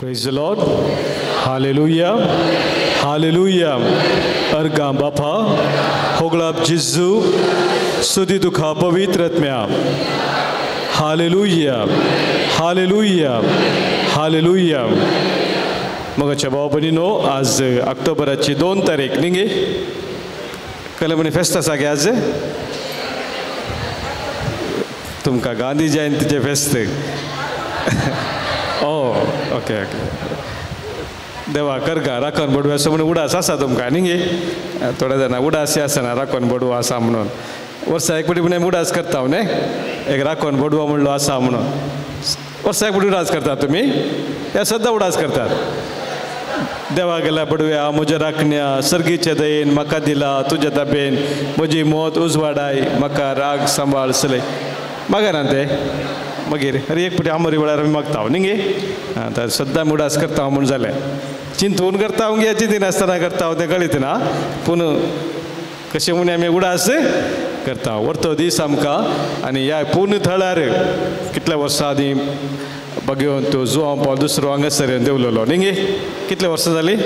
Praise the Lord. Hallelujah. Hallelujah. Argam Bapa. Hoglab Jizu. Sudi Dukha Pavitratmya. Hallelujah. Hallelujah. Hallelujah. मगाच्या भावभयणीनो आज ऑक्टोबराची 2 तारीख निगे कल म्हणे फेस्त आसा गे आज तुमकां गांधी जयंतीचे फेस्त ओ ओके ओके देवा करगा राखण बडू असं म्हणून उडास आसा तुमकां निगे थोड्या जाणां उडासी आसना राखण बडू आसा म्हणून वर्सा एक पटी म्हणे उडास करता हांव न्ही एक राखण बडवो म्हणलो आसा म्हणून वर्सा एक पटी उडास करता तुमी या सद्दां उडास करतात देवा गेला बडव्या म्हज्या राखण्या सर्गीचे दयेन म्हाका दिला तुज्या ताबेन म्हजी मोत उजवाडाय म्हाका राग सांबाळसले मागा ना ते मागीर अरे एक पटी आमोरी वेळार आमी मागता निगे तर सद्दां उडास करता हांव म्हूण जालें चिंतून करता हांव गे चिंतिनासतना करता हांव तें कळीत ना पूण कशें म्हूण आमी उडास करता व्हरतो दीस आमकां आनी ह्या पूर्ण थळार कितल्या वर्सां आदी बघेवन तो जो हांव दुसरो हांगासर देवलेलो न्ही कितले वर्सां जालीं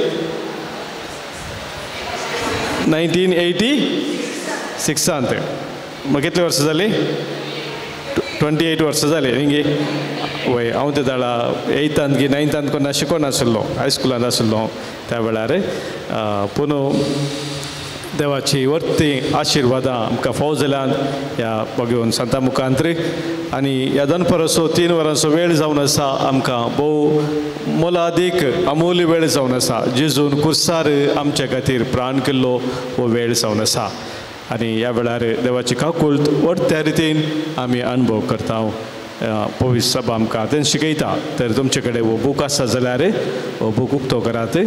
1986 मग कितले वर्सां जालीं 28 वर्सां जालीं न्ही वय हांव ते दाळा 8th की 9th कोन्ना शिकोनासलो हायस्कुलांत आसलो त्या वेळार पूण देवाची वर्ती आशिर्वादां आमकां फावो जाल्यान ह्या बघेवन सांता मुखांतरी आनी ह्या दनपराचो 3 वरांचो वेळ जावन आसा आमकां भोव मोलादीक अमूल्य वेळ जावन आसा जेजून कुर्सार आमच्या खातीर प्राण केल्लो हो वेळ जावन आसा आनी ह्या वेळार देवाची काकूळट व्हडत्या रितीन आमी अनुभव करता पवित्र सभा आमकां तें शिकयता तर तुमचे कडेन हो बूक आसा जाल्यार हो बूक उक्तो करात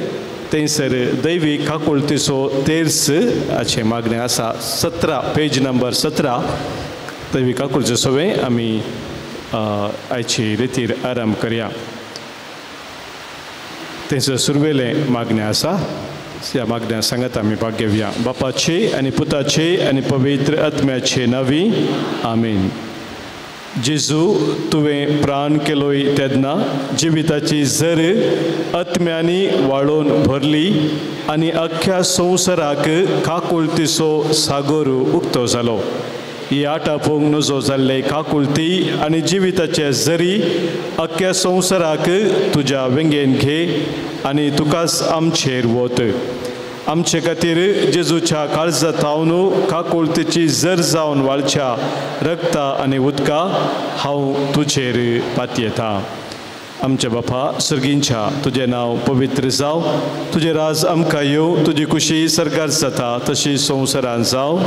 थंयसर दैवी काकूळटीचो तेर्स हाचे मागणें आसा 17 पेज नंबर 17 दैवी काकूळचे सवे आमी आयची रितीर आराम करया थंयसर सुरवेलें मागणें आसा ह्या मागण्या सांगत आमी भाग घेवया बापाचे आनी पुताचे आनी पवित्र आत्म्याचे नांवी आमीन जेजू तुवें प्राण केलोय तेन्ना जिविताची झर आत्म्यांनी वाळोवन भरली आनी अख्ख्या संवसाराक काकूळटीचो सागर उक्तो जालो ह्या टापोवंक नजो जाल्ले काकूळटी आनी जिविताचे झरी अख्ख्या संवसाराक तुज्या वेंगेन घे आनी तुकाच आमचेर वत आमचे खातीर जेजूच्या काळजांत थावन काकूळटीची झर जावन वाळच्या रक्ता आनी उदका हांव तुजेर पातयेता आमच्या बापा सर्गींच्या तुजें नांव पवित्र जाव तुजें राज आमकां येवं तुजी खुशी सरकार जाता तशी संवसारांत जाव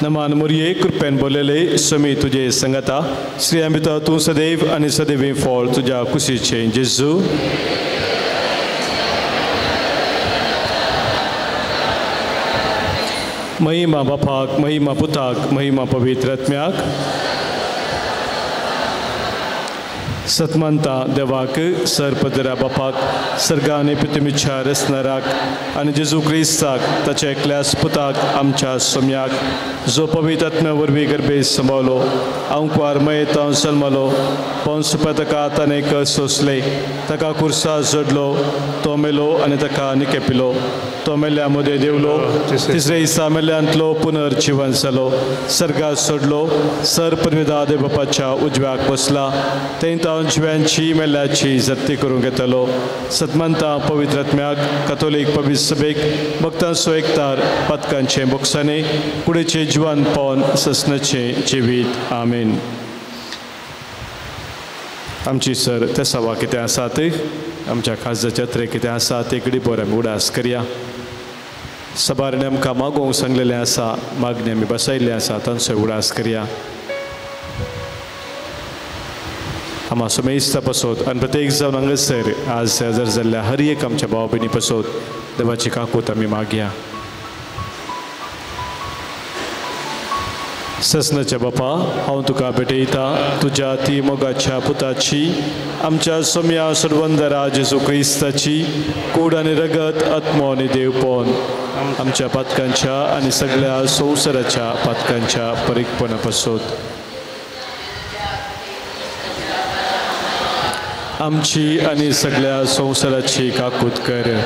नमान मुरये कृपेन बोलेले समी तुझे संगता श्री अमिता तू सदैव आणि सदैवी फळ तुझ्या कुशीचे जेजू महिमा बापाक महिमा पुताक महिमा पवित्र आत्म्याक सतमंता देवाक सरपदरा बापाक सर्गा आनी पितमीच्या रचणाराक आनी जेजू क्रिस्ताक ताच्या एकल्यास पुताक आमच्या सोम्याक जो पवित्र आत्म्या वरवीं गर्भे सांबाळलो अंकवार मयेतां जल्मलो पंस पतकात अनेक सोंसले ताका कुर्सा जोडलो तो मेलो आनी ताका निकेपिलो तो मेल्या मध्ये देवलो तिसरे दिसा मेल्यांतलो पुनर्जीवन जालो सर्गात सोडलो सर परमिदादे बापाच्या उजव्याक बसला तें जिव्यांची मेल्याची जप्ती करून घेतलो सतमंता पवित्र आत्म्याक कथोलीक पवित्र सभेक भक्तांचो एकतार पथकांचे बोक्साने कुडीचे जिवन पावन ससनाचे जिवीत आमीन आमची सर ते सभा कितें आसात आमच्या खासदार जत्रे कितें आसा ते कडी बरें आमी उडास करया सभारणे आमकां मागोवंक सांगलेलें आसा मागणी आमी बसयल्लें आसा तांचो उडास करया आमा सुमेस्ता पसोत आनी प्रत्येक जावन हांगासर आज हजर जाल्ल्या हर एक आमच्या भाव भयणी पसोत देवाची काकूत आमी मागया ससनाच्या बापा हांव तुका भेटयता तुज्या ती मोगाच्या पुताची आमच्या सोम्या सुरवंदरा जेजू क्रिस्ताची कूड आनी रगत आत्मो आनी देवपण आमच्या पातकांच्या आनी सगळ्या संवसाराच्या पातकांच्या परीकपणा पासत आमची आनी सगळ्या संवसाराची काकूत कर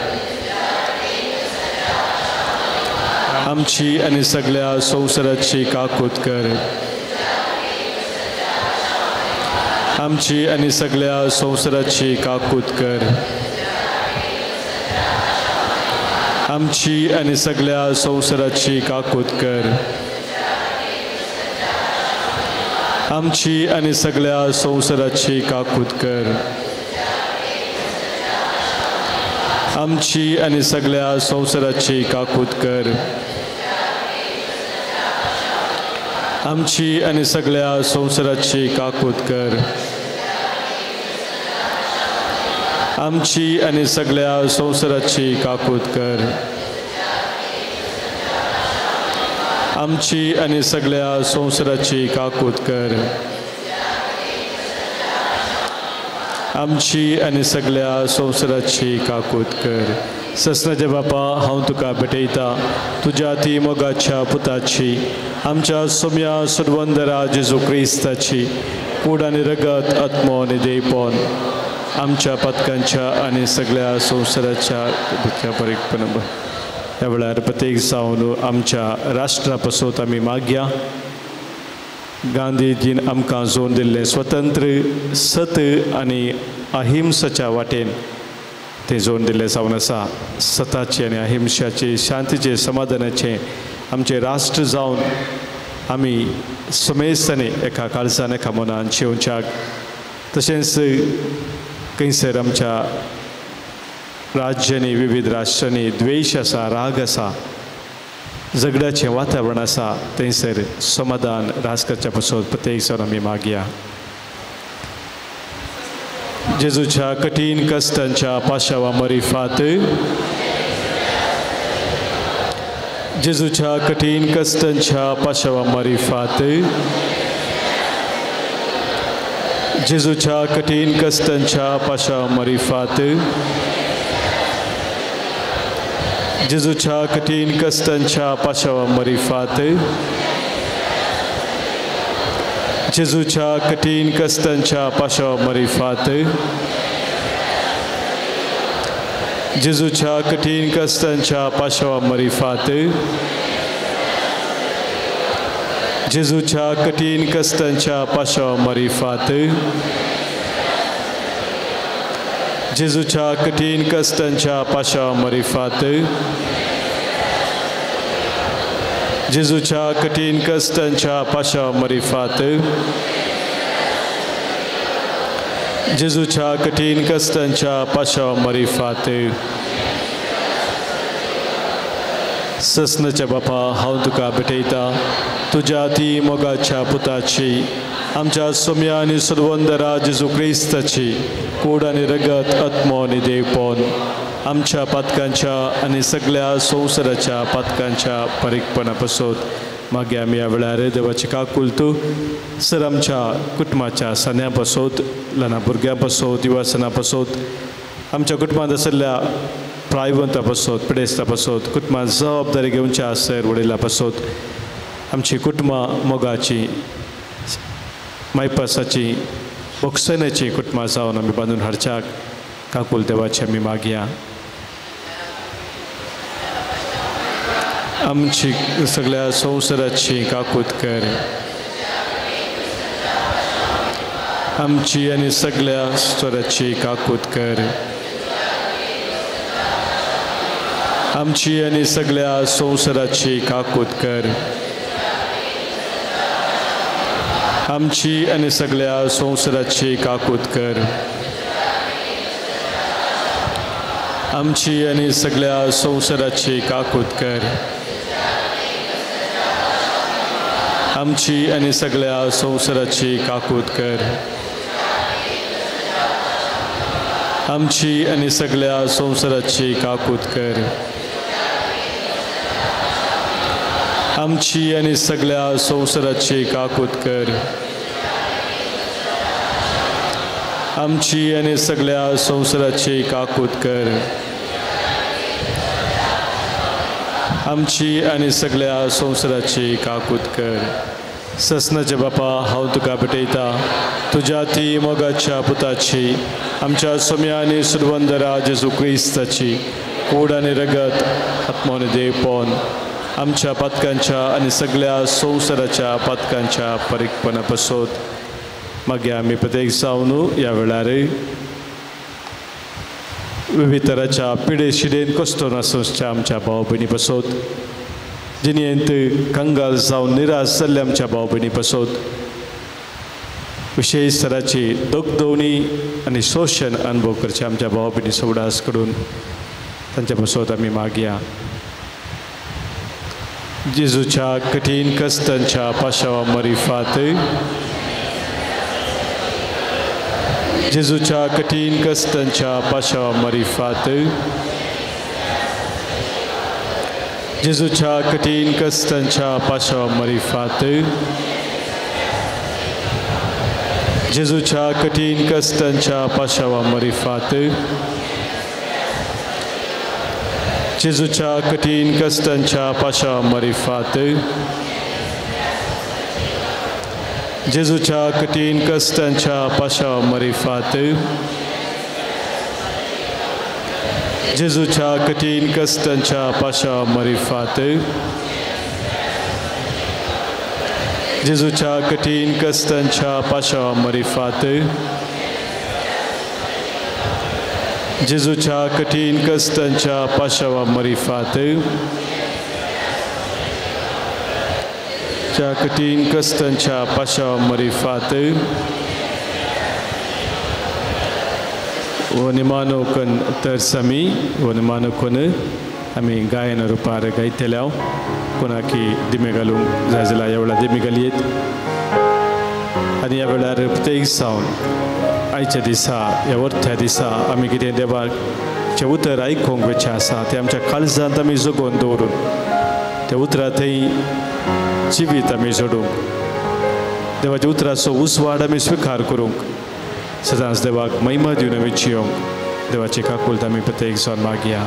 आमची आनी सगळ्या संवसाराची काकूत कर आमची आनी सगळ्या संवसाराची काकूत कर आमची आनी सगळ्या संवसाराची काकूत कर आमची आनी सगळ्या संवसाराची काकूत कर आमची आनी सगळ्या संवसाराची काकूत कर आमची आनी सगळ्या संवसाराची काकूत कर आमची आनी सगळ्या संवसाराची काकूत कर आमची आनी सगळ्या संवसाराची काकूत कर आमची आनी सगळ्या संवसाराची काकूत कर ससनाच्या बापा हांव तुका भेटयता तुज्या ती मोगाच्या पुताची आमच्या सोम्या सुरवंदरा जेजू क्रिस्ताची कूड आनी रगत आत्मो आनी देवपण आमच्या पातकांच्या आनी सगळ्या संवसाराच्या परीकपणा ह्या वेळार प्रत्येक जावन आमच्या राष्ट्रा पासत आमी मागया गांधीजीन आमकां जोडून दिल्लें स्वतंत्र सत आनी अहिंसाच्या वाटेन ते जोडून दिल्लें जावन आसा सताची आनी अहिंसाची शांतीचे समाधानाचे आमचे राष्ट्र जावन आमी समेस्तानी एका काळजान एका मनान जेवच्याक तशेंच खंयसर आमच्या राज्यांनी विविध राष्ट्रांनी द्वेश आसा राग आसा झगड्याचें वातावरण आसा थंयसर समाधान रास करच्या पासून प्रत्येक जावन आमी मागया जेजूच्या कठीण कश्टांच्या पाशावा मरिफात जेजूच्या कठीण कश्टांच्या पाशावा मरिफात जेजूच्या कठीण कश्टांच्या पाशावा मरिफात जेजूच्या कठीण कश्टांच्या पाशावा मरिफात जेजूच्या कठीण कश्टांच्या पाशावा मरिफात जेजूच्या कठीण कश्टांच्या पाशावा मरिफात जेजूच्या कठीण कश्टांच्या पाशावा मरिफात जेजूच्या कठीण कश्टांच्या पाशावा मरिफात जेजूच्या कठीण कश्टांच्या पाशावा मरिफात जेजूच्या कठीण कश्टांच्या पाशावा मरिफात ससनाच्या बापा हांव तुका भेटयता तुज्या ती मोगाच्या पुताची आमच्या सोम्या आनी सुरवंदरा जेजू क्रिस्ताची कूड आनी रगत आत्मो आनी देवपण आमच्या पातकांच्या आनी सगळ्या संवसाराच्या पातकांच्या परीकपणा पासत मागे आमी ह्या वेळार देवाची काकूल तूं सर आमच्या कुटुंबाच्या सण्यां पासत ल्हान भुरग्यां पासत युवासनां पासत आमच्या कुटुंबांत आशिल्ल्या प्रायवंतां पासत पिडेस्तां पासत कुटुंबांत जबाबदारी घेवच्या सर वडिलां पासत आमची कुटुंबां मोगाची मायपासाची बक्षणाची कुटुंबां जावन आमी बांदून हाडच्याक काकूल देवाची आमी मागया आमची सगळ्या संवसाराची काकूत कर आमची आनी सगळ्या स्वराची काकूत कर आमची आनी सगळ्या संवसाराची काकूत कर आमची आनी सगळ्या संवसाराची काकूत कर आमची आनी सगळ्या संवसाराची काकूत कर आमची आनी सगळ्या संवसाराची काकूत कर आमची आनी सगळ्या संवसाराची काकूत कर आमची आणि सगळ्या संसाराची काकूत कर. आमची आणि सगळ्या संसाराची काकूत कर. आमची आणि सगळ्या संसाराची काकूत कर. ससनाचे बापा हांव तुका भेटयता तुज्या ती मोगाच्या पुताची आमच्या सोम्या आनी सुरवंदरा जेजू क्रिस्ताची कूड आनी रगत आत्माने देवपण आमच्या पातकांच्या आणि सगळ्या संसाराच्या पातकांच्या परीकपणा पसोत मागीर आमी प्रत्येक जावन ह्या वेळार विविध तराच्या पिडे शिडेन कस्तो नासोच्या आमच्या भाव भयणी पसोत जिणेंत कंगाल जावन निराश जाल्ले आमच्या भाव भयणी पसोत विशेष तराची दोगदोवणी आनी शोषण अनुभव करचे आमच्या भाव भयणी सवडास कडून तांच्या पसोत आमी मागया. जेजूच्या कठीण कश्टांच्या पाशावा मरिफात जेजूच्या कठीण कश्टांच्या पाशावा मरिफात जेजूच्या कठीण कश्टांच्या पाशावा मरिफात जेजूच्या कठीण कश्टांच्या पाशावा मरिफात जेजूच्या कठीण कश्टांच्या पाशावा मरिफात जेजूच्या कठीण कश्टांच्या पाशावा मरिफात जेजूच्या कठीण कश्टांच्या पाशावा मरिफात जेजूच्या कठीण कश्टांच्या पाशावा मरिफात जेजूच्या कठीण कश्टांच्या पाशावा मरिफात च्या कठीण कश्टांच्या पाशावा मरिफात वनिमानोकन तरसमी वनिमानोकन आमी गायन रुपार गायतल्या कोणाकी दिमे घालूंक जाय जाल्यार ह्या वेळार दिमे घालयेत. आनी ह्या वेळार प्रत्येक जावन आयच्या दिसा ह्या वर्थ्या दिसा आमी कितें देवाचें उतर आयकूंक वेचे आसा तें आमच्या काळजांत आमी जगोवन दवरून त्या उतरां थंय जिवीत आमी जोडूंक देवाच्या उतराचो उसवाड आमी स्विकार करूंक सदांच देवाक महिमा दिवन आमी जियोंक देवाची काकूलत आमी प्रत्येक जावन मागया.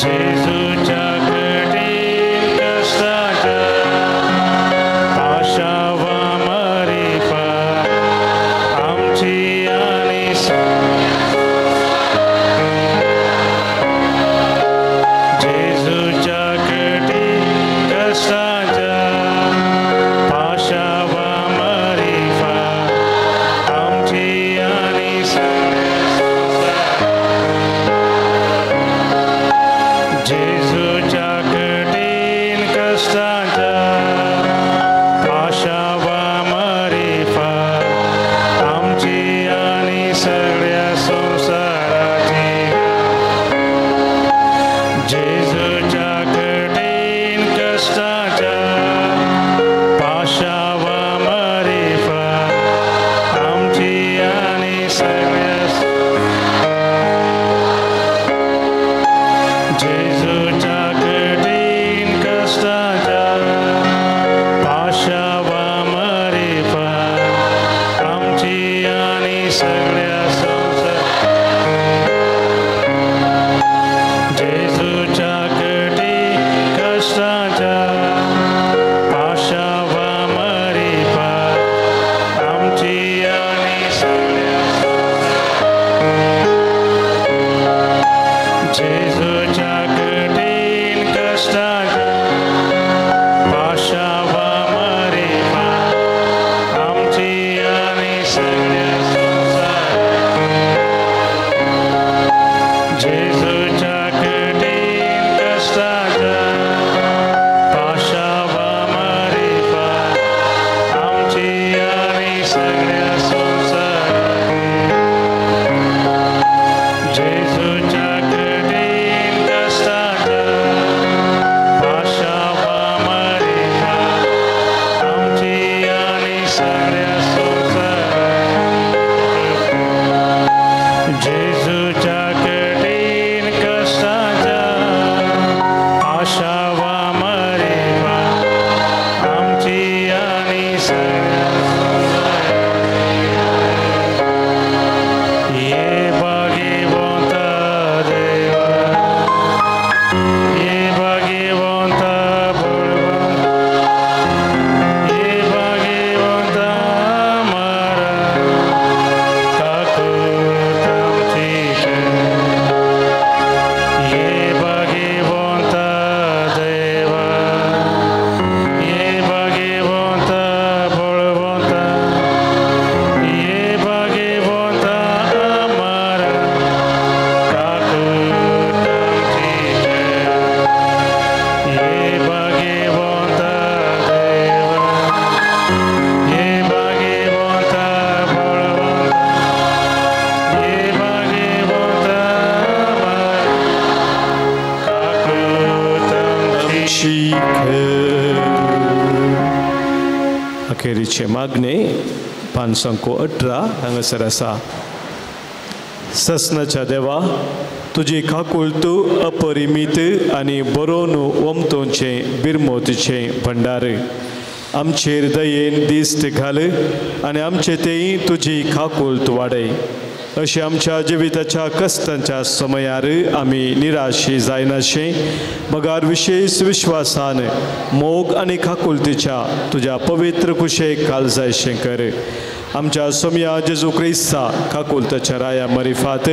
जेजूच्या कठीण कष्टाच्या अखेरीचे मागणे पान संको 18 हांगासर आसा. ससनाच्या देवा तुजी खाकूल तूं अपरिमीत आनी बरोवन वमतोंचें बिरमोतीचें भंडार आमचेर दयेन दिश्ट घाल आनी आमचे तेय तुजी खाकूल तूं वाडय. अशें आमच्या जिविताच्या कश्टांच्या समयार आमी निराशी जायनाशें मगार विशेष विश्वासान मोग आनी खाकुलतेच्या तुज्या पवित्र कुशेक काळजायशें कर. आमच्या सोम्या जेजू क्रिस्ता खाकुलतेच्या राया मरिफात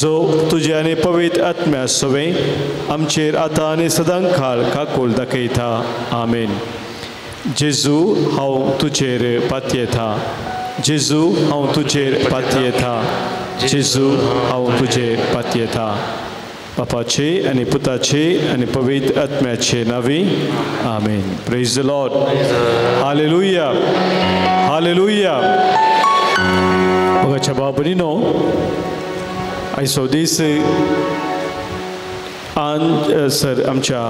जो तुजे आनी पवित्र आत्म्या सोवे आमचेर आतां आनी सदांकाळ खाकूल दाखयता. आमेन. जेजू हांव तुजेर पातयेता. जेजू हांव तुजेर पातयेता. जेजू हांव तुजेर पातयेता. बापाचे आनी पुताचे आनी पवित्र आत्म्याचे नांवी. Amen. Praise the Lord. Hallelujah. Hallelujah. मोगाच्या भाव भयणीनो, आयचो दीस सर आमच्या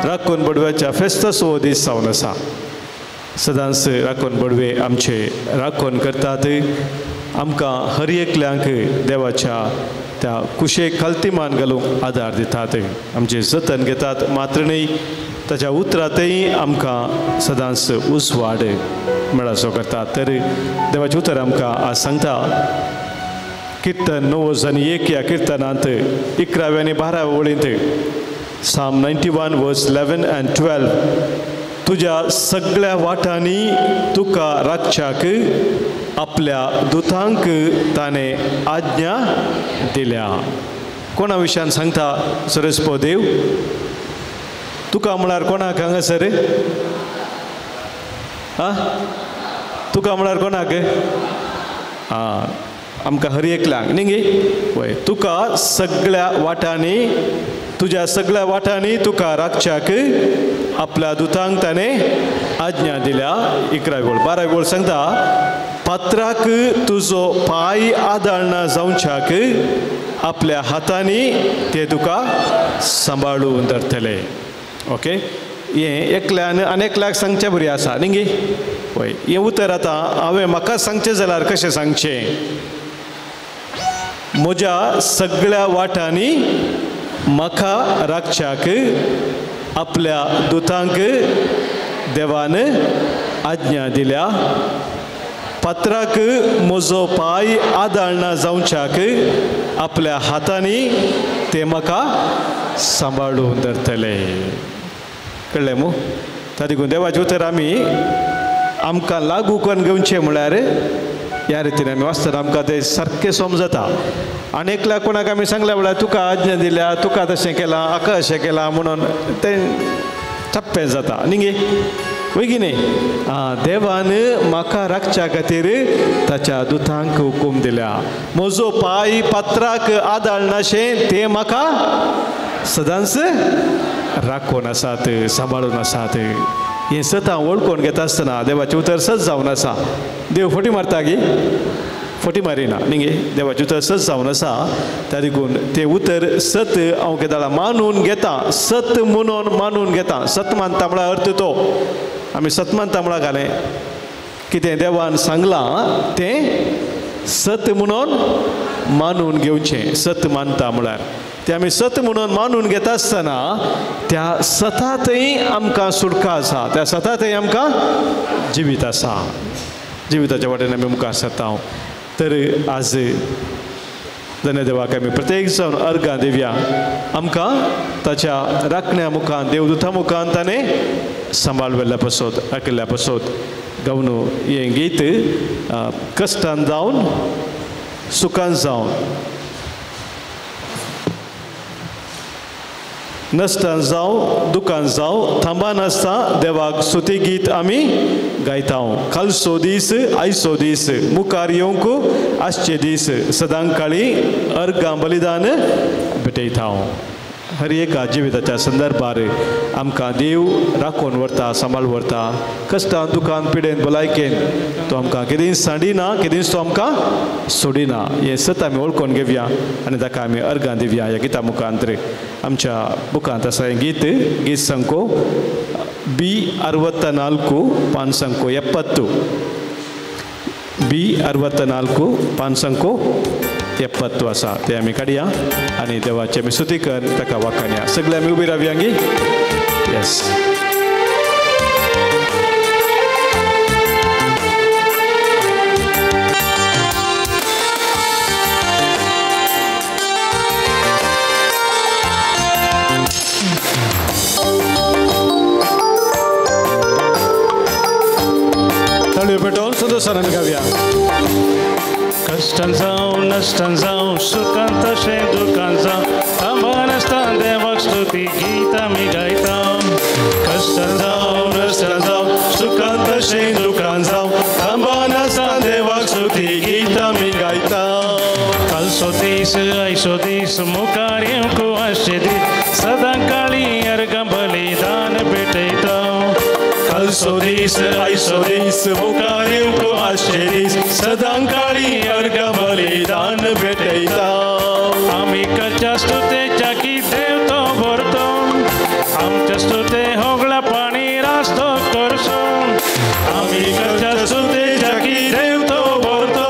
राखण बडव्याच्या फेस्तास हो दीस जावन आसा. सदांच राखण बडवे आमचे राखण करतात. आमकां हर एकल्यांक देवाच्या त्या कुशेक खालतीमान घालूंक आदार दितात. आमचे जतन घेतात. मात्र न्ही, ताच्या उतरांतय आमकां सदांच उसवाड मेळाचो करतात. तर देवाचें उतर आमकां आज सांगता. किर्तन 9:1 ह्या किर्तनांत 11व्या आनी 12व्या वळींत Psalm 91 verse 11 and 12 तुझ्या सगळ्या वाटांनी तुका राखच्याक आपल्या दुतांक ताणे आज्ञा दिल्या. कोणा विशयान सांगता सरस्पो देव? तुका म्हळ्यार कोणाक हांगासर? तुका म्हळ्यार कोणाक? आमकां हर एकल्यांक न्ही गे? वय. तुका सगळ्या वाटांनी तुझ्या सगळ्या वाटांनी तुका राखच्याक आपल्या दुतांक ताणे आज्ञा दिल्या. 11 गोळ 12 गोळ सांगता पात्राक तुजो पाय आदाळना जावच्याक आपल्या हातांनी ते तुका सांबाळून धरतले. ओके. हें एकल्यान अनेकल्याक सांगचें बरी आसा न्ही गे? वय. हें उतर आतां हांवें म्हाका सांगचें जाल्यार कशें सांगचें? म्हज्या सगळ्या वाटांनी म्हाका राखच्याक आपल्या दुतांक देवान आज्ञा दिल्या. पात्राक म्हजो पाय आदाळना जावच्याक आपल्या हातांनी ते म्हाका सांबाळून धरतले. कळ्ळें मू? तादेखून देवाचें उतर आमी आमकां लागू करून घेवचें म्हळ्यार ह्या रितीन आमी वाचतना आमकां तें सारकें समजता. आनीकल्या कोणाक आमी सांगल्या म्हळ्यार तुका आज्ञा दिल्या, तुका तशें केलां, हाका अशें केलां म्हणून तें चप्पें जाता न्ही गे? वय की न्ही? देवान म्हाका राखच्या खातीर ताच्या दुतांक हुकूम दिल्या. म्हजो पाय पात्राक आदाळनाशें ते म्हाका सदांच राखून आसात, सांबाळून आसात. हें सदां वळखून घेता आसतना देवाचें उतर सत जावन आसा. देव फटी मारता गे? फटी मारिना न्ही गे? देवाचें उतर सत जावन आसा. त्या देखून तें उतर सत हांव केदाळा मानून घेता. सत म्हणून मानून घेता. सत मानता म्हळ्यार अर्थ तो आमी सत मानता म्हळ्यार घालें कितें देवान सांगलां तें सत म्हणून मानून घेवचें. सत मानता म्हळ्यार ते आमी सत म्हणून मानून घेता आसतना त्या सतांतय आमकां सुटका आसा. त्या सतांतय आमकां जिवीत आसा. जिविताच्या वाटेन आमी मुखार सरता. तर आज धन्य देवाक आमी प्रत्येक जावन अर्गां दिवया. आमकां ताच्या राखण्या मुखान देवदुता मुखान ताणें सांबाळवेल्या पासत आयकल्ल्या पासत गावन हें गीत कश्टान जावन सुखान जावन नसतान जावं दुखान जावं थांबा नासता देवाक स्तुती गीत आमी गायता. कालचो दीस आयचो दीस मुखार येवंक आसचे दीस सदांकाळी अर्गां बलिदान भेटयता. हर एका जिविताच्या संदर्भार आमकां देव राखून व्हरता, सांबाळ व्हरता. कश्टान दुखान पिडेन भलायकेन तो आमकां केदींच सांडिना, केदींच तो आमकां सोडिना. हें सत आमी वळखून घेवया आनी ताका आमी अर्गां दिवया. ह्या गिता मुखांतर आमच्या मुखांत आसा हें गीत सांगको B64 5 70 B64 5 70 असा ते आम्ही काढया आणि देवाचे आम्ही स्तुती कर ताका वाखाणया सगळे आम्ही उभी रावया गी येस पेटोल सुदर्शन गाव्या कष्टान जाऊं नष्टान जाऊं सुखान तशें दुखान जाऊं थांबा नासतना देवाक स्तुती गीत आमी गायता कष्टान जाऊं नष्टान जाऊं सुखान तशें दुखान जाऊं थांबा नासतना देवाक स्तुती गीत आमी गायता कालचो दीस आयचो दीस मुखार येवंक आशे दीस सदां काळी अर्गां बलिदान भेटयता कालचो दीस आयचो दीस मुखार येवंक आशे दीस सदां काळी अर्गां बलिदान भेटयता आमी करच्या स्तुतेच्या की देव तो भरतो आमच्या स्तुते होगळा पाणी रास्तो करसो आमी करच्या स्तुतेच्या की देव तो भरतो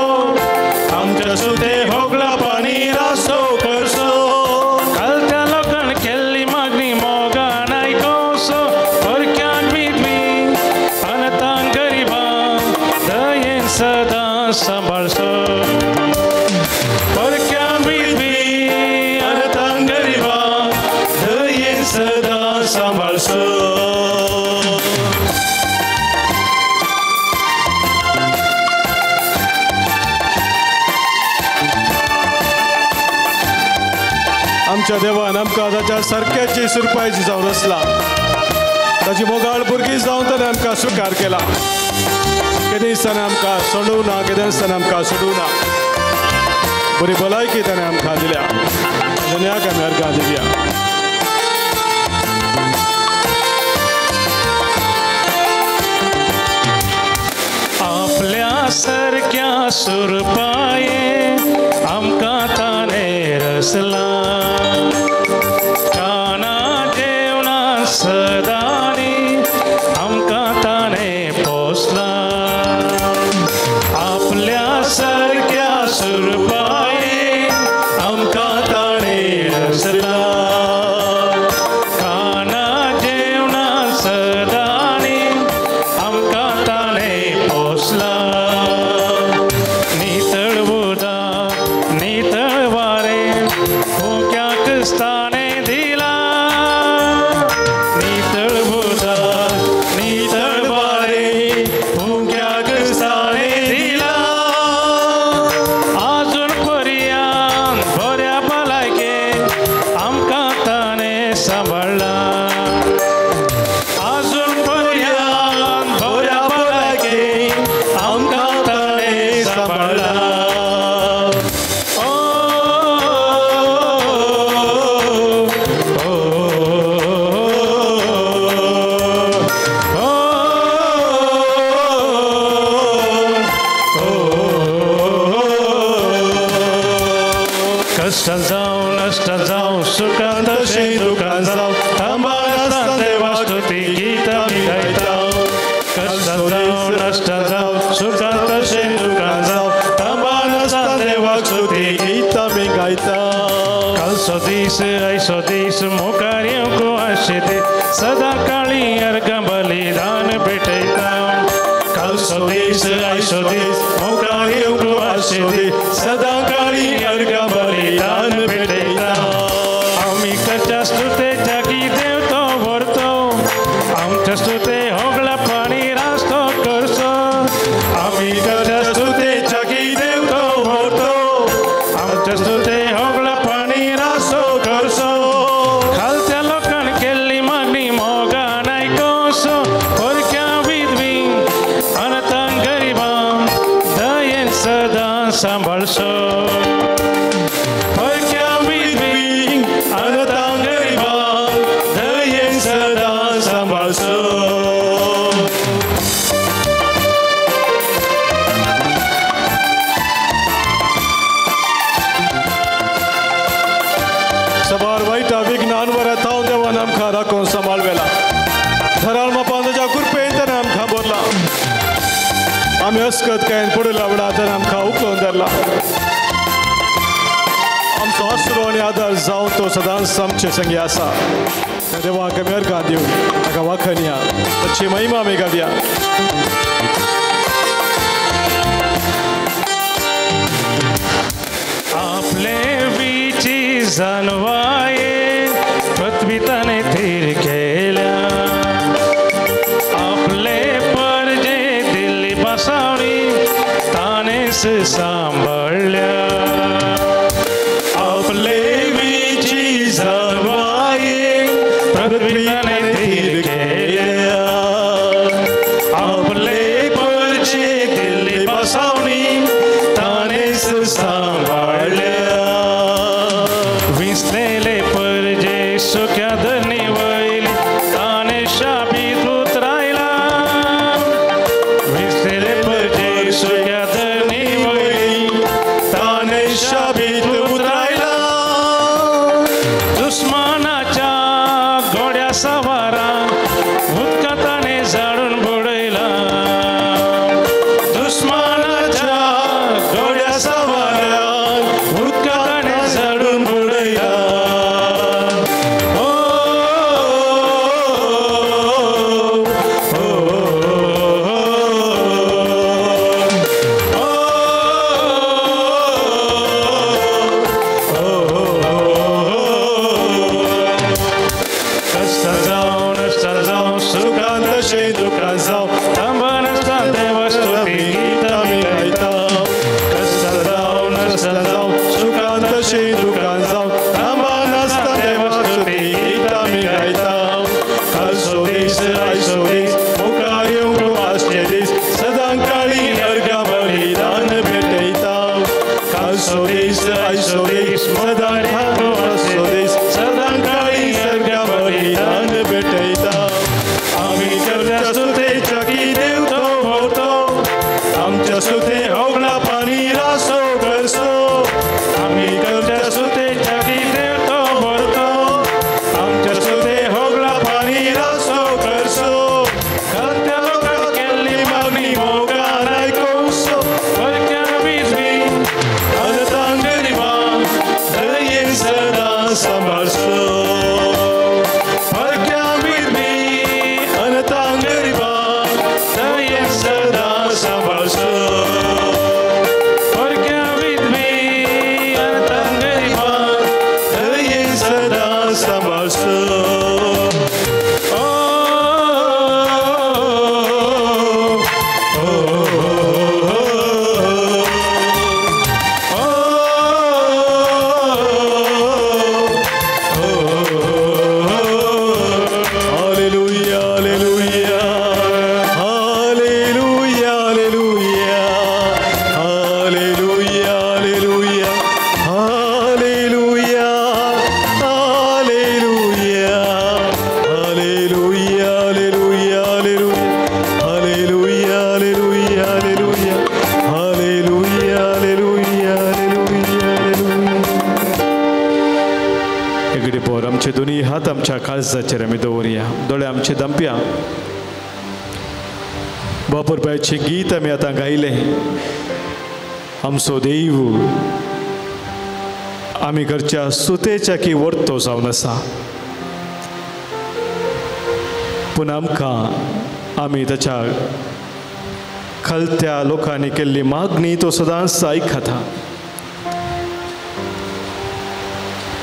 आमच्या स्तुते होगळा पाणी रास्तो करसो कालच्या लोकांन केल्ली मागणी मोगान आयकोसो परक्यान विधवी अनतान गरिबां दयेन सदां सांबाळसो परक्यान विधवी अनतान गरिबां दयेन सदां सांबाळसो आमच्या देवान आमकां ताच्या सारक्याची सुरपायची जावन आसला ताची मोगाळ भुरगीं जावन ताणें आमकां स्विकार केला केदें दिसताना आमकां सोडूं ना केदें दिसताना आमकां सोडूं ना बरी भलायकी ताणें आमकां दिल्या दुनियाक आमी अर्गां दिवया आपल्या सारक्या सुरपाये आमकां ताणें रचला काना जेवणां सदांनी आमकां ताणें पोसला आपल्या सारक्या सुरपाये आमकां ताणें रचला काना जेवणां सदांनी आमकां ताणें पोसला नितळ उदक नितळ वारें भुक्याक स्थानें दिला नितळ उदक नितळ वारें भुक्याक स्थानें दिला आजून पर्यंत बऱ्या भलायकेन आमकां ताणें सांबाळला आजून पर्यंत बऱ्या भलायकेन आमकां ताणें सांबाळला कष्टान जाऊं नष्टान जाऊं सुखान तशें दुखान जाऊं थांबा नासतना देवाक स्तुती गीत आमी गायता कष्टान जाऊं नष्टान जाऊं सुखान तशें दुखान जाऊं थांबा नासतना देवाक स्तुती गीत आमी गायता कालचो दीस आयचो दीस मुखार येवंक आशे दीस सदां काळी अर्गां बलिदान भेटयता कालचो दीस आयचो दीस मुखार येवंक आशे दीस सदां काळी अर्गां बलिदान भेटयता आमी करच्या स्तुतेच्या की देव तो भरतो आमच्या स्तुते होगळा पाणी रास्तो करसो आमी करच्या स्तुतेच्या की देव तो भरतो आमच्या स्तुते होगळा पाणी रास्तो करसो खालच्या लोकांन केल्ली मागणी मोगान आयकोसो परक्या विधवी अनतान गरिबां दयेन सदां सांबाळसो आमी अस्कत काय पडला बडा तर आमकां उखलून धरला आमचो आसरो आनी आदार जावन तो सदांच आमचे संगी आसा देवाक आमी अर्घां दिवं ताका वाखणया ताची महिमा आमी गावया आपले विची जानवाये पृथ्वी ताने थीर केल्या आपले परजे दिल्ली बसावणी तानेच सांभाळल्या आपले विची जानवाये पृथ्वी ताने थीर केल्या आपले परजे दिल्ली बसावणी तानेच सांभाळल्या विसलेले परजे सुख्या धनी वैल ताने शाबीत उतरायला विसलेले परजे सुख्या धनी वैल ताने शाबीत उतरायला दुश्मनाच्या घोड्या सवारा उदका ताने जाळून बुडयला दुश्मनाच्या घोड्या सवारा उदका ताने जाळून बुडयला आमच्या काळजाचेर आमी दवरया दोळे आमचे दंपया बापूरबायचे गीत आमी आतां गायलें आमचो देव आमी घरच्या सुतेच्या की वर्तो जावन आसा पूण आमकां आमी ताच्या खलत्या लोकांनी केल्ली मागणी तो सदांच आयकता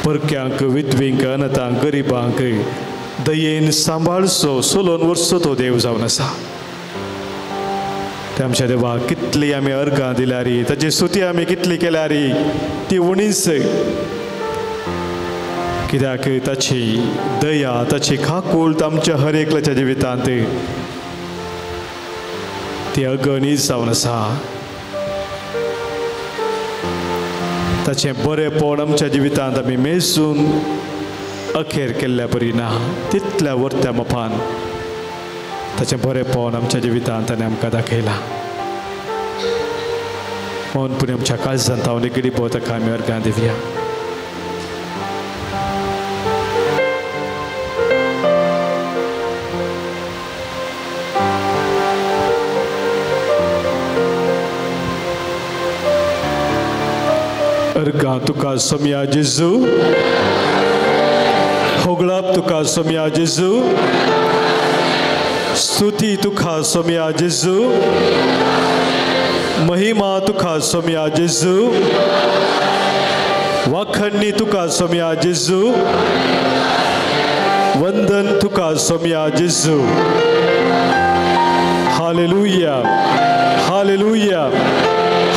परक्यांक विधवींक अनाथांक गरिबांक दयेन सांबाळचो सोलोन वर्सो तो देव जावन आसा ते आमच्या देवाक कितली आमी अर्घां दिल्यार ताची स्तुती आमी कितली केल्यार ती उणीच कित्याक ताची दया ताची खाकूळ आमच्या हर एकल्याच्या जिवितांत ती अगणीत जावन आसा ताचें बरेंपण आमच्या जिवितांत आमी मेजून अखेर केल्ल्या परी ना तितल्या वर्त्या मोपान ताचें बरेंपण आमच्या जिवितांत ताणें आमकां दाखयलां म्हणून आमच्या काळजांत हांव निगडी ताका आमी अर्घां दिवया अर्गा तुका सोम्या जेजू, होगळप तुका सोम्या जेजू, स्तुती तुका सोम्या जेजू, महिमा तुका सोम्या जेजू, वाखणणी तुका सोम्या जेजू, वंदन तुका सोम्या जेजू. Hallelujah, hallelujah,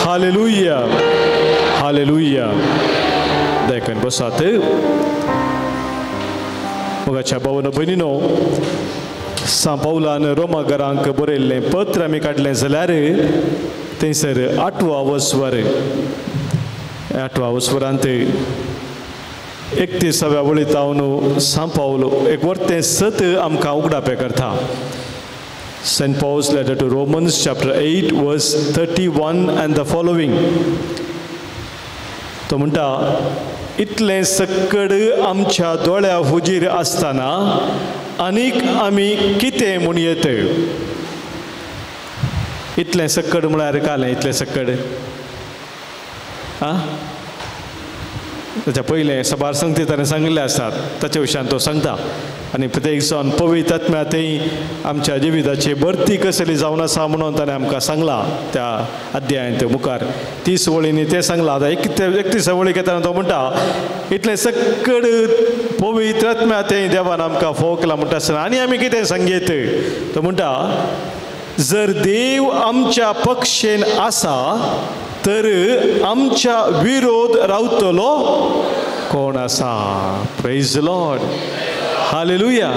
hallelujah, hallelujah. देखून बसात. मोगाच्या भावन भयणीनो, सा पौलान रोमाकारांक बरयल्लें पत्र आमी काडलें जाल्यार थंयसर 8वा स्वर, 8वा वस्वरांत 31व्या वळींत हांव सा पावलो एक वर्तें 7 आमकां उगडापें करता. St. Paul's letter to Romans chapter 8 verse 31 and the following. तो म्हणटा, इतलें सक्कड आमच्या दोळ्या हुजीर आसतना आनीक आमी कितें म्हूण येत. इतलें सक्कड म्हळ्यार कालें इतलें सक्कड. ताच्या पयलें सभार संगती ताणें सांगिल्ले आसतात, ताचे विशयान तो सांगता. आनी प्रत्येक दिसान पवित्र आत्म्या थंय आमच्या जिविताची भरती कसली जावन आसा म्हणून ताणें आमकां सांगलां त्या अध्यायांत मुखार 30 वळींनी तें सांगलां. आतां 31 वळीक येताना तो म्हणटा, इतलें सक्कड पवित्र आत्म्या थंय देवान आमकां फोव केला म्हणटा आसतना आनी आमी कितें सांगेत. तो म्हणटा, जर देव आमच्या पक्षेन आसा तर आमच्या विरोध रावतलो कोण आसा. Praise the Lord, hallelujah.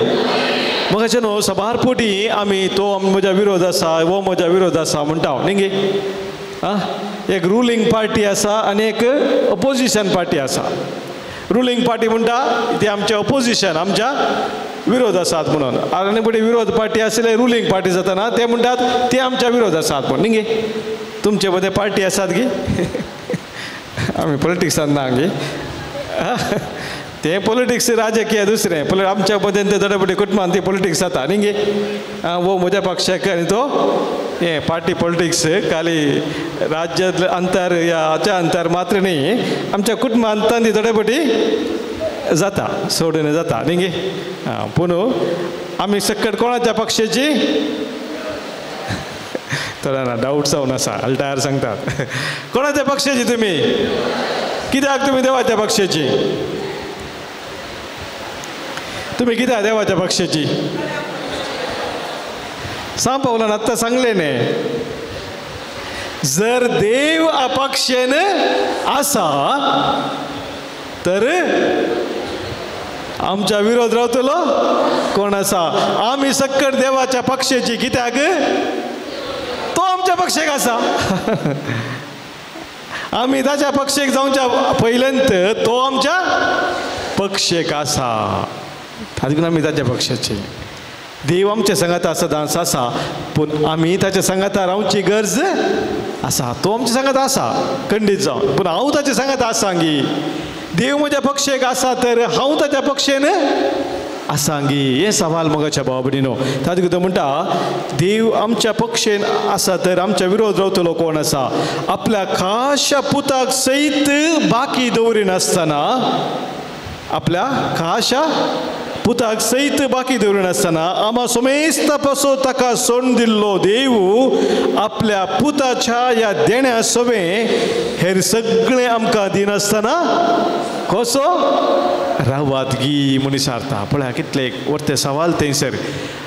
मगाच्या न्हू सभार पोटी आमी तो म्हज्या विरोध आसा, वो म्हज्या विरोध आसा म्हणटा न्ही गे. एक रुलींग पार्टी आसा आनी एक अपोजिशन पार्टी आसा. रुलींग पार्टी म्हणटा ती आमच्या अपोजिशन, आमच्या विरोध आसात म्हणून. आनी पटी विरोध पार्टी आसले रुलींग पार्टी जाताना ते म्हणटात ते आमच्या विरोध आसात म्हणून न्ही गे. तुमचे मदें पार्टी आसात गे. आमी पॉलिटिक्सान ना गे. ते पॉलिटिक्स राजकीय दुसरें, आमच्या मदें ते थोडे कुटुंबान ती पॉलिटिक्स जाता न्ही गे. वो म्हज्या पक्षाक आनी तो हे पार्टी पॉलिटिक्स खाली राज्य अंतर या हाच्या अंतर मात्र न्ही, आमच्या कुटुंबांत ती थोडे पटी जाता, सोडून जाता न्ही गे. पूण आमी सक्कड कोणाच्या पक्षाची थोड्यांना डाऊट जावन आसा. अल्टायर सांगतात, कोणाच्या पक्षाची तुमी, कित्याक तुमी देवाच्या पक्षाची, तुमी कित्याक देवाच्या पक्षाची. सा पौलान आत्तां सांगलें न्ही, जर देव अपक्षेन आसा तर आमच्या विरोध रावतलो कोण आसा. आमी सक्कड देवाच्या पक्षाची कित्याक, तो आमच्या पक्षाक आसा. आमी ताच्या पक्षाक जावच्या पयलेंत तो आमच्या पक्षाक आसा, ताका आमी ताच्या पक्षाची. देव आमच्या संगाता सदांच आसा, पूण आमी ताच्या संगाता रावची गरज आसा. तो आमच्या संगाता आसा खंडीत जावन, पूण हांव ताच्या संगाता आसांगी. देव म्हज्या पक्षाक आसा तर हांव ताच्या पक्षेन आसांगी. हे सवाल मोगाच्या भावा भयणीनो. तातूंत तो म्हणटा, देव आमच्या पक्षेन आसा तर आमच्या विरोध रावतलो कोण आसा. आपल्या खाशा पुताक सयत बाकी दवरिनासतना, आपल्या खाशा पुताक सयत बाकी दवरिनासतना आमा समेस्त पासो ताका सोडून दिल्लो देव आपल्या पुताच्या ह्या देण्या सवें हेर सगळें आमकां दिनासतना कसो रावात गी म्हणून विचारता. पळया कितले वर्ते सवाल थंयसर.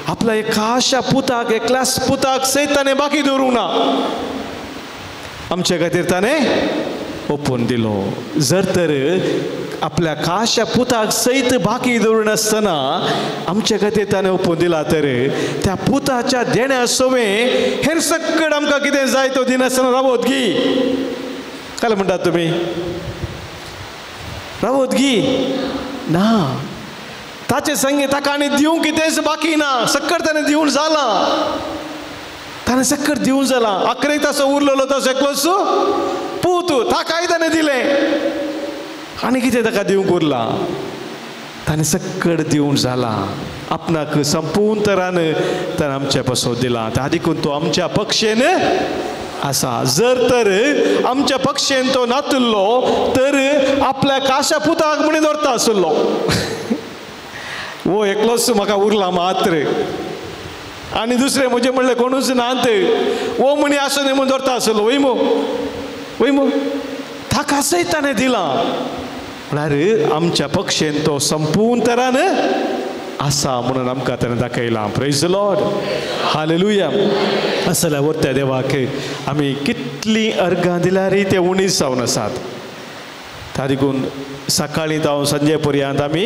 आपल्या एक खाशा पुताक, एकल्याच पुताक सयत ताणें बाकी दवरूंक ना, आमचे खातीर ताणें ओपून दिलो. जर तर आपल्या खाशा पुताक सयत बाकी दवरून आसतना आमच्या खातीर ताणें ओपून दिला तर त्या पुताच्या देण्या सवें हेर सकट आमकां कितें जाय तो दिनासतना रावत गी. काय म्हणटात तुमी, रावत गी ना. ताचे संगी ताका आनी दिवंक कितेंच बाकी ना. सकट ताणें दिवन जालां, ताणें सकट दिवन जालां. 11 तासो उरलेलो तसो एकलोच पूत ताकाय ताणें दिलें. आनी कितें ताका दिवंक उरलां, ताणें सकट दिवन जालां. आपणाक संपूर्ण तरान ताणें आमच्या पासो दिलां. त्या देखून तो आमच्या पक्षेन असा. जर तर आमच्या पक्षेन तो नातुल्लो तर आपल्या काशा पुताक म्हणी दवरता आसलो. वो एकलोच म्हाका उरला मात्र आनी दुसरे म्हजे म्हणलें कोणूच नात. वो म्हणी आसो न्ही म्हूण दवरता आसलो. वयमो ताका सैताने दिला. म्हळ्यार आमच्या पक्षेन तो संपूर्ण तरान आसा म्हणून आमकां ताणें दाखयलां. Praise the Lord. हालेलुया. असल्या वरत्या देवाक आमी कितलीं अर्गां दिल्यार ते उणीस जावन आसात. तारीकून सकाळीं जावन संजे पर्यंत आमी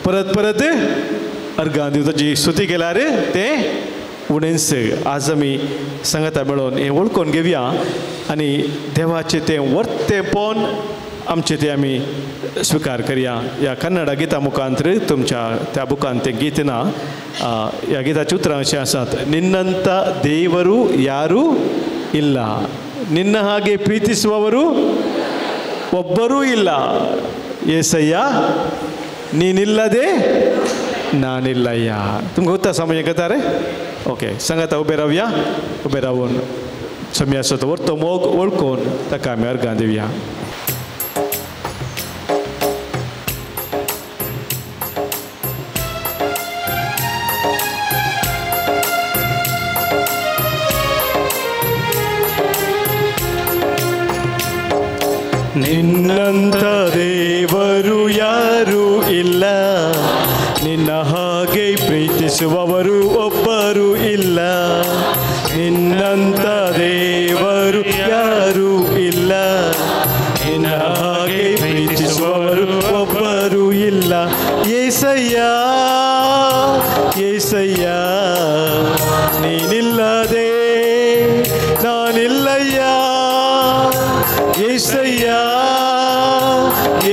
परत अर्गां दिवं ताची स्तुती केल्यार ते उणेंस. आज आमी सांगता मेळोन हें वळखून घेवया आनी देवाचें तें वर्तेपण आमचें तें आमी स्विकार करया. ह्या कन्नडा गिता मुखांतर तुमच्या त्या बुकान तें गीत ना. ह्या गिताचीं उतरां अशीं आसात. ನಿನ್ನಂಥ ದೇವರು ಯಾರೂ ಇಲ್ಲ, ನಿನ್ನ ಹಾಗೆ ಪ್ರೀತಿಸುವವರು ಒಬ್ಬರೂ ಇಲ್ಲ, ಏಸಯ್ಯ ನೀನಿಲ್ಲದೆ ನಾನಿಲ್ಲಯ್ಯ. तुमकां ಗೊತ್ತಾ ಸಮಯ ಕತಾರೆ? ओके सांगात उबे रावया. उबे रावून समय आसा तो वर्तो मोग वळखून ताका आमी अर्गां दिवया. ನಿನ್ನಂಥ ದೇವರು ಯಾರೂ ಇಲ್ಲ, ನಿನ್ನ ಹಾಗೆ ಪ್ರೀತಿಸುವವರು ಒಬ್ಬರು ಇಲ್ಲ. ನಿನ್ನಂಥ ದೇವರು ಯಾರೂ ಇಲ್ಲ, ನಿನ್ನ ಹಾಗೆ ಪ್ರೀತಿಸುವವರು ಒಬ್ಬರು ಇಲ್ಲ. ಏಸಯ್ಯ ಏಸಯ್ಯ ನೀನಿಲ್ಲದೆ ನಾನಿಲ್ಲಯ್ಯ. ಏಸಯ್ಯ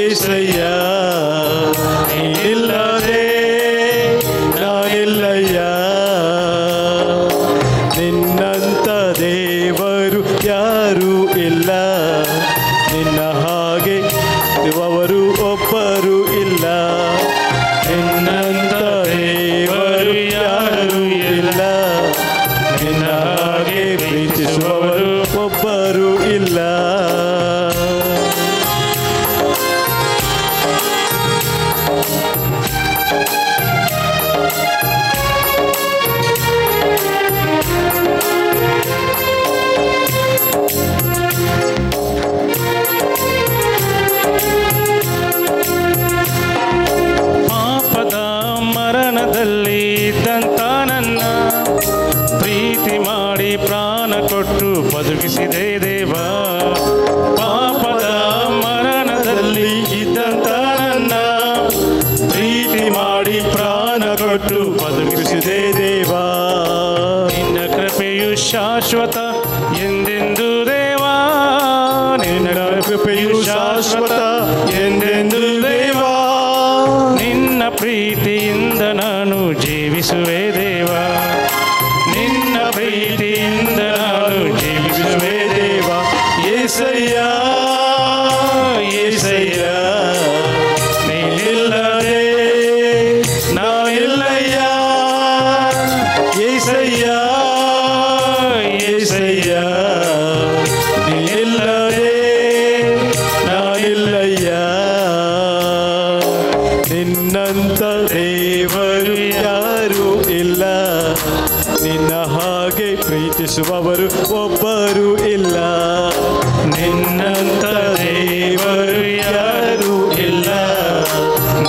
ಏಸಯ್ಯ ನೀನಿಲ್ಲದೆ ನಾನಿಲ್ಲಯ್ಯ. ನಿನ್ನಂಥ ದೇವರು ಯಾರೂ ಇಲ್ಲ, ನಿನ್ನ ಹಾಗೆ ಇರುವವರು ಒಬ್ಬರು ಇಲ್ಲ. ನಿನ್ನಂಥ ದೇವರು ಯಾರೂ ಇಲ್ಲ, ನಿನ್ನ ಹಾಗೆ ಪ್ರೀತಿಸುವವರು ಒಬ್ಬರು ಇಲ್ಲ. ಬದುಕಿಸಿದೆ ದೇವ. ಪಾಪದ ಮರಣದಲ್ಲಿ ಇದ್ದಂತ ನನ್ನ ಪ್ರೀತಿ ಮಾಡಿ ಪ್ರಾಣ ಕೊಟ್ಟು ಬದುಕಿಸಿದೆ ದೇವ. ನಿನ್ನ ಕೃಪೆಯು ಶಾಶ್ವತ ಎಂದೆಂದು ದೇವ, ನಿನ್ನ ಕೃಪೆಯು ಶಾಶ್ವತ ಎಂದೆಂದು ದೇವ. ನಿನ್ನ ಪ್ರೀತಿಯಿಂದ ನಾನು ಜೀವಿಸುವೆ ದೇವ, ನಿನ್ನ ಪ್ರೀತಿಯಿಂದ ನಾನು ಜೀವಿಸುವೆ ದೇವ. ಏಸಯ್ಯ ಏಸಯ್ಯ ನೀನಿಲ್ಲದೆ ನಾನಿಲ್ಲಯ್ಯ. ಏಸಯ್ಯ ಏಸಯ್ಯ ನೀನಿಲ್ಲದೆ ನಾನಿಲ್ಲಯ್ಯ. ನಿನ್ನಂಥ ದೇವರು ಯಾರೂ ಇಲ್ಲ, ನಿನ್ನ ಹಾಗೆ ಪ್ರೀತಿಸುವವರು ಒಬ್ಬರು ಇಲ್ಲ. ನಿನ್ನಂಥ ದೇವರು ಯಾರೂ ಇಲ್ಲ,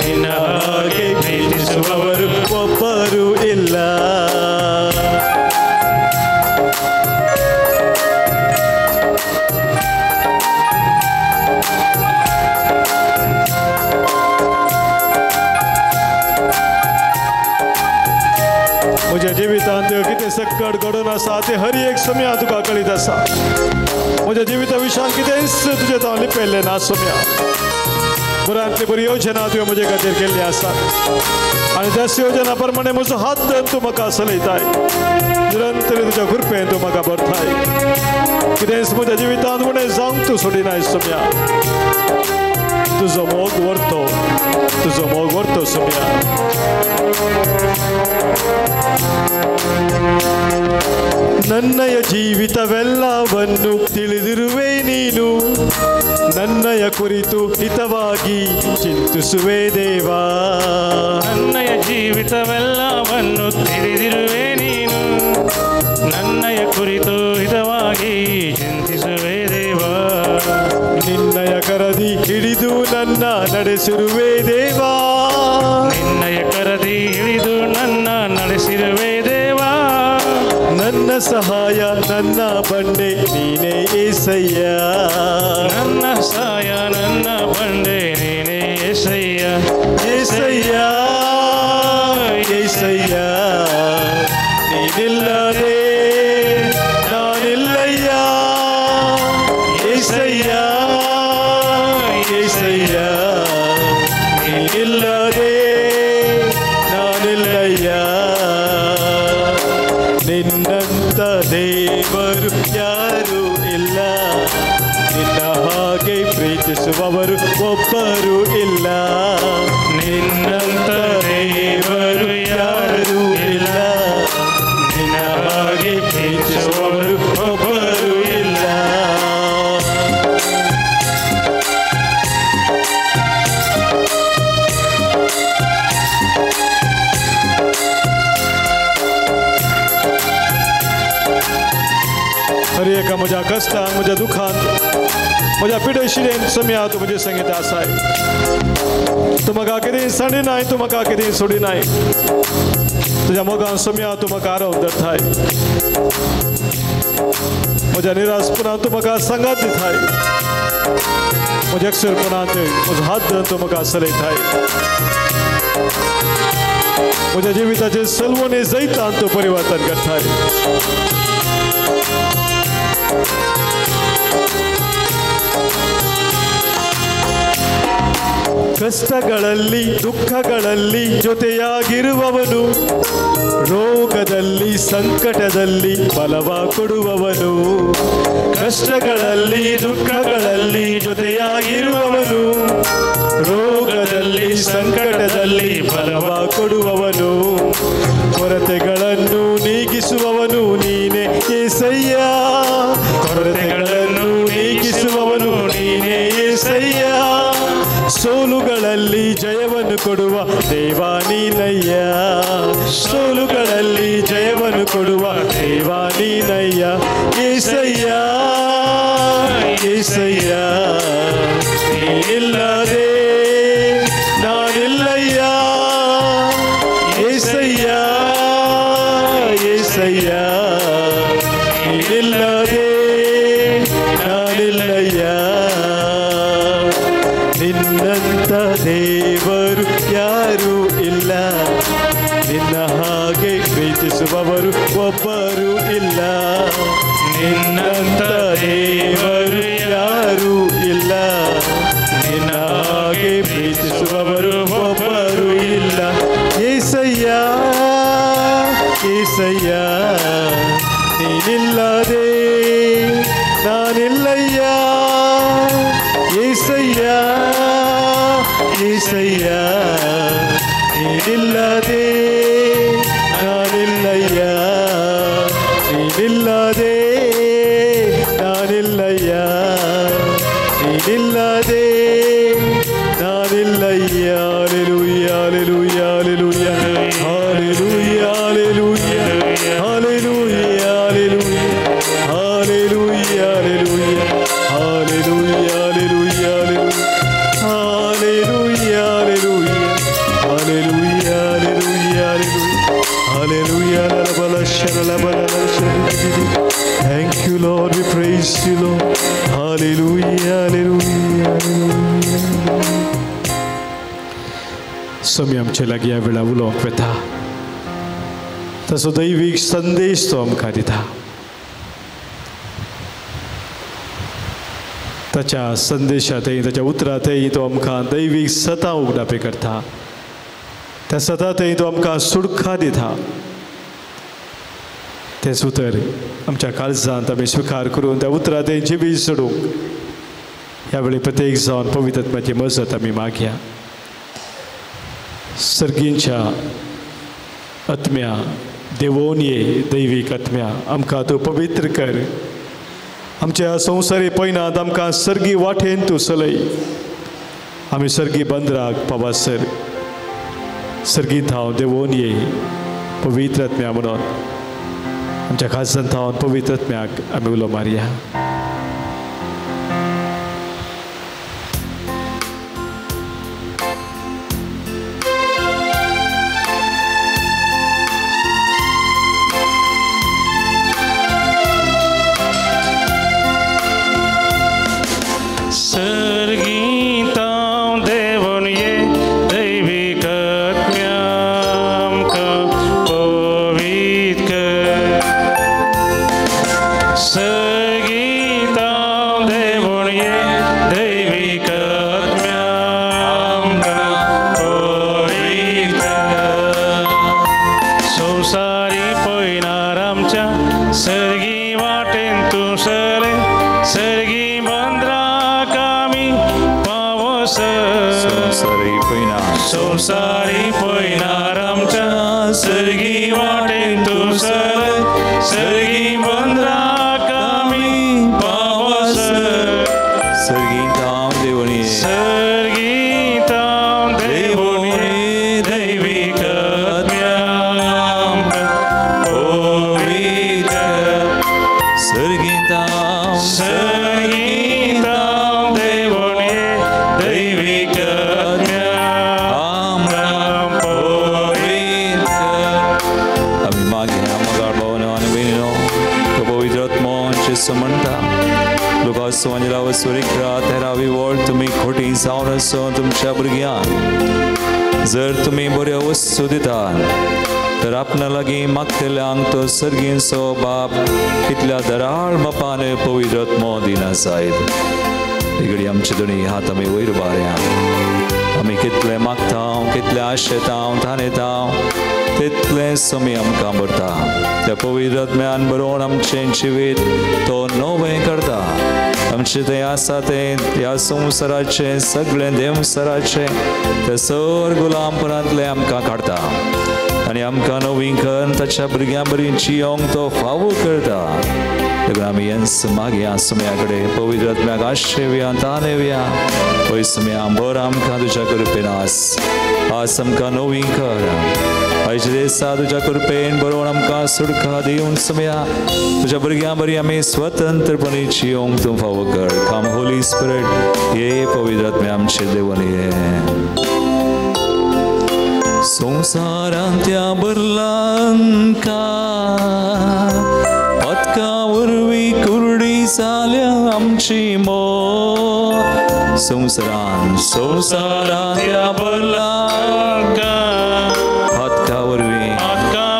ನಿನ್ನ ಹಾಗೆ ಪ್ರೀತಿಸುವವರು ಒಬ್ಬರು ಇಲ್ಲ. म्हज्या जिवितांत कितें सक्कड घडोवन आसा तें हर एक समय तुका कळीत आसा. म्हज्या जिविता विशयान कितेंच तुजें हांव लिपयल्लें ना सोम्या. बऱ्यांतली बरी योजना तुवें म्हजे खातीर केल्ली आसा आनी त्याच योजना प्रमाणे म्हजो हात धरून तूं म्हाका चलयताय. निरंतर तुज्या कृपेन तूं म्हाका भरताय. कितेंच म्हज्या जिवितांत उणें जावंक तूं सोडिनाय सोम्या. तुजो मोग व्हरतो, तुजो मोग व्हरतो सोम्या. ನನ್ನಯ ಜೀವಿತವೆಲ್ಲವನ್ನು ತಿಳಿದಿರುವೆ ನೀನು, ನನ್ನಯ ಕುರಿತು ಹಿತವಾಗಿ ಚಿಂತಿಸುವೆ ದೇವಾ. ನನ್ನಯ ಜೀವಿತವೆಲ್ಲವನ್ನು ತಿಳಿದಿರುವೆ ನೀನು, ನನ್ನಯ ಕುರಿತು ಹಿತವಾಗಿ ಚಿಂತಿಸುವೆ ದೇವಾ. ನಿನ್ನಯ ಕರದಿ ಹಿಡಿದು ನನ್ನ ನಡೆಸಿರುವೆ ದೇವಾ, ನಿನ್ನಯ ಕರದಿ ಹಿಡಿದು ನನ್ನ ನಡೆಸಿರುವೆ ದೇವಾ. ನನ್ನ ಸಹಾಯ ನನ್ನ ಬಂಡೆ ನೀನೇ ಏಸಯ್ಯ, ನನ್ನ ಸಹಾಯ ನನ್ನ ಬಂಡೆ ನೀನೇ ಏಸಯ್ಯ. ಏಸಯ್ಯ ಏಸಯ್ಯ ನೀನಿಲ್ಲದೆ ನಾನಿಲ್ಲಯ್ಯ. ಏಸಯ್ಯ ಏಸಯ್ಯ ನೀನಿಲ್ಲದೆ ನಾನಿಲ್ಲಯ್ಯ. ನಿನ್ನಂತ ದೇವರು ಯಾರೂ ಇಲ್ಲ, ನಿನ್ನ ಹಾಗೆ ಪ್ರೀತಿಸುವವರು ಒಬ್ಬರು ಇಲ್ಲ. ನಿನ್ನಂತ ದೇವರು ಯಾರೂ ಇಲ್ಲ, ನಿನ್ನ ಹಾಗೆ ಪ್ರೀತಿಸುವವರು ಒಬ್ಬರು ಇಲ್ಲ. हर एका म्हज्या कश्टांक म्हज्या दुखांत म्हज्या पिडेशिरेन समी तूं म्हजे संगीत आसाय. तूं म्हाका कितें सांडिनाय, तूं म्हाका कितें सोडिनाय. तुज्या मोगान समी तूं म्हाका आरोप धरताय. म्हज्या निराशपणान तूं म्हाका सांगात दिताय. म्हज्या एकसरपणान म्हजो हात धरून तूं म्हाका चलयताय. म्हज्या जिविताचे सलवणे जैतान तूं परिवर्तन करताय. ಕಷ್ಟಗಳಲ್ಲಿ ದುಃಖಗಳಲ್ಲಿ ಜೊತೆಯಾಗಿರುವವನು, ರೋಗದಲ್ಲಿ ಸಂಕಟದಲ್ಲಿ ಬಲವ ಕೊಡುವವನು. ಕಷ್ಟಗಳಲ್ಲಿ ದುಃಖಗಳಲ್ಲಿ ಜೊತೆಯಾಗಿರುವವನು, ರೋಗದಲ್ಲಿ ಸಂಕಟದಲ್ಲಿ ಬಲವ ಕೊಡುವವನು. ಕೊರತೆಗಳನ್ನು ನೀಗಿಸುವವನು ನೀನೇ ಏಸಯ್ಯ, ಕೊರತೆಗಳನ್ನು ನೀಗಿಸುವವನು ನೀನೇ ಏಸಯ್ಯ. ಸೋಲುಗಳಲ್ಲಿ ಜಯವನ್ನು ಕೊಡುವ ದೇವಾ ನೀನಯ್ಯ, ಸೋಲುಗಳಲ್ಲಿ ಜಯವನ್ನು ಕೊಡುವ ದೇವಾ ನೀನಯ್ಯ. ಏಸಯ್ಯ ಏಸಯ್ಯ ನೀನಿಲ್ಲದೆ ನಾನಿಲ್ಲಯ್ಯ. ಏಸಯ್ಯ ಏಸಯ್ಯ ನೀನಿಲ್ಲದೆ ನಾನಿಲ್ಲಯ್ಯ. ನಿನ್ನಂತ ದೇವರು ಯಾರೂ ಇಲ್ಲ, ನಿನ್ನ ಹಾಗೆ ಪ್ರೀತಿಸುವವರು ಒಬ್ಬರು ಇಲ್ಲ. ನಿನ್ನಂತ ದೇವರು ಯಾರೂ ಇಲ್ಲ, ನಿನ್ನ ಹಾಗೆ ಪ್ರೀತಿಸುವವರು ಒಬ್ಬರು ಇಲ್ಲ. ಏಸಯ್ಯ ಏಸಯ್ಯ ನೀನಿಲ್ಲದೆ ನಾನಿಲ್ಲಯ್ಯ. ಏಸಯ್ಯ ಏಸಯ್ಯ ನೀನಿಲ್ಲದೆ ನಾನಿಲ್ಲಯ್ಯ, ನೀನಿಲ್ಲದೆ ನಾನಿಲ್ಲಯ್ಯ, ನೀನಿಲ್ಲದೆ ನಾನಿಲ್ಲಯ್ಯ. Hallelujah hallelujah hallelujah hallelujah hallelujah hallelujah hallelujah hallelujah hallelujah hallelujah hallelujah hallelujah hallelujah. Thank you Lord, we praise you Lord. Hallelujah hallelujah. समय आमचे लागीं ह्या वेळा उलोवंक येता, ताचो दैवीक संदेश तो आमकां दिता. ताच्या संदेशांतय ताच्या उतरांतय तो आमकां दैवीक सतां उगडापे करता. त्या सतांतय तो आमकां सुडका दिता. तेंच उतर आमच्या काळजांत आमी स्विकार करून त्या उतरांतय जिवी सोडूंक ह्या वेळी प्रत्येक जावन पवित्र आत्म्याची मजत आमी मागया. सर्गींच्या आत्म्या देवोन ये दैवीक आत्म्या आमकां तूं पवित्र कर. आमच्या संवसारी पयनात आमकां सर्गी वाटेन तूं चलय. आमी सर्गी बंदराक पावासर सर्गींत हांव देवोन ये पवित्र आत्म्या म्हणून आमच्या खासांत हांव पवित्र आत्म्याक आमी उलो मारया. तुमच्या भुरग्यांक जर तुमी बऱ्यो वस्तू दितात तर आपणा लागीं मागतल्यांक तो सर्गींचो बाप कितल्या दराळ बापान पवित्र आत्मो दिना जायत. घडी आमचे दोनी हात आमी वयर बारया. आमी कितले मागता कितले आशेता थानेता तितलें समी आमकां भरता. त्या पवित्र आत्म्यान बरोवन आमचें जिवीत तो नवें करता. आमचें तें आसा तें ह्या संवसाराचें सगळें देवसराचें तें सर गुलामपणांतलें आमकां काडटा आनी आमकां नवीन करून ताच्या भुरग्यां बरी जियोंक तो फावो करता. देखून आमी हेंच मागया सुम्या कडेन पवित्र आत्म्याक आशेवया ताणेवया. पळय सुम्या भर आमकां तुज्या कृपेन आस आमकां नवीन कर. आयचे दिसा तुज्या कृपेन बरोवन आमकां सुडका दिवन सुम्या तुज्या भुरग्यां बरी आमी स्वतंत्रपणी जियोंक तूं फावो कर. कम होली स्पिरिट ये पवित्र आत्म्या आमचे देवन ये. संसारांत्या बरलांका पत्का वरवी कुरडी जाल्या आमची मोर. संसारांत्या बरलांका पत्का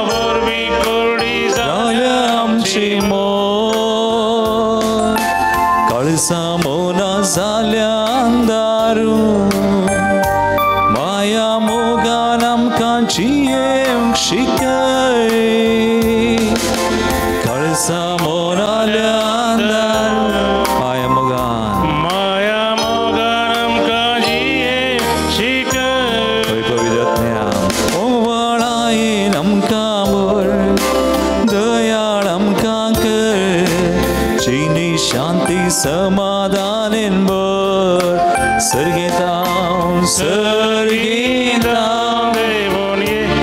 वरवी कुरडी जाल्या आमची मोर. कळसा मोना जाल्या अंधारू माया मोगान आमकां जियेवंक शिकय. कळसा मोनाल्या अंधारू माया मोगान आमकां जियेवंक शिकय. पवित्र आत्म्या ओवाळायेन आमकां भर दयाळ आमकां कर. जिणी शांती समाधानेन भर. सर्गीता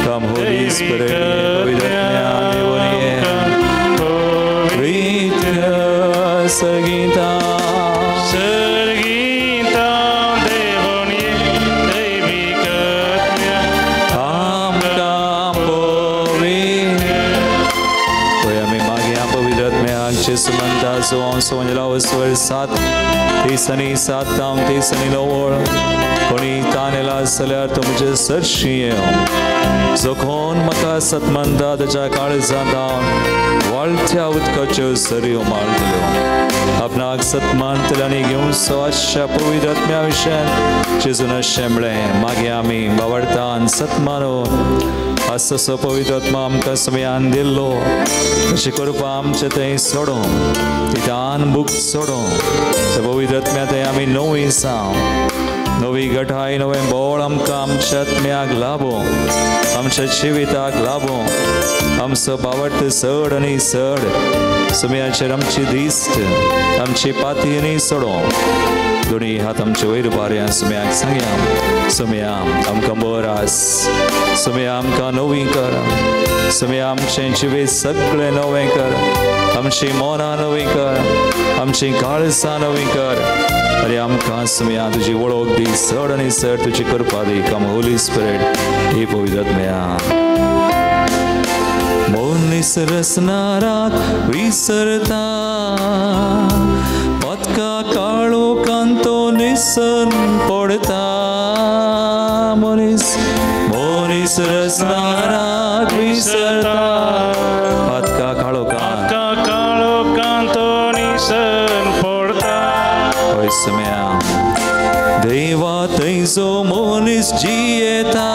Come Holy Spirit, पवित्र आत्म्या देवन ये. पवित्र सर्गीता देवन ये दैविक आत्म्या आमकां पवित्र. पळय आमी मागया पवित्र आत्म्याक जेसू म्हणटा जो हांव सोंजला वस्वर 7 दिसांनी 7 तांव दिसांनी नवळ. कोणी तानेला जाल्यार तो म्हजे सरशी येवं. जो कोण म्हाका सतमंता ताच्या काळजांत हांव वाळत्या उदकाच्यो सरयो मारतल्यो. आपणाक सतमंतल्यांनी घेवन सवाच्या पवित्र आत्म्या विशयान जेजून अशें म्हळें. मागीर आमी बावडटान सतमानो असो पवित्र आत्मा आमकां समयान दिल्लो. तशें करपा आमचें तें सोडूं तितान बूक सोडूं त्या पवित्र आत्म्या थंय आमी नवी जावं. नवी घटाय नवें बोळ आमकां आमच्या आत्म्याक लाभो आमच्या जिविताक लाभो आमचो बावट चड आनी चड सुमयाचेर आमची दिस्त आमची पाती आनी सोडो दोनी हात आमचे वयर बाऱ्या सुमयाक सांगया सुमया आमकां बर आस सुमया आमकां नवी कर सुमया आमचें जिवीत सगळें नवें कर आमची मोना नवी कर आमची काळजां नवी कर अरे आमकां सुमया तुजी वळख दी चड आनी चड तुजी कृपा दी कम होली स्पिरिट हे पवित्र आत्म्या मनीस रचनाराक विसरता पत्का काळोखान तो निसन पडता मनीस रचनाराक विसरता पत्का काळोखान तो निसन पडता होय सुमया देवा थंयचो मनीस जियेता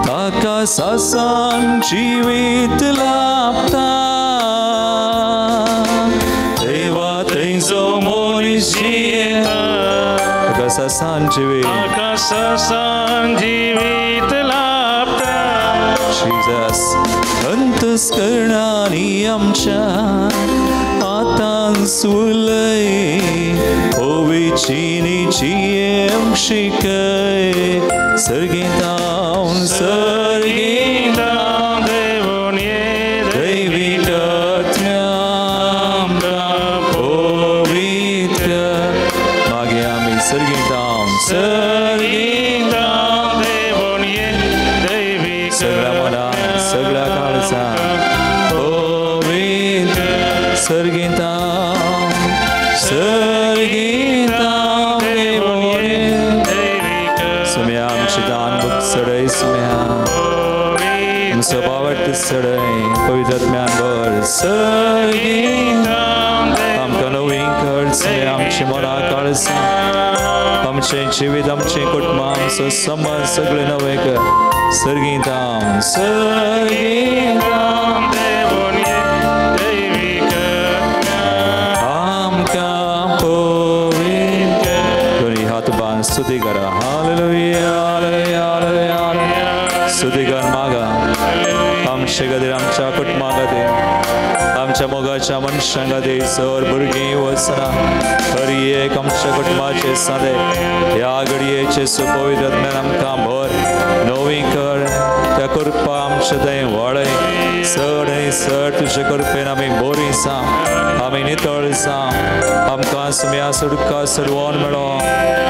ताका सासान जिवीत लाभता देवा थंयचो मनीस जियेता ताका सासान जिवीत लाभता जीसस अंतस्करणांनी आमच्या आतां सुलय ओविचीनी जियेम शिकय सर्गीतां देवोन ये दैवीक आत्म्यां पवित्र मागे आमी सर्गीतां देवोन ये दैवीक सगळ्या मनान सगळ्या काळजान पवित्र सर्गीतां देवोन ये सुमया आमची दान बुक सडय सुमया आमचो बावट सडय पवित्र आत्म्यान बर आमकां नवी कर सुमया आमची मोना काळजां आमचें जिवीत आमचें कुटुंब आमचो समाज सगळें नवें कर सर्गीतां देवोन ये दैवीक आमकां पवित्र दोनी हात बांद स्तुती करा हालेलुया हालेलुया हालेलुया स्तुती कर मागा आमचे खातीर आमच्या कुटुंबा खातीर आमच्या मोगाच्या मनशां खातीर सर भुरगीं वचना हर एक आमच्या कुटुंबाचे सादे ह्या घडयेचे सुपवित्र आत्म्यान आमकां भर नवी कर त्या कृपा आमचे थंय वाडय चड आनी चड तुजे कृपेन आमी बरीं जावं आमी नितळ जावं आमकां सुमया सुटका सर्वोन मेळो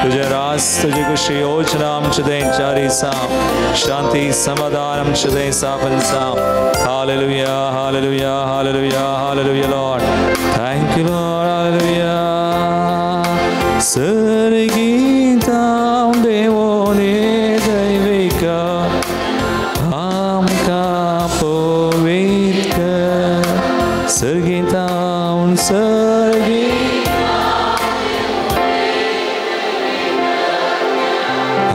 तुजे रास तुजी कशी योजना आमचे थंय जारी जावं शांती समाधान आमचे थंय स्थापन जावं hallelujah hallelujah hallelujah hallelujah Lord thank you Lord hallelujah सर्गीतां देवोन ये दैवीक आमकां पवित्र सर्गीतां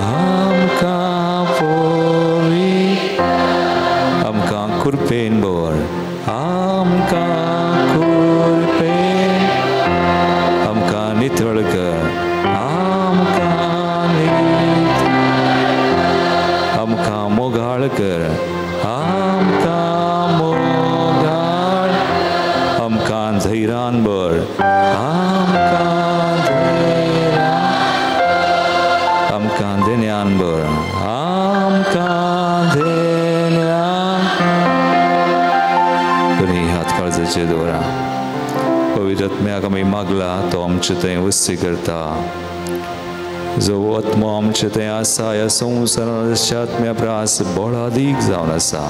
आमकां पवित्र आमकां कुरपेन बर आमकां कुरपेन आमकां नितळ कर आमकां मोगाळ कर आमकां मोगाळ आमकां धैर्यान बर आमकां देन्यान बर आमकां देन्यान दोनी हात काळजाचे दवरा पवित्र आत्म्याक आमी मागला तो आमचे थंय वस्ती करता जो आत्मो आमचे थंय आसा ह्या संवसाराच्या आत्म्या प्रास बळादीक जावन आसा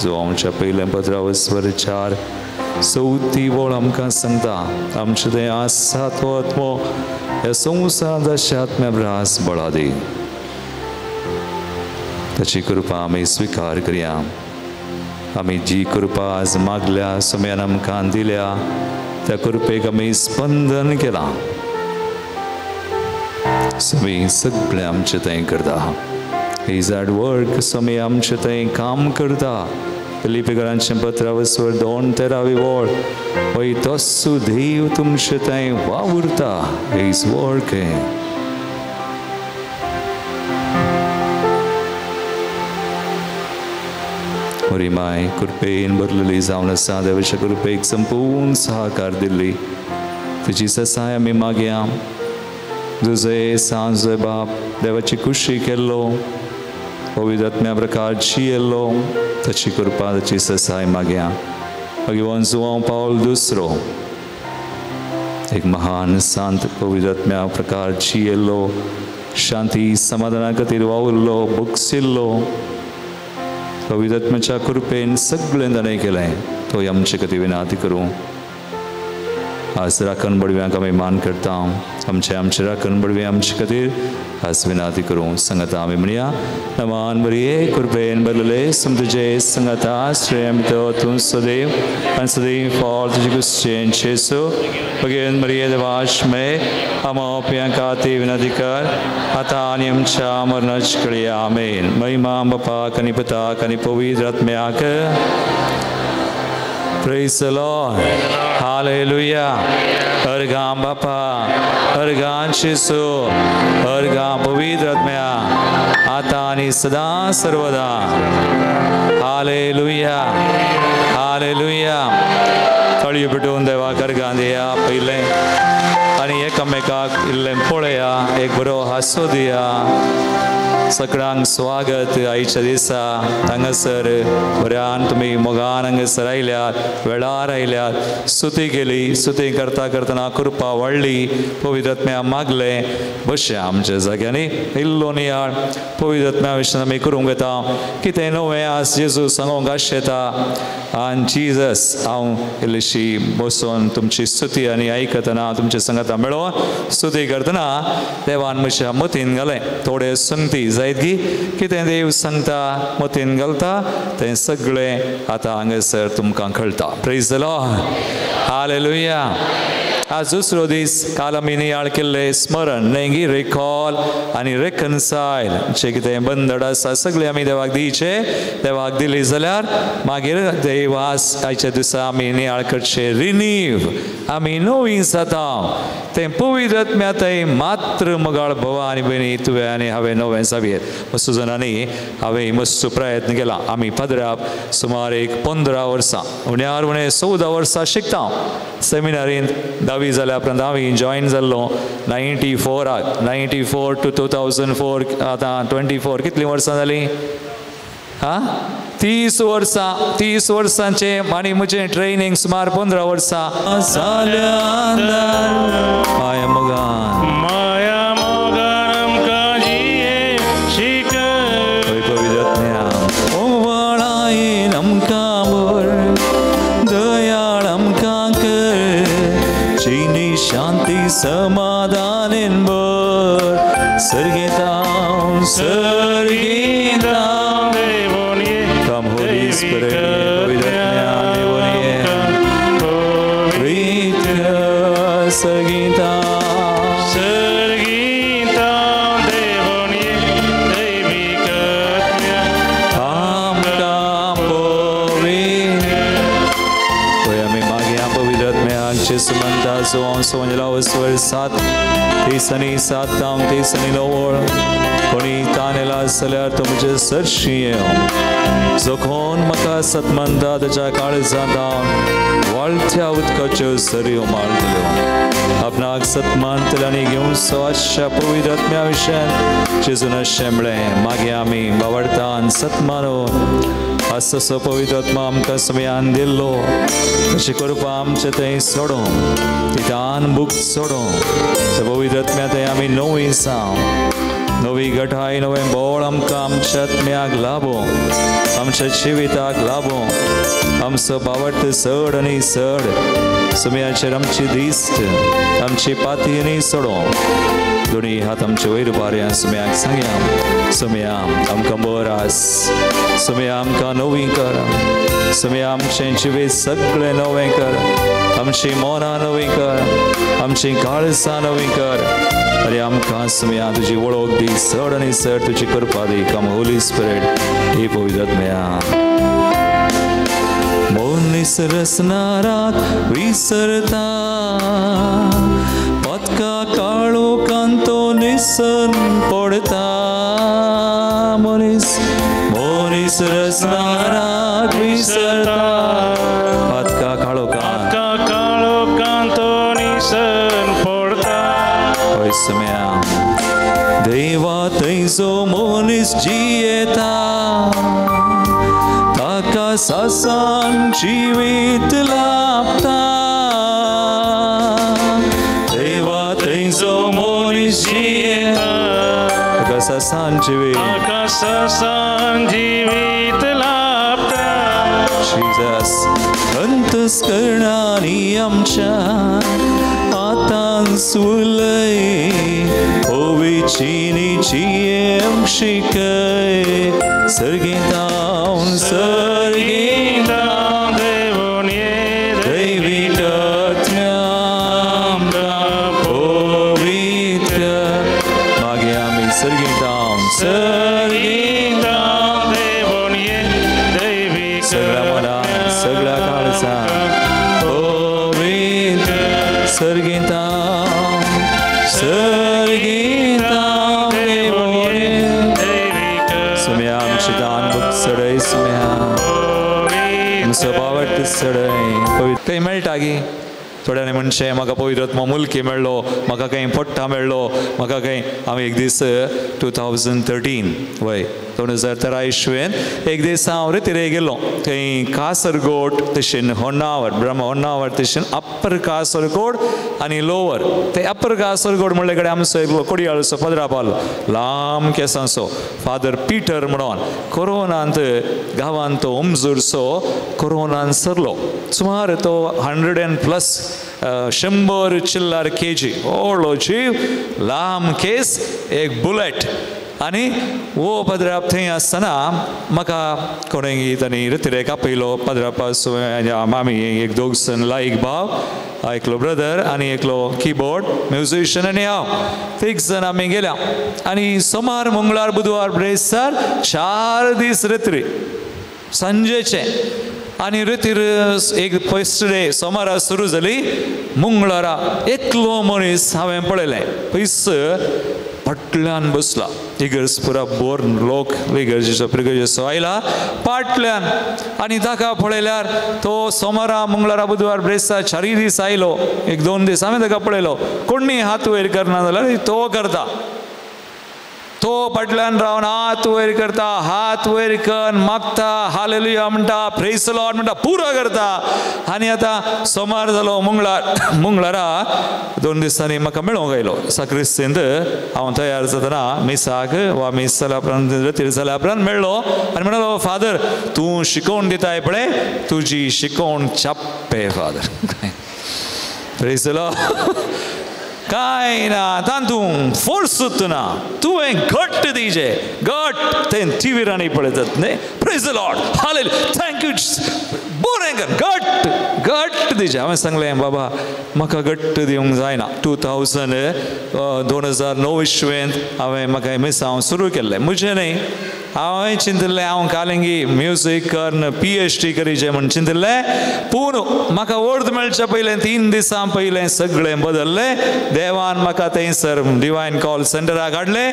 जो आमच्या पयल्या पत्रावस्वर 4:34 वळ आमकां सांगता आमचे थंय आसा तो आत्मो ह्या संवसाराच्या आत्म्या प्रास बळादीक ताची कृपा आमी स्वीकार करया आमी जी कृपा आज मागल्या सुमयान आमकां दिल्या त्या कृपेक आमी स्पंदन केलां स्वामी सगळें आमचे थंय करता इज ॲट वर्क स्वामी आमचे थंय काम करता फिलिपिकरांचें पत्रावस्वर 2:13 वळ पळय तोच देव तुमचे थंय वावुरता इज वर्किंग बरी माय कृपेन भरलेली जावन आसा देवाच्या कृपेक संपूर्ण सहकार दिल्ली तुजी ससाय आमी मागया तुझे सांज बाप देवाची खुशी केल्लो पवित्र आत्म्या प्रकार जियेल्लो ताची कृपा ताची ससाय मागया भगवान जुआंव पाऊल दुसरो एक महान संत पवित्र आत्म्या प्रकार जियेल्लो शांती समाधाना खातीर वावुरलो भुगसिल्लो पवित्र आत्म्याच्या कृपेन सगळें ताणें केलें तो आमचे खातीर विनंती करूं आज राखण बडव्यांक आमी मान करता आमचे राखण बडवे आमचे खातीर आज विनंती करूं संगता आमी म्हणया नमान बरये कृपेन बरले तुझे संगता श्रेय तो तूं सदैव आनी सदैव फॉल तुजे कुस्चेन चेसो भगेन मरिये देवाश्मय आमोप्यां खातीर विनंती कर आतां आनी आमच्या मरणाचे कडेन आमेन महिमा बापाक आनी पुताक आनी पवित्र आत्म्याक Praise the Lord. Hallelujah. Argam Bapa, Argam Shisu, Argam Pavitra Atmaya, Atani Sada Sarvada. Hallelujah. Hallelujah. Thali betun deva kargandiya pile. Ani ekमेकाक इल्लें पळया एक बरो हांसो दिया सगळ्यांक स्वागत आयच्या दिसा हांगासर बऱ्यान तुमी मोगान हांगासर आयल्यात वेळार आयल्यात स्तुती केली स्तुती करता करतना कृपा वाडली पवित्र आत्म्या मागले बशे आमच्या जाग्यांनी इल्लो नियाळ पवित्र आत्म्या विशयान आमी करूंक येता कितें नवें आज जेजू सांगूंक आशेता आनी जिजस हांव इल्लीशी बसून तुमची स्तुती आनी आयकतना तुमचे संगता मेळोवन स्तुती करतना देवान म्हज्या मतीन घालें थोडे संगती जायतगी कितें देव सांगता मतीन घालता तें सगळें आतां हांगासर तुमकां कळटा प्रेज द लॉर्ड हालेलुया आज दुसरो दीस काल आमी नियाळ केल्ले स्मरण नेंगी रिकॉल आनी रेकन्सायल जे कितें बंदड आसा सगळें आमी देवाक दिवचे देवाक दिली जाल्यार मागीर देव आज आयच्या दिसा आमी नियाळ करचे रिनीव आमी नवीं जाता तें पवित्र आत्म्या थंय मात्र मगाळ भवा आनी भयणी तुवें आनी हांवें नवें जावयेर मस्तू जाणांनी हांवें मस्तू प्रयत्न केला आमी पाद्राप सुमार एक 15 वर्सां उण्यार उणें 14 वर्सां शिकता सेमिनारीन 10वी जाल्या उपरांत हांवें जॉयन जाल्लो 94 टू 2004 आतां 24 कितलीं वर्सां जालीं 30 वर्सांचे आनी म्हजें ट्रेनिंग सुमार 15 वर्सां माया मोगान आमकां जिये शीक पवित्र आत्म्या ओवाळायेन आमकां बर दयाळ आमकां कर जिणी शांती समाधानेन बर सर्गेता Come Holy Spirit, पवित्र आत्म्या देवोनिये प्रीत सर्गीता देवोनिये दैविक आमकां पवित्र होय आमी मागया पवित्र आत्म्याचे सुमंता सोवां सोवंजला वस्वर 7 दिसांनी 7 ताम दिसांनी 9 कोणी तानेला जाल्यार तो म्हजे सरशी जोखोन म्हाका सतमंता ताच्या काळजांत वाळत्या उदकाच्यो सरयो मारतल्यो आपणाक सतमंतल्यानी घेवन सवाच्या पवित्र आत्म्या विशयान जेजून शेंबळें मागीर आमी बावडतान सतमानो असो पवित्र आत्मा आमकां समयान दिल्लो तशें करपा आमचें थंय सोडूं तितान बूक सोडूं त्या पवित्र आत्म्या थंय आमी नवीं जावं नवी गठाय नवें बोळ आमकां आमच्या आत्म्याक लाभो आमच्या जिविताक लाभो आमचो बावट चड आनी चड सुमयाचेर आमची दिस्त आमची पातयेनी सोडो दोनी हात आमचे वयर बाऱ्या सुमयाक सांगया सुमया आमकां बर आस सुमया आमकां नवीं कर सुमया आमचें जिवीत सगळें नवें कर आमची मोनां नवीं कर आमची काळजां नवीं कर अरे आमकां सुमया तुजी वळख दी चड आनी चड तुजी कृपा दी कम होली स्पिरिट हे पवित्र आत्म्या मोनीस रसनाराक विसरता पत्का काळो कांतो निसन पडता मोनीस रसनाराक सुम्या देवा थंयचो मनीस जियेता ताका सासान जिवीत लाभता देवा थंयचो मनीस जियेता ताका सासान जिवीत लाभता Jesus अंतस्करणानी आमच्या आतां सुलय ओविचिनीची शिकय सर्गीतां देवोन ये दैविकात्म्यां पवित्र मागे आमी सर्गीतां देवोन ये दैविक सगळ्या मनान सगळ्या काळजा पवित्र सर्गीतां सुम्या आमची दान बुक सडय सुम्या स्वभावात सडय पवित्र काही मेळटा गी थोड्याने म्हणचे म्हाका पवित्रत्व मुलकी मेळ्ळो म्हाका काही पट्टा मेळ्ळो म्हाका काही हांव एक दीस 2013 वय 2013 इसवेंत एक दीस हांव रितीरे गेलो थंय कासरगोड तशें होन्नावर ब्रह्म होन्नावर तशें अप्पर कासरगोड आनी लोवर ते अप्पर कासरगोड म्हणले कडेन आमचो एक कोडयाळचो पदरा पावलो लांब केसांचो फादर पिटर म्हणून कोरोनांत गांवांत तो उमजूरचो कोरोनान सरलो सुमार तो 100+ 100 चिल्लार केजी व्हडलो जीव लांब केस एक बुलेट आनी वो पदराप थंय आसतना म्हाका कोणें तांणी रितीरेक आपयलो पदराप आमी एक दोग जण लायक भाव एकलो ब्रदर आनी एकलो कीबोर्ड म्युजिशियन आनी हांव तीग जण आमी गेल्या आनी सोमार मंगळार बुधवार ब्रेस्तार 4 दीस रित्री सांजेचे आनी रितीर एक फर्स्ट डे सोमारा सुरू जाली मंगळारा एकलो मनीस हांवें पळयलें पयस फाटल्यान बसला इगर्ज पुरा बोर लोक इगर्जेचो आयला फाटल्यान आनी ताका पळयल्यार तो सोमारा मंगळारा बुधवार ब्रेस्तार 4 दीस आयलो एक 2 दीस हांवें ताका पळयलो कोणी हात वयर करना जाल्यार तो करता तो फाटल्यान रावन हात वयर करता हात वयर कर मागता हालेलुया म्हणटा प्रेज द लॉर्ड म्हणटा पुरो करता आनी आतां सोमार जालो मंगळारा 2 दिसांनी म्हाका मेळोंक आयलो साक्रिस्तींत हांव तयार जातना मिसाक वा मिस जाल्या उपरांत रितीर जाल्या उपरांत मेळ्ळो आनी म्हणलो फादर तूं शिकोवन दिताय पळय तुजी शिकोवण छाप्पे फादर प्रेज द लॉर्ड काय ना तांतूं फोर्सूच ना तुवें घट्ट दिजे घट्ट ते टीव्हीरांनी पळयतात न्ही praise the Lord hallelujah thank you बरें कर घट्ट दिजे हांवें सांगलें बाबा म्हाका घट्ट दिवंक जायना 2009 इसवेंत हांवें म्हाका मिसांव सुरू केल्लें म्हजें न्ही हांवें चिंतिल्लें हांव कालिंगी म्युजीक करन PhD करीचें म्हण चिंतिल्लें पूण म्हाका वर्द मेळच्या पयलें 3 दिसां पयलें सगळें बदल्लें देवान म्हाका थंयसर डिवायन कॉल सेंटराक हाडलें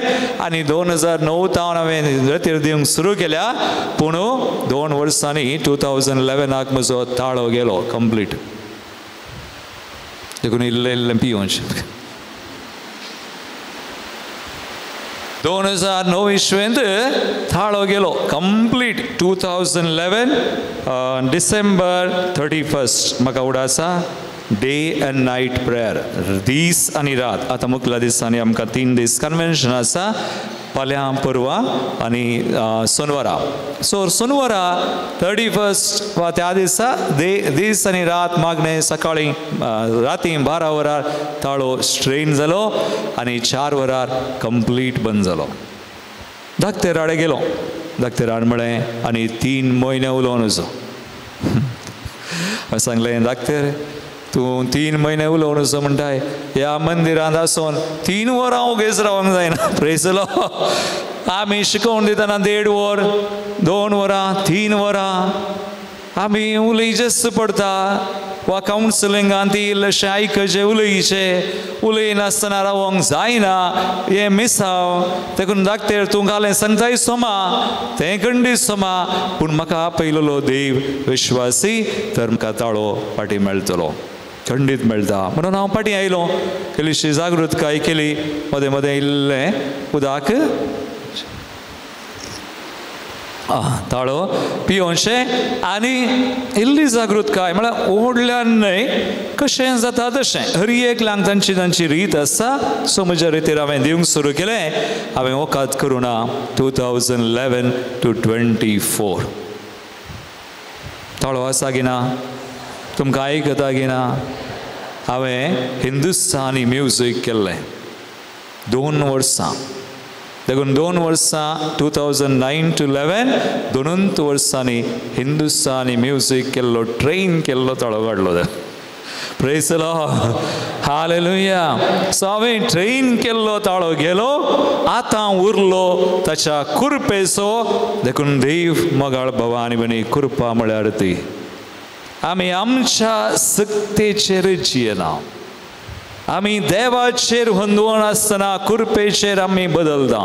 आनी 2009 तावन हांवें रितीर दिवंक सुरू केल्या पूण 2 वर्सांनी 2011 म्हजो ताळो गेलो कंप्लीट देखून इल्लें पिवंचे 2009 इसवेंत ताळो गेलो कंप्लीट 2011 डिसेंबर 31 म्हाका उडासा डे एंड नाइट प्रेयर दीस आनी रात आतां मुखल्या दिसांनी आमकां 3 दीस कन्वेन्शन आसा फाल्यां परवा आनी सोनवारा सो सोनवारा 31 वा त्या दिसा दीस आनी रात मागणें सकाळीं राती 12 वरार ताळो स्ट्रेन जालो आनी 4 वरार कंप्लीट बंद जालो धाकटेराडे गेलो धाकटेराड म्हळें आनी 3 म्हयने उलोवन वचो हांवें सांगलें धाकटेर तूं 3 म्हयने उलोवन वचो म्हणटाय ह्या मंदिरांत आसून 3 वरां उगेच रावंक जायना प्रेज द लॉर्ड आमी शिकोवन दितना 1.5 वर 2 वरां 3 वरां आमी उलयचेच पडटा वा कावन्सिलिंगांत इल्लेशें आयकचें उलयचें उलयनासतना रावंक जायना हें मिसाव देखून धाकटेर तूं घालें सांगताय सोमा तें खंडीत सोमा पूण म्हाका आपयलेलो देव विश्वासी तर म्हाका ताळो फाटीं मेळटलो खंडीत मेळटा म्हणून हांव फाटीं आयलो इल्लीशी जागृतकाय केली मदें मदें इल्लें उदक ताळो पियोनशें आनी इल्ली जागृतकाय म्हळ्यार ओडल्यान न्हय कशें जाता तशें हर एकल्याक तांची रीत आसा सो म्हज्या रितीर हांवें दिवंक सुरू केलें हांवें वकात करूं ना 2011 to 24 ताळो आसा की ना तुमकां आयकता की ना हांवें हिंदुस्थानी म्युजीक केल्लें 2 वर्सां देखून 2 वर्सां 2009 to 11 दोनूच वर्सांनी हिंदुस्थानी म्युजीक केल्लो ट्रेन केल्लो ताळो काडलो praise the Lord hallelujah so हांवें ट्रेन केल्लो ताळो गेलो आतां उरलो ताच्या कुरपेचो देखून देव मोगाळ भवानी बनी कृपा म्हळ्यार ती आमी आमच्या सक्तेचेर जियेना आमी देवाचेर हुंदवण आसतना कुरपेचेर आमी बदलता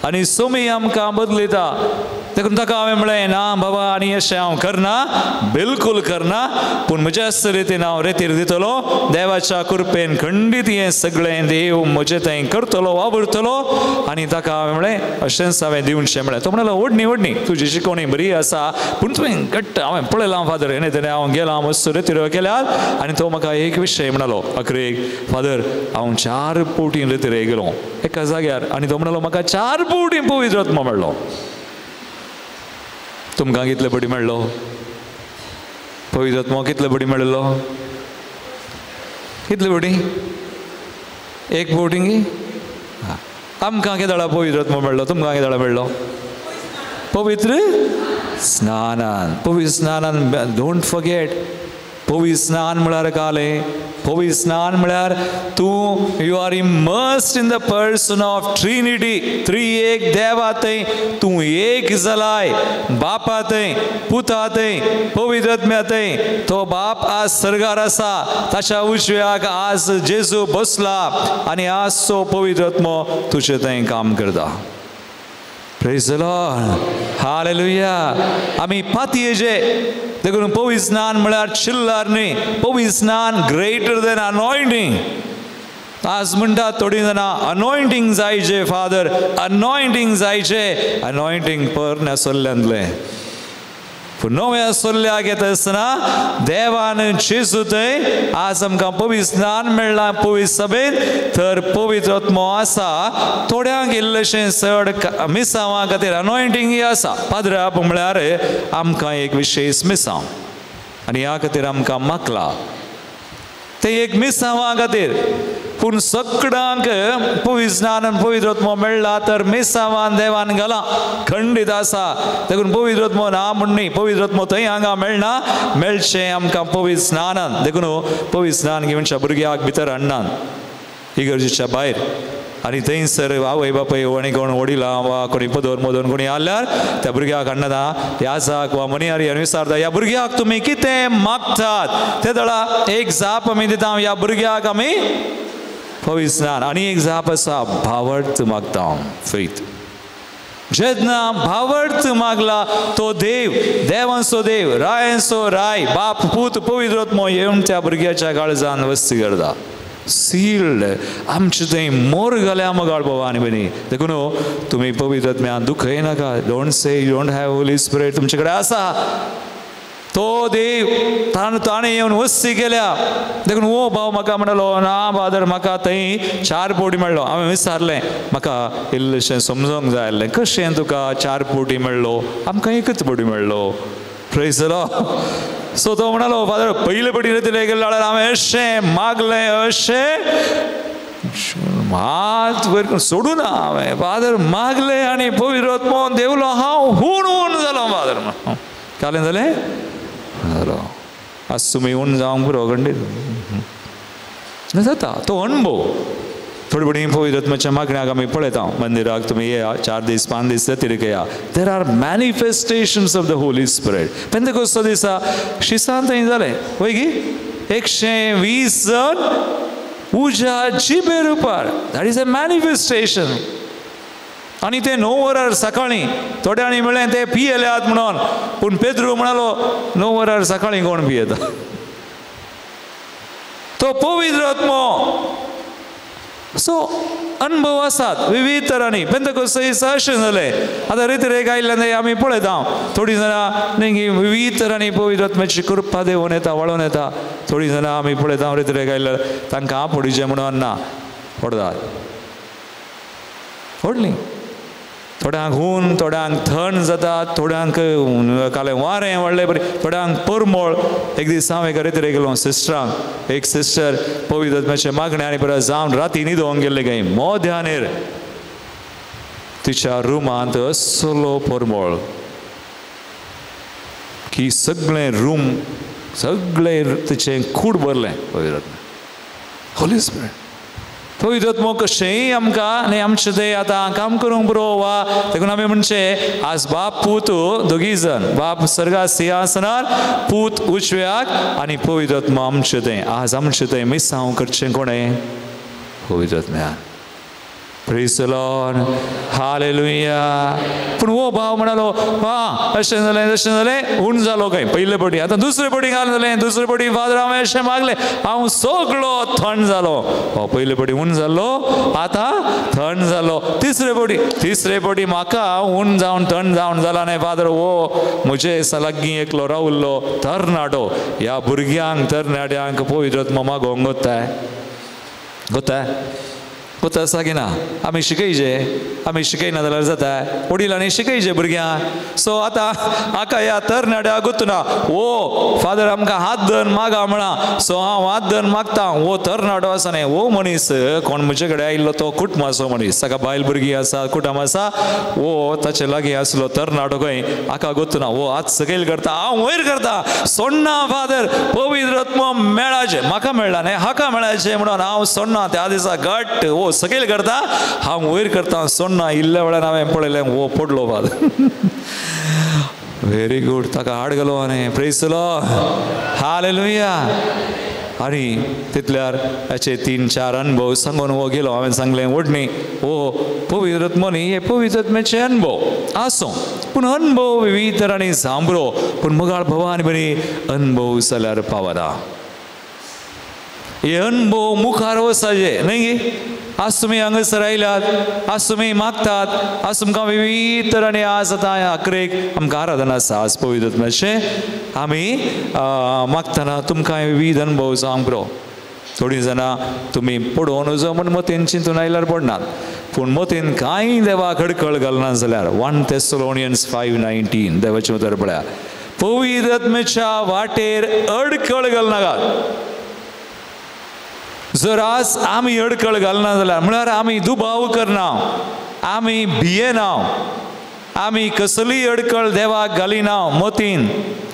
आनी सोमी आमकां बदलिता देखून ताका हांवें म्हळें ना बाबा आनी अशें हांव करना बिलकूल करना पूण म्हज्याच रितीन हांव रेतीर दितलो देवाच्या कृपेन खंडीत हें सगळें देव म्हजें थंय करतलो वावुरतलो आनी ताका हांवें म्हळें अशेंच हांवें दिवचें म्हळें तो म्हणलो ओडणी तुजी शिकोवणी बरी आसा पूण तुवें घट्ट हांवें पळयलां फादर हें तरी हांव गेलां हांव मस्त रेतीर केल्यार आनी तो म्हाका एक विशय म्हणलो अकरेक फादर हांव 4 फावटी रेतीर गेलो एका जाग्यार आनी तो म्हणलो म्हाका 4 फावटी पवित्र आत्मा मेळ्ळो तुमकां कितले बडी मेळ्ळो पवित्र आत्मा कितले बडी मेळ्ळो कितले बडी एक फावटी आमकां केदाळा पवित्र आत्मा मेळ्ळो तुमकां केदाळा मेळ्ळो पवित्र स्नानान डोंट फॉरगेट पवित्र स्नान म्हळ्यार कालें पवित्र स्नान म्हळ्यार तूं you are immersed in the person of Trinity एक देवा थंय तूं एक जालाय बापा थंय पुता थंय पवित्र आत्म्या थंय तो बाप आज सर्गार आसा ताच्या उजव्याक आज जेजू बसला आनी आज तो पवित्र आत्मो तुजें थंय काम करता प्रेज द लॉर्ड हालेलुया आमी पातयेचे देखून पवित्र स्नान म्हळ्यार चिल्लार न्ही पवित्र स्नान ग्रेटर देन अनॉयंटींग आज म्हणटा थोडीं जाणां अनॉयंटींग जायचे फादर अनॉयंटींग जायचे अनॉयंटींग पर नासल्ल्यांतलें पूण नव्या सोल्ल्याक येता आसतना देवान जेजू थंय आज आमकां पवित्र स्नान मेळ्ळां पवित्र सभेन तर पवित्र आत्मो आसा थोड्यांक इल्लेशें चड मिसांवां खातीर अनॉयंटींग आसा पाद्राप म्हळ्यार आमकां एक विशेश मिसांव आनी ह्या खातीर आमकां मागला ते एक मिसांवां खातीर पूण सगळ्यांक पवित्र स्नान आनी पवित्र आत्मो मेळ्ळा तर मिसांवान देवान घाला खंडीत आसा देखून पवित्र आत्मो ना म्हण न्ही पवित्र आत्मो थंय हांगा मेळना मेळचें आमकां पवित्र स्नानान देखून पवित्र स्नान घेवनच्या भुरग्याक भितर हाडनात इगर्जेच्या भायर आनी थंयसर आवय बापूय आनी कोण वडिलां वा कोणी पदोर मोदोन कोणी आल्यार त्या भुरग्याक हाडनाता याजाक वा मनियारी आनी विचारता ह्या भुरग्याक तुमी कितें मागतात ते दळा एक जाप आमी दिता ह्या भुरग्याक आमी पवित्र स्नान आनी एक जाप आसा भावर्थ मागता फेथ जेन्ना भावर्थ मागला तो देव देवांचो देव रायांचो राय बाप पूत पवित्र आत्मो येवन त्या भुरग्याच्या काळजान वस्ती करता सील्ड आमचे थंय मोर घाल्या मोगाळ भवानी बनी देखून तुमी पवित्र आत्म्यान दुखय नाका don't say you don't have Holy spirit तुमचे कडेन आसा तो देव ताणें येवन वस्ती केल्या देखून वो भाव म्हाका म्हणलो ना फादर म्हाका थंय 4 फावटी मेळ्ळो हांवें विचारलें म्हाका इल्लेशें समजोंक जाय आसलें कशें तुका 4 फावटी मेळ्ळो आमकां एकच फावटी मेळ्ळो प्रेज द लॉर्ड सो तो म्हणलो फादर पयले फावटी रेतीर गेले जाल्यार हांवें अशें मागलें अशें हात वयर सोडून हांवें फादर मागलें आनी पवित्र आत्मो देवलो हांव हूण जालो फादर कालें जालें आज तुमी येवन जावंक पुरो खंडीत जाता तो अनुभव थोडी बडी पवित्र आत्म्याच्या मागण्याक आमी पळयता मंदिराक तुमी येया 4 दीस 5 दीस रेतीर येया there are manifestations of the Holy Spirit पेंतेकोस्ता दिसा शिसांत थंय जालें वय गी 120 जण उज्या जिबे रुपार दॅट इज अ मॅनिफेस्टेशन आनी ते 9 वरार सकाळीं थोड्यांनी म्हळें ते पियेल्यात म्हणून पूण पेद्रू म्हणालो 9 वरार सकाळीं कोण पियेता तो पवित्र आत्मो सो अनुभव आसात विविध तरांनी पेंतकोस्तांत अशें जालें आतां रितीरेक आयिल्ल्यान आमी पळयता थोडीं जाणां नेगी विविध तरांनी पवित्र आत्म्याची कृपा देंवून येता वळोन येता थोडीं जाणां आमी पळयता रितीरेक आयिल्ल्यार तांकां आपणीचें म्हणून ना पडतात व्हडलीं थोड्यांक ऊन थोड्यांक थंड जाता थोड्यांक कालें वारें व्हडलें बरें थोड्यांक परमळ एक दीस हांव एका रितीरेक गेलो सिस्टरांक एक सिस्टर पवित्र आत्म्याचे मागणे आनी परत जावन राती न्हिदोंक गेल्ले काय मोद्यानेर तिच्या रुमांत असलो परमळ की सगळें रूम सगळें तिचें कूड भरलें पवित्र आत्म्या होली स्पिरीट पवित्र आत्मो कशेंय आमकां आनी आमचें तें आतां काम करूंक बरो वा देखून आमी म्हणचे आज बाप पूत दोगी जण बाप सर्गा सिंहासनार पूत उजव्याक आनी पवित्र आत्मो आमचें तें आज आमचें तें मिसांव करचें कोणें पवित्र आत्म्यान प्रेज द लॉर्ड हालेलुया पूण वो भाव म्हणलो अशें जालें तशें जालें उण जालो काय पयले पटी आतां दुसरे पटी घाल जालें दुसरे पटी फादर हांवें अशें मागलें हांव सगळो थंड जालो हो पयले पटी उण जाल्लो आतां थंड जालो तिसरे पटी म्हाका उण जावन थंड जावन जाला न्हय फादर वो म्हजे लागीं एकलो रावल्लो तरणाटो ह्या भुरग्यांक तरणाट्यांक पवित्र आत्मो मागोवंक गोताय कोता सागिना आमी शिकयना जाल्यार जाता वडिलांनी शिकयचे भुरग्यांक सो आतां म्हाका ह्या तरणाट्या गुतना वो फादर आमकां हात धन मागा म्हणा सो हांव हात धन मागता वो तरणाटो आसा न्हय वो मनीस कोण म्हजे कडेन आयिल्लो तो कुटुंबाचो मनीस ताका बायल भुरगीं आसा कुटुंब आसा वो ताचे लागीं आसलो तरणाटो खंय म्हाका गुतना वो हात सकयल करता हांव वयर करता सोडना फादर पवित्र आत्मो मेळाचे म्हाका मेळ्ळा न्हय हाका मेळाचे म्हणून हांव सोडना त्या दिसा घट्ट वो सकयल करता हांव वयर करता सोडना इल्ल्या वेळार हांवें पळयलें वो पडलो फादर व्हेरी गूड ताका हाड गेलो आनी प्रेज द लॉर्ड हालेलुया आनी तितल्यार हाचे 3-4 अनुभव सांगून वो गेलो हांवें सांगलें व्हडणी वो पवित्र आत्मो न्ही हे पवित्र आत्म्याचे अनुभव आसूं पूण अनुभव विविध तरांनी सांबरो पूण मुगाळ भवानी बरी अनुभव जाल्यार पावना हे अनुभव मुखार वचाचे न्ही आज तुमी हांगासर आयल्यात आज तुमी मागतात आज तुमकां विविध तरांनी आज आतां अकरेक आमकां आराधना आसा आज पवित्र आत्म्याचें आमी मागतना तुमकां विविध अनुभव जावंक बरो थोडीं जाणां तुमी पडोवन जो म्हण मतीन चिंतून आयल्यार पडनात पूण मतीन कांय देवाक अडखळ घालना जाल्यार 1 Thessalonians 5:19 देवाचें उतर पळया पवित्र आत्म्याच्या वाटेर अडखळ घालनाकात जर आज आमी अडखळ घालना जाल्यार म्हळ्यार आमी दुबाव करना आमी भियेना आमी कसली अडखळ देवाक घालिना मतीन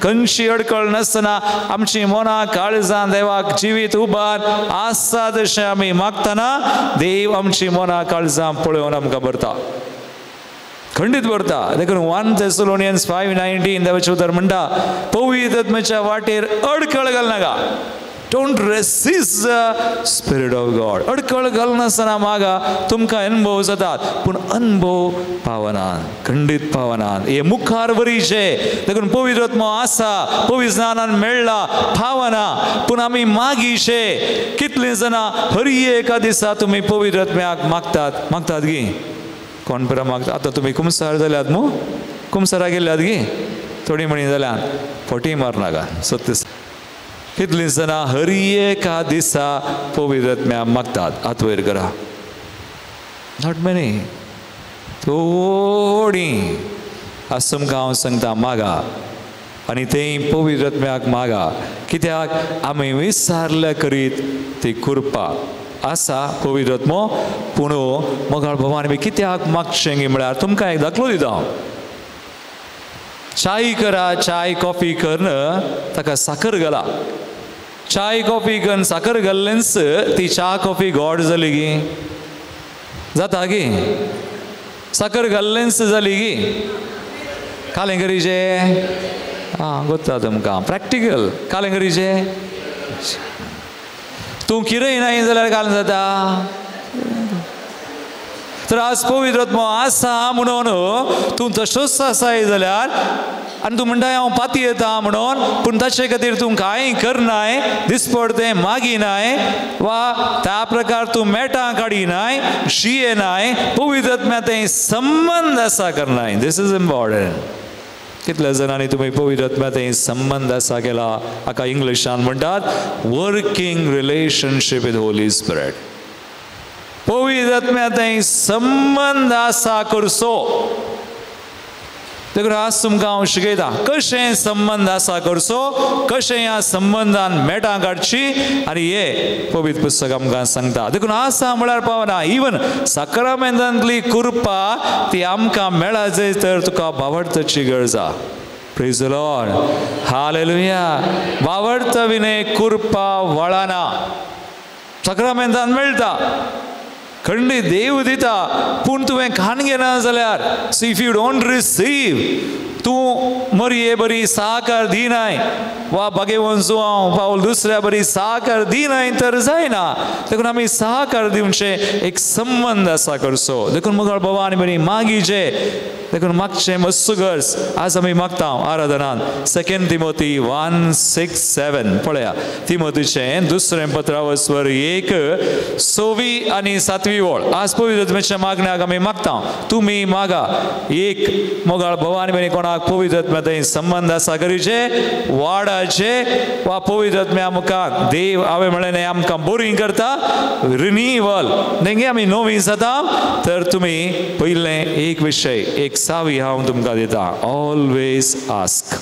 खंयची अडखळ नासतना आमची मनां काळजां देवाक जिवीत उबार आसा तशें आमी मागतना देव आमची मनां काळजां पळोवन आमकां भरता खंडीत भरता देखून 1 Thessalonians 5:19 देवाचें उतर म्हणटा पवित्र आत्म्याच्या वाटेर अडखळ घालनाका Don't resist the Spirit of God. अडखळ घालनासतना मागा तुमकां अनुभव जातात पूण अनुभव पावनात खंडीत पावनात हे मुखार वरीचे देखून पवित्र आत्मो आसा पवित्र ज्ञानान मेळ्ळा पावना पूण आमी मागीचे कितलीं जाणां हर एका दिसा तुमी पवित्र आत्म्याक मागतात गी कोण परा मागता आतां तुमी कुमसार जाल्यात न्हू कुमसारा गेल्यात गी थोडी म्हणी जाल्यात फटी मारनाका सत्य कितलीं जाणां हर एका दिसा पवित्र आत्म्या मागतात हात वयर करा नॉट मेनी थोडीं आज तुमकां हांव सांगता मागा आनी तें पवित्र आत्म्याक मागा कित्याक आमी विचारले करीत ती कृपा आसा पवित्र आत्मो पूण मोगाळ भवानी बी कित्याक मागचें गी म्हळ्यार तुमकां एक दाखलो दिता चाय करा चाय कॉफी करन ताका साखर घाला चाय कॉफी करून साखर घाल्लेंच ती चा कॉफी गोड जाली गी जाता गी साखर घाल्लेंच जाली गी कालेंकरीचे गोत्ता तुमकां प्रॅक्टिकल कालेंकरीचे तूं कितेंय नाही जाल्यार घालून जाता तर आज पवित्र आत्मो आसा म्हणून तूं तसोच आसाय जाल्यार आनी तूं म्हणटा हांव पाती येता म्हणून, पूण ताचे खातीर तूं कांय करनाय, दिसपडतें मागिनाय, वा त्या प्रकार तूं मेटां काडिनाय, जियेनाय, पवित्र आत्म्याचें संबंध आसा करनाय. दिस इज इम्पॉर्टंट. कितल्या जाणांनी तुम्ही पवित्र आत्म्याचें संबंध आसा केला, हाका इंग्लिशान म्हणटात working relationship with Holy spirit. पवित्र आत्म्याचें संबंध आसा करचो. देखून आज तुमकां हांव शिकयता कशें संबंध आसा करचो, कशें ह्या संबंधान मेटां काडची, आनी हे पवित्र पुस्तक आमकां सांगता. देखून आसा म्हळ्यार पावना. इवन साक्रामेंतांतली कृपा ती आमकां मेळा जाय तर तुका भावार्थाची गरज आसा. Praise the Lord. हालेलुया. भावार्थ विने कृपा वळना. साक्रामेंतान मेळटा, खंडी देव दिता, पूण तुवें खाणगे ना जाल्यार, so if you don't receive, तूं मरये बरी सहकार दिनाय, वा भाग्यवंत हांव पावल दुसऱ्या बरी सहकार दिनाय तर जायना. देखून आमी सहकार दिवचे, एक संबंध आसा करचो. देखून मुखार भवानी बरी मागीचे, देखून मागचे मस्सुगर्स आज आमी मागता आराधनान. 2 तिमोथी 1:6-7 पळया. तिमोथीचें दुसरें पत्रावस्वर 1:6 आनी 7 वळ. आज पवित्र आत्म्याच्या मागण्याक आमी मागता, तुमी मागा. एक मोगाळ भवानी बरी कोणाक पवित्र आत्म्याचें संबंध आसा करीचे, वाडाचे, वा पवित्र आत्म्या मुखार देव हांवें म्हळें आमकां बोरींग करता, रिन्यूवल तेंगे आमी नवी जाता. तर तुमी पयलें एक विशय, एक सावी हांव तुमकां दिता, ऑलवेज आस्क.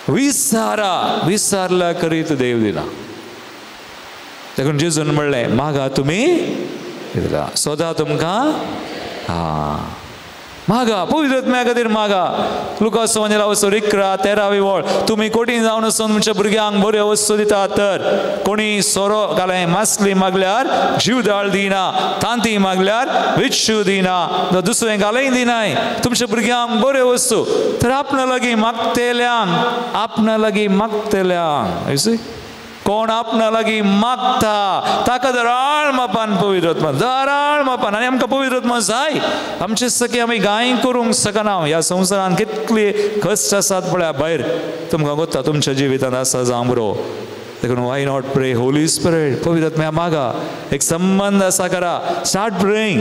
विचारा, विचारला करीत देव दिला. देखून जेजून म्हणलें मागा तुमी दिला. सोदा तुमकां मागा, पवित्र आत्म्या खातीर मागा. लुकास म्हणजे वस्तू 11:13 वळ. तुम्ही कोठीन जावन वचून तुमच्या भुरग्यांक बऱ्यो वस्तू दिता, तर कोणी सोरो घालें मासली मागल्यार जीवदाळ दिना, तांती मागल्यार विच्छू दिना, दुसरें घालेय दिनाय. तुमच्या भुरग्यांक बऱ्यो वस्तू, तर आपणा लागीं मागतेल्यांक, आपणा लागीं मागतेल्यांक, कोण आपणा लागीं मागता ताका दराळ मापान पवित्र आत्मा, दराळ मापान. आनी आमकां पवित्र आत्मा जाय. आमचे सकी आमी गाय करूंक शकना. ह्या संवसारान कितली कश्ट आसात पळया भायर, तुमकां कोत्ता तुमच्या जिवितांत आसा जावं बरो. देखून वाय नॉट प्रे होली स्पिरिट, पवित्र आत्म्या मागा. एक संबंध आसा करा. Start praying.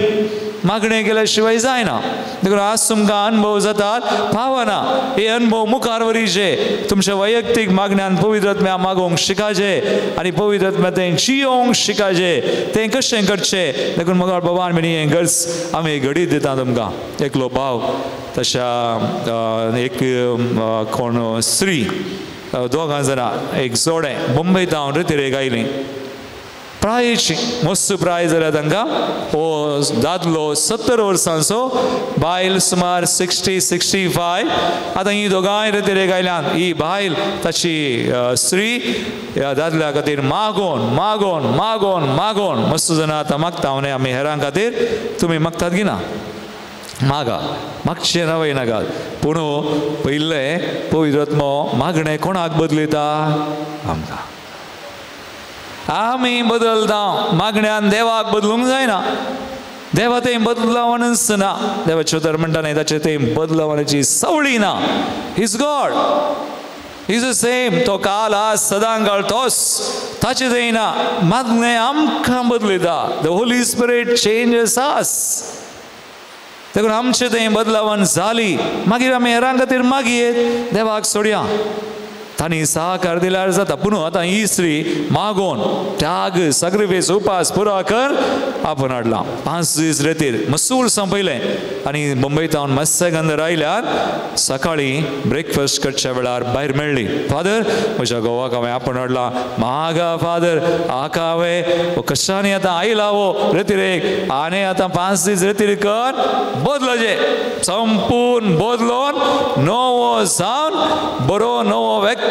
मागणें केल्या शिवाय जायना. देखून आज तुमकां अनुभव जातात, पावना. हे अनुभव मुखार व्हरीचे. तुमच्या वैयक्तीक मागण्यान पवित्र आत्म्या मागोवंक शिकायचे, आनी पवित्र आत्म्या तें जियोवंक शिकायचे. तें कशें करचें. देखून मुखार भगवान म्हणी हें गर्स आमी घडीत दिता तुमकां. एकलो भाव, तशा एक कोण स्त्री, दोगां जाणां, एक जोडें मुंबयत हांव रितीरेक आयलीं. प्रायेची मस्त प्राय जाल्यार तांकां. हो दादलो 70 वर्सांचो, बायल सुमार 60-65. आतां ही दोगांय रितीरेक आयल्यान ही बायल ताची स्त्री ह्या दादल्या खातीर मागोन मागोन मागोन मागोन मस्त जाणां आतां मागता. हांव आमी हेरां खातीर, तुमी मागतात की ना? मागा. मागचे नवय नाकात. पूण पयले पवित्र आत्मो मागणें कोणाक बदलयता? आमकां. आमी बदलता. मागण्यान देवाक बदलूंक जायना. देवा तें बदलावनच ना. देवाचे उतर म्हणटा न्ही, ताचे तें बदलावनाची सवळी ना. Is God, is the same. तो काल आज सदांकाळ तोच. ताचे तें ना. मागणें आमकां बदलयता. द होली स्पिरिट चेंजेस अस. देखून आमचे तें बदलावन जाली, मागीर आमी हेरां खातीर मागयेत, देवाक सोडया. तांणी सहकार दिल्यार जाता. पूण आतां ही स्त्री मागोन त्याग, सॅक्रिफायस, उपास पुरा कर आपण हाडला. 5 दीस रेतीर मसूर संपयलें. आनी मुंबयत हांव मत्स्यगंध रायल्यार सकाळीं ब्रेकफास्ट करच्या वेळार भायर मेळ्ळी. फादर, म्हज्या घोवाक हांवें आपण हाडला. मागा फादर, हाका हांवें कशांनी आतां आयला हो रेतीरेक, आनी आतां 5 दीस रेतीर कर, बदलचे. संपूर्ण बदलोन नवो जावन बरो नवो व्यक्ती,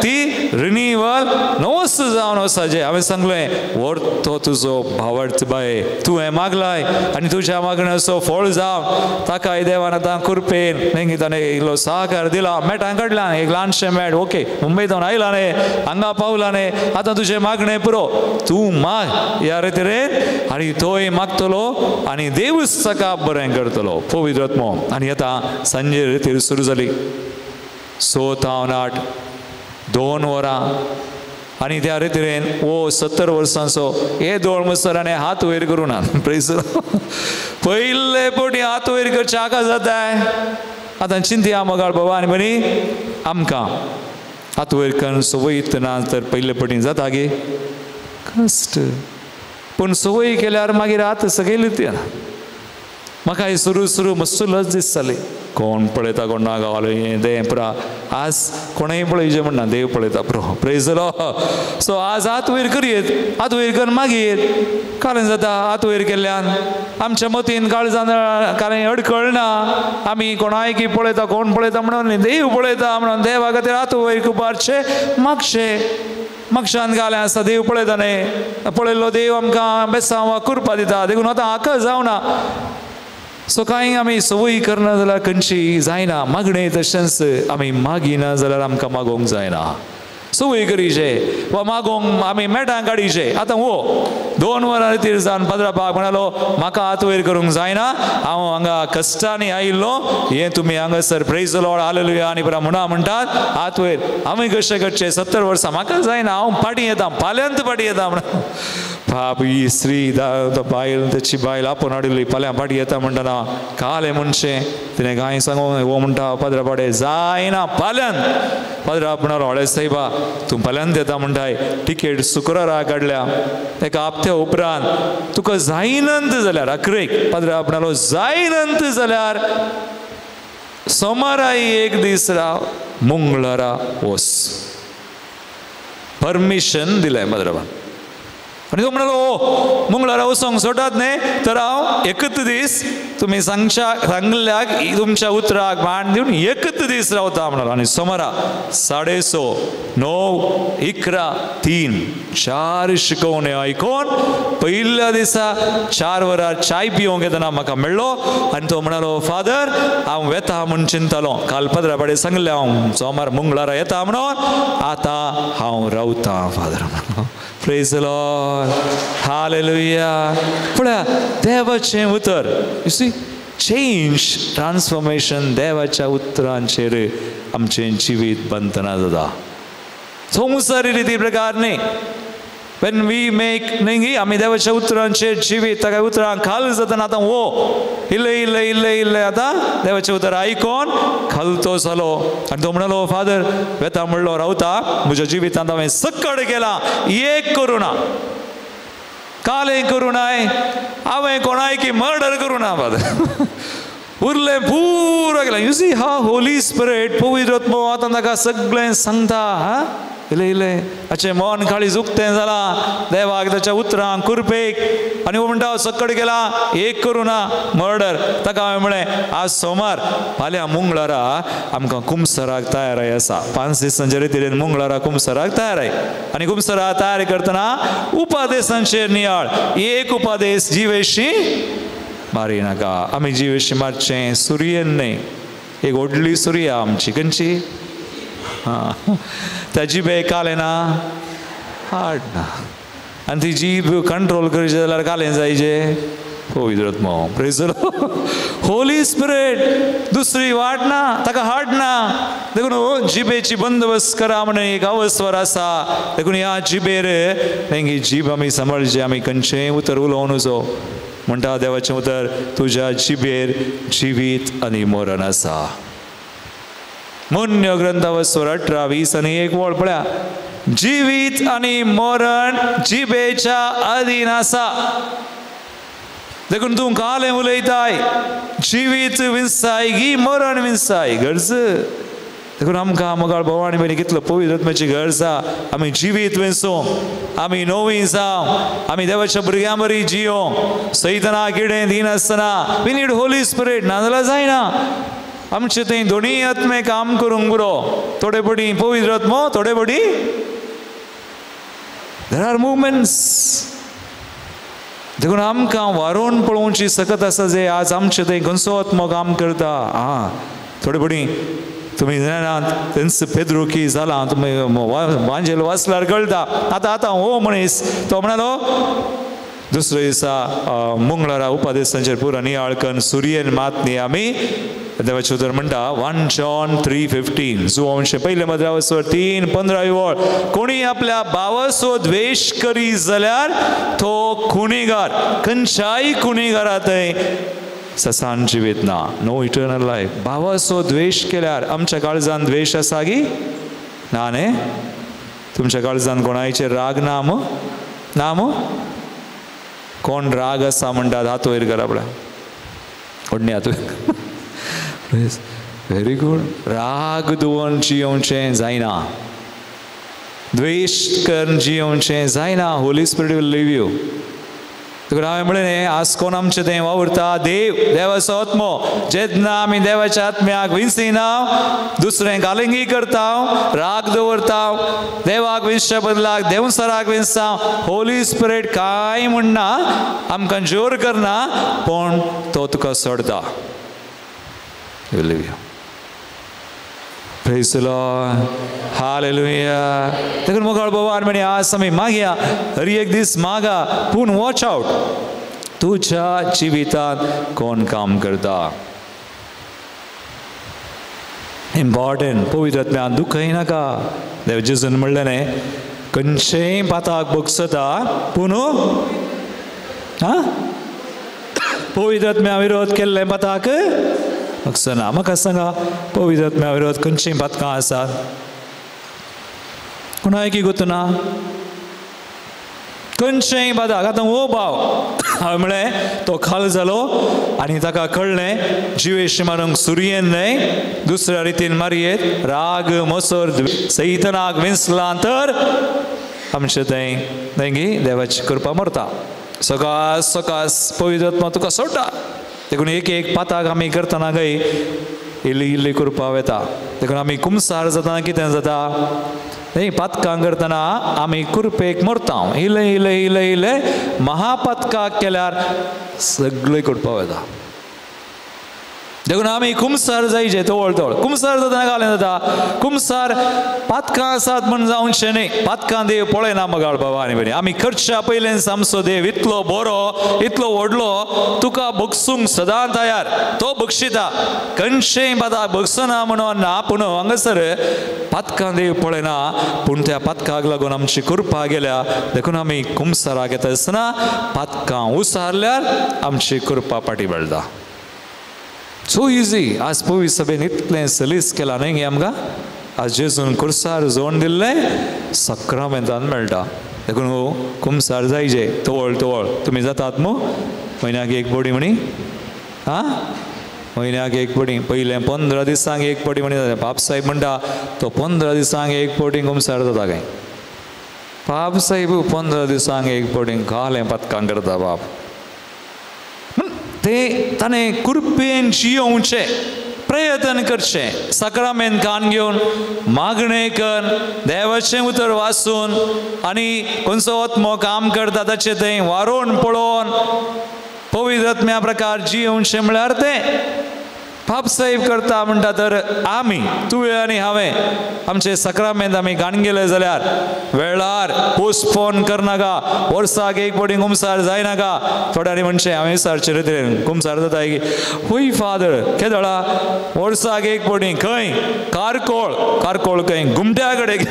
रिन्यूवल नवोच जावन वसाचे. हांवें सांगलें व्हर तो तुजो भावार्थ बाये, तुवें मागलाय आनी तुज्या मागण्याचो फळ जावन ताकाय देवान आतां कृपेन तेंगे ताणें इल्लो सहकार दिला. मेटां काडलां, एक ल्हानशें मेट. ओके, मुंबयतून आयला न्ही, हांगा पावला न्ही, आतां तुजें मागणें पुरो, तूं माग ह्या रितीरेन, आनी तोय मागतलो आनी देवूच ताका बरें करतलो. पवित्र आत्मो. आनी आतां सांजे रितीर सुरू जाली. सोतावन 8 2 वरां आनी त्या रितीन वो 70 वर्सांचो हे दोळ मुसराने हात वयर करूं ना प्रेज पयले पोटी हात वयर करचे हाका जाताय आतां चिंतया मोगाळ बाबा आनी बनी आमकां हात वयर करून सवय ना तर पयले पटीन जाता गे कश्ट पूण सवय केल्यार मागीर हात सकयल येता म्हाका सुरू मातसो लज दिसताली कोण पळयता कोण ना गावलो हें तें पुरा आज कोणेंय पळयचें म्हणना देव पळयता पुरो प्रेज द लॉर्ड सो आज हात वयर करयत हात वयर करून मागीर कारण जाता हात वयर केल्ल्यान आमच्या मतीन काळजान कारण अडकळना आमी कोणाय की पळयता कोण पळयता म्हणून देव पळयता म्हणून देवा खातीर हात वयर उबारचे मागशान घालें आसा देव पळयता न्ही पळयल्लो देव आमकां बेसांव कुरपा दिता देखून आतां हाका जावना सो कांय आमी संवय करना जाल्यार खंयची जायना मागणें तशेंच आमी मागिना जाल्यार आमकां मागोवंक जायना संवय करीचे वा मागोवंक आमी मेटां काडीचे आतां वो 2 वरां रितीर जावन पदरापाक म्हणालो म्हाका हात वयर करूंक जायना हांव हांगा कश्टांनी आयिल्लो हें तुमी हांगासर प्रेज द लॉर्ड हालेलुया आनी बरा म्हणटात हात वयर आमी कशें करचें 70 वर्सां म्हाका जायना हांव फाटीं येता फाल्यांत फाटीं येता म्हणून बाप ही स्त्री बायल त्याची बायल आपोवन हाडिल्ली फाल्यां फाटीं येता म्हणटना काले मनशें तिणें कांय सांगो वो म्हणटा पदरापाडे जायना फाल्यांत पदराप म्हणालो हळे सायबा तूं फाल्यांत येता म्हणटाय टिकेट शुक्रारा काडल्या एका हप्त्या उपरांत तुका जायनंत जाल्यार अकरेक पदराप म्हणालो जायनंत जाल्यार सोमाराय एक दीस राव मंगळारा वच परमिशन दिलें पदरापान आनी तो म्हणलो मंगळारा वचोंक सोडटात न्ही तर हांव एकच दीस तुमी सांगल्याक तुमच्या उतराक भाण दिवन एकच दीस रावता म्हणलो आनी सोमारा 6:30 9 11 3 4 शिकोवण्यो आयकोन पयल्या दिसा 4 वरां चाय पिवंक येतना म्हाका मेळ्ळो आनी तो म्हणलो फादर हांव वेता म्हूण चिंतलो काल पदरापाडे सांगलें हांव सोमार मंगळारा येता म्हणून आतां हांव रावतां फादर म्हणलो प्रेज द लॉर्ड हालेलुया पळया देवाचें उतर यू सी चेंज ट्रान्सफॉर्मेशन देवाच्या उतरांचेर आमचें जिवीत बंधना जाता संवसारी रिती प्रकार न्ही when we make न्ही आमी देवाच्या उतरांचेर जिवीत ताका उतरांक खाल जातना आतां वो इल्ले आतां देवाचें उतर आयकोन खालतो जालो आनी तो म्हणलो फादर वेता म्हणलो रावता म्हज्या जिवितांत हांवें सक्कड केलां एक करूं ना कालें करूं नाय हांवें कोणाय की मर्डर करूं ना फादर उरलें पुरो केलां you see how Holy Spirit पवित्र आत्मो आतां ताका सगळें सांगता हा इल्लें हाचें मन काळीज उक्तें जालां देवाक ताच्या उतरांक कुरपेक आनी वो म्हणटा सक्कड केलां एक करूं ना मर्डर ताका हांवें म्हळें आज सोमार फाल्यां मंगळारा आमकां कुमसराक तयाराय आसा 5 दिसांचे रितीन मंगळारा कुमसराक तयाराय आनी कुमसरा तयारी करतना उपादेशांचेर नियाळ एक उपादेश जिवेशी मारी नाका आमी जिवेशी मारचें सुरयेन न्ही एक व्हडली सुरया आमची खंयची त्या जिबे कालें ना हाड ना आनी ती जीब कंट्रोल करचें जाल्यार कालें जायचें पवित्र आत्मो praise the Lord Holy spirit दुसरी वाट ना ताका हाड ना देखून जिबेची बंदोबस्त करा म्हणून एक अवस्वर आसा देखून ह्या जिबेर तेंगी जीब आमी सांबाळची आमी खंयचेंय उतर उलोवन वचो म्हणटा देवाचें उतर तुज्या जिबेर जिवीत आनी मरण आसा मुन्य ग्रंथावस्वर 18 20 आनी 1 वळ पळया जिवीत आनी मरण जिबेच्या अधीन आसा देखून तूं कालें उलयताय जिवीत विंसाय गी मरण विंसाय गरज देखून आमकां मोगाळ भाव आनी भयणी कितलो पवित्र आत्म्याची गरज आसा आमी जिवीत वेंसूं आमी नवीं जावं आमी देवाच्या भुरग्यां बरी जियों सैताना किडें दीन आसतना वी नीड होली स्पिरीट नाजाल्यार जायना आमचे थंय दोनी आत्मे काम करूंक पुरो थोडे पटी पवित्र आत्मो थोडे पटी देर आर मुवमेंट्स देखून आमकां वारोवन पळोवची सकत आसा जे आज आमचे थंय खंयचो आत्मो काम करता थोडे पटी तुमी जाणात तेंच पेद्रू की जालां तुमी वांजेल वाचल्यार कळटा आतां हो मनीस तो म्हणलो दुसरे दिसा मंगळारा उपादेशांचेर पुरो नियाळ करून सुरयेन मातनी आमी देवाचे उतर म्हणटा 1 John 3:15 जो अंश पहिले 15 वचर 3:15 वळ कोणी आपल्या भावाचो द्वेष करी जाल्यार तो खुनीगार खंयच्याय खुनीगारांतय ससान जिवीत ना नो इटर्नल लायफ भावाचो द्वेष केल्यार आमच्या काळजान द्वेष आसा गी ना न्ही तुमच्या काळजान कोणाचेर राग ना मो कोण राग आसा म्हणटात हात वयर करा आपल्या ओडणी हात व्हेरी गुड राग दुवन जियोवचें जायना द्वेष करून जियोवचें जायना Holy Spirit will leave you तुका हांवें म्हळें आज कोण आमचें तें वावुरता देवाचो आत्मो जेन्ना आमी देवाच्या आत्म्याक विंसिना दुसरें गालिंगी करता राग दवरता देवाक विंसच्या बदलाक देवसराक विंसता होली स्पिरीट कांय म्हणना आमकां जोर करना पूण तो तुका सोडता Praise the Lord. Hallelujah. देखून मोगाळ भगवान म्हणे आज आमी मागया हर एक दीस मागा पूण वॉच आउट तुझ्या जिवितांत कोण काम करता इम्पॉर्टंट पवित्र आत्म्यान दुख नाका देव जेजून म्हणलें न्ही खंयचेय पाताक बगसता पूण पवित्र आत्म्या विरोध केल्ले पाताक बगसना म्हाका सांगा पवित्र आत्म्या विरोध खंयचीं पातकां आसात कोणायकी गुतना खंयचेय पाताक आतां हो भाव हांवें म्हळें तो खाल जालो आनी ताका कळ्ळें जिवेश मारूंक सुरयेन न्हय दुसऱ्या रितीन मारयेत राग मोसोर सैतनाक विंसलां तर आमचें तें गी देवाची कृपा मरता सकास सकास पवित्र आत्मा तुका सोडटा देखून एक पाताक आमी करतना खंय इल्ली इल्ली कृपा येता देखून आमी कुमसार जातना कितें जाता न्ही पातकां करतना आमी कुरपेक मरता इल्ले इल्ले इल्ले इल्ले महापातकाक केल्यार सगळी कृपा येता देखून आमी कुमसार जायचे तवळ तवळ कुमसार जातना घालें जाता कुमसार पातकां आसात म्हण जावचें न्ही पातकां देव पळयना मगाळ बाबांनी बरी आमी करच्या पयलें आमचो देव इतलो बरो इतलो व्हडलो तुका बगसूंक सदां तयार तो बक्षिता खंयचेय पाताक बगसना म्हणून ना पूण हांगासर पातकां देव पळयना पूण त्या पातकाक लागून आमची कृपा गेल्या देखून आमी कुमसाराक येता आसतना पातकां उसारल्यार आमची कृपा पाटी बळटा सो इजी आज पवित्र सभेन इतलें सलीस केलां न्ही गे आमकां आज जेजून कुर्सार जोड दिल्लें सक्रामेंतान मेळटा देखून हो कुमसार जायचे तवळ तवळ तुमी जातात मू म्हयन्याक एक पडी म्हणी म्हयन्याक एक पडी पयलें 15 दिसांक एक पडी म्हणी पाप साहेब म्हणटा तो 15 दिसांक एक पडी कुमसार जाता काय पाप साहेब 15 दिसांक एक पडी घालें पातकां करता बाप ते ताणें कुरपेन जियोवचें प्रयत्न करचें सक्रामेंत कान घेवन मागणें कर देवाचें उतर वाचून आनी खंयचो आत्मो काम करता ताचें तें वारोवन पळोवन पवित्र आत्म्या प्रकार जियोवचें म्हळ्यार तें पाप साहेब करता म्हणटा तर आमी तुवें आनी हांवें आमचे सक्रामेंत आमी कान गेले जाल्यार वेळार पोस्टपोन करनाका वर्साक एक पडी कुमसार जायनाका थोड्यांनी म्हणचें हांवें विचारचें रितीन कुमसार जाता की हुय फादर केदळा वर्साक एक पडी खंय कारकोळ खंय घुमट्या कडेन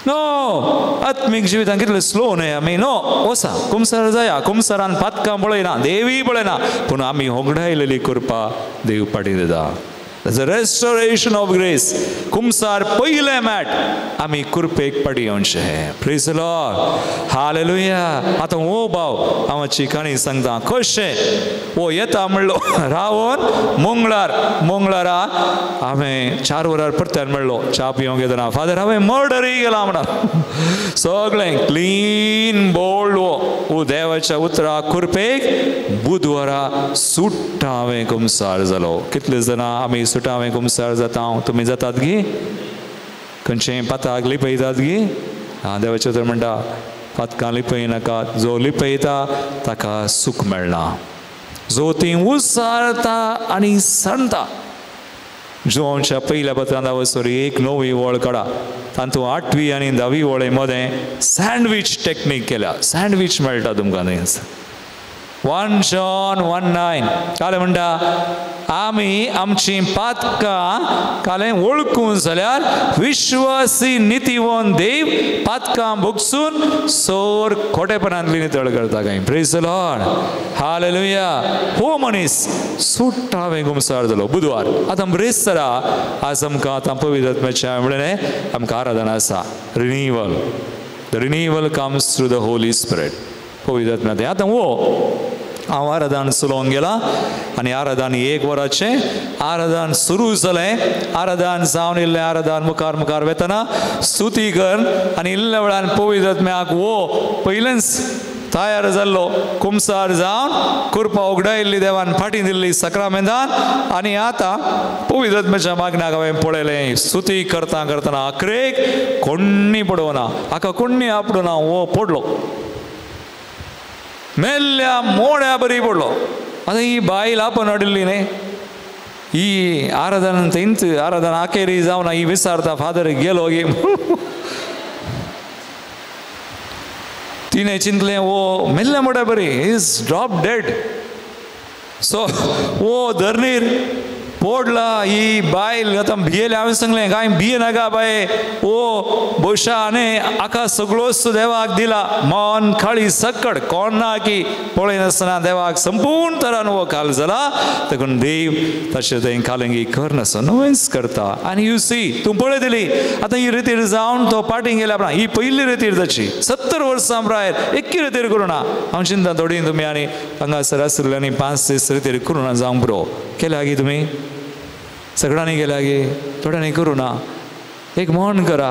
नो आत्मीक जिवितांत कितलें स्लो न्हय आमी नो वसा कुमसार जाया कुमसारान पातकां पळयना देवी पळयना पूण आमी होगडायलेली कृपा देव पाटी दिता There's a restoration of grace. कुमसार पयले मेट आमी कुरपेक पाटी येवचें प्रेज द लॉर्ड हालेलुया आतां हो भाव हांवाची काणी सांगता कशें हो येता म्हणलो रावन मंगळारा हांवें 4 वरार परत्यान मेळ्ळो च्या पिवंक येतना फादर हांवें मर्डरी गेला म्हणा सगळें क्लीन बोल्ड हो देवाच्या उतराक कुरपेक बुधवारा सुट्टा हांवें कुमसार जालो कितले जाणां आमी सुटा हांवें कुमसार जाता तुमी जातात गी खंयचेय पाताक लिपयतात गी देवाचें उतर म्हणटा पातकां लिपयनाका जो लिपयता ताका सूख मेळना जो ती उसारता आनी सांडटा जोनच्या पयल्या पत्रांत वचून एक नवी वळ काडा तातूंत 8वी आनी 10वी वळे मदें सँडवीच टॅक्नीक केल्या सँडवीच मेळटा तुमकां थंय 1 John 1:9 काले म्हणटा आमी आमची पातकां काले ओळखून जाल्यार विश्वासी नितीवन देव पातकां भोगसून सोर खोटेपणांतली नितळ करता काय. Praise the Lord, hallelujah. हो मनीस सुट्ट हांवें गुमसार जालो बुधवार. आतां ब्रेस्तरा आज आमकां आतां पवित्र आत्म्याच्या वेळेने आमकां आराधना आसा. Renewal, the renewal comes through the Holy spirit. पवित्र आत्म्या आतां वो हांव आराधन सुलोवंक गेला आनी आराधन 1 वराचे आराधन सुरू जालें. आराधन जावन इल्लें आराधन मुखार मुखार वेतना स्तुती कर आनी इल्ल्या वेळान पवित्र आत्म्याक वो पयलेंच तयार जाल्लो कुमसार जावन कुरपा उगडायिल्ली देवान फाटीं दिल्ली सक्रामेंतान आनी आतां पवित्र आत्म्याच्या मागण्याक हांवें पळयलें स्तुती करता करतना अकरेक कोण्णी पडोवना, हाका कोण्णी आपडुना, वो पडलो मेल्ल्या मोड्या बरी पडलो. आतां ही बायल आपण हाडिल्ली न्ही, ही आराधन तेंच आराधन आखेरी जावन ही विचारता फादर गेलो गे. तिने चिंतलें वो मेल्ल्या मोड्या बरी, इज ड्रॉप डेड. सो वो धरणीर पडला. ही बायल आतां भियेली. हांवें सांगलें काय भिये नाका बाये, वो बोशा आनी आका सगळोच देवाक दिला. मन खाळी सकड कोण ना की पळयनासतना देवाक संपूर्ण तरान वो काल जाला. देखून देव तशें तें कालंगी करनासतना नोवेंस करता. आनी यू सी तूं पळयतली आतां ही रितीर जावन तो पाटीं गेल्या उपरांत ही पयली रितीर ताची 70 वर्सां भायर एक्की रितीर करूना. हांव चिंता थोडी तुमी आनी हांगासर आशिल्ल्यांनी 5 दीस रितीर करूना जावंक पुरो केल्या गी तुमी सगळ्यांनी गेल्या गे थोड्यांनी करूं ना. एक मन करा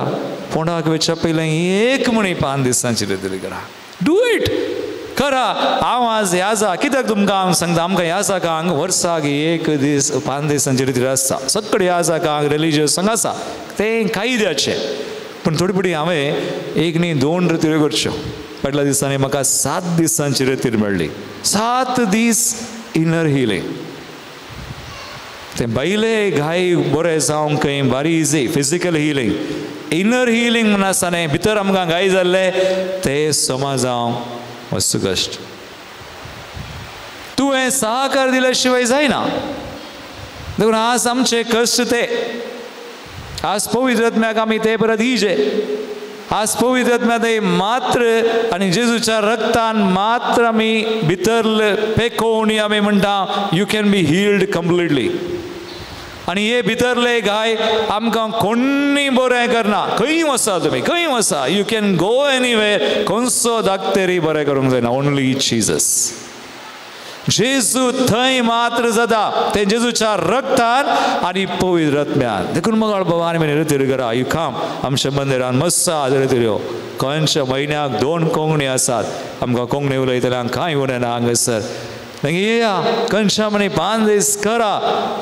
पोंडाक वेच्या पयलें एक म्हणी 5 दिसांची रितीर करा. डू इट करा. हांव आज याजा कित्याक तुमकां हांव सांगता आमकां याजाकांक वर्साक 1 दीस 5 दिसांची रितीर आसता. सगळे याजाकांक रिलिजियस संग आसा तें कायद्याचें. पूण थोडी फुडें हांवें 1 न्ही 2 रितीर करच्यो. फाटल्या दिसांनी म्हाका 7 दिसांची रितीर मेळ्ळी. 7 दीस इनर हिलींग. ते बायले घाय बरें जावंक खंय बारी easy physical healing. Inner healing म्हण आसा न्ही भितर आमकां घाय जाल्ले ते समाज जावंक मातसो कश्ट. तुवें सहकार दिल्या शिवाय जायना. देखून आज आमचे कश्ट ते आज पवित्र आत्म्याक आमी ते परत दिजे. आज पवित्र आत्म्या ते मात्र आनी जेजूच्या रक्तान मात्र आमी भितर पेकोवणी आमी म्हणटा you can be healed completely. आनी हे भितरले घाय आमकां कोण्णी बरें करना. खंय वचा तुमी खंय वचा यू कॅन गो एनीवेर खंयचो दाखतेरी बरें करूंक जायना. Only Jesus. जेजू थंय मात्र जाता ते जेजूच्या रक्तान आनी पवित्र आत्म्यान. देखून मंगळ भवानी म्हणे रितीर करा. यू कम आमच्या मंदिरान मस्त रितीऱ्यो. खंयच्या म्हयन्याक 2 कोंगणी आसात. आमकां कोंकणी उलयतल्यांक कांय उरना हांगासर. येया खंयच्या म्हणे 5 दीस करा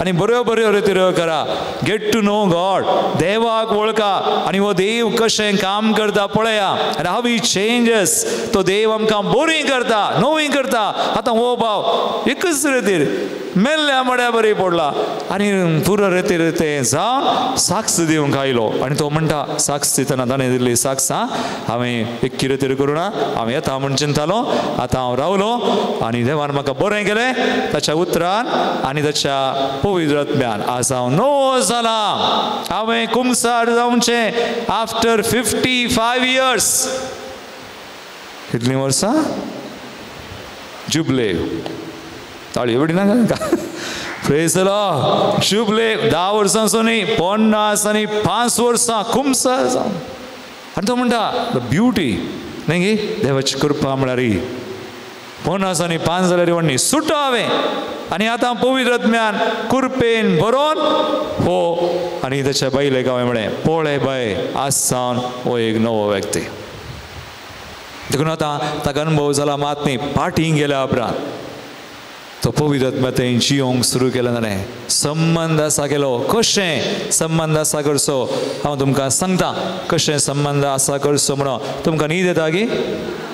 आनी बऱ्यो बऱ्यो रितीऱ्यो करा. Get to know God. देवाक वळखा आनी हो देव कशें काम करता पळया. आनी हाव ही चेंजेस. तो देव आमकां बरी करता नवी करता. आतां हो भाव एकच रितीर मेल्ल्या मड्या बरी पडला आनी पुरो रितीर ते जावन साक्ष दिवंक आयलो. आनी तो म्हणटा साक्ष दितना ताणें दिल्ली साक्ष हांवें एक्की रितीर करूना हांव येता म्हूण चिंतालो. आतां हांव रावलो आनी देवान म्हाका बरें केलें ताच्या उतरान आनी ताच्या पवित्र आत्म्यान. आज हांव नो जाला. हांवें कुमसार जावचें आफ्टर 55 years. कितलीं वर्सां जुबले ताळी एवढी नाका. Praise the Lord. जुबले 10 वर्सांचो न्ही 50 आनी 5 वर्सां कुमसार जावन. आनी तो म्हणटा द ब्युटी न्ही गे देवाची कृपा म्हळ्यार ही 50 आनी 5 जाल्यार व्हडली सुटो हांवें. आनी आतां पवित्र आत्म्यान कुरपेन बरोवन हो आनी ताच्या बायलेक हांवें म्हळें पळय बाय आज सावन हो एक नवो व्यक्ती. देखून आतां ताका अनुभव जाला मात न्ही पाठीं गेल्या उपरांत तो पवित्र आत्म्या थंय जियोंक सुरू केलें जालें. संबंध आसा केलो. कशें संबंध आसा करचो हांव तुमकां सांगता कशें संबंध आसा करचो म्हणून. तुमकां न्हीद येता गी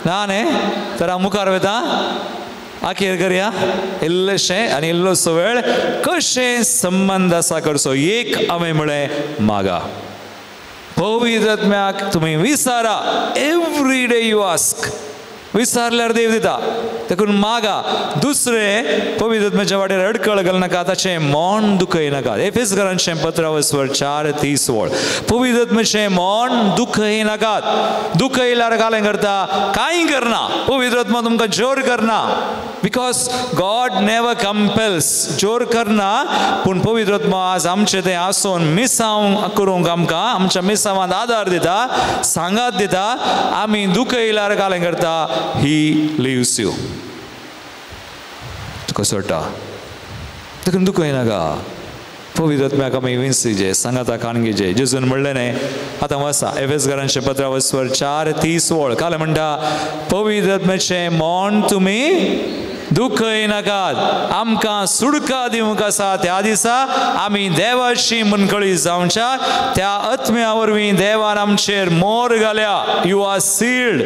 ना न्ही तर हांव मुखार वता. आखेर करया इल्लेशें आनी इल्लोसो वेळ. कशें संबंध आसा करचो एक हांवें म्हळें मागा. पवित्र आत्म्याक तुमी विचारा. एवरी डे यू आस्क विचारल्यार देव दिता देखून मागा दुसरे पवित्र आत्म्याच्या वाटेर अडकळ घालनाका ताचें मन दुखयनाका एफेसकारांचें पत्र 4:30 पवित्र आत्म्याचें मन दुखयनाकात दुखयल्यार कालें करता कांय करना पवित्र आत्मा तुमकां जोर करना बिकॉज गॉड नेवर कंपेल्स जोर करना पूण पवित्र आत्मा आज आमचें तें आसून मिसांव करूंक आमकां आमच्या मिसावांत आदार दिता सांगात दिता आमी दुखयल्यार कालें करता ही लिव्स यू तुका सोडटा देखून दुखयनाका पवित्र आत्म्याक आमी विंसीजे सांगाता काणगेजे जेजून म्हणलें न्ही आतां वाचा एफेसकारांचें पत्र 4:30 काल म्हणटा पवित्र आत्म्याचें मन तुमी दुखयनाकात आमकां सुडका दिवंक आसा त्या दिसा आमी देवाची मनकळी जावच्या त्या आत्म्या वरवीं देवान आमचेर मोर घाल्या यू आर सील्ड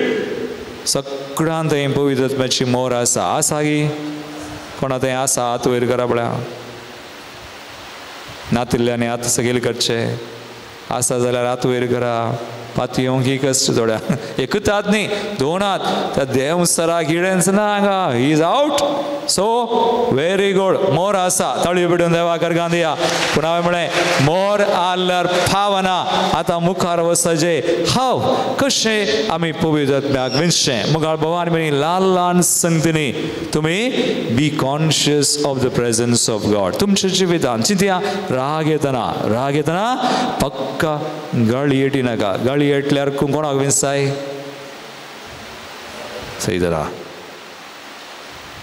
सगळ्यांत थंय पवित्र आत्म्याची मोर आसा गी कोणा थंय आसा हात वयर करा पळया नातिल्ल्यानी हात सकयल करचे आसा जाल्यार हात वयर करा पातयेवंक एक कश्ट थोड्या एकूच हात न्ही दोन हात त्या देव सरा किडेंच ना हांगा he is out so very good more आसा तळयो बिडून देवाक अर्गां दिया पूण हांवें म्हळें मोर आल्यार फावना आतां मुखार वचचे हांव कशें आमी पवित्र आत्म्याक विंचचें मुखार भवानी म्हणी ल्हान ल्हान संगतींनी तुमी be conscious of the presence of God तुमच्या जिवितांत चिंतया राग येतना पक्का गाळी येटी नाका गाळी येटल्यार कोणाक विंचाय सही जरा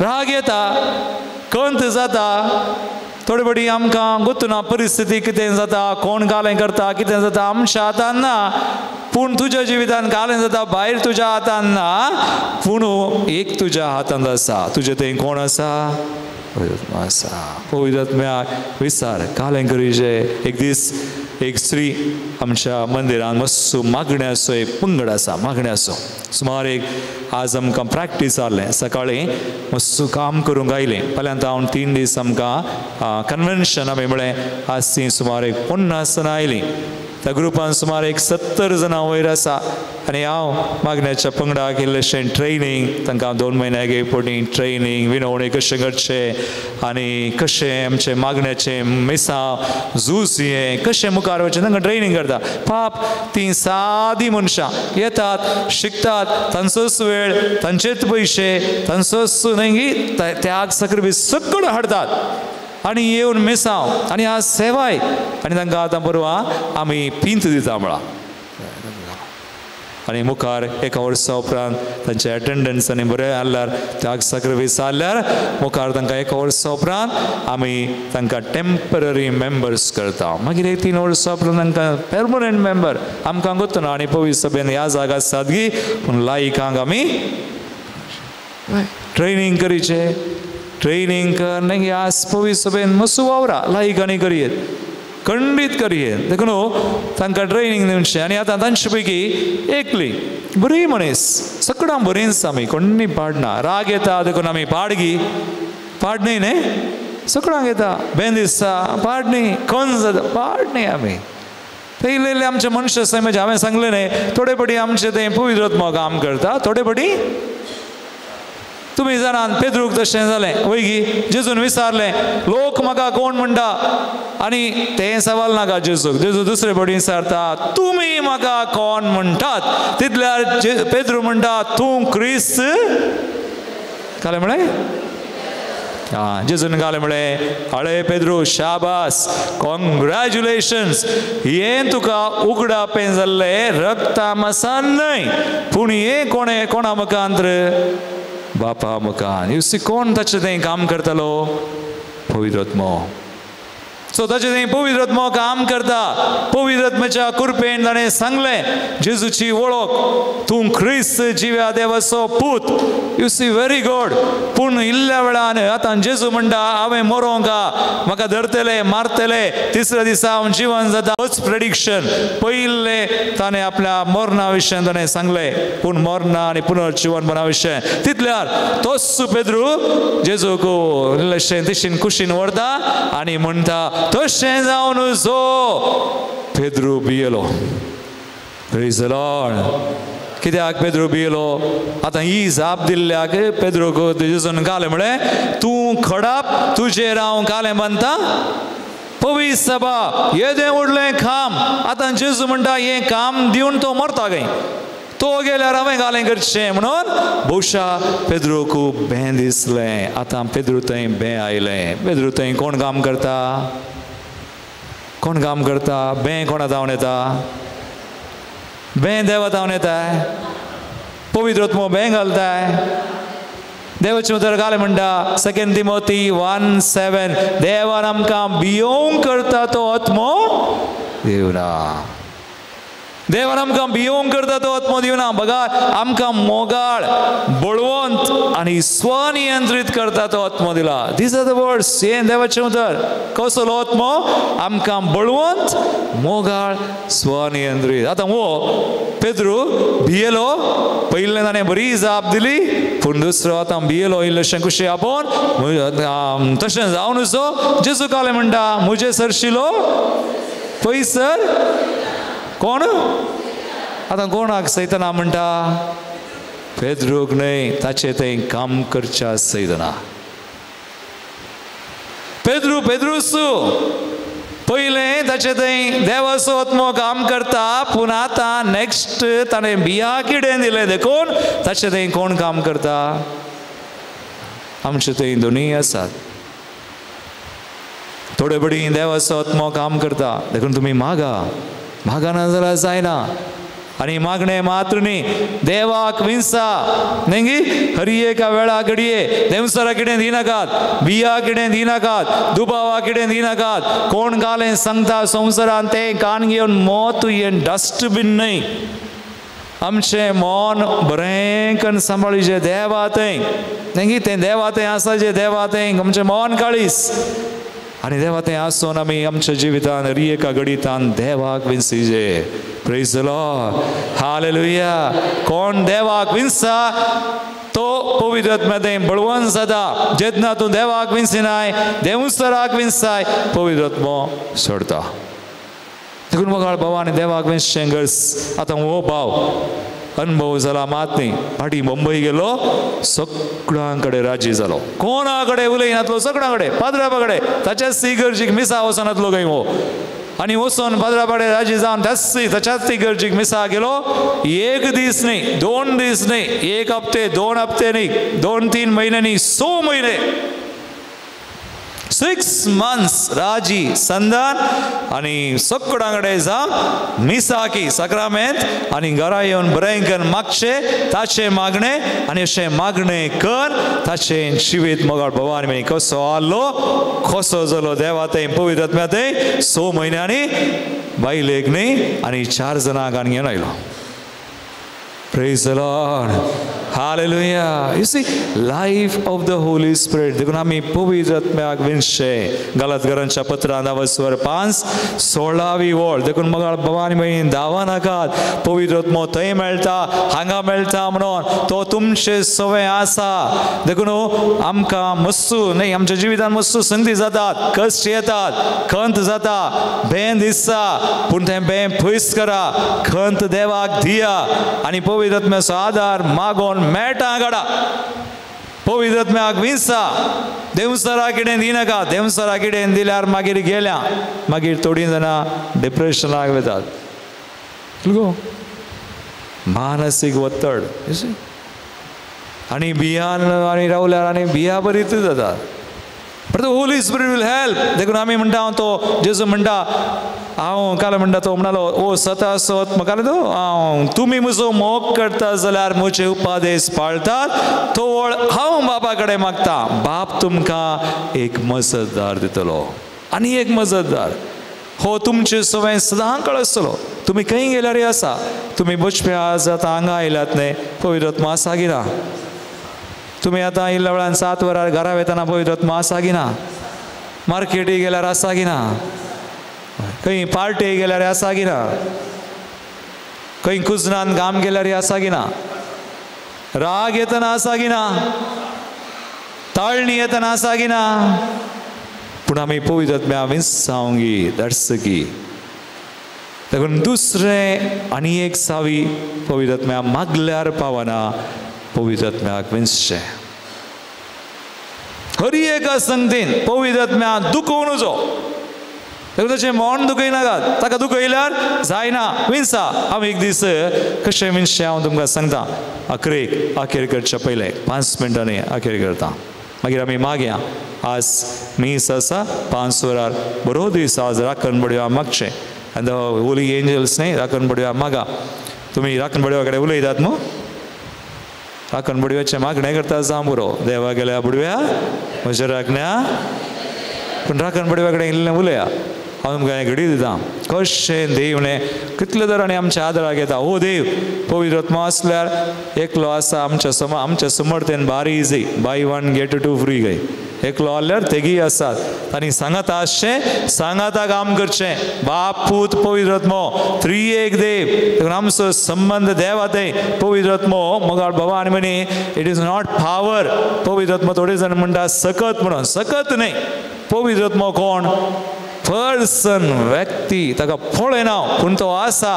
राग येता कंत जाता थोडी बडी आमकां गुंतना परिस्थिती कितें जाता कोण कालें करता कितें जाता आमच्या हातान ना पूण तुज्या जिवितान कालें जाता भायर तुज्या हातान ना पूण एक तुज्या हातांत आसा तुजें थंय कोण आसा आसा पवित्र आत्म्याक विचार कालें करीचे एक दीस एक स्त्री आमच्या मंदिरान मस्त मागण्याचो एक पंगड आसा मागण्याचो सुमार एक आज आमकां प्रॅक्टीस जालें सकाळीं मस्त काम करूंक आयलें फाल्यांत हांव 3 दीस आमकां कन्वेन्शन आमी म्हळें आज ती सुमार एक 50 जाणां आयलीं त्या ग्रुपान सुमार एक 70 जाणां वयर आसा आनी हांव मागण्याच्या पंगडाक इल्लेशें ट्रेनींग तांकां 2 म्हयन्याक एक फावटी ट्रेनींग विनवणी कशें करचें आनी कशें आमचें मागण्याचें मिसांव झूज हें कशें मुखार वचचें तांकां ट्रेनींग करता पाप तीं सादी मनशां येतात शिकतात तांचोच वेळ तांचेच पयशे तांचोच त्याग सक्रिफीस सगळं हाडतात आनी येवन मिसांव आनी आज सेवाय आनी तांकां आतां परवां आमी पिंत दिता म्हळा आनी मुखार एका वर्सा उपरांत तांचे एटेंडन्स आनी बरें जाल्यार त्याग सक्रिफीस जाल्यार मुखार तांकां एका वर्सा उपरांत आमी तांकां टेम्पररी मेंबर्स करता मागीर 3 वर्सां उपरांत तांकां परमनंट मेंबर आमकां गुंतना आनी पवित्र सभेन ह्या जागा सादगी पूण लायकांक आमी ट्रेनींग करीचे ट्रेनिंग कर आज पवित्र सभेन मसू वावरा लायकांनी करियेत खंडीत करियेत देखून तांकां ट्रेनींग दिवचें आनी आतां तांचे पैकी एकली बरी मनीस सगळां बरींच आमी कोणी पाडना राग येता देखून आमी पाडगी पाडणी न्ही सगळ्यांक येता बेन दिसता पाडणी खंज जाता पाडणी आमी इल्ले आमचे मनुश्य आसाय म्हणजे हांवें सांगलें न्ही थोडे पटी आमचें तें पवित्र आत्मा काम करता थोडे पटी तुम्ही जाणात पेद्रूक तशें जालें वयगी जेजून विचारलें लोक म्हाका कोण म्हणटा आनी तें सवाल नाका जेजूक जेजू दुसरे बडी विचारता तुमी म्हाका कोण म्हणटात तितल्यार पेद्रू म्हणटा तूं क्रिस्त कालें म्हळें जेजून घालें म्हळें हळे पेद्रू शाबास कॉंग्रॅच्युलेशन्स हें तुका उगडापें जाल्लें रक्ता मसान न्हय पूण हें कोणा मुखांतर बापा मुखान यू सी कोण ताचें तें काम करतालो पवित्र आत्मा सो ताचें तें पवित्र आत्मा काम करता पवित्र आत्म्याच्या कृपेन ताणें सांगलें जेजूची वळख तूं ख्रिस्त जिव्या देवाचो पूत यू सी व्हेरी गुड पूण इल्ल्या वेळान आतां जेजू म्हणटा हांवें मरोंक म्हाका धरतले मारतले तिसऱ्या दिसा हांव जिवन जाता होच प्रेडिक्शन पयले ताणें आपल्या मरणा विशयी ताणें सांगलें पूण मरणा आनी पुनर्जीवनपणा विशयी तितल्यार तोच पेद्रू जेजूक इल्लेशें दिशीन कुशीन व्हरता आनी म्हणटा तशें जावन जो पेद्रू भियेलो प्रेज द लॉर्ड कित्याक पेद्रो भियेलो आतां ही जाप दिल्ल्याक पेद्रोक जेजून घालें म्हळें तूं खडाप तुजेर हांव कालें बांदता पवित्र सभा येदें उरलें काम आतां जेजू म्हणटा हें काम दिवन तो मरता खंय तो गेल्यार हांवें घालें करचें म्हणून भोवशा पेद्रो खूब भें दिसलें आतां पेद्रो थंय भें आयलें पेद्रो थंय कोण काम करता भें कोणा जावन येता भें देवा जावन येताय पवित्र आत्मो भें घालताय देवाचें उतर घालें म्हणटा 2 तिमोथी 1:7 देवान आमकां भियोंक करता तो आत्मो दिवना देवान आमकां भियोंक करता तो आत्मो दिवना बघा आमकां मोगाळ बळवंत आनी स्वनियंत्रीत करता तो आत्मो दिला दीस आर द वर्ड्स हे देवाचें उतर कसलो आत्मो आमकां बळवंत मोगाळ स्वनियंत्रीत आतां हो पेद्रो भियेलो पयले ताणें बरी जाप दिली पूण दुसरो आतां भियेलो इल्लेशें कुशी आपोवन तशें जावन नजो जेजू कालें म्हणटा मुजे सरशिलो पयसर कोण आतां कोणाक सैताना म्हणटा पेद्रोक न्हय ताचें थंय काम करच्या सैताना पेद्रूसू पयलें ताचें थंय देवाचो आत्मो काम करता पूण आतां नेक्स्ट ताणें बिया किडें दिलें देखून ताचें थंय कोण काम करता आमचे थंय दोनूय आसात थोडे बडी देवाचो आत्मो काम करता देखून तुमी मागा ना जाल्यार जायना आनी मागणें मात्र न्ही देवाक विंसा न्ही हरी एका वेळा घडये देवसरा कितें दिनाकात बिया कितें दिनाकात दुबावा कितें दिनाकात कोण घालें सांगता संवसारान तें कान घेवन मोत तुवें डस्टबीन न्हय आमचें मन बरें करून सांबाळीचें देवा थंय न्ही तें देवा थंय आसा जें देवा थंय आमचें मन काळीस आनी देवा तें आसून आमी आमच्या जिवितान हरी एका घडीतान देवाक विंसीचे प्रेज द लॉर्ड हालेलुया कोण देवाक विंसा तो पवित्र आत्म्यान बळवंत जाता जेन्ना तूं देवाक विंसिनाय देवसराक विंसाय पवित्र आत्मो सोडता देखून मोगाळ भावान देवाक विंसचें गरज आतां हो भाव अनुभव जाला मात न्ही फाटी मुंबय गेलो सगळ्यां कडेन राजी जालो कोणा कडेन उलयनातलो सगळ्यां कडेन पाद्रापा कडेन ताच्याच इगर्जीक मिसा वचनातलो खंय हो आनी वचून पाद्रापा कडेन राजी जावन ताच्याच इगर्जीक मिसा गेलो एक दीस न्ही 2 दीस न्ही 1 हप्ते 2 हप्ते न्ही 2-3 म्हयने न्ही 6 म्हयने 6 months राजी संदान आनी सगळ्यां कडेन जावन मिसाकी सक्रामेंत आनी घरा येवन बरें करून मागचें ताचें मागणें आनी अशें मागणें कर ताचें जिवीत मोगाळ भवानी मेळ्ळी कसो आल्लो कसो जालो देवा थंय पवित्र आत्म्या थंय 6 म्हयन्यांनी बायलेक न्ही आनी 4 जाणांक आनी घेवन आयलो praise the Lord hallelujah you see life of the Holy Spirit देखून आमी पवित्र आत्म्याक विंसचे गलातकारांच्या पत्रांत 10:5-16 वळ देखून मोगाळ भवानी मेळ्ळी दावा नाकात पवित्र आत्मो थंय मेळटा हांगा मेळटा म्हणून तो तुमचे सवय आसा देखून आमकां मस्सू न्ही आमच्या जिवितान मस्सू संगती जातात कश्ट येतात खंत जाता भें दिसता पूण तें भें पयस करा खंत देवाक दिया आनी पवित्र आत्म्याचो आदार मागोन मेळटा घडा पवित्र आत्म्याक विंसा देवसरा कितें दिनाका देवसरा कितें दिल्यार मागीर गेल्या मागीर थोडीं जाणां डिप्रेशनाक वतात मानसीक वत्तड आनी बियान आनी रावल्यार आनी बिया बरीच जातात But the Holy Spirit will help. देखून आमी म्हणटा तो जेजू म्हणटा हांव काल म्हणटा तो म्हणालो ओ सता सत म्हाका तो हांव तुमी म्हजो मोग करता जाल्यार म्हजे उपादेश पाळतात तो वळ हांव बापा कडेन मागता बाप तुमकां एक मजतदार दितलो आनी एक मजतदार हो तुमचे सवय सदांकळ आसतलो तुमी खंय गेल्यार आसा तुमी बचप्या जाता हांगा आयल्यात न्ही पवित्र आत्मा आसा की ना तुमी आतां इल्ल्या वेळान 7 वरां घरा वेताना पवित्र आत्मा आसा की ना मार्केटी गेल्यार आसा की ना खंय पार्टी गेल्यार आसा की ना खंय कुजनान काम गेल्यार आसा की ना राग येतना आसा की ना ताळणी येतना आसा की ना पूण आमी पवित्र आत्म्या विंसावंगी दर्सकी देखून दुसरें आनी एक सावी पवित्र आत्म्या मागल्यार पावना पवित्र आत्म्याक विंसचें हर एका संगतीन पवित्र आत्म्या दुखोवन वचो ताचें मन दुखयनाकात ताका दुखयल्यार जायना विंसा हांव एक दीस कशें विंसचें हांव तुमकां सांगता अखेर करचे पयलें 5 मिनटांनी अखेर करता मागीर आमी मागया आज मीस आसा 5 वरार बरो दीस आज राखण बडयो मागचें आनी होली एंजल्स न्ही राखण बडयो मागा तुमी राखण बडयो कडेन उलयतात न्हू राखण बडयोचें मागणें करता जावं बरो देवा गेल्या बुडव्या म्हज्या राखण्या पूण राखण बडव्या कडेन इल्लें उलया हांव तुमकां हें घडी दिता कशें देवणें कितले तरांनी आमच्या आदाराक येता हो देव पवित्र आत्मा आसल्यार एकलो आसा आमच्या समर्थेन बारी इजी बाय 1 गेट 2 फ्री गय एकलो आसल्यार तेगी आसात तांणी सांगाता आसचें सांगाता काम करचें बाप पूत पवित्र आत्मो 3 एक देव देखून आमचो संबंध देवाते पवित्र आत्मो मोगाळ बाबा आनी म्हणी इट इज नॉट पावर पवित्र आत्मो थोडे जाण म्हणटा सकत म्हणून सकत न्ही पवित्र आत्मो कोण पर्सन व्यक्ती ताका पळयना पूण तो आसा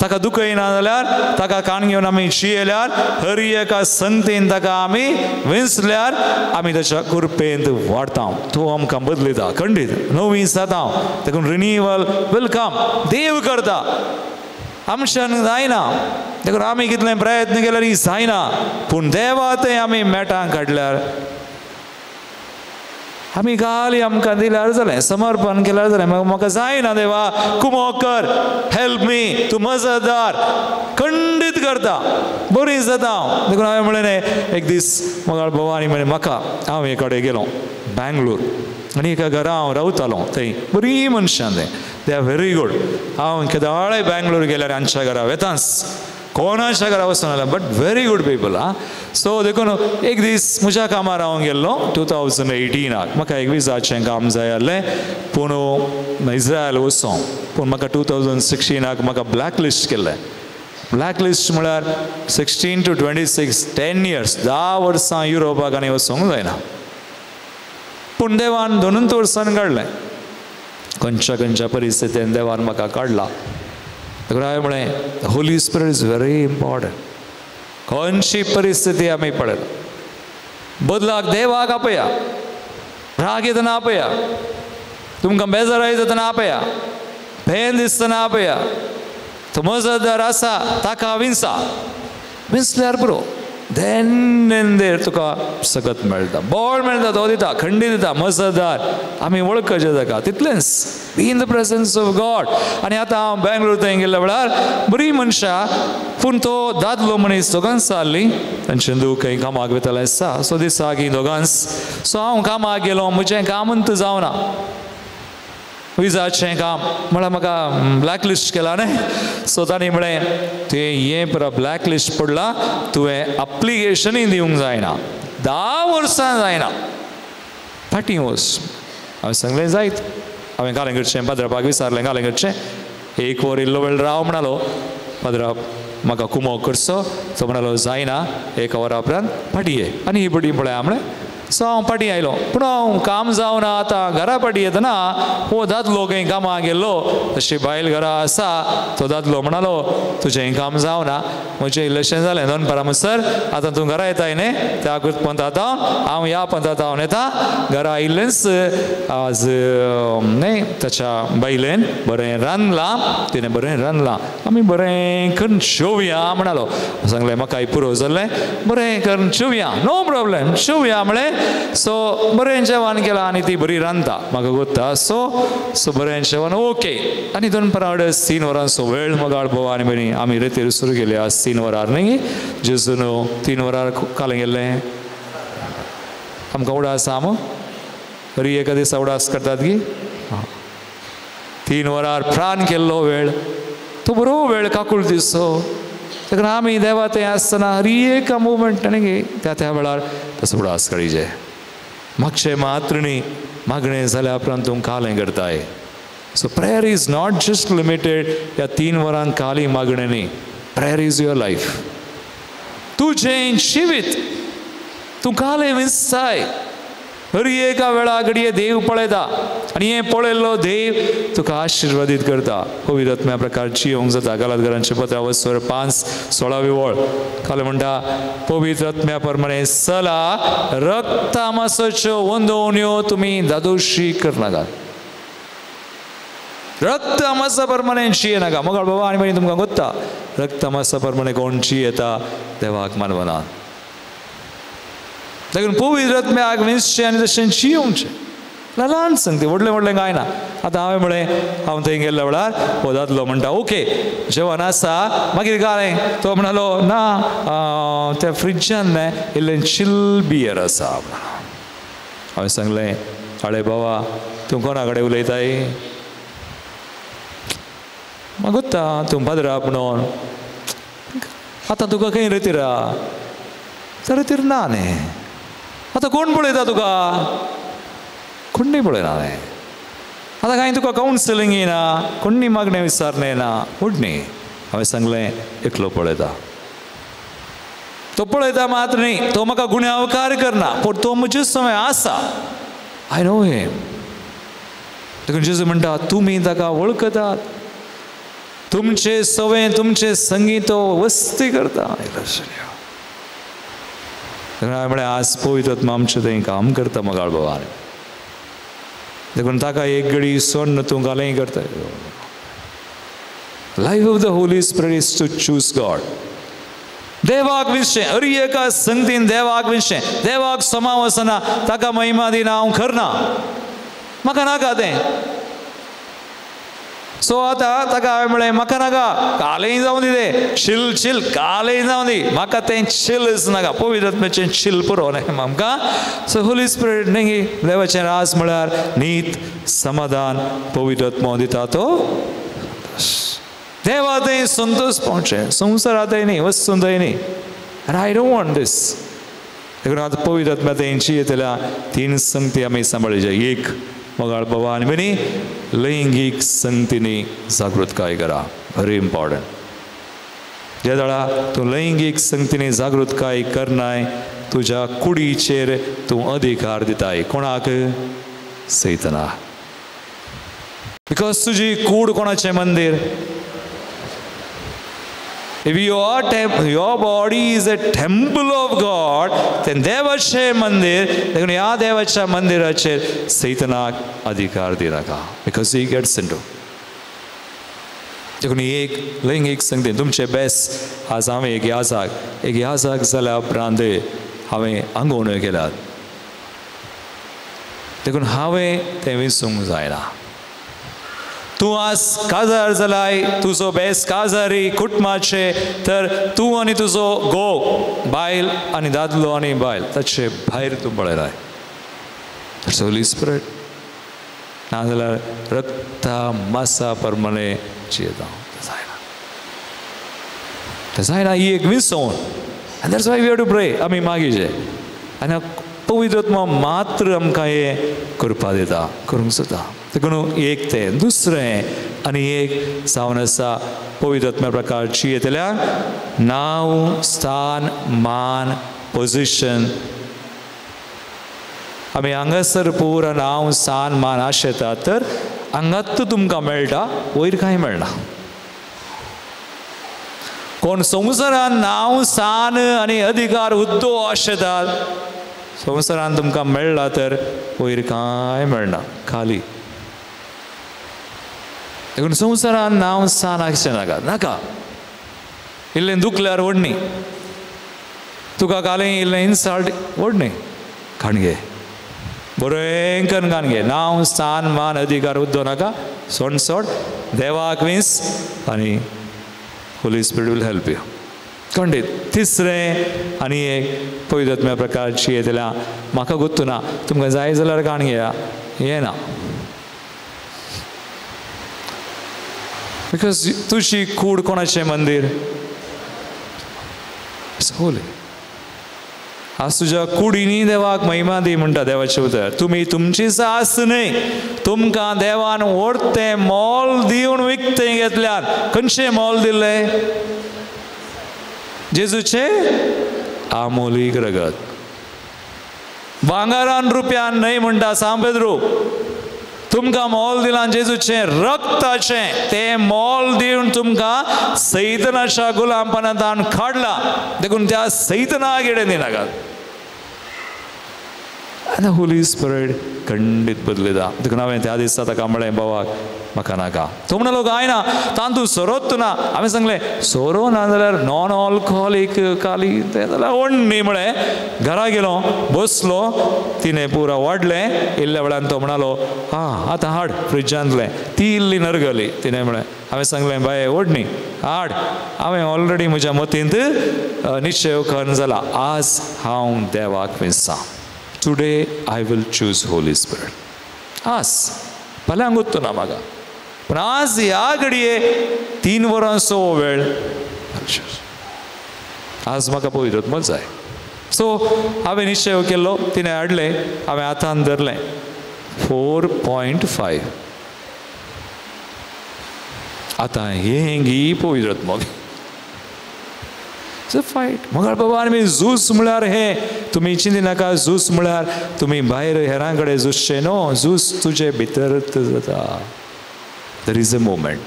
ताका दुखयना जाल्यार ताका कान घेवन आमी शियेल्यार हर एका संगतीन ताका आमी विंसल्यार आमी ताच्या कृपेंत वाडटा तो आमकां बदलयता खंडीत नवी जाता देखून रिन्यूवल विल कम देव करता आमच्यान जायना देखून आमी कितले प्रयत्न केल्यार ही जायना पूण देवा तें आमी मेटांक काडल्यार आमी गाली आमकां दिल्यार जालें समर्पण केल्यार जालें म्हाका जायना देवा कुमो कर हेल्प मी तूं मजतदार खंडीत करता बरी जाता देखून हांवें म्हणलें एक दीस मोगाळ भवानी म्हणे म्हाका हांव हे कडेन गेलो बँगलोर आनी एका घरा हांव रावतालो थंय बरीं मनशां दे आर व्हेरी गूड हांव केदाळे बँगलोर गेल्यार हांच्या घरा वेतांस कोणाच्या घरा वचून आला but very good people so देखून एक दीस म्हज्या कामार हांव गेल्लो 2018 म्हाका एक विजाचें काम जाय आसलें पूण इज्रायल वचूं पूण म्हाका 2016 म्हाका ब्लॅक लिस्ट केल्लें ब्लॅक लिस्ट म्हळ्यार 16 to 26 10 years 10 वर्सां युरोपाक आनी वचूंक जायना पूण देवान 2 वर्सांनी काडलें खंयच्या परिस्थितीन देवान म्हाका काडला देखून हांवें म्हळें Holy spirit is very important खंयची परिस्थिती आमी पळयता बदलाक देवाक आपया राग येतना आपया तुमकां बेजाराय जातना आपया भेन दिसतना आपया तो मजतदार आसा ताका विंसल्यार पुरो देन एंड देर तुका सकत मेळटा बळ मेळटा तो दिता खंडी दिता मजतदार आमी वळखचे ताका तितलेंच be in the presence of God आनी आतां हांव बँगलोर थंय गेल्ल्या वेळार बरीं मनशां पूण तो दादलो मनीस दोगांच आसली तांचे दूख खंय कामाक वयतालें आसा सो दिसाक ही दोगांच सो हांव कामाक गेलो म्हजें कामंत जावना विजाचें काम म्हळ्यार म्हाका ब्लॅक लिस्ट केला न्ही सो तांणी म्हळें तुवें हें परा ब्लॅक लिस्ट पडला तुवें एप्लिकेशनूय दिवंक जायना 10 वर्सां जायना फाटीं वच हांवें सांगलें जायत हांवें घालें करचें पाद्रापाक विचारलें घालें करचें 1 वर इल्लो वेळ राव म्हणलो पाद्राप म्हाका कुमो करचो तो म्हणलो जायना 1 वरा उपरांत फाटीं ये आनी ही बडी पळय म्हणलें सो हांव फाटीं आयलो पूण हांव काम जावना आतां घरा फाटीं येतना हो दादलो खंय कामाक गेल्लो तशी बायल घरा आसा तो दादलो म्हणलो तुजें काम जावना म्हजें इल्लेशें जालें 2 परां म्हणसर आतां तूं घरा येताय न्ही त्या पंथात हांव ह्या पंथात हांव येता घरा आयिल्लेंच आज न्ही ताच्या बायलेन बरें रांदलां तिणें बरें रांदलां आमी बरें करून जेवया म्हणलो सांगलें म्हाकाय पुरो जाल्लें बरें करून जेवया नो प्रॉब्लेम जेवया म्हळें सो बरें जेवण केलां आनी ती बरी रांदता म्हाका कोत्ता सो बरें जेवण ओके आनी 2 परां अडेच 3 वरांचो वेळ मोगाळ भवानी म्हणी आमी रेतीर सुरू केली आज 3 वरार न्ही जेजून 3 वरार कालें गेल्लें आमकां उडास आहा बरी एका दिसा उडास करतात की 3 वरार प्राण केल्लो वेळ तो बरो वेळ काकूळ दिसो देखून आमी देवा थंय आसतना हर एका मुवमेंट न्ही त्या वेळार तसो उडास काडीचे मागचें मात्र न्ही मागणें जाल्या उपरांत तूं कालें करताय so prayer is not just limited ह्या 3 वरांक काली मागणें न्ही प्रेयर इज युअर लायफ तुजें जिवीत तूं कालें विंसताय हर एका वेळा घडये देव पळयता आनी हें पळयल्लो देव तुका आशिर्वादीत करता. पवित्र आत्म्या प्रकारची येवंक जाता. गलातियरांचें पत्र 5:16 वळ खाली म्हणटा पवित्र आत्म्या प्रमाणे चला, रक्त आमासाच्यो वंदवण्यो तुमी दादोशी करनाकात. रक्त आमासा प्रमाणे जियेनाका. मग बाबा आनी मागीर तुमकां गोत्ता रक्त आमासा प्रमाणे कोण जियेता देवाक मानवना. देखून पवित्र आत्म्याक विसचें आनी तशें जियोंकचें. ल्हान सांगते व्हडलें व्हडलें कांय ना. आतां हांवें म्हळें हांव थंय गेल्ल्या वेळार हो दादलो म्हणटा ओके जेवण आसा. मागीर घालें तो म्हणलो ना त्या फ्रिजान न्हय इल्लें चिल बियर आसा. हांवें सांगलें आळे बाबा तूं कोणा कडेन उलयताय. म्हाका गोत्ता तूं पाद्रा म्हणून. आतां तुका खंय रितीरा तर रितीर ना न्ही. आतां कोण पळयता तुका. कोणी पळयना न्ही. आतां कांय तुका कावन्सिलींग येना. कोणी मागणें विचारणे ना उडणी. हांवें सांगलें एकलो पळयता. तो पळयता मात न्ही. तो म्हाका गुण्यावकार करना पूण तो म्हजे समय आसा. I know him. देखून जेजू म्हणटा तुमी ताका वळखतात. तुमचे सवय तुमचे संगीत तो वस्ती करता. हांवें म्हळें आज पवित्र आत्मा आमचें थंय काम करता मगाळ बाबा. देखून ताका एक घडी सोडून तूं घालें करता. Life of the Holy Spirit is to choose God. देवाक विशें हर एका संगतीन देवाक विशें देवाक समावसना ताका महिमा दिना हांव करना. म्हाका नाका तें. सो आतां ताका हांवें म्हळें म्हाका नाका कालेय जावं दी तें चिल चिल कालेय जावं दी म्हाका तें चिलच नाका. पवित्र आत्म्याचें चिल पुरो न्हय आमकां. सो होली स्पिरिट न्ही देवाचें रास म्हळ्यार न्हीद समाधान पवित्र आत्मा दिता तो देवा थंय संतोश पावचें. संवसारांतय न्ही वस्तूंतय न्ही. आनी आय डोंट वॉन्ट दिस. देखून आतां पवित्र आत्म्या तेंची येतल्या 3 संगती आमी सांबाळचे. एक मगाळ बाबा आनी मनी लैंगीक संगतींनी जागृतकाय करा. Very important. ज्या वेळा तूं लैंगीक संगतींनी जागृतकाय करनाय तुज्या कुडीचेर तूं अधिकार दिताय. कोणाक सैताना. बिकॉज तुजी कूड कोणाचें मंदीर. If your body is a temple of God, then देवाचें मंदिर देखून ह्या देवाच्या मंदिराचेर सैतानाक अधिकार दिनाका. Because he gets into. देखून एक लैंगीक संगती तुमचे बेस्ट. आज हांवें एक याजाक जाल्या उपरांत हांवें आंगवण्यो केल्यात. देखून हांवें तें विसरूंक जायना. तूं आज काजार जालाय तुजो बेस्ट काजारी कुटुंबाचे तर तूं आनी तुजो घोव बायल आनी दादलो आनी बायल ताचे भायर तूं पळयलाय. होली स्पिरिट नाजाल्यार रक्ता मासा प्रमाणे जियेता. तें जायना. ही एक विसवण. आनी that's why we have to pray. आमी मागीचे आनी पवित्र आत्मा मात्र आमकां हें करपा दिता करूंक जाता. देखून एक तें दुसरें आनी एक जावन आसा पवित्र आत्म्या प्रकारची येतल्या नांव स्थान मान पोजिशन. आमी हांगासर पुरा नांव स्थान मान आशेता तर हांगात तुमकां मेळटा वयर कांय मेळना. कोण संवसारान नांव स्थान आनी अधिकार हुद्दो आशेतात संवसारान तुमकां मेळ्ळा तर वयर कांय मेळना खाली. देखून संवसारान नांव स्थान आसचें नाका. नाका. इल्लें दुखल्यार ओडणी. तुका कालें इल्लें इन्सल्ट ओडणी खाणगे बरें करून खाणगे. नांव स्थान मान अधिकार हुद्दो नाका. सोड सोड देवाक विस आनी Holy spirit will help you. खंडीत. तिसरें आनी एक पवित्र आत्म्या प्रकारची येतल्या म्हाका गोत्तू ना तुमकां जाय जाल्यार काण घेया येना. बिकॉज तुजी कूड कोणाचें मंदीर होली. आज तुज्या कुडीनी देवाक महिमा दी म्हणटा देवाचें उतर. तुमी तुमचीच आस न्ही. तुमकां देवान व्हडतें मोल दिवन विकतें घेतल्यान. खंयचें मोल दिल्लें. जेजूचें आमोलीक रगत. भांगारान रुपयान न्हय म्हणटा सांपेद्रू. तुमकां मोल दिलां जेजूचें रक्ताचें तें मोल दिवन तुमकां सैतानाच्या गुलामपणांतल्यान काडलां देखून त्या सैतानाक येडें दिनाकात. आनी होली स्पिरीट खंडीत बदलिता. देखून हांवें त्या दिसा ताका म्हळें बाबाक म्हाका नाका. तो म्हणलो काय ना तांतूं सोरोत ना. हांवें सांगलें सोरो ना जाल्यार नॉन ऑल्कोहॉलीक काली तें जाल्यार ओडणी म्हळें. घरा गेलो बसलो तिणें पुरो वाडलें. इल्ल्या वेळान तो म्हणलो आतां हाड फ्रिजांतलें. ती इल्ली नरगली. तिणें म्हळें हांवें सांगलें बाये ओडणी हाड. हांवें ऑलरेडी म्हज्या मतींत निश्चय करून जाला आज हांव देवाक विंसां. Today I will choose Holy Spirit. आज फाल्यांक उत्तो ना म्हाका पण आज ह्या घडये 3 वरांचो वेळ आज म्हाका पवित्र आत्मो जाय. सो हांवें निश्चय केल्लो. तिणें हाडलें हांवें हातान धरलें 4.5. आतां हें घी पवित्र आत्मो फायट मगर बाबा आमी झूज म्हळ्यार हे तुमी चिंतिनाका. झूज म्हळ्यार तुमी भायर हेरां कडेन झुजचें न्हू. झूज तुजे भितरच जाता. देर इज अ मोमेंट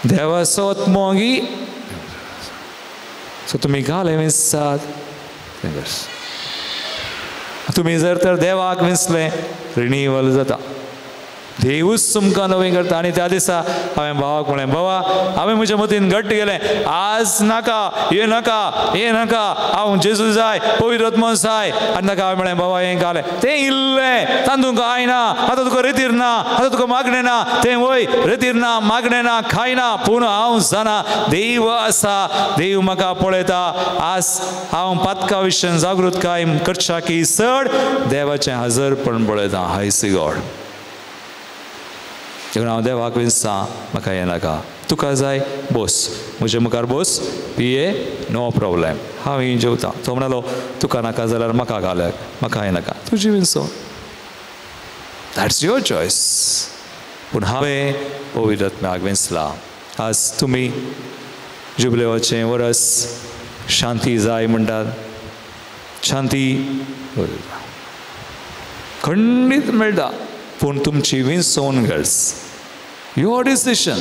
देवाचो आत्मो गी सो तुमी घाले विंसात. तुमी जर तर देवाक विंसलें रिन्यूवल जाता. देवूच तुमकां नवें करता. आनी त्या दिसा हांवें भावाक म्हळें बाबा हांवें म्हज्या मतीन घट्ट केलें आज नाका हे नाका हांव जेजू जाय पवित्र आत्मो जाय. आनी ताका हांवें म्हळें बाबा हें घालें तें इल्लें तातूंत कांय ना. आतां तुका रेतीर ना आतां तुका मागणें ना. तें वय रेतीर ना मागणें ना खायना पूण हांव जाणा देव आसा. देव म्हाका पळयता. आज हांव पातका विशयन जागृतकाय करच्या की चड देवाचें हजरपण पळयता. हाय सी गॉड. देखून हांव देवाक विंसां म्हाका हें नाका. तुका जाय बस म्हजे मुखार बस पिये नो प्रॉब्लेम हांव ही जेवतां. तो म्हणलो तुका नाका जाल्यार म्हाका घाल्याक म्हाका हें नाका तुजी विंसो. That's your choice. पूण हांवें पवित्र आत्म्याक विंसलां. आज तुमी जुबलेवाचें वरस शांती जाय म्हणटात. शांती खंडीत मेळटा पूण तुमची विंसोवन गरज. Your decision.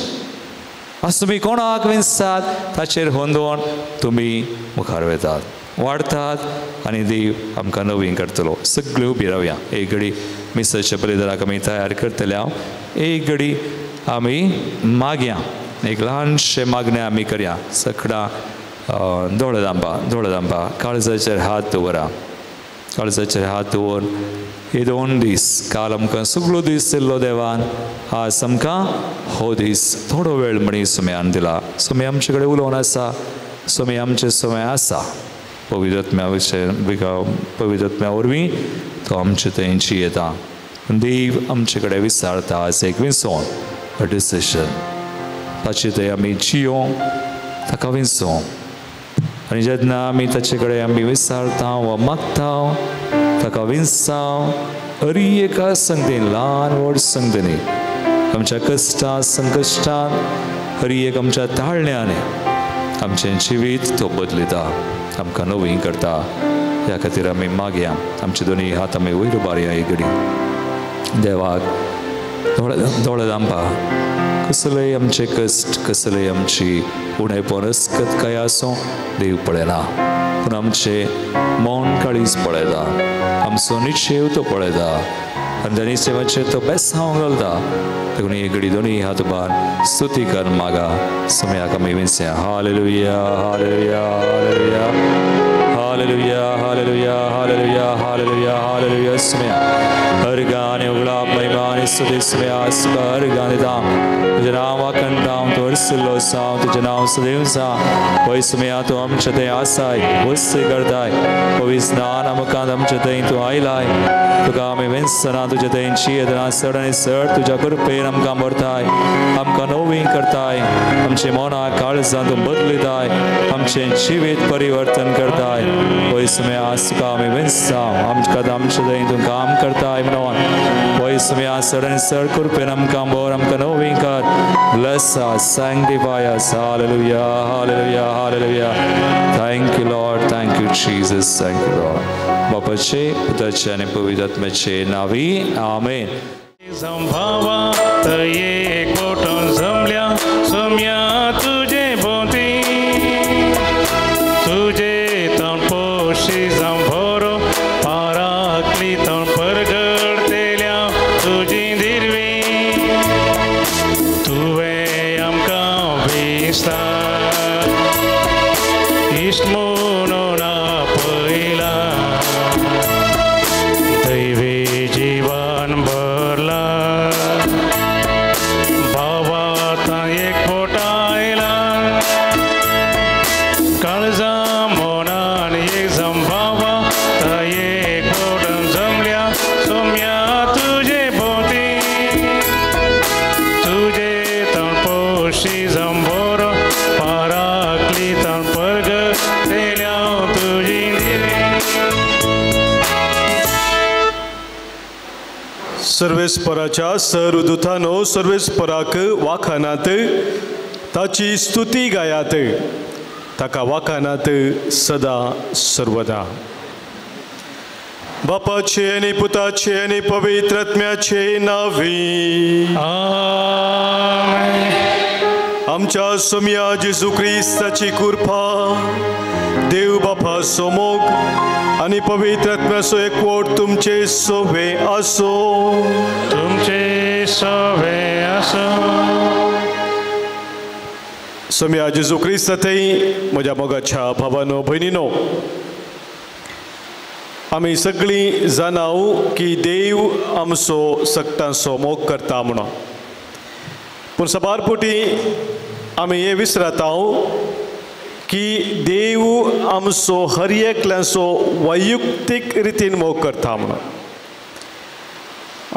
आज तुमी कोणाक विंसतात ताचेर होंदोवन तुमी मुखार वतात वाडतात आनी देव आमकां नवीन करतलो. सगळीं उबी रावया. एक घडी मिसाच्या बलिदानाक आमी तयार करतले. हांव एक घडी आमी मागया. एक ल्हानशें मागणें आमी करया. सगळां दोळे दांबा काळजाचेर हात दवरा. काळजाचेर हात दवरून हे 2 दीस काल आमकां सगळो दीस दिल्लो देवान. आज आमकां हो दीस थोडो वेळ म्हणी सुमयान दिला. सुमे आमचे कडेन उलोवन आसा. सुमे आमचे समय आसा. पवित्र आत्म्या वरवीं तो आमचे थंयची येता. देव आमचे कडेन विचारता आज एक विंसोन अ डिसिशन. ताचे थंय आमी जियों ताका विंसों. आनी जेन्ना आमी ताचे कडेन आमी विचारता वा मागता ताका विंसां हर एका संगतीन ल्हान व्हड संगतींनी आमच्या कश्टां संकश्टान हर एक आमच्या ताळण्यांनी आमचें जिवीत तो बदलिता आमकां नवीन करता. ह्या खातीर आमी मागया. आमचे दोनी हात आमी वयर उबारया. एक घडी देवाक दोळे दांबा. कसलेय आमचे कश्ट कसलेय आमची उणेपण अस्कत काय आसूं देव पळयना पूण आमचे मौन काळीज पळयता. आमचो निश्चय तो पळयता आनी त्या निश्चयाचेर तो बेसांव घालता. देखून एक घडी दोनी हात उबार स्तुती कर मागा. सुमयाक आमी विंसया. Hallelujah hallelujah hallelujah hallelujah hallelujah hallelujah hallelujah hallelujah. सुमया हर गाने उगडा महिमानी स्तुती सुमया हर गाने दाम तुजें नांव वाखणटां तूं हरसिल्लो आसा. तुजें नांव सदैव आसा. पळय सुमया तूं आमचे थंय आसाय वस्ती करताय. पवित्र स्नान आमकां आमचे थंय तूं आयलाय. तुका आमी विंसना तुजे थंयची येतना चड आनी चड तुज्या कृपेन आमकां भरताय. आमकां नवीन करताय. आमचे मनाक काळजां तूं बदलिताय. आमचें जिवीत परिवर्तन करताय. पळय समय आज तुका आमी विंसा आमच्या आमच्या दयेन तूं काम करताय म्हणून वय समय आज सडन सर कृपेन आमकां बोर आमकां नवीन कर bless us sanctify us hallelujah hallelujah hallelujah thank you Lord thank you Jesus thank you Lord बापाचे पुत्राचे आणि पवित्र आत्म्याचे नावी आमेन संभावा तये कोटून जमल्या सोम्या तुझे भोवती तुझे तण पोशी जंभोरो पाराकली तण परगडतेल्या तुझी दिरवी तुवें आमकां विस्ता इश्ट म्हणून आपयला दैवी जीवन भरला भावाता एक पोटायला काळजा मोनान एक जंभावा ता एक पोटन जमल्या सोम्या तुझे भोवती तुझे तण पोशी जंभोरो पाराकली तण परगडतेल्या तुझी सर्वेस्पराच्या सर्वदूतांनो सर्वेस्पराक वाखानात ताची स्तुती गायात ताका वाखानात सदा सर्वदा बापाचे आणि पुताचे आणि पवित्र आत्म्याचे नावी आमच्या सोम्या जेजू ख्रिस्ताची कृपा देव बापा सोमोग आणि पवित्र आत्म्याचो एकवट तुमचे सोबे असो तुमचे सोबे असो सोम्या जेजू ख्रिस्तातय म्हज्या मोगाच्या भावानो भयणीनो आमी सगळीं जाणाव की देव आमचो सक्तांचो मोग करता म्हणून पूण सबारपोटी आमी हे विसरता की देव आमचो हर एकल्याचो वैयक्तीक रितीन मोग करता म्हणून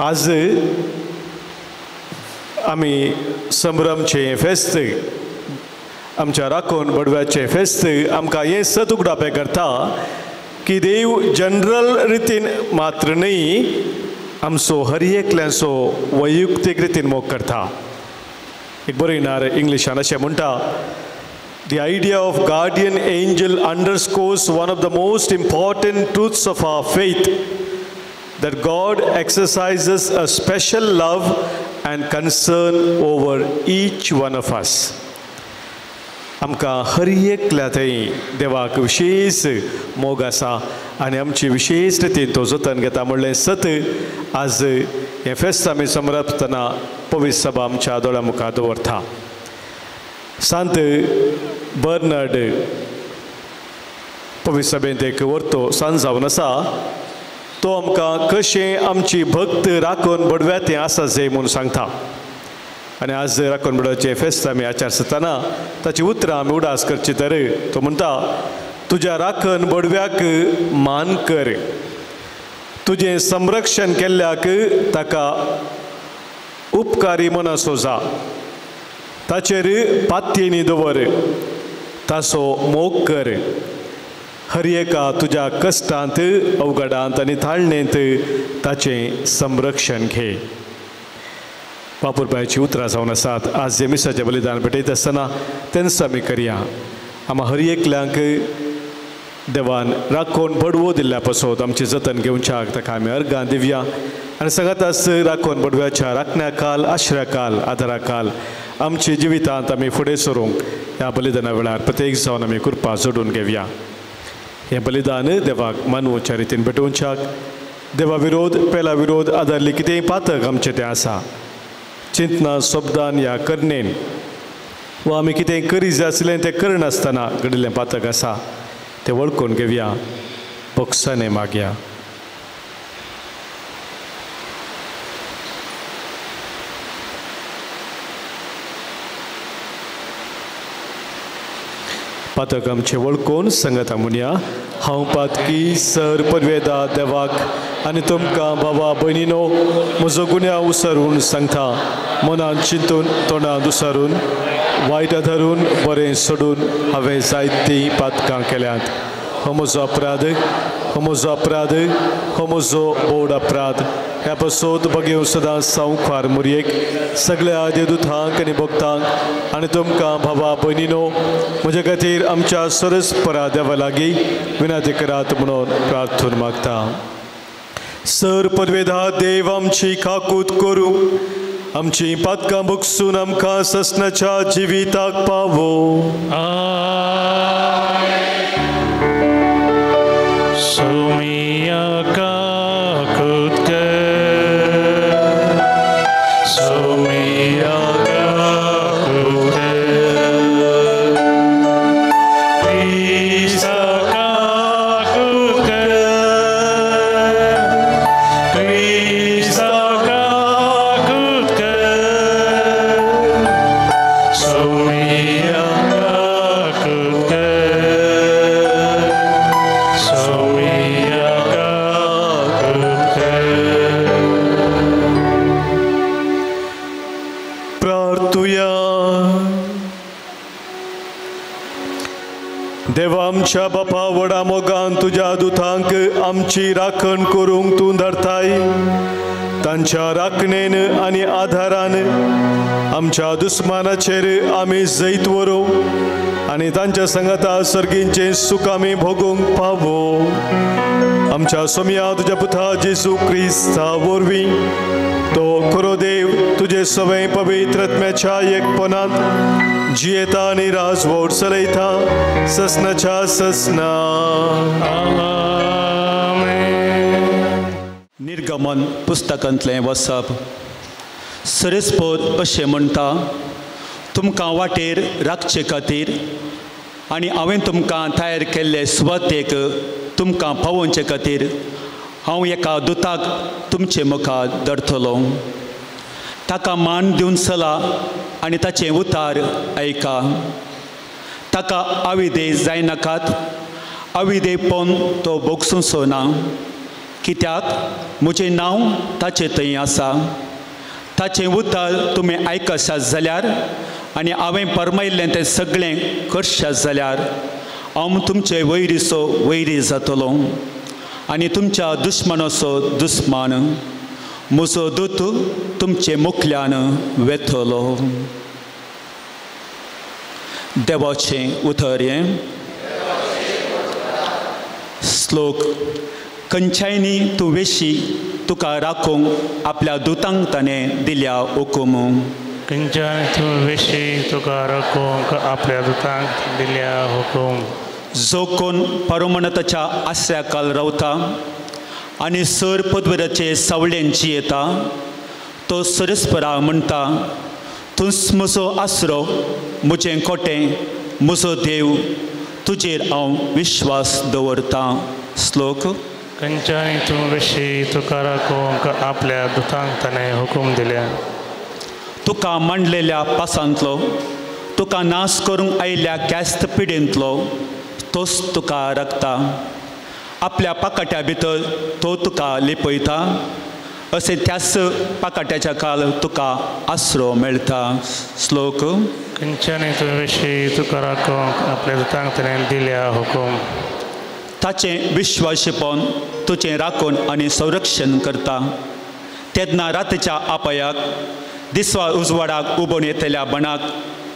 आज आमी संभ्रमचे फेस्त आमच्या राखोन बडव्याचे फेस्त आमकां हें सत उगडापे करता की देव जनरल रितीन मात्र न्ही आमचो हर एकल्याचो वैयक्तीक रितीन मोग करता एक बरयणार इंग्लिशान अशें म्हणटा The idea of guardian angel underscores one of the most important truths of our faith, that God exercises a special love and concern over each one of us. आमकां हर एकल्या थंय देवाक विशेष मोग आसा आनी आमची विशेष रितीन तो जतन घेता म्हणलें सत आज हें फेस्त आमी समरपतना पवित्र सभा आमच्या दोळ्या मुखार दवरता सांत बर्नार्ड पवित्र सभेंत एक वर्तो सांज जावन आसा तो आमकां कशें आमची भक्त राखोन बडव्यातें आसा जे म्हूण सांगता आनी आज राखोन बडव्याचें फेस्त आमी आचारसतना ताची उतरां आमी उडास करची तर तो म्हणटा तुज्या राखण बडव्याक मान कर तुजें संरक्षण केल्ल्याक ताका उपकारी मनासो जा ताचेर पातयेनी दवर ताचो मोग कर हर एका तुज्या कश्टांत अवघडांत आनी ताळणेंत ताचें संरक्षण घे वापुरपाची उतरां जावन आसात आज जे मिसाचें बलिदान पेटयत आसतना तेंच आमी करया आमी हर एकल्यांक देवान राखोन बडवो दिल्ल्या पासत आमची जतन घेवच्याक ताका आमी अर्गां दिवया आनी सांगात आस राखोन बडव्याच्या राखण्या काल आश्र्या काल आदारा काल आमच्या जिवितांत आमी फुडें सरूंक ह्या बलिदाना वेळार प्रत्येक जावन आमी कृपा जोडून घेवया हें बलिदान देवाक मानवच्या रितीन पेटोवच्याक देवा विरोध पेला विरोध आदारली कितेंय पातक आमचें तें आसा चिंतना शब्दान या करणेन वा आमी कितेंय करी जाय आसलें तें करनासतना घडिल्लें पातक आसा तें वळखून घेवया बोक्साने मागया पातक आमचे वळखून संगता म्हणया हांव पातकी सर पदवेदा देवाक आनी तुमकां भावा भयणीनो म्हजो गुन्या उसरून सांगता मनान चिंतून तोंडांत उसारून वायट धरून बरें सोडून हांवें जायतीं पातकां केल्यांत हो म्हजो अपराध, हो म्हजो अपराध, हो म्हजो बोड अपराध. ह्या पासत बघेव सदां सांखार मुरयेक सगळ्या देवदूतांक आनी भक्तांक आनी तुमकां भावा भयणीनो म्हजे खातीर आमच्या सरस्परा देवा लागीं विनंती करात म्हणून प्रार्थून मागता. सर पदवेदा देव आमची काकूत करूं, आमची पातकां भोगसून आमकां ससनाच्या जिविताक पावो. सोमिया काकूत कर, सोमिया काकूत कर, क्रिस्ता काकूत कर, क्रिस्ता काकूत कर, सोमिया काकूत कर. देवा आमच्या बापा व्हडा मोगान तुझ्या दुतांक आमची राखण करूंक तूं धरताय. तांच्या राखणेन आनी आधारान आमच्या दुस्मानाचेर आमी जैत व्हरूं आनी तांच्या संगता सर्गींचे सुख आमी भोगूंक पावो. आमच्या सोम्या तुझ्या पुता जेजू क्रिस्ता वरवीं तो खरो देव तुझे सवय पवित्रत्म्याच्या एकपणांत जियेता आनी राजवट चलयता ससनाच्या ससना. निर्गमन पुस्तकांतलें वचप. सरस्पोत अशें म्हणटा, तुमकां वाटेर राखचे खातीर आनी हांवें तुमकां तयार केल्ले सुवातेक तुमकां पावोवचे खातीर हांव एका दुताक तुमचे मुखार धरतलो. ताका मान दिवन चला आनी ताचें उतार आयका. ताका अविधेय जायनाकात, अविधेयपण तो भोगसूंचो ना, कित्याक म्हजें नांव ताचे थंय आसा. ताचें उतार तुमी आयकशात जाल्यार आनी हांवें फरमायिल्लें तें सगळें करशात जाल्यार हांव तुमचे वैरीचो वैरी जातलो आनी तुमच्या दुश्मनाचो दुस्मान. म्हजो दूत तुमचे मुखल्यान वेतलो. देवाचें उतर हें. श्लोक. खंयच्यायनी तूं वेशी तुका राखूंक आपल्या दुतांक ताणें दिल्या हुकूम. खंयच्याय तूं वेशी तुका राखूंक आपल्या दुतांक दिल्या हुकूम. जो कोण परमनताच्या आश्रयाखाल रावता आनी सर पदवेचे सावळेन जियेता तो सरस्परा म्हणटा, तूंच म्हजो आसरो, म्हजें कोटें, म्हजो देव, तुजेर हांव विश्वास दवरतां. श्लोक. खंयच्याय तूं वेशी तुका राखूंक आपल्या दुतांक ताणें हुकूम दिल्या. तुका मांडलेल्या पासांतलो, तुका नाश करूंक आयिल्ल्या क्यास्त पिडेंतलो तोच तुका राखता. आपल्या पाकाट्या भितर तो तुका लिपयता, अशें त्याच पाकाट्याच्या काल तुका आसरो मेळटा. श्लोक. खंयच्याय तूं वेशी तुका राखूंक आपल्या दुतांक ताणें दिल्या हुकूम. ताचें विश्वासीपण तुजें राखण आनी संरक्षण करता. तेन्ना रातीच्या आपयाक, दिसवा उजवाडाक उबोन येतल्या बनाक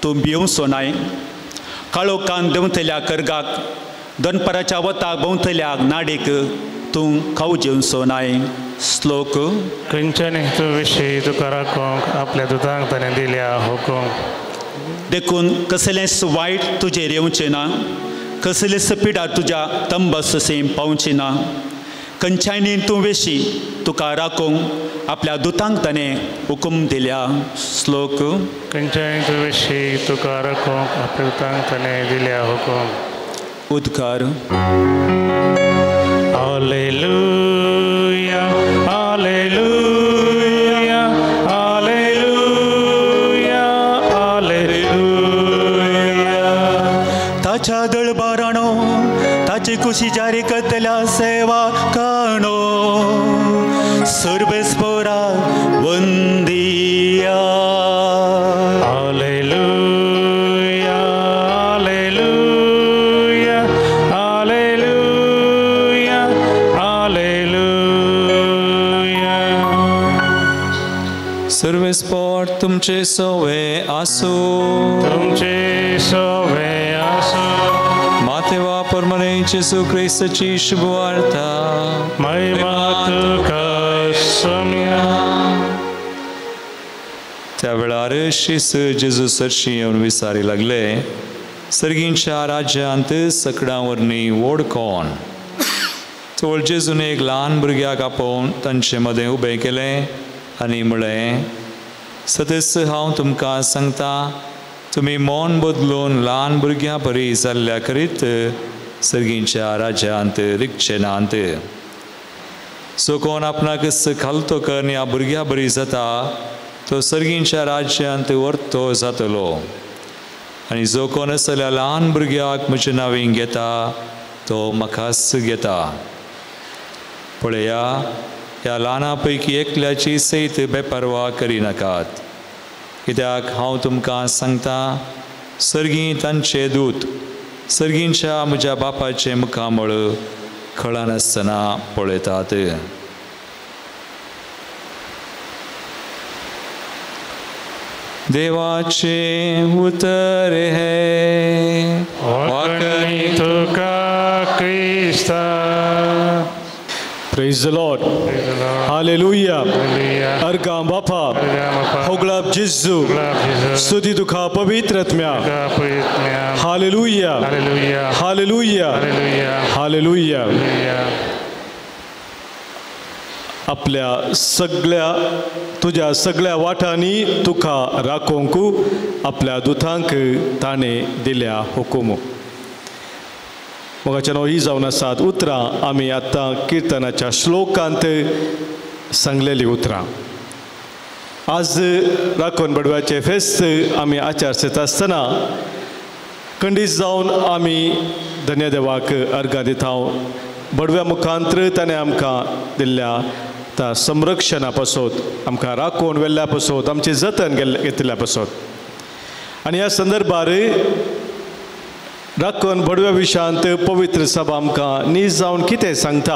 तूं भिवचो नाय. काळोखान देंवतल्या कर्गाक, दनपराच्या वताक भोंवतल्या नाडीक तूं खाव जेवचो नाय. श्लोक. खंयच्याय तूं वेशी तुका राखूंक आपल्या दुतांक ताणें दिल्या हुकूम. देखून कसलेंच वायट तुजेर येवचें ना, कसलीच पिडा तुज्या तंबससें पावची ना. खंयच्याय तूं वेशी तुका राखूंक आपल्या दुतांक ताणें हुकूम दिल्या. श्लोक. खंयच्याय तूं वेशी तुका राखूंक आपल्या दुतांक ताणें दिल्या हुकूम. उद्गार. Hallelujah, hallelujah, hallelujah, hallelujah. ताच्या दळबाराणो, ताची कुशी जारी करतल्या सेवा काणो, सर्वेस्परा वंदिया. Hallelujah, hallelujah, hallelujah. परमेस्पोट तुमचे सोवे आसू तुमचे सोवे आसो मातेवा परमने जेसू ख्रिस्ताची शुभवार्ता महिमा तुका सोम्या त्या वेळार शिस जेजू सरशी येवन विचारी लागले सर्गींच्या राज्यांत सकडांवरणी ओडकोन चवळ जेजून एक ल्हान भुरग्याक आपोवन तांचे मदें उबें केलें आनी म्हळें सतस हांव तुमकां सांगता तुमी मोन बदलून ल्हान भुरग्यां बरी जाल्ल्या करीत सर्गींच्या राज्यांत रिगचे नात सो कोण आपणाक खालतो करन ह्या भुरग्या बरी जाता तो सर्गींच्या राज्यांत व्हरतो जातलो आनी जो कोण असल्या ल्हान भुरग्याक म्हजे नांवें घेता तो म्हाकाच घेता पळया ह्या ल्हाना पैकी एकल्याची सैत बेपरवा करिनाकात कित्याक हांव तुमकां सांगता सर्गी तांचे दूत सर्गींच्या म्हज्या बापाचे मुखामळ खळानासतना पळयतात देवाचे उतर हे वाकणी तुका क्रिस्ता Praise the Lord. Hallelujah. अर्गां बापा होगलाब जिजू स्तुती तुका पवित्र आत्म्या हालेलुया हालेलुया हालेलुया आपल्या सगळ्या तुझ्या सगळ्या वाटांनी तुका राखोंक आपल्या दुतांक ताणें दिल्या हुकूम मोगाच्या ही जावन आसात उतरां आमी आतां किर्तनाच्या श्लोकांत सांगलेली उतरां आज राखण बडव्याचे फेस्त आमी आचारसीत आसतना खंडीत जावन आमी धन्यदेवाक अर्गां दिता बडव्या मुखांत्र ताणें आमकां दिल्ल्या त्या संरक्षणा पासत आमकां राखून व्हेल्ल्या पासत आमचें जतन घेतल्या पासत आनी ह्या संदर्भार राखण बडव्या विशयांत पवित्र सभा आमकां नीज जावन कितें सांगता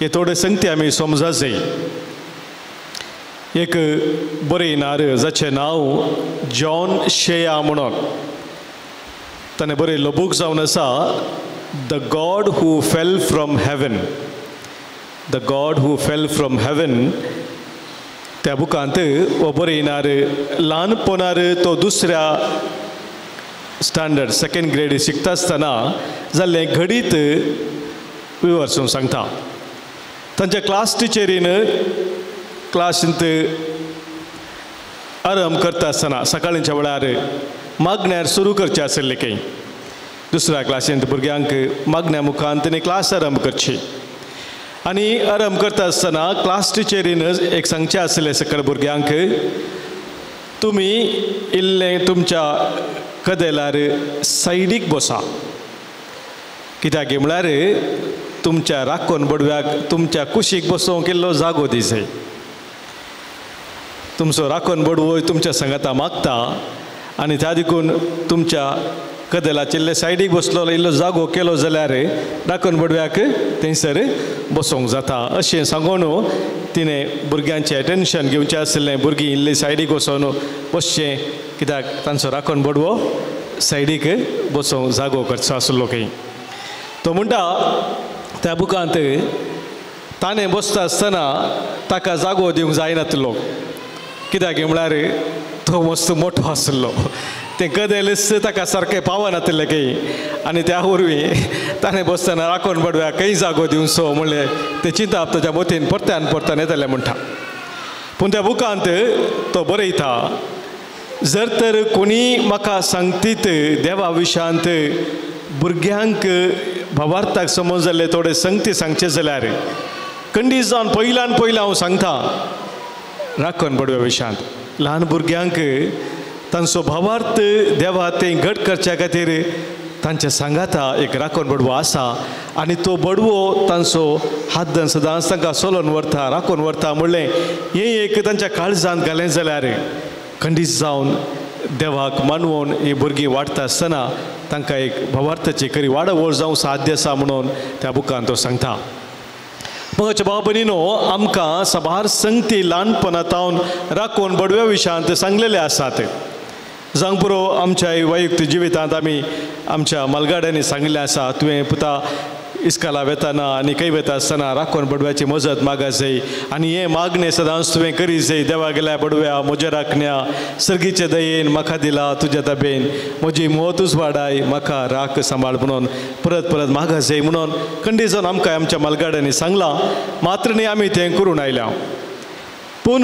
हे थोडे संगती आमी समजा जाय एक बरयणार जाचें नांव जॉन शेया म्हणून ताणें बरयल्लो बूक जावन आसा the God who fell from heaven the God who fell from heaven त्या बुकांत हो बरयणार ल्हानपणार तो दुसऱ्या स्टँडर्ड सेकंड ग्रेड शिकता आसतना जाल्लें घडीत विवरसून सांगता तांच्या क्लास टिचरीन क्लासींत आरंभ करता आसतना सकाळींच्या वेळार मागण्यार सुरू करचें आसलें खंय दुसऱ्या क्लासींत भुरग्यांक मागण्या मुखान ताणें क्लास आरंभ करची आनी आरंभ करता आसतना क्लास टिचरीन एक सांगचें आसलें सकयल भुरग्यांक तुमी इल्लें तुमच्या कदेलार सायडीक बसा कित्याक म्हळ्यार तुमच्या राखण बडव्याक तुमच्या कुशीक बसोवंक इल्लो जागो दी जाय तुमचो राखण बडवो तुमच्या सांगाता मागता आनी त्या देखून तुमच्या कदेलाचे इल्ले सायडीक बसलो इल्लो जागो केलो जाल्यार राखण बडव्याक थंयसर बसोवंक जाता अशें सांगून तिणें भुरग्यांचें एटेन्शन घेवचें आसलें भुरगीं इल्ली सायडीक वचोन बसचें कित्याक तांचो राखण बडवो सायडीक बसोवंक जागो करचो आसलो खंय तो म्हणटा त्या बुकांत ताणें बसता आसतना ताका जागो दिवंक जायनासलो कित्याक म्हळ्यार तो मस्त मोठो आसलो तें कदेलच ताका सारकें पावनासलें खंय आनी त्या वरवीं ताणें बसतना राखण बडव्याक खंय जागो दिवचो म्हणलें तें चिंता ताच्या मतीन परत्यान परत्यान येतालें म्हणटा पूण त्या बुकांत तो बरयता जर तर कोणी म्हाका सांगतीत देवा विशयांत भुरग्यांक भावार्थाक समज जाल्ले थोडे संगती सांगचे जाल्यार खंडीत जावन पयल्यान पयलें हांव सांगता राखण बडव्या विशयांत ल्हान भुरग्यांक तांचो भावार्थ देवा तें घट करच्या खातीर तांच्या सांगाता एक राखण बडवो आसा आनी तो बडवो तांचो हात सदांच तांकां चलोवन व्हरता राखून व्हरता म्हणलें हें एक तांच्या काळजांत घालें जाल्यार खंडीत जावन देवाक मानवून ही भुरगीं वाडटा आसतना तांकां एक भावार्थाची खरी वाडवड जावं साध्य आसा म्हणून त्या बुकान तो सांगता मगाच्या भाव भयणीनो आमकां साबार संगती ल्हानपणांतावन राखून बडव्या विशयांत सांगलेले आसात. जावंक पुरो आमच्या वैयक्तीक जिवितांत आमी आमच्या मालगाड्यांनी सांगिल्लें आसा तुवें पुता इस्काला वेताना आनी खंय वेता आसतना राखून बडव्याची मजत मागा जाय आनी हें मागणें सदांच तुवें करी जाय. देवा गेल्या बडव्या म्हज्या राखण्या सर्गीचे दयेन म्हाका दिला तुज्या ताबेन म्हजी मोतूच वाडाय म्हाका राख सांबाळ म्हणून परत परत मागा जाय म्हणून खंडी जावन आमकां आमच्या मालगाड्यांनी सांगलां. मात्र न्ही आमी तें करून आयल्या. पूण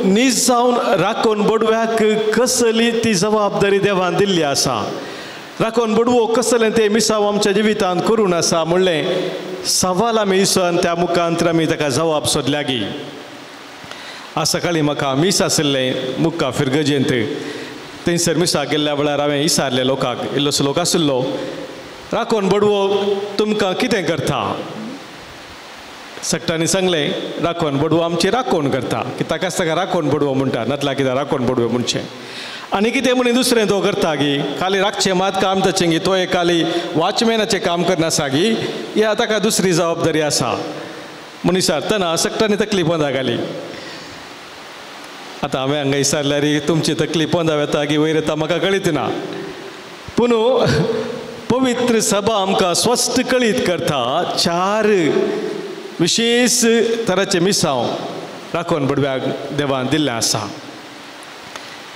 नीज जावन राखून बडव्याक कसली ती जबाबदारी देवान दिल्ली आसा. राखून बडवो कसलें तें मिसाव आमच्या जिवितांत करून आसा म्हणलें सवाल आमी विसरून त्या मुखांतर आमी ताका जबाब सोदल्यागी. आज सकाळीं म्हाका मीस आशिल्लें मुक्का फिरगजेंत थंयसर मिसाक गेल्ल्या वेळार हांवें विचारलें लोकांक इल्लोसो लोक आशिल्लो राखून बडवो तुमकां कितें करता. सक्टांनी सांगलें राखून बडवो आमची राखण करता की ताकाच ताका राखण बडवो म्हणटा नातला कित्याक राखण बडवो म्हणचें. आनी कितें म्हणून दुसरें तो करता गी खाली राखचें मात काम ताचें गी तो एक खाली वॉचमॅनाचें काम करनासा गी ह्या ताका दुसरी जबाबदारी आसा म्हूण विचारतना सक्टांनी तकली पोंदा घाली. आतां हांवें हांगा विचारल्यार तुमची तकली पोंदा येता की वयर येता म्हाका कळीत ना. पूण पवित्र सभा आमकां स्पश्ट कळीत करता 4 विशेष तराचे मिसांव राखून बडव्याक देवान दिल्लें आसा.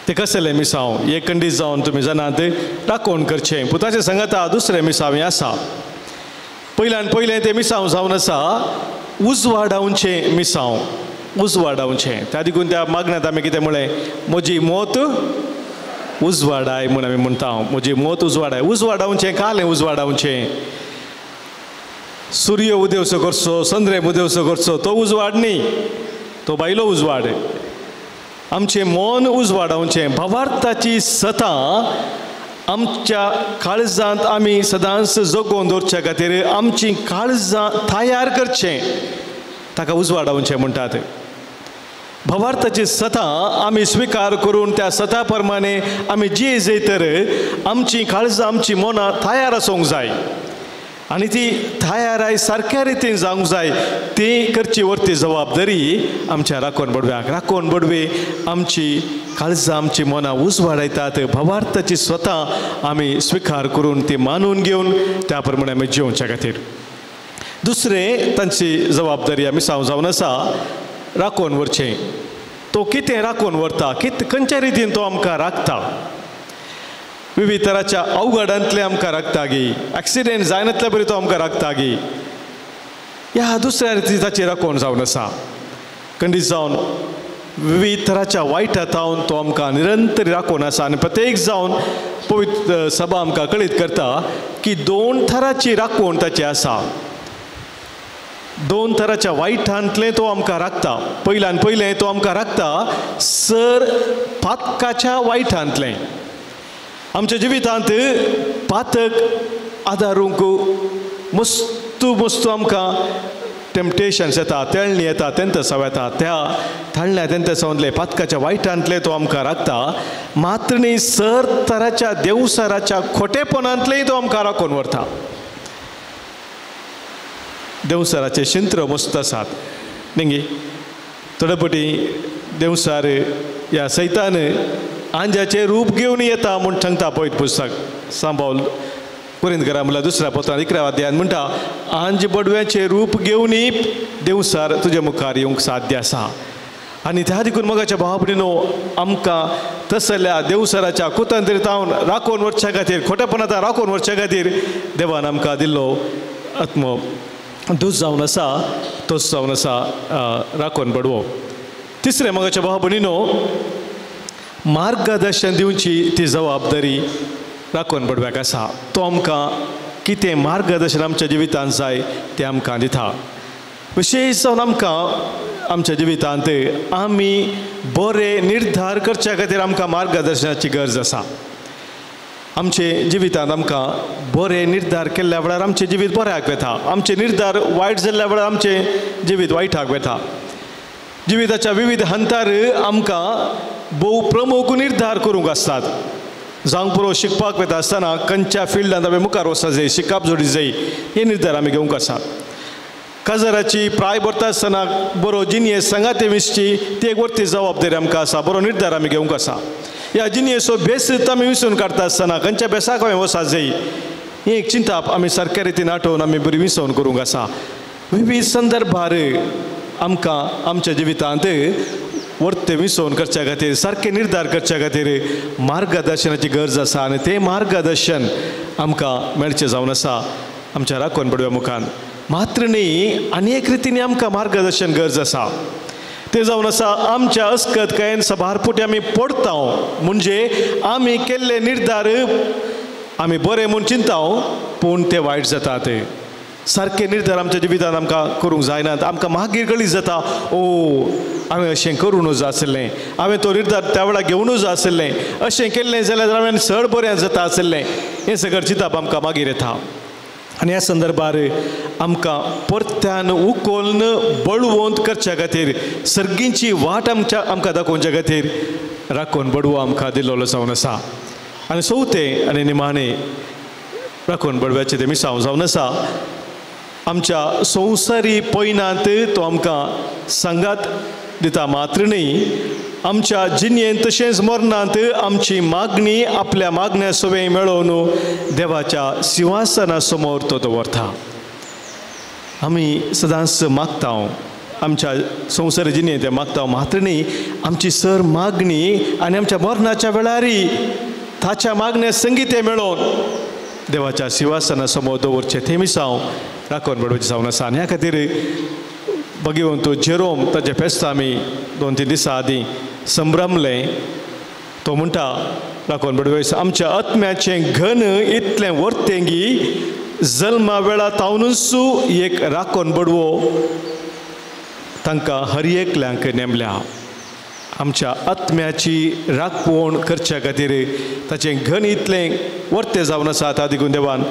ते कसले मिसांव एक खंडीत जावन तुमी जाणात राखण करचें. पुताचें सांगता दुसरें मिसांव आसा. पयल्यान पयलें तें मिसांव जावन आसा उजवाडावचें मिसांव. उजवाडावचें त्या देखून त्या मागण्यांत आमी कितें म्हळें म्हजी मोत उजवाडाय म्हूण आमी म्हणटा. म्हजी मोत उजवाडाय. उजवाडावचें कालें उजवाडावचें. सूर्य उदेवसो करचो संद्रे उदेवसो करचो तो उजवाड न्ही तो भायलो उजवाड. आमचें मन उजवाडावचें. भावार्थाची सता आमच्या काळजांत आमी सदांच जगोवन दवरच्या खातीर आमची काळजां तयार करचें ताका उजवाडावचें म्हणटात. भावार्थाची सता आमी स्विकार करून त्या सता प्रमाणे आमी जी जैतर आमची काळजां आमची मनां तयार आसूंक जाय आनी ती तयाराय सारक्या रितीन जावंक जाय ती करची व्हरची जबाबदारी आमच्या राखण बडव्याक. राखण बडवे आमची काळजां आमची मनां उजवाडायतात. भावार्थाची स्वता आमी स्विकार करून ती मानून घेवन त्या प्रमाणे आमी जिवच्या खातीर. दुसरें तांची जबाबदारी आमी जावन आसा राखण व्हरचें. तो कितें राखण व्हरता खंयच्या रितीन तो आमकां राखता. विविध तराच्या अवघडांतले आमकां राखता गी एक्सिडेंट जायनातल्या बरी तो आमकां राखता गी ह्या दुसऱ्या रिती ताची राखण जावन आसा. खंडीत जावन विविध तराच्या वायटांतावन तो आमकां निरंतर राखून आसा. आनी प्रत्येक जावन पवित्र सभा आमकां कळीत करता की 2 थराची राखण ताची आसा. 2 तराच्या वायटांतले तो आमकां राखता. पयल्यान पयलें तो आमकां राखता सर पातकाच्या वायटांतलें. आमच्या जिवितांत पातक आदारूंक मस्तू मस्तू आमकां टेम्पटेशन्स येता तेळणी येता तेंतसाव येता. त्या थाळण्या तेंतसावंतले पातकाच्या वायटांतले तो आमकां राखता. मात्र न्ही सर तराच्या देवसाराच्या खोटेपणांतलेय तो आमकां राखून व्हरता. देवसाराचे शिंत्र मस्त आसात न्ही. थोडे फावटी देवसार ह्या सैतान आंजाचें रूप घेवन येता म्हूण सांगता पळय पुस्तक सांबाळ कुरिंदकरां म्हणल्यार दुसऱ्या पत्रांत 11व्या अध्यायान म्हणटा आंज बडव्याचें रूप घेवनय देवसार तुजे मुखार येवंक साध्य आसा. आनी त्या देखून मगाच्या भावा भयणीनो आमकां तसल्या देवसाराच्या कुतंत्रितावन राखून व्हरच्या खातीर खोटेपणांत राखून व्हरच्या खातीर देवान आमकां दिल्लो आत्म दूस जावन आसा तोच जावन आसा राखून बडवो. तिसरें मगाच्या भावा भयणीनो मार्गदर्शन दिवची ती जबाबदारी राखून बडव्याक आसा. तो आमकां कितें मार्गदर्शन आमच्या जिवितांत जाय तें आमकां दिता. विशेश जावन आमकां आमच्या जिवितांत आमी बरे निर्धार करच्या खातीर आमकां मार्गदर्शनाची गरज आसा. आमचे जिवितांत आमकां बरे निर्धार केल्ल्या वेळार आमचें जिवीत बऱ्याक वेता. आमचे निर्धार वायट जाल्ल्या वेळार आमचें जिवीत वायटाक वेता. जिविताच्या विविध हंतार आमकां भोव प्रमुख निर्धार करूंक आसतात. जावंक पुरो शिकपाक वेता आसतना खंयच्या फिल्डांत आमी मुखार वचपाक जाय शिकप जोडी जाय हे निर्धार आमी घेवंक आसात. काजाराची प्राय भरता आसतना बरो जिनियस सांगाते विसची ती एक वरती जबाबदारी आमकां आसा बरो निर्धार आमी घेवंक आसा ह्या जिनियसो भेस आमी विसरून काडटा आसतना खंयच्या भेसाक हांवें वचत जायी ही एक चिंता आमी सारक्या रितीन आठोवन आमी बरी विसवण करूंक आसा विविध संदर्भार आमकां आमच्या जिवितांत वर्ते विसवण करच्या खातीर सारके निर्धार करच्या खातीर मार्गदर्शनाची गरज आसा आनी तें मार्गदर्शन आमकां मेळचें जावन आसा आमच्या राखण पडव्या मुखान मात्र न्ही आनी एक रितीन आमकां मार्गदर्शन गरज आसा ते जावन आसा आमच्या अस्खतकायेन सभारपुटी आमी पडता म्हणजे आमी केल्ले निर्धार आमी बरे म्हूण चिंता पूण ते वायट जातात सारके निर्धार आमच्या जिवितांत आमकां करूंक जायनात आमकां मागीर गळीत जाता ओ हांवें अशें करूनच आसलें हांवें तो निर्धार त्या वेळार घेवनूच आसलें अशें केल्लें जाल्यार हांवें चड बरें जाता आसलें हें सगळें चिंतप आमकां मागीर येता आनी ह्या संदर्भार आमकां परत्यान उखोलन बळवंत करच्या खातीर सर्गींची वाट आमकां दाखोवच्या खातीर राखण बडवो आमकां दिल्लो जावन आसा आनी चवथें आनी निमाणें राखण बडव्याचें तें मिसांव जावन आसा आमच्या संवसारी पयनांत तो आमकां सांगात दिता मात्र न्ही आमच्या जिणेंत तशेंच मरणांत आमची मागणी आपल्या मागण्या सवें मेळोवन देवाच्या सिंहासना समोर तो दवरता आमी सदांच मागता आमच्या संवसारी जिणेंत तें मागता मात्र न्ही आमची सर मागणी आनी आमच्या मरणाच्या वेळारी ताच्या मागण्या संगीत तें मेळोवन देवाच्या सिंहासना समोर दवरचें तें मिसांव राखण बडोवचें जावन आसा आनी ह्या खातीर भगिवंत जेरोम ताचे फेस्त आमी 2-3 दिसां आदीं संभ्रमलें तो म्हणटा राखण बडोवच आमच्या आत्म्याचें घन इतलें वर्तेंगी जल्मा वेळा तावनूच एक राखण बडवो तांकां हर एकल्यांक नेमल्या आमच्या आत्म्याची राखवण करच्या खातीर ताचें घन इतलें वर्तें जावन आसा ता देखून देवान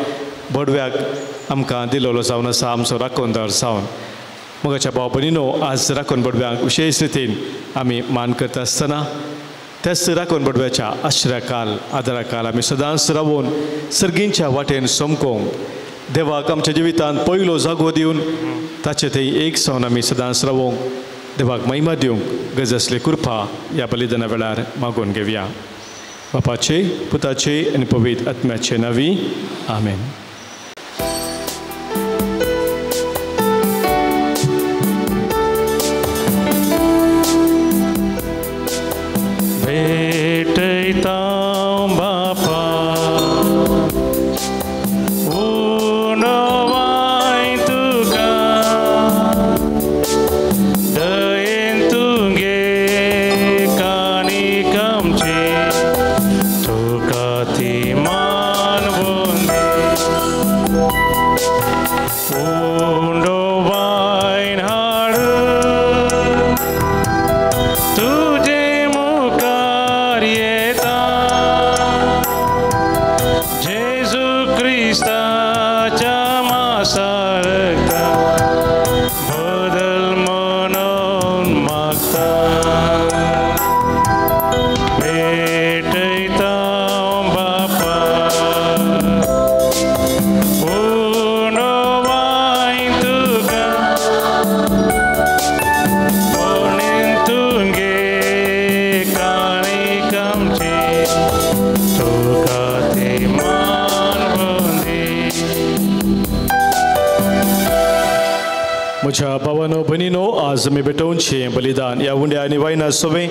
बडव्याक आमकां दिल्लो जावन आसा आमचो राखणदार जावन मोगाच्या भाव भयणीनो आज राखण बडव्याक विशेश रितीन आमी मान करता आसतना त्याच राखण बडव्याच्या आश्रयाकाल आदाराकाल आमी सदांच रावून सर्गींच्या वाटेन समकोवंक देवाक आमच्या जिवितांत पयलो जागो दिवन ताचे थंय एक सावन आमी सदांच रावोंक देवाक महिमा दिवंक गरज आसली कृपा ह्या बलिदाना वेळार मागून घेवया बापाचे पुताचे आनी पवित्र आत्म्याचे नांवी आमेन भेटयता बापा उणवाय तुका दयेन तुगे कानीक आमची तुका ती मानवून उणवायन हाड तुजे म्हज्या भावानो भयणीनो आज आमी भेटोवनशें बलिदान ह्या उंड्या आनी वायना सोवें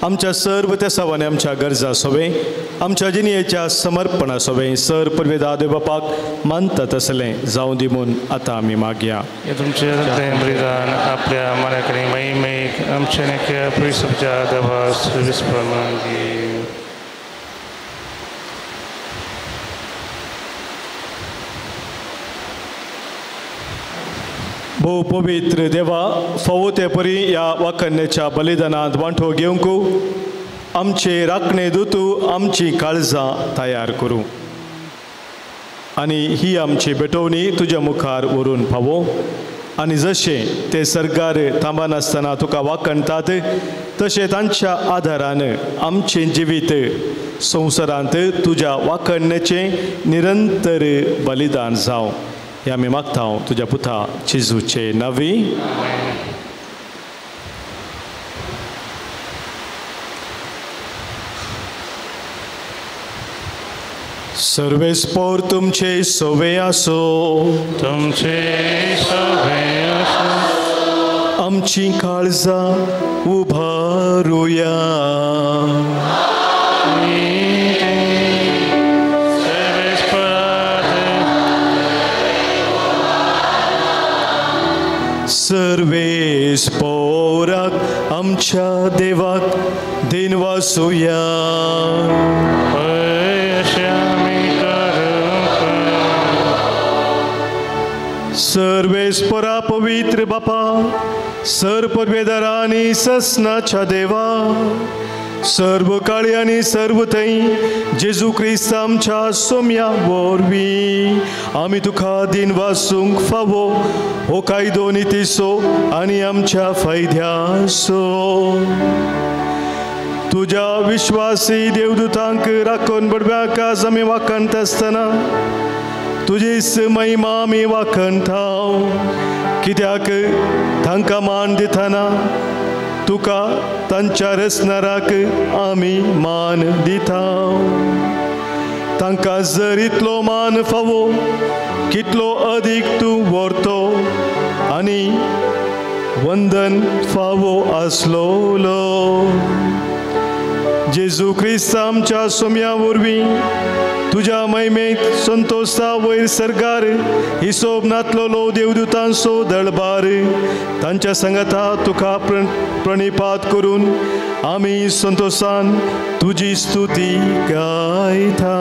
आमच्या सर्व त्या सावाने आमच्या गरजा सोवें आमच्या जिणेच्या समर्पणा सोवें सर परवेदा देव बापाक मानता तसलें जावं दी म्हूण आतां आमी मागया तुमचें बलिदान आपल्या मनाकडे महिमेक आमच्या नेक्या प्रिसपच्या देवास विस्परमांगी भोव पवित्र देवा फावो ते परी ह्या वाखन्नेच्या बलिदानांत वांटो घेवंक आमचे राखणे दोतू आमची काळजां तयार करूं आनी ही आमची भेटवणी तुज्या मुखार व्हरून फावो आनी जशें ते सर्गार थांबान आसतना तुका वाखणटात तशें तांच्या आदारान आमचें जिवीत संवसारांत तुज्या वाखणणेचें निरंतर बलिदान जावं हे आमी मागता तुज्या पुता जेजूचे नांवी. सर्वेस्पोर तुमचे सोवे आसो. तुमचे सोवे आसो. आमची काळजां उबारुया. सर्वेस्पोराक आमच्या देवाक दिन वासुया. सर्वेस्परा पवित्र बापा, सर्पवेदारा आनी ससनाच्या देवा, सर्व काळी आनी सर्व थंय जेजू क्रिस्त आमच्या सोम्या वरवीं आमी तुका दिन वासूंक फावो हो कायदो नितीसो आनी आमच्या फायद्यासो. तुज्या विश्वासी देवदूतांक राखून बडव्याक आज आमी वाखणत आसतना तुजीच महिमा आमी वाखणता. कित्याक तांकां मान दितना तुका तांच्या रचणाराक आमी मान दिता. तांकां जर इतलो मान फावो कितलो अदीक तूं व्हरतो आनी वंदन फावो आसलोलो. जेजू क्रिस्त आमच्या सोम्या वरवीं तुज्या महिमेक संतोषा वयर सरगार हिसोब नातलोलो देवदूतांचो दळबार तांच्या संगता तुका प्रणिपात करून आमी संतोषान तुजी स्तुती गायता.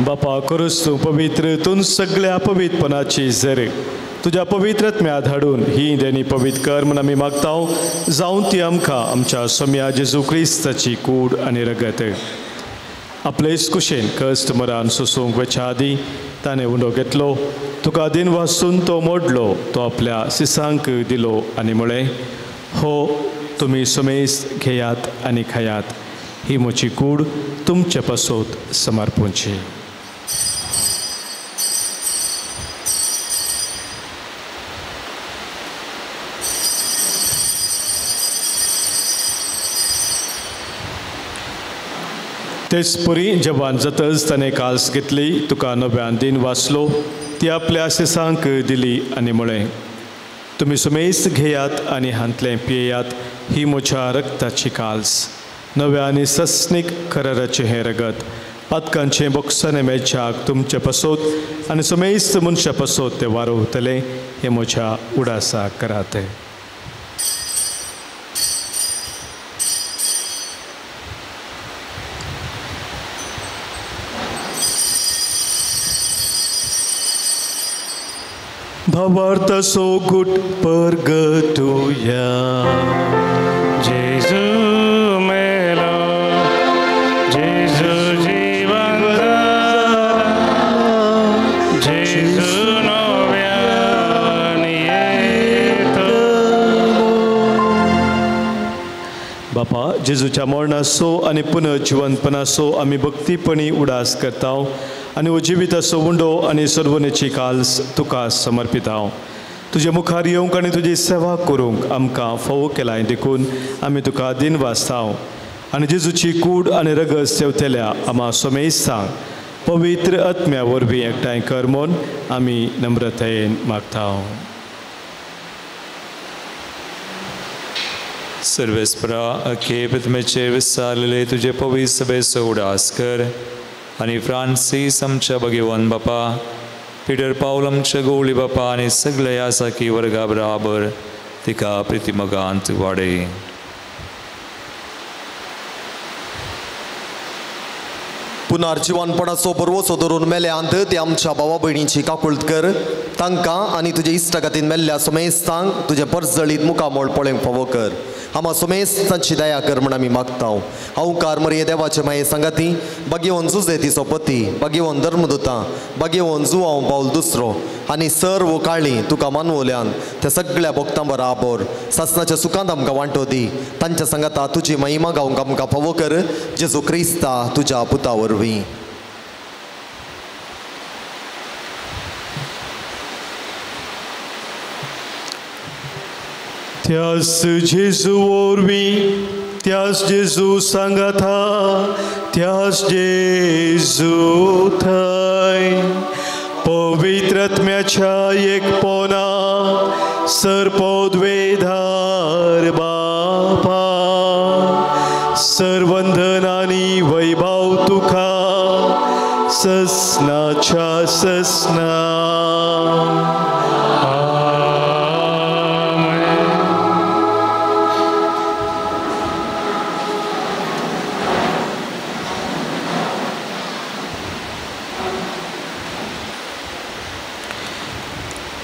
बापा करूस तूं पवित्र तूं सगळ्या पवित्रपणाची झर तुज्या पवित्रत्म्यांत हाडून ही देणी पवित्र कर म्हूण आमी मागता जावं ती आमकां आमच्या सोम्या जेजू क्रिस्ताची कूड आनी रगत. आपलेच कुशेन कश्ट मरान सोसूंक वच्या आदी ताणें उंडो घेतलो. तुका दिन वासून तो मोडलो, तो आपल्या सिसांक दिलो आनी म्हळें हो तुमी सुमेज घेयात आनी खायात. ही म्हजी कूड तुमचे पासोत समर्पूंची. तेच परी जवान जातच ताणें काल्स घेतली, तुका नव्यान दिन वाचलो, ती आपल्या सिसांक दिली आनी म्हळें तुमी सुमेज घेयात आनी हांतलें पियेयात. ही म्हज्या रक्ताची काल्स नव्या आनी सस्नीक कराराचें हें रगत पातकांचें बोक्साने मेळच्याक तुमचे पासोत आनी सुमेज मनशा पासोत ते वारोवतले. हें म्हज्या उडासाक करात. भावार्थ सो गुट परगटुया. जेजू मेलो, जेजू जिवंत जाला, जेजू नव्यान येतो. बापा जेजूच्या मरणाचो आनी पुनर्जिवंतपणाचो आमी भक्तीपणी उडास करता आनी हो जिविताचो उंडो आनी सर्वनेची काल्स तुका समर्पिता. तुजे मुखार येवंक आनी तुजी सेवा करूंक आमकां फोव केलाय देखून आमी तुका दिन वाचता आनी जेजूची कूड आनी रगत सेवतल्या आमा सोमेजतांक पवित्र आत्म्या वरवीं एकठांय कर म्हूण आमी नम्रतायेन मागता. सर्वेस्परा अख्खे पृथ्वीचेर विस्तारलेले तुझे पवित्र सभेचो उडास कर आनी फ्रांसीस आमच्या भगवान बापा, पीटर पावल आमच्या गवळी बापा आनी सगळे यासाकी वर्गा बराबर तिका प्रितीमगांत वाडय. पुनर्जीवनपणाचो बरवसो धरून मेल्यांत ते आमच्या भावा भयणींची काकुळट कर. तांकां आनी तुजे इश्टागतीन मेल्ल्या सोमेस्तांक तुजे परजळीत मुखामोळ पळोवंक फावो कर. आम्हा सोमेस्तांची दया कर म्हण आमी मागतांव. हांवकार मरिये देवाचे माये सांगाती, भाग्यवन जुजे तिचो पती, भाग्यवन धर्मदुतां, भाग्यवन जुवांव पावल दुसरो आनी सर्व काळी तुका मानवल्यान त्या सगळ्या भक्तां बराबर सासणाच्या सुखांत आमकां वांटो दी. तांच्या सांगाता तुजी महिमा गावंक आमकां फावो कर. जेजू क्रिस्ता तुज्या पुता वरवीं. त्यास जेजू वरवीं, त्यास जेजू सांगाता, त्यास जेजू थंय पवित्र आत्म्याच्या एकपणा सर्पोद्वेधार बापा, सर्वंदन आनी वैभव तुका ससनाच्या ससना.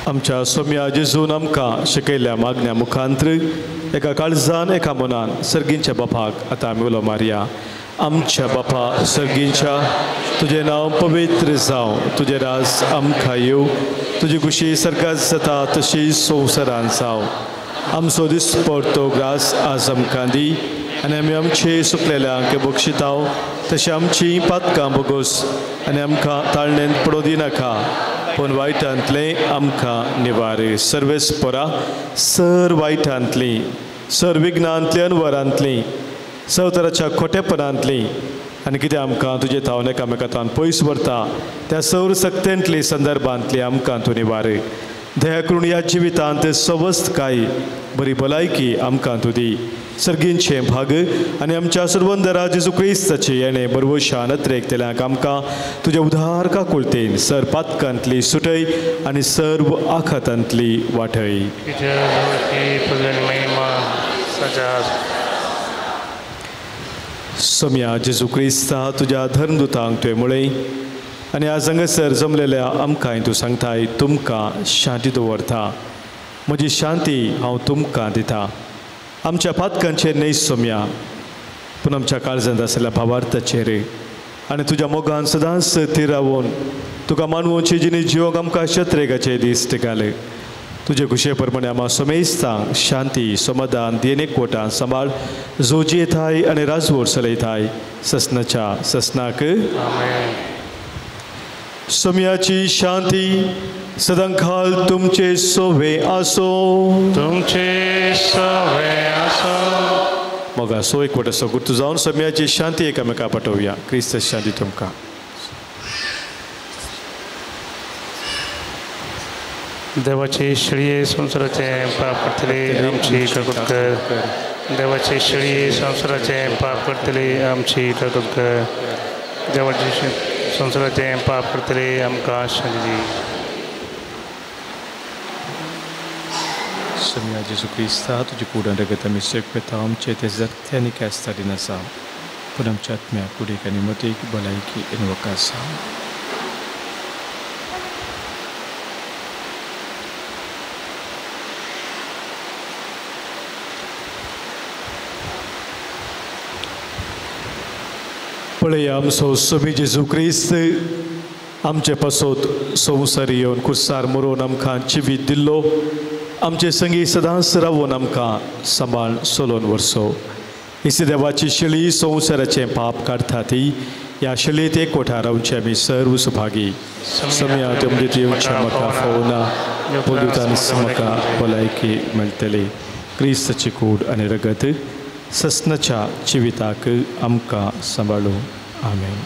आमच्या सोम्या जेजून आमकां शिकयल्या मागण्या मुखांतर एका काळजान एका मनान सर्गींच्या बापाक आतां आमी उलो मारया. आमच्या बापा सर्गींच्या, तुजें नांव पवित्र जावं, तुजें राज आमकां येवं, तुजी खुशी सर्गांत जाता तशी संवसारांत जावं. आमचो दिसपडतो ग्रास आज आमकां दी आनी आमी आमचे सुकलेल्यांक बक्षिताव तशी आमची पातकां बोगोस आनी आमकां ताळणेंत पडो दिनाका पूण वायटांतले आमकां निवार. सर्वेस्परा सर वायटांतली, सर विघ्नांतली अनवरांतली, सवतराच्या खोटेपणांतली आनी कितें आमकां तुजे तावन एकामेकांतान पयस व्हरता त्या सौर सक्तेंतली संदर्भांतली आमकां तूं निवार. दया करून ह्या जिवितांत सवस्थकाय बरी भलायकी आमकां तूं दी. सर्गींचे भाग आनी आमच्या सर्वंदरा जेजू क्रिस्ताचे येणे बरवशान नत्रेकतेल्यांक आमकां तुजे उदार काकुळतेन सर पातकांतली सुटय आनी सर्व आखातांतली वाटय. सोम्या जेजू क्रिस्ता तुज्या धर्मदुतांक तुवें म्हळें आनी आज हांगासर जमलेल्या आमकांय तूं सांगताय तुमकां शांती दवरता, म्हजी शांती हांव तुमकां दिता. आमच्या पातकांचेर न्हय सोम्या पूण आमच्या काळजांत आसलेल्या भावार्थाचेर आनी तुज्या मोगान सदांच थीर रावून तुका मानवची जिणी जिवोक आमकां शत्रेगाचे दीस घाल. तुजे खुशे प्रमाणे आम्हा सोमेस्तांक शांती समाधान देन एकवटान सांबाळ जोजी येताय आनी राजवट चलयताय ससनाच्या ससनाक. सोम्याची शांती सदांकाल तुमचे सोवे आसो. तुमचे सोवे आसो. मोगा सो एकवट असो गुर्तू जावन सोम्याची शांती एकामेका पाठोवया. क्रिस्त शांती तुमकां. देवाचे शिळये संवसाराचे पाप करतले आमची काकुळट कर. देवाचे शिळये संवसाराचे पाप करतले आमची काकुळट कर. देवाचे संवसाराचे पाप करतले आमकां शांती दी. सोम्या जेजू क्रिस्ता तुजी कुडान रगत आमी शेकता आमचे ते जगते आनी केस्तारीन आसा पूण आमच्या आत्म्या कुडीक आनी मतीक भलायकी इनवक आसा. पळया आमचो सोमी जेजू क्रिस्त आमचे पासोत संवसार येवन कुर्सार मरोवन आमकां जिवीत दिल्लो. आमचे संगी सदांच रावून आमकां सांबाळ सोलोवन व्हरसो. इसी देवाची शिळी संवसाराचें पाप काडटा ती ह्या शिळेत एकवटां रावचे आमी सर्व सुभागी. सोम्या तुमचे येवचे म्हाका फोवना पोलुतान म्हाका भलायकी मेळटली. क्रिस्ताची कूड आनी रगत ससनाच्या जिविताक आमकां सांबाळूं. आमेन.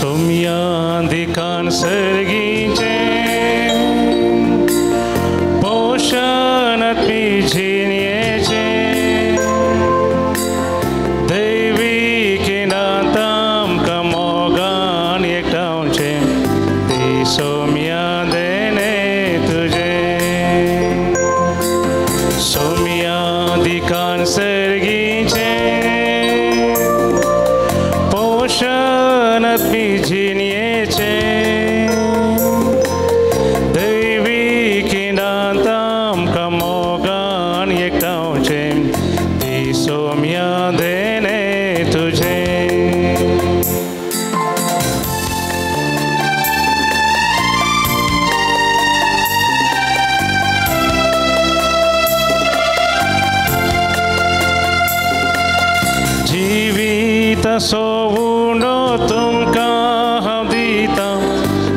सोम्यादिकान सर्गीचे पोषणात पिझिन्येचे दैविकीनात आमकां मोगान एकठांवचे ते सोम्या देणे तुजे सोम्यादिकान सर्गीचे पोषणात पिझिन्येचे दैविकीनात आमकां मोगान एकठांवचे ते सोम्या देणे तुजे जीवित सोवुंडो तुमकां हांव दितां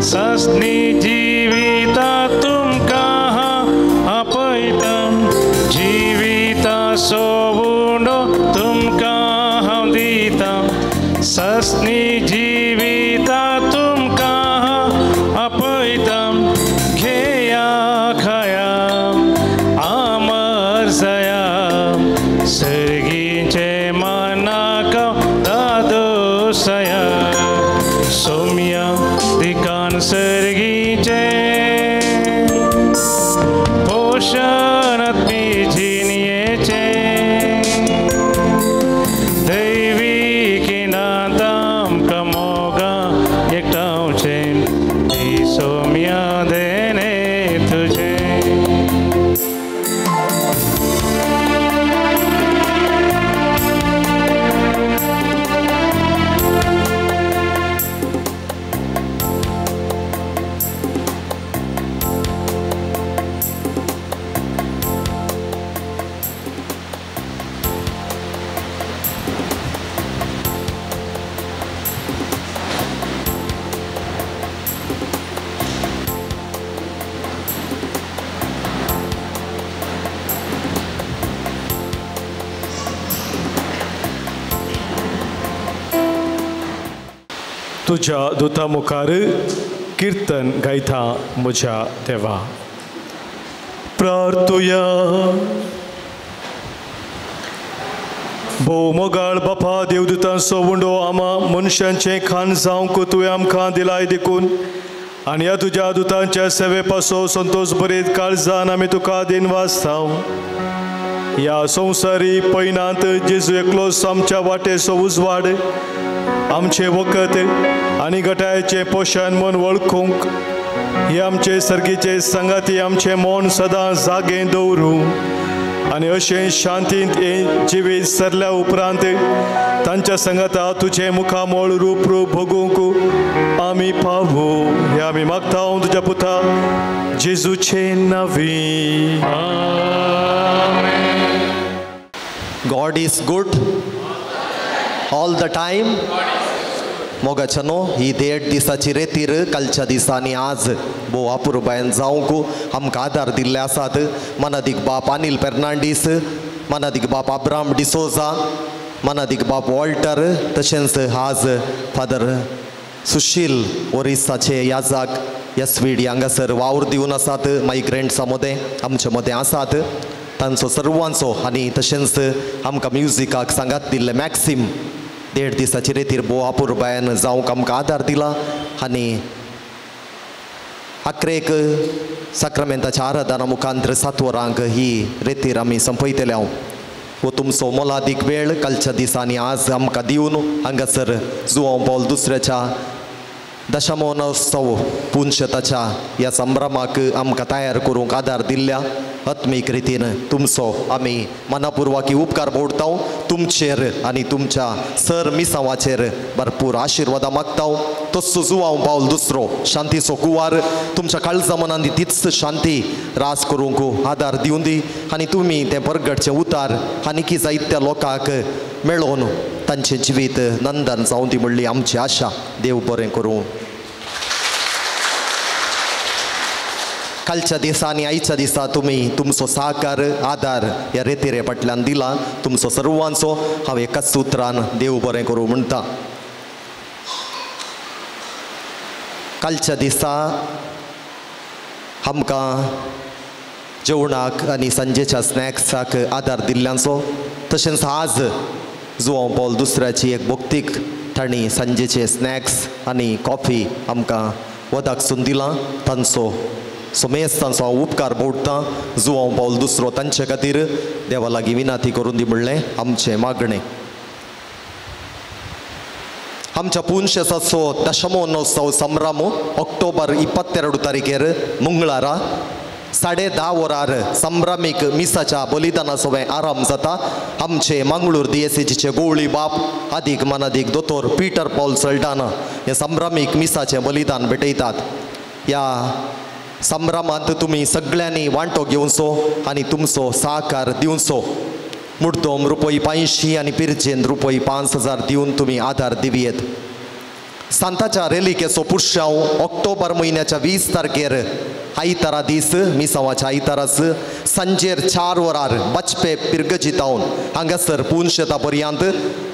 सस्नी जिविता तुमकां हांव आपयतां जिविता सोवुंडो तुमकां हांव दितां सस्नी जिविता तुमकां हांव आपयतां घेया खाया आमर जया सर्गीचे मनाका दादोसया सोम्या दिकान सर्गीचे पोषणात पिझिन्येचे दैविकीनात आमकां मोगान एकठांवचे ते सोम्या देणे तुजे तुझ्या दुता मुखार कीर्तन गायता म्हज्या देवा प्रार्थुया भोव मोगाळ बापा देवदुतां सोवुंडो आमा मनशांचें खाण जावंक तुवें आमकां दिलाय देखून आनी ह्या तुज्या दुतांच्या सेवे पासो संतोश भरीत काळजान आमी तुका दिन वाचतां ह्या संवसारी पैनांत जेजू एकलोच आमच्या वाटेचो उजवाड आमचे वखद आनी गटायाचें पोशण मन वळखूंक हे आमचे सर्गीचे संगाती आमचें मन सदां जागें दवरूं आनी अशें शांतींत हें जिवीत सरल्या उपरांत तांच्या संगता तुजें मुखामोळ रूप भोगूंक आमी पावू हे आमी मागता तुज्या पुता जेजूचे नांवी God is good all the time. मोगाचनो ही 1.5 दिसाची रेतीर कालच्या दिसांनी आज भोव अपुरबायन जावंक आमकां आदार दिल्ले आसात मनादीक बाप अनिल फेर्नांडीस मनादीक बाप अब्राम डिसोजा मनादीक बाप वॉल्टर तशेंच आज फादर सुशील ओरिसाचे याजाक एसवीडी हांगासर वावर दिवन आसात मायग्रंट्सा मदें आमचे मदें आसात तांचो सर्वांचो आनी तशेंच आमकां म्युजिकाक सांगात दिल्ले मॅक्सिम 1.5 दिसाची रेतीर भोव अपुरबायन जावंक आमकां आदार दिला आनी अकरेक साक्रामेंताच्या आराधना मुखांतर 7 वरांक ही रेतीर आमी संपयतले वो तुमचो मोलादीक वेळ कालच्या दिसांनी आज आमकां दिवन हांगासर जुआंव पौल दुसऱ्याच्या दशमोत्सव पुंशताच्या ह्या संभ्रमाक आमकां तयार करूंक आदार दिल्ल्या आत्मीक रितीन तुमचो आमी मनापुर्वकी उपकार बोडटाव तुमचेर आनी तुमच्या सर मिसांवाचेर भरपूर आशिर्वादा मागताव तस्सो जुआंव पावल दुसरो शांतीचो कुवार तुमच्या काळजा मनांनी तीच शांती रास करूंक आदार दिवन दी आनी तुमी तें परगटचें उतार आनीकी जायत्या लोकांक मेळोवन तांचें जिवीत नंदन जावं दी म्हणली आमची आशा देव बरें करूं कालच्या दिसांनी आयच्या दिसा तुमी तुमचो सहकार आदार ह्या रेतीरे फाटल्यान दिला तुमचो सर्वांचो हांव एकाच सुत्रान देव बरें करूं म्हणटा कालच्या दिसा आमकां जेवणाक आनी सांजेच्या स्नॅक्साक आदार दिल्ल्याचो तशेंच आज जुवांव पौल दुसऱ्याची एक भक्तीक तांणी सांजेचे स्नॅक्स आनी कॉफी आमकां वदाकसून दिलां तांचो सोमेस्तांचो हांव उपकार बोडटां जुवांव पौल दुसरो तांचे खातीर देवा लागीं विनाती करून दी म्हणलें आमचें मागणें. आमच्या पुनशेसाचो दशमोत्सव संभ्रम ऑक्टोबर 22 तारखेर मंगळारा 10:30 वरार संभ्रमीक मिसाच्या बलिदानाचो आरंभ जाता. आमचे मंगळूर DSCचे गोवळी बाप अदीक मनादीक दोतोर पीटर पॉल सल्टाना हे संभ्रमीक मिसाचें बलिदान भेटयतात. ह्या संभ्रमांत तुमी सगळ्यांनी वांटो घेवचो आनी तुमचो सहकार दिवचो. मुद्दम ₹500 आनी पिरचेन ₹5000 दिवन तुमी आदार दिवयेत. सांताच्या रेलिकेचो पुरशांव ऑक्टोबर म्हयन्याच्या 20 तारखेर आयतारा दीस मिसांवाच्या आयतारास सांजेर 4 वरार बचपे पिर्गजितावन हांगासर पुनशेता पर्यंत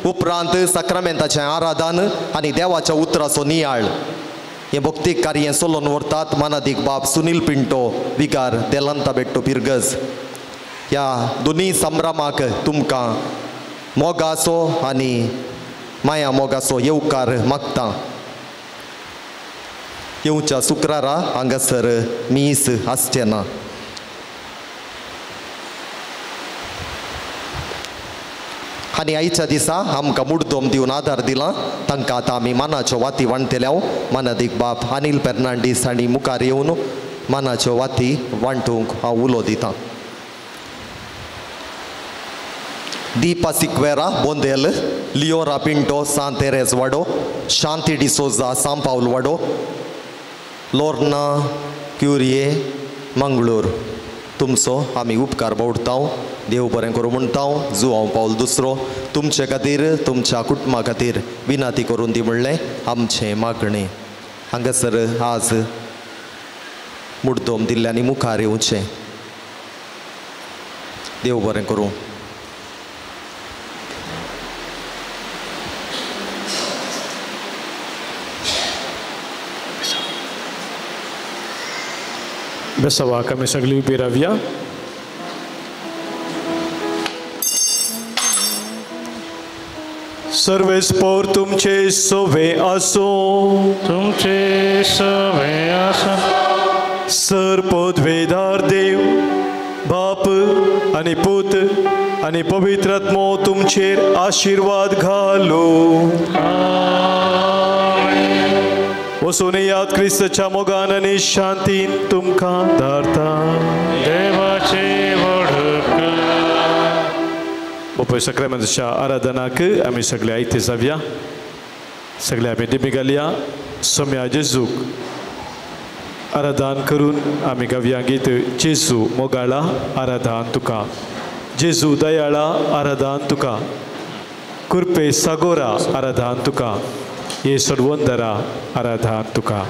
उपरांत सक्रामेंताचें आराधन आनी देवाच्या उतराचो नियाळ हे भक्तीक कार्य चलोवन व्हरतात. मानादीक बाब सुनील पिंटो विकार देलांता बेट्टो पिर्गज. ह्या दोनी संभ्रमाक तुमकां मोगाचो आनी माया मोगाचो येवकार मागता. येवच्या शुक्रारा हांगासर मीस आसचें ना. आनी आयच्या दिसा आमकां मुड्दोम दिवन आदार दिला तांकां आतां आमी मानाच्यो वाती वांटतल्यो. मानादीक बाब अनिल फेर्नांडीस हांणी मुखार येवन मानाच्यो वाती वांटूंक हांव उलो दितां. दीपा सिक्वेरा बोंदेल, लिओरा पिंटो सांत तेरेज वाडो, शांती डिसोजा सांत पावल वाडो, लोर्ना क्युरिये मंगळूर. तुमचो आमी उपकार बोडटा. देव बरें करूं म्हणटा. जुवांव पौल दुसरो तुमचे खातीर तुमच्या कुटुंबा खातीर विनाती करून दी म्हणलें आमचें मागणें. हांगासर आज मुड्दोम दिल्ल्यांनी मुखार येवचें. देव बरें करूं. Bersama kami sangli biravia. सर्वेस्पोर तुमचे सोवे आसो. तुमचे सवे आसो. सर्पोद्वेदार देव बाप आनी पूत आनी पवित्र आत्मो तुमचेर आशीर्वाद घालो. वसून याद क्रिस्ताच्या मोगान आनी शांतीन तुमकां धारता. देवाचे पळय सक्रामेंताच्या आराधनाक आमी सगळे आयते जावया. सगळे आमी दिमी घालया. सोम्या जेजूक आराधन करून आमी गावया गीत जेजू मोगाळा आराधन तुका. जेजू दयाळा आराधन तुका. कुर्पे सागोरा आराधन तुका. येसोड वंदरा आराधन तुका.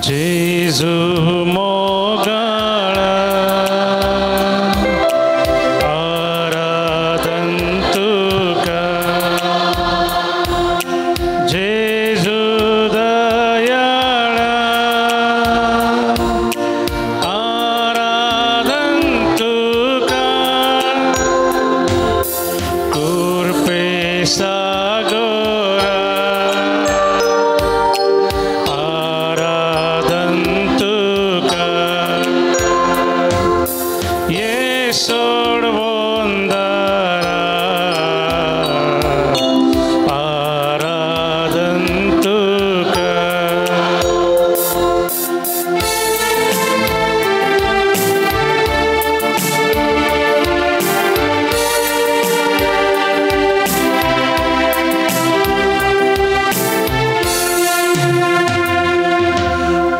जेजू मोगाळा आराधन तुका. जेजू दयाळा आराधन तुका. कुर्पे सागोरा सोड वंदरा आराधन तुका.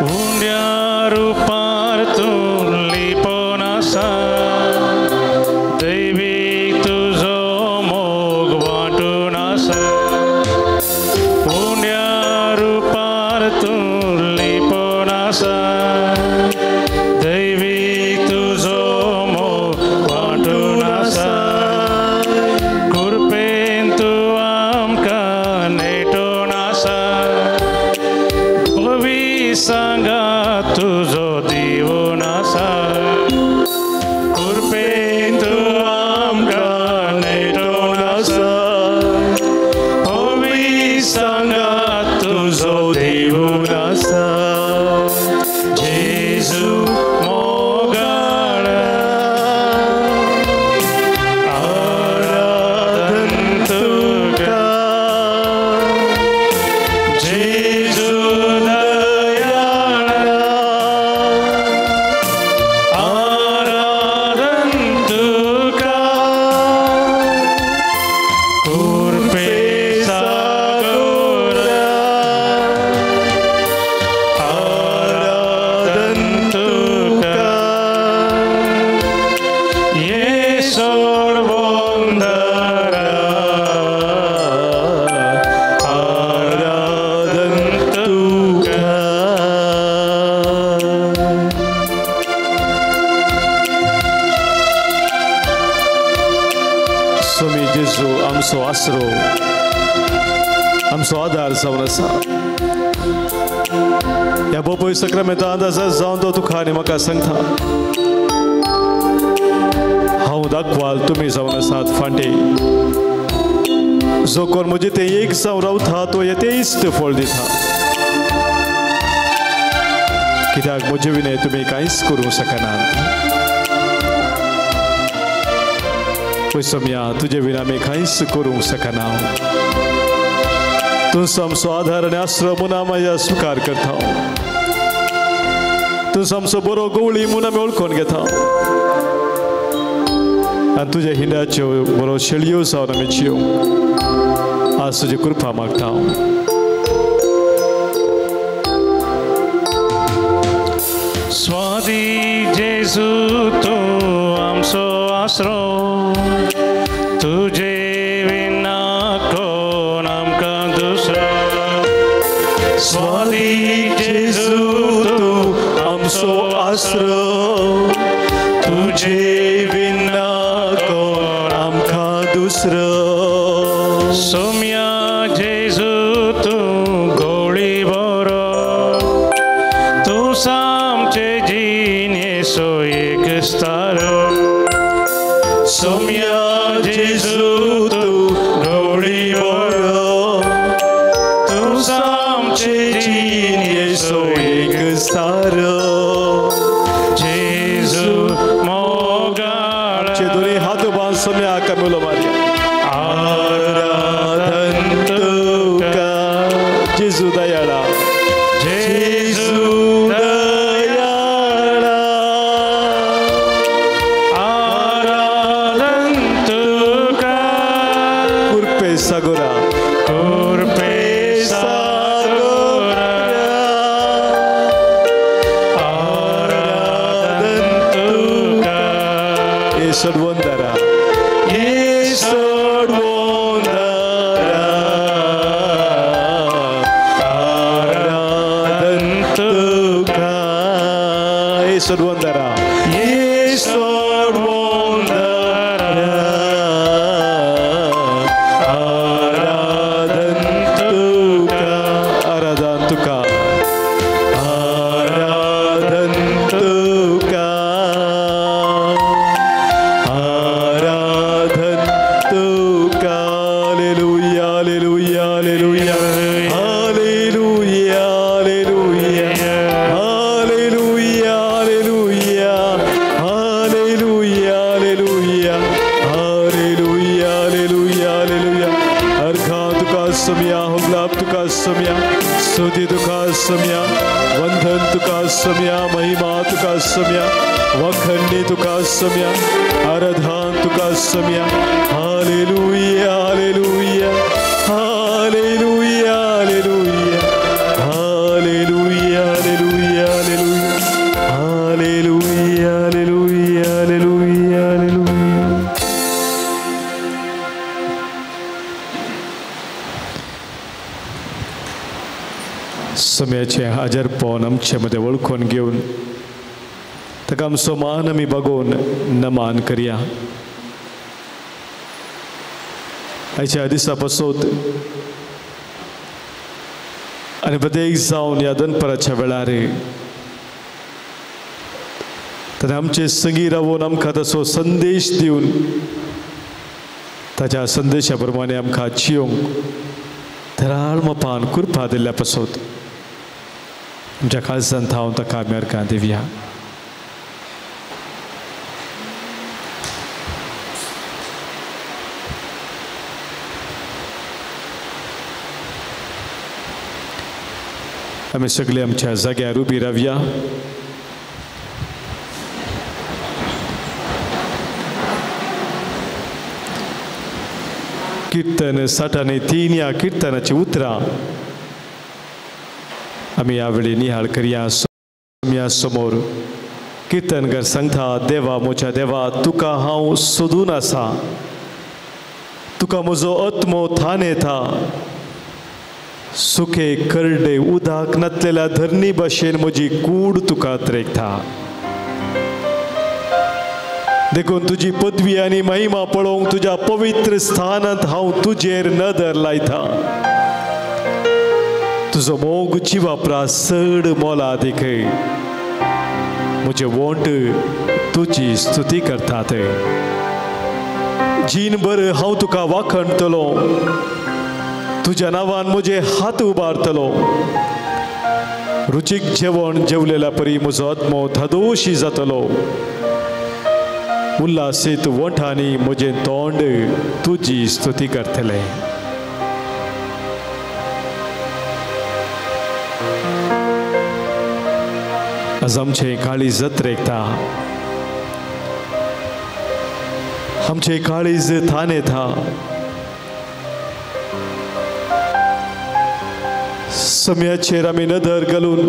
उंड्या रूपार तूं लिपोन आसा. दैवीक तुजो मोग वांटून आसा. आमचो आसरो आमचो आदार जावन आसा ह्या बोपय सक्रामेंतांत जावन तो तुका आनी म्हाका सांगता हांव दाखवाल तुमी जावन आसात फांटे जो कोण म्हजे ते एक जावन रावता तो येतेच फळ दिता कित्याक म्हजे विने तुमी कांयच करूंक शकनात पळय सोम्या तुजे विना आमी कांयच करूंक शकना तूं आमचो आधार आनी आसरो म्हूण आमी स्वीकार करता तूं आमचो बरो गवळी म्हूण आमी वळखून घेता आनी तुजे हिंडाच्यो बरो शेळयो जावन आमी जियोंक आज तुजी कृपा मागता स्वादी जेजू तू आमचो आसरो तुजे विना कोण आमकां दुसरो स्वादी जेजू तू आमचो आसरो तुजे विना कोण आमकां दुसरो सोम्या जेजू तू गवळी बरो तू सामचे जिणेचो एक स्तारो सोम्या जेजू तू गवळी बरो तू सामचे जिणेचो एक स्तारो जेजू मोगाळ चे दोन्ही हात बांद सोम्या कमेलो मारया आराधन तुका जेजू दयाळा जेजू दयाळा आराधन तुका कुर्पे सागोरा कुर्पे सागोरा आराधन तुका येसोड वंदरा येसोड वंदरा आराधन तुका येसोड वंदरा येसोड वंदरा आराधन तुका आराधन तुका आराधन तुका आराधन तुका hallelujah hallelujah hallelujah hallelujah hallelujah hallelujah hallelujah hallelujah hallelujah hallelujah hallelujah अर्घा तुका सोम्या होगलाप तुका सोम्या स्तुती तुका सोम्या वंदन तुका सोम्या महिमा तुका सोम्या वखंडी तुका सोम्या आराधन तुका सोम्या hallelujah hallelujah hallelujah hallelujah hallelujah hallelujah hallelujah hallelujah hallelujah hallelujah सोम्याचे हाजरपण आमचे मध्ये वळखून घेवन ताका आमचो मान आमी बगोवन नमान करया आयच्या दिसा पासून आनी प्रत्येक जावन ह्या दनपराच्या वेळार ताणें आमचे संगी रावून आमकां ताचो संदेश दिवन ताच्या संदेशा प्रमाणे आमकां जियोंक धराळ मोपान कृपा दिल्ल्या पासून आमच्या काळजांत हांव ताका आमी अर्घां दिवया आमी सगळे आमच्या जाग्यार उबी रावया कीर्तन 63 ह्या कीर्तनाची उतरां आमी ह्या वेळी निहाळ करया सोम्या समोर कीर्तनकार सांगता देवा म्हज्या देवा तुका हांव सोदून आसा तुका म्हजो आत्मो थान येता सुखे करडे उदक नतलेल्या धरणी भशेन म्हजी कूड तुका त्रेखता देखून तुझी पदवी आनी महिमा पळोवंक तुज्या पवित्र स्थानांत हांव तुजेर नदर लायता. तुजो मोग जिवापरा चड मोला देखय. म्हजे वोंट तुजी स्तुती करतात. जीनभर हांव तुका वाखणतलो. तुज्या नांवान म्हजे हात उबारतलो. रुचीक जेवण जेवलेल्या परी म्हजो आत्मो धादोशी जातलो. उल्हासीत वोंठांनी म्हजें तोंड तुजी स्तुती करतलें. आज आमचे काळीज जत्रेकता. आमचे काळीज थाने था. सम्याचेर आमी नदर घालून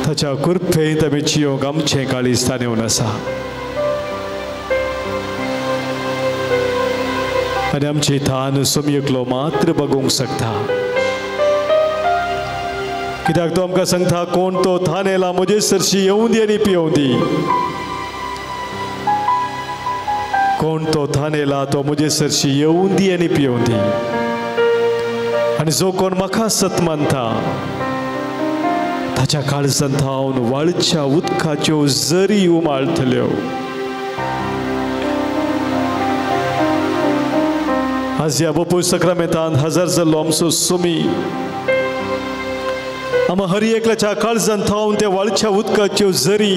ताच्या कृपेंत आमी जियोंक आमचें काळीज ताणेवन आसा. आनी आमची थान सम्यकलो मात्र बगूंक शकता. कित्याक तो आमकां सांगता कोण तो थान येला म्हजे सरशी येवं दी आनी पियोवं दी. कोण तो थान येला तो म्हजे सरशी येवं दी आनी पियोवं दी. आनी जो कोण म्हाका सत मानता ताच्या काळजांत हांव वाळच्या उदकाच्यो झरी उमाळटल्यो. आज ह्या बापूय सक्रामेंतान हजर जाल्लो आमचो सुमी आम्हा हर एकल्याच्या काळजांत हांव त्या वाळच्या उदकाच्यो झरी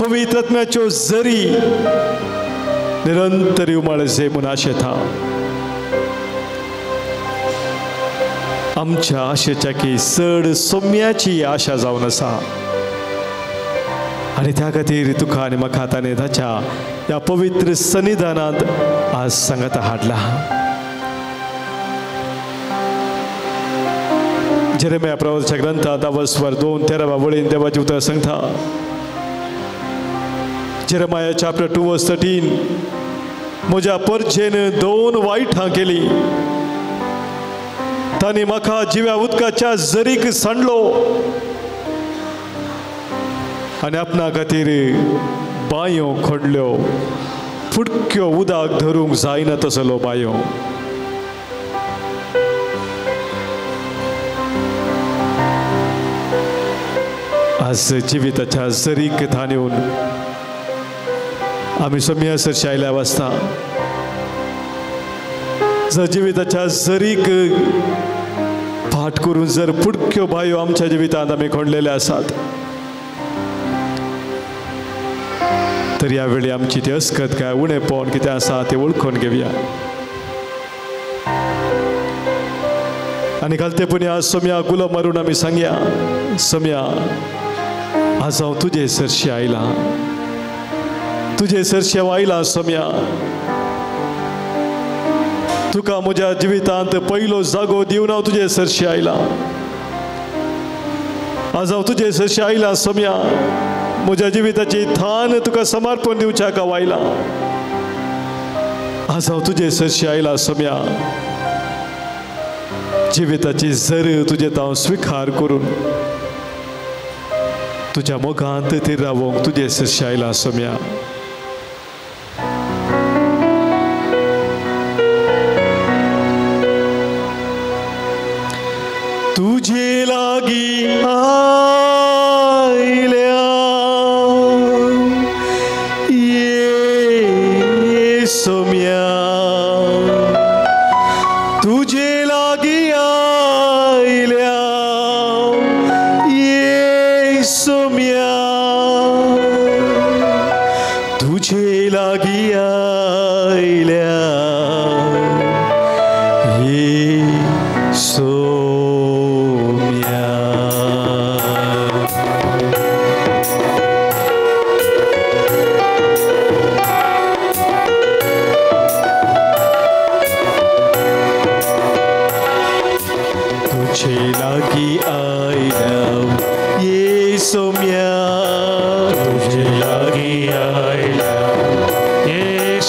पवित्र आत्म्याच्यो झरी निरंतर उमाळजे म्हूण आशेता. आमच्या आशेच्या की चड सोम्याची आशा जावन आसा. आनी त्या खातीर तुका आनी म्हाका ताणें ताच्या ह्या पवित्र सन्निधानांत आज सांगाता हाडला. जेरेमिया प्रवक्त्याच्या ग्रंथांत 10:2-13 वळीन देवाचें उतर सांगता. जेरेमिया चॅप्टर 2:13 म्हज्या परजेन 2 वायटां केली. तांणी म्हाका जिव्या उदकाच्या झरीक सांडलो आनी आपणा खातीर बांयो खोडल्यो. फुडक्यो उदक धरूंक जायना तसलो बांयो. आज जिविताच्या झरीक थानेवन आमी सम्या सरशी आयल्या वाजता जर जिविताच्या झरीक फाट करून जर फुडक्यो बांयो आमच्या जिवितांत आमी खणलेले आसात तर ह्या वेळी आमची ती अस्कत काय उणेपण कितें आसा तें वळखून घेवया. आनी घालतेपणी आज सम्या गुलाम मारून आमी सांगया सम्या आज हांव तुजे सरशी आयलां. तुजे सरशी हांव आयलां सम्या. तुका म्हज्या जिवितांत पयलो जागो दिवन हांव तुजे सरशी आयलां. आज हांव तुजे सरशी आयलां सम्या. म्हज्या जिविताची थान तुका समर्पण दिवच्याक हांव आयलां. आज हांव तुजे सरशी आयलां सम्या. जिविताची झर तुजे हांव स्विकार करून तुज्या मोगांत ती रावोंक तुजे सरशी आयलां सम्या. तुझे लागी आयल्या ये सोम्या. तुझे लागी आयल्या ये सोम्या. तुझे लागी आयल्या ये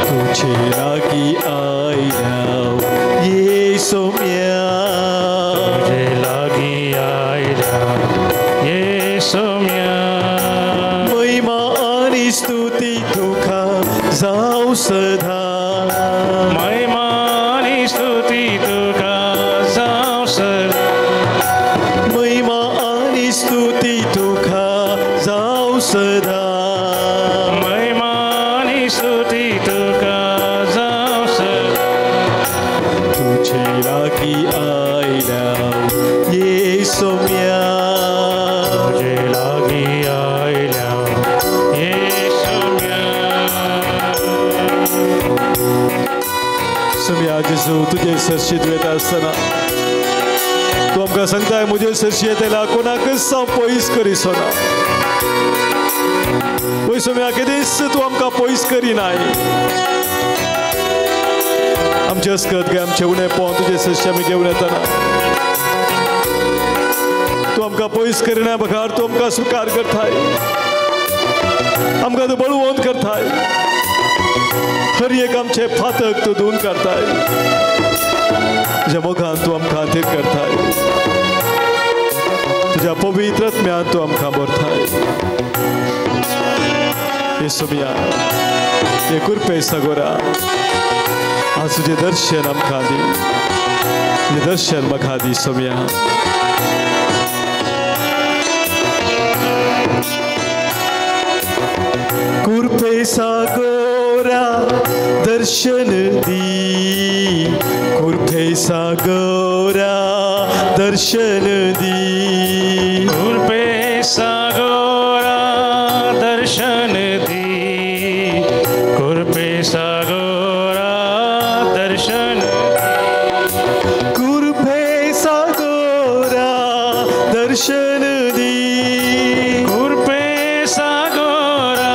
तुझे लागी आयल्या ये सोम्या. सौम्या महिमा आणि स्तुती तुका जाऊ सदा महिमा आणि स्तुती तुका जाऊ सदा महिमा आणि स्तुती तुका जाऊ सदा महिमा आणि स्तुती तुका जाऊ सदा तुझे लागी आयला ये सौम्या तुझे लागी आयल्या ये सौम्या सौम्या जेजू तुझे सरशीत वेता असताना तू आमकां सांगताय म्हजे सरशी येतला कोणाकच हांव पयस करिसोना पळय सौम्या केदीस तू आमकां पयस करिनाय आमचे अस्कत गे आमचे उणेपण तुजे सरशी आमी घेवन येतना तू आमकां पयस करिना बघार तू आमकां स्वीकार करताय आमकां तू बळवंत करताय हर एक आमचे फातक तू धुवन काडताय तुज्या मोगान तू आमकां खातीर करताय तुज्या पवित्र आत्म्यान तू आमकां भरताय हे सौम्या हे कुरपे सगोरा आज तुझे दर्शन आमकां दी तुझे दर्शन म्हाका दी सौम्या कुरपे सागोरा दर्शन दी कुरपे सागोरा दर्शन दी कुरपे सागोरा दर्शन दी कुरपे सागोरा दर्शन कुरपे सागोरा दर्शन दी कुरपे सागोरा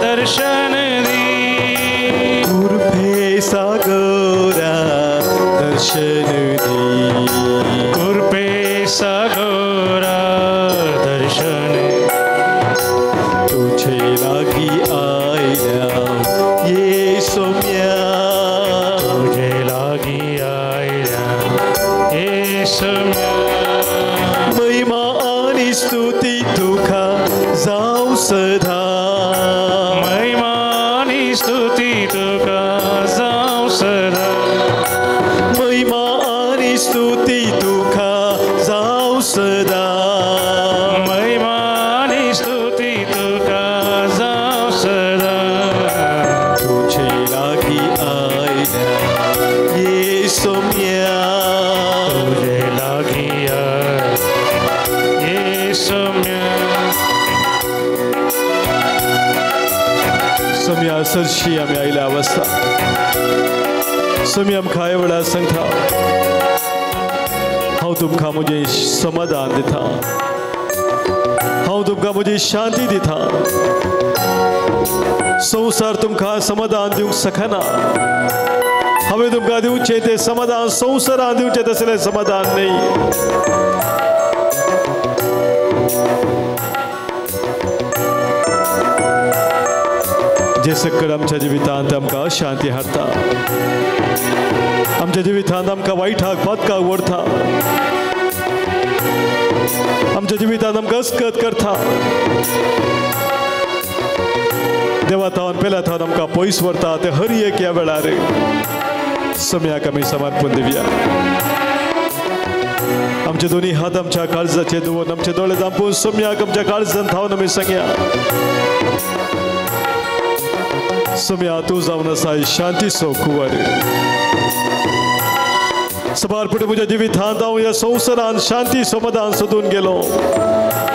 दर्शन दी कुरपे सागोरा दर्शन दी कुरपे सागोरा दर्शन तुझे लागी आयला ये सौम्या तुझे लागी आयल्या हे सौम्या महिमा आणि स्तुती तुका जाऊ सदा महिमा आणि स्तुती तुका जाऊ सदा महिमा आणि स्तुती तुका जाऊ सदा महिमा आणि स्तुती तुका जाऊ सदा तुझे लागी आयला ये सौम्या तुझे लागी आय ये सौम्या सौम्या सरशी आमी आयल्या अवस्था सौम्या आमकां ह्या वेळार सांगता हांव तुमकां म्हजें समाधान दिता हांव तुमकां म्हजी शांती दिता संवसार तुमकां समाधान दिवंक शकना हांवें तुमकां दिवचें तें समाधान संवसारान दिवचें तसलें समाधान न्ही जे सकट आमच्या जिवितांत आमकां अशांती हाडटा आमच्या जिवितांत आमकां वायटाक बदकाक व्हरता आमच्या जिवितांत आमकां अस्कत करता देवा थावन पेल्या थावन आमकां पयस व्हरता ते हर एक ह्या वेळार सौम्याक आमी समर्पण दिवया आमचे दोन्ही हात आमच्या काळजाचेर दवरून आमचे दोळे धांपून सौम्याक आमच्या काळजांत थावन आमी सांगया सौम्या तूं जावन आसा शांतीचो कुंवर सबार फुडें म्हज्या जिवितांत हांव ह्या संवसारांत शांती समाधान सोदून गेलो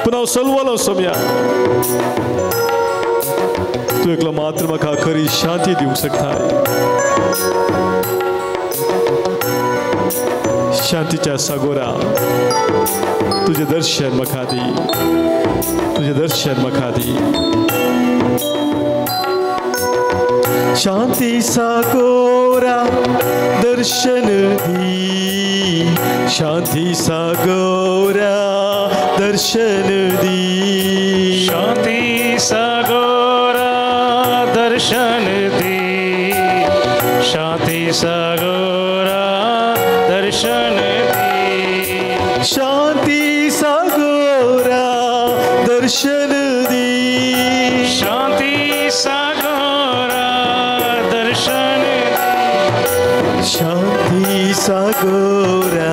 पूण हांव चलवलो सौम्या तूं एकलो मात्र म्हाका खरी शांती दिवंक शकता शांतीच्या सागोरा तुझें दर्शन म्हाका दी तुझें दर्शन म्हाका दी शांती सागोरा दर्शन दी शांती सागोरा दर्शन दी शांती सागोरा दर्शन दी शांती सागोरा दर्शन दी शांती सागोरा दर्शन दी शांती सागोरा दर्शन शांती सागोरा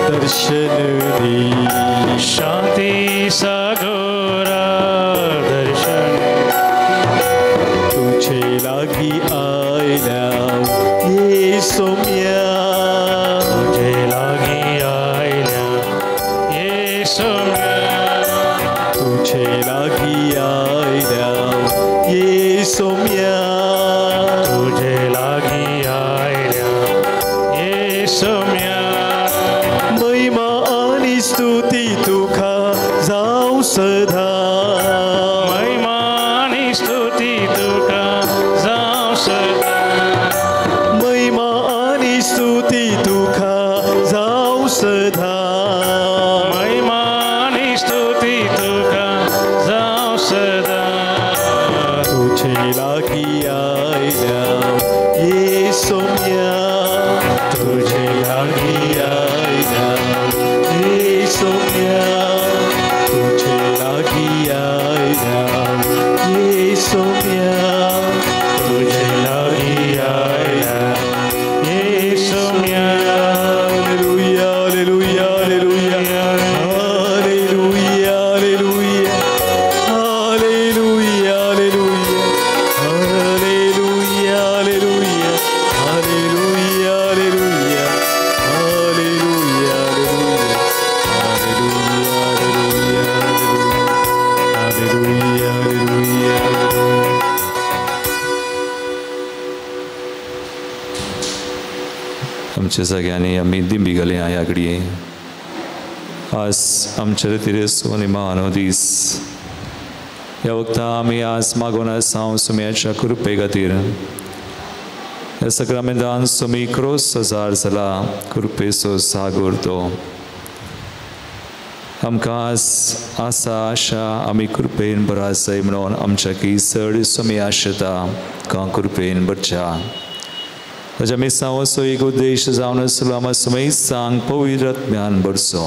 दर्शन दी शांती सागोरा दर्शन तुझे लागी आयला ये सोम्या तुझे लागी आयल्या ये सोम्या तुझे लागी आयला ये सोम्या तुझे लागी आयल्या ये सोम्या महिमा आणि स्तुती तुका जाऊ सदा महिमा आणि स्तुती तुका जाऊ सदा महिमा आणि स्तुती तुका जाऊ सदा महिमा आणि स्तुती तुका जाऊ सदा तुझे लागी आयला ये सोम्या तुझे लागी आयला ये सोम्या तुझे लागी आयला ये सोम्या तुझे लागी आयल्या ये सोम्या hallelujah hallelujah hallelujah hallelujah hallelujah hallelujah hallelujah hallelujah hallelujah hallelujah hallelujah hallelujah hallelujah आमच्या सगळ्यांनी आम्ही दिंबी घाले ह्या घडये आज आमच्या रितीरेसो आनी महान दीस ह्या वक्ता आमी आज मागोन आसा सुम्याच्या कृपे खातीर ह्या सक्रामेंतान सुमी क्रोस हजार जाला कृपेचो सागर तो आमकां आज आसा आशा आमी कृपेन बरो आसाय म्हणून आमच्या की चड सुमी आशेता का कृपेन बरच्या ताच्या मिसां वचो एक उद्देश जावन आसलो आमी सुमेसांक पवित्र आत्म्यान भरचो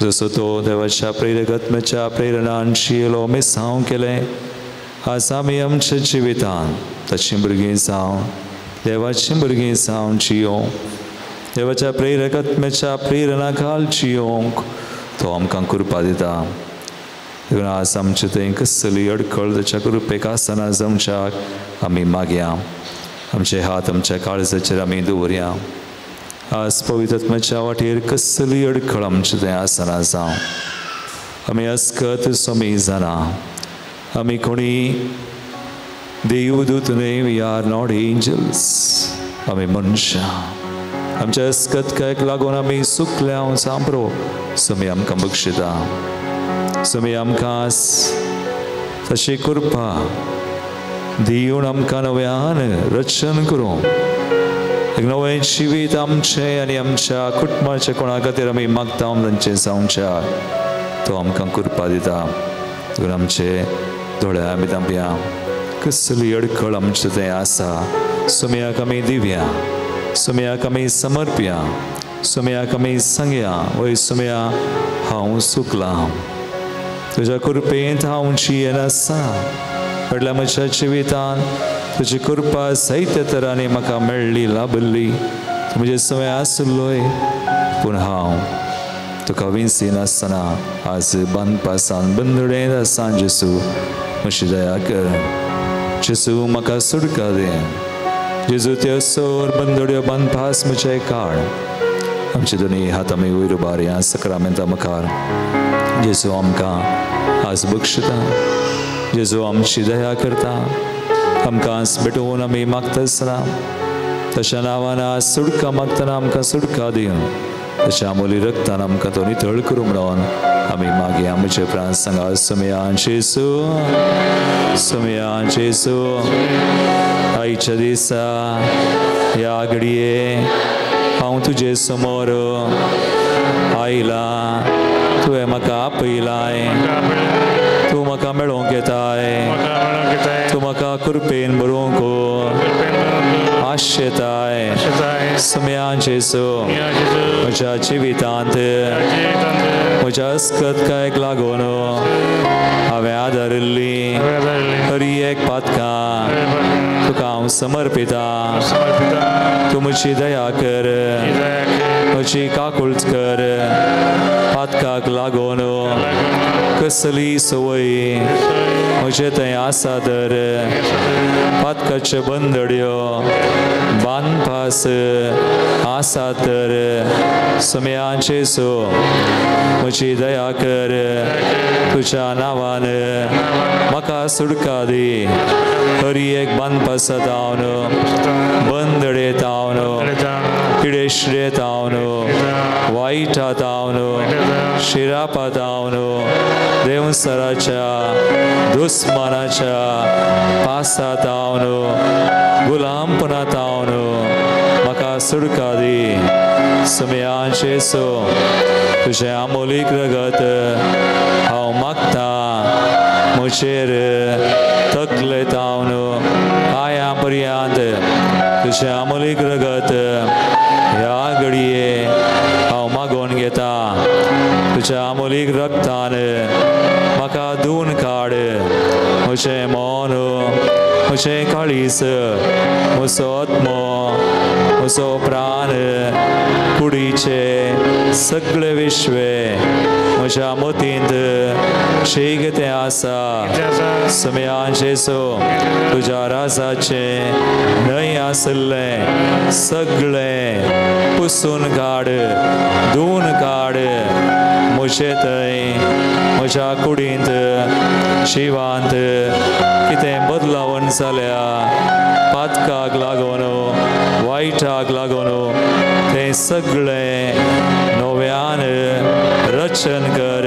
जसो तो देवाच्या प्रेरकात्म्याच्या प्रेरणान शियेलो मिसांव केलें आज आमी आमच्या जिवितान ताची भुरगीं जावन देवाचीं भुरगीं जावन जियोंक देवाच्या प्रेरकात्म्याच्या प्रेरणा खाल जियोंक तो आमकां कृपा दिता देखून आज आमचे थंय कसली अडखळ ताच्या कृपेक आसना जमच्याक आमी मागया आमचे हात आमच्या काळजाचेर आमी दवरया आज पवित्र आत्म्याच्या वाटेर कसली अडखळ आमचे थंय आसना जावं आमी अस्कत सोमी जाणा आमी कोणी देवदूत न्हय वी आर नॉट एंजल्स आमी मनशां आमच्या अस्कतकायक लागून आमी सुकल्या सांबरो सोमी आमकां बक्षिता सोमी आमकां तशी कृपा दिवन आमकां नव्यान रक्षण करूं एक नवें जिवीत आमचें आनी आमच्या कुटुंबाच्या कोणा खातीर आमी मागता तांचें जावच्या तो आमकां कृपा दिता देखून आमचे दोळ्या आमी धांपया कसली अडखळ आमचे थंय आसा सुम्याक आमी दिवया सुम्याक आमी समर्पया सुम्याक आमी सांगया वय सुम्या हांव चुकलां तुज्या कृपेंत हांव जियेन आसा फाटल्या म्हज्या जिवितान तुजी कृपा जायत्या तरांनी म्हाका मेळ्ळी लाभली तूं म्हजे सवय आसलोय पूण हांव तुका विसरिनासतना आज बांदपासान बंदुडेंत आसा जेसू मातशी दया कर जेसू म्हाका सुटका दे जेजू त्यो सोर बंदुड्यो बांदपास म्हजे काड आमचे दोनी हात आमी वयर उबारया सक्रामेंता मुखार जेजू आमकां आज बक्षिता जेजू आमची दया करता आमकां भेटोवन आमी मागता आसतना तशा नांवान आज सुटका मागतना आमकां सुटका दिवन तशा अमोली रक्तान आमकां तो नितळ करूं म्हणून आमी मागया म्हजे प्राण सांगा सुमया जेजू सुमया जेजू आयच्या दिसा ह्या घडये हांव तुजे समोर आयला तुवें म्हाका आपयलाय तूं म्हाका मेळोवंक येताय तूं म्हाका कृपेन बरोवंक आशेताय सुम्यान जेसू म्हज्या जिवितांत म्हज्या अस्कतकायक लागून हांवें आदारिल्ली हर एक पातकां तुका हांव समर्पिता तूं म्हजी दया कर म्हजी काकुळट कर पातकाक लागून कसली संवय म्हजे थंय आसा तर पातकाच्यो बंदड्यो बांदपास आसा तर सुम्यान जेसू म्हजी दया कर तुज्या नांवान म्हाका सुटका दी हर एक बांदपासात हांव बंदडे हांव किडेश्रेत हांव वायटात हांव शिरापात हांव देवसराच्या दुस्मानाच्या पासात हांव गुलामपणात हांव म्हाका सुटका दी सुम्यान जेसू तुजें आमोलीक रगत हांव मागता म्हजेर तकलेत हांव पांयां पर्यंत तुजें आमोलीक रगत ह्या घडये हांव मागोवन घेता तुज्या आमोलीक रगतान म्हाका धुवन काड म्हजें मन म्हजें काळीज म्हजो आत्मो म्हजो प्राण कुडीचे सगळे विश्वे म्हज्या मतींत जे कितें आसा सुम्यान जेसू तुज्या राजाचें न्हय आसलें सगळें पुसून काड धुवन काड म्हजे थंय म्हज्या कुडींत जिवांत कितें बदलावण जाल्या पातकाक लागून वायटाक लागून तें सगळें नव्यान रचन कर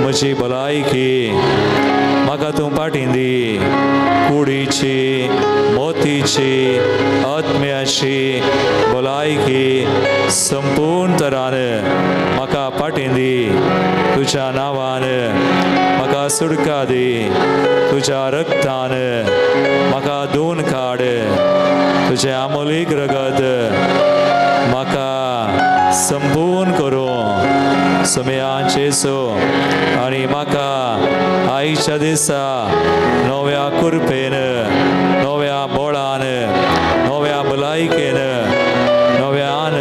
म्हजी भलायकी म्हाका तूं पाटीं दी कुडीची मोतीची आत्म्याची भलायकी संपूर्ण तरान म्हाका पाटीं दी तुज्या नांवान म्हाका सुटका दी तुज्या रगतान म्हाका धुवन काड तुजें आमोलीक रगत म्हाका संपूर्ण करूं सुम्यान जेसू आनी म्हाका आयच्या दिसा नव्या कुरपेन नव्या बळान नव्या भलायकेन नव्यान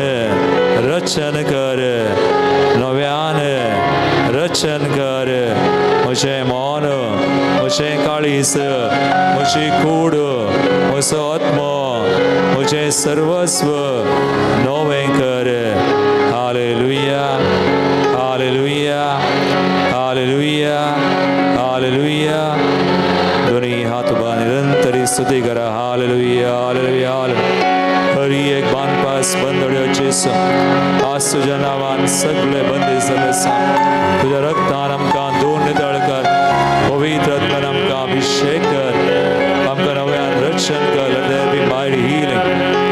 रचन कर नव्यान रचन कर म्हजें मन म्हजें काळीज म्हजी कूड म्हजो आत्मो म्हजें सर्वस्व नवें कर हालेलुया हालेलुया हालेलुया हालेलुया दोन्ही हात उभा निरंतरी स्तुती करा हालेलुया हालेलुया हर एक बांदपास बंदड्यो जेसू आज तुज्या नांवान सगळे बंदी जाले आसा तुज्या रगतान आमकां धुवन नितळ कर पवित्र आत्म्यान आमकां अभिषेक कर आमकां नव्यान रक्षण कर let there be mighty healing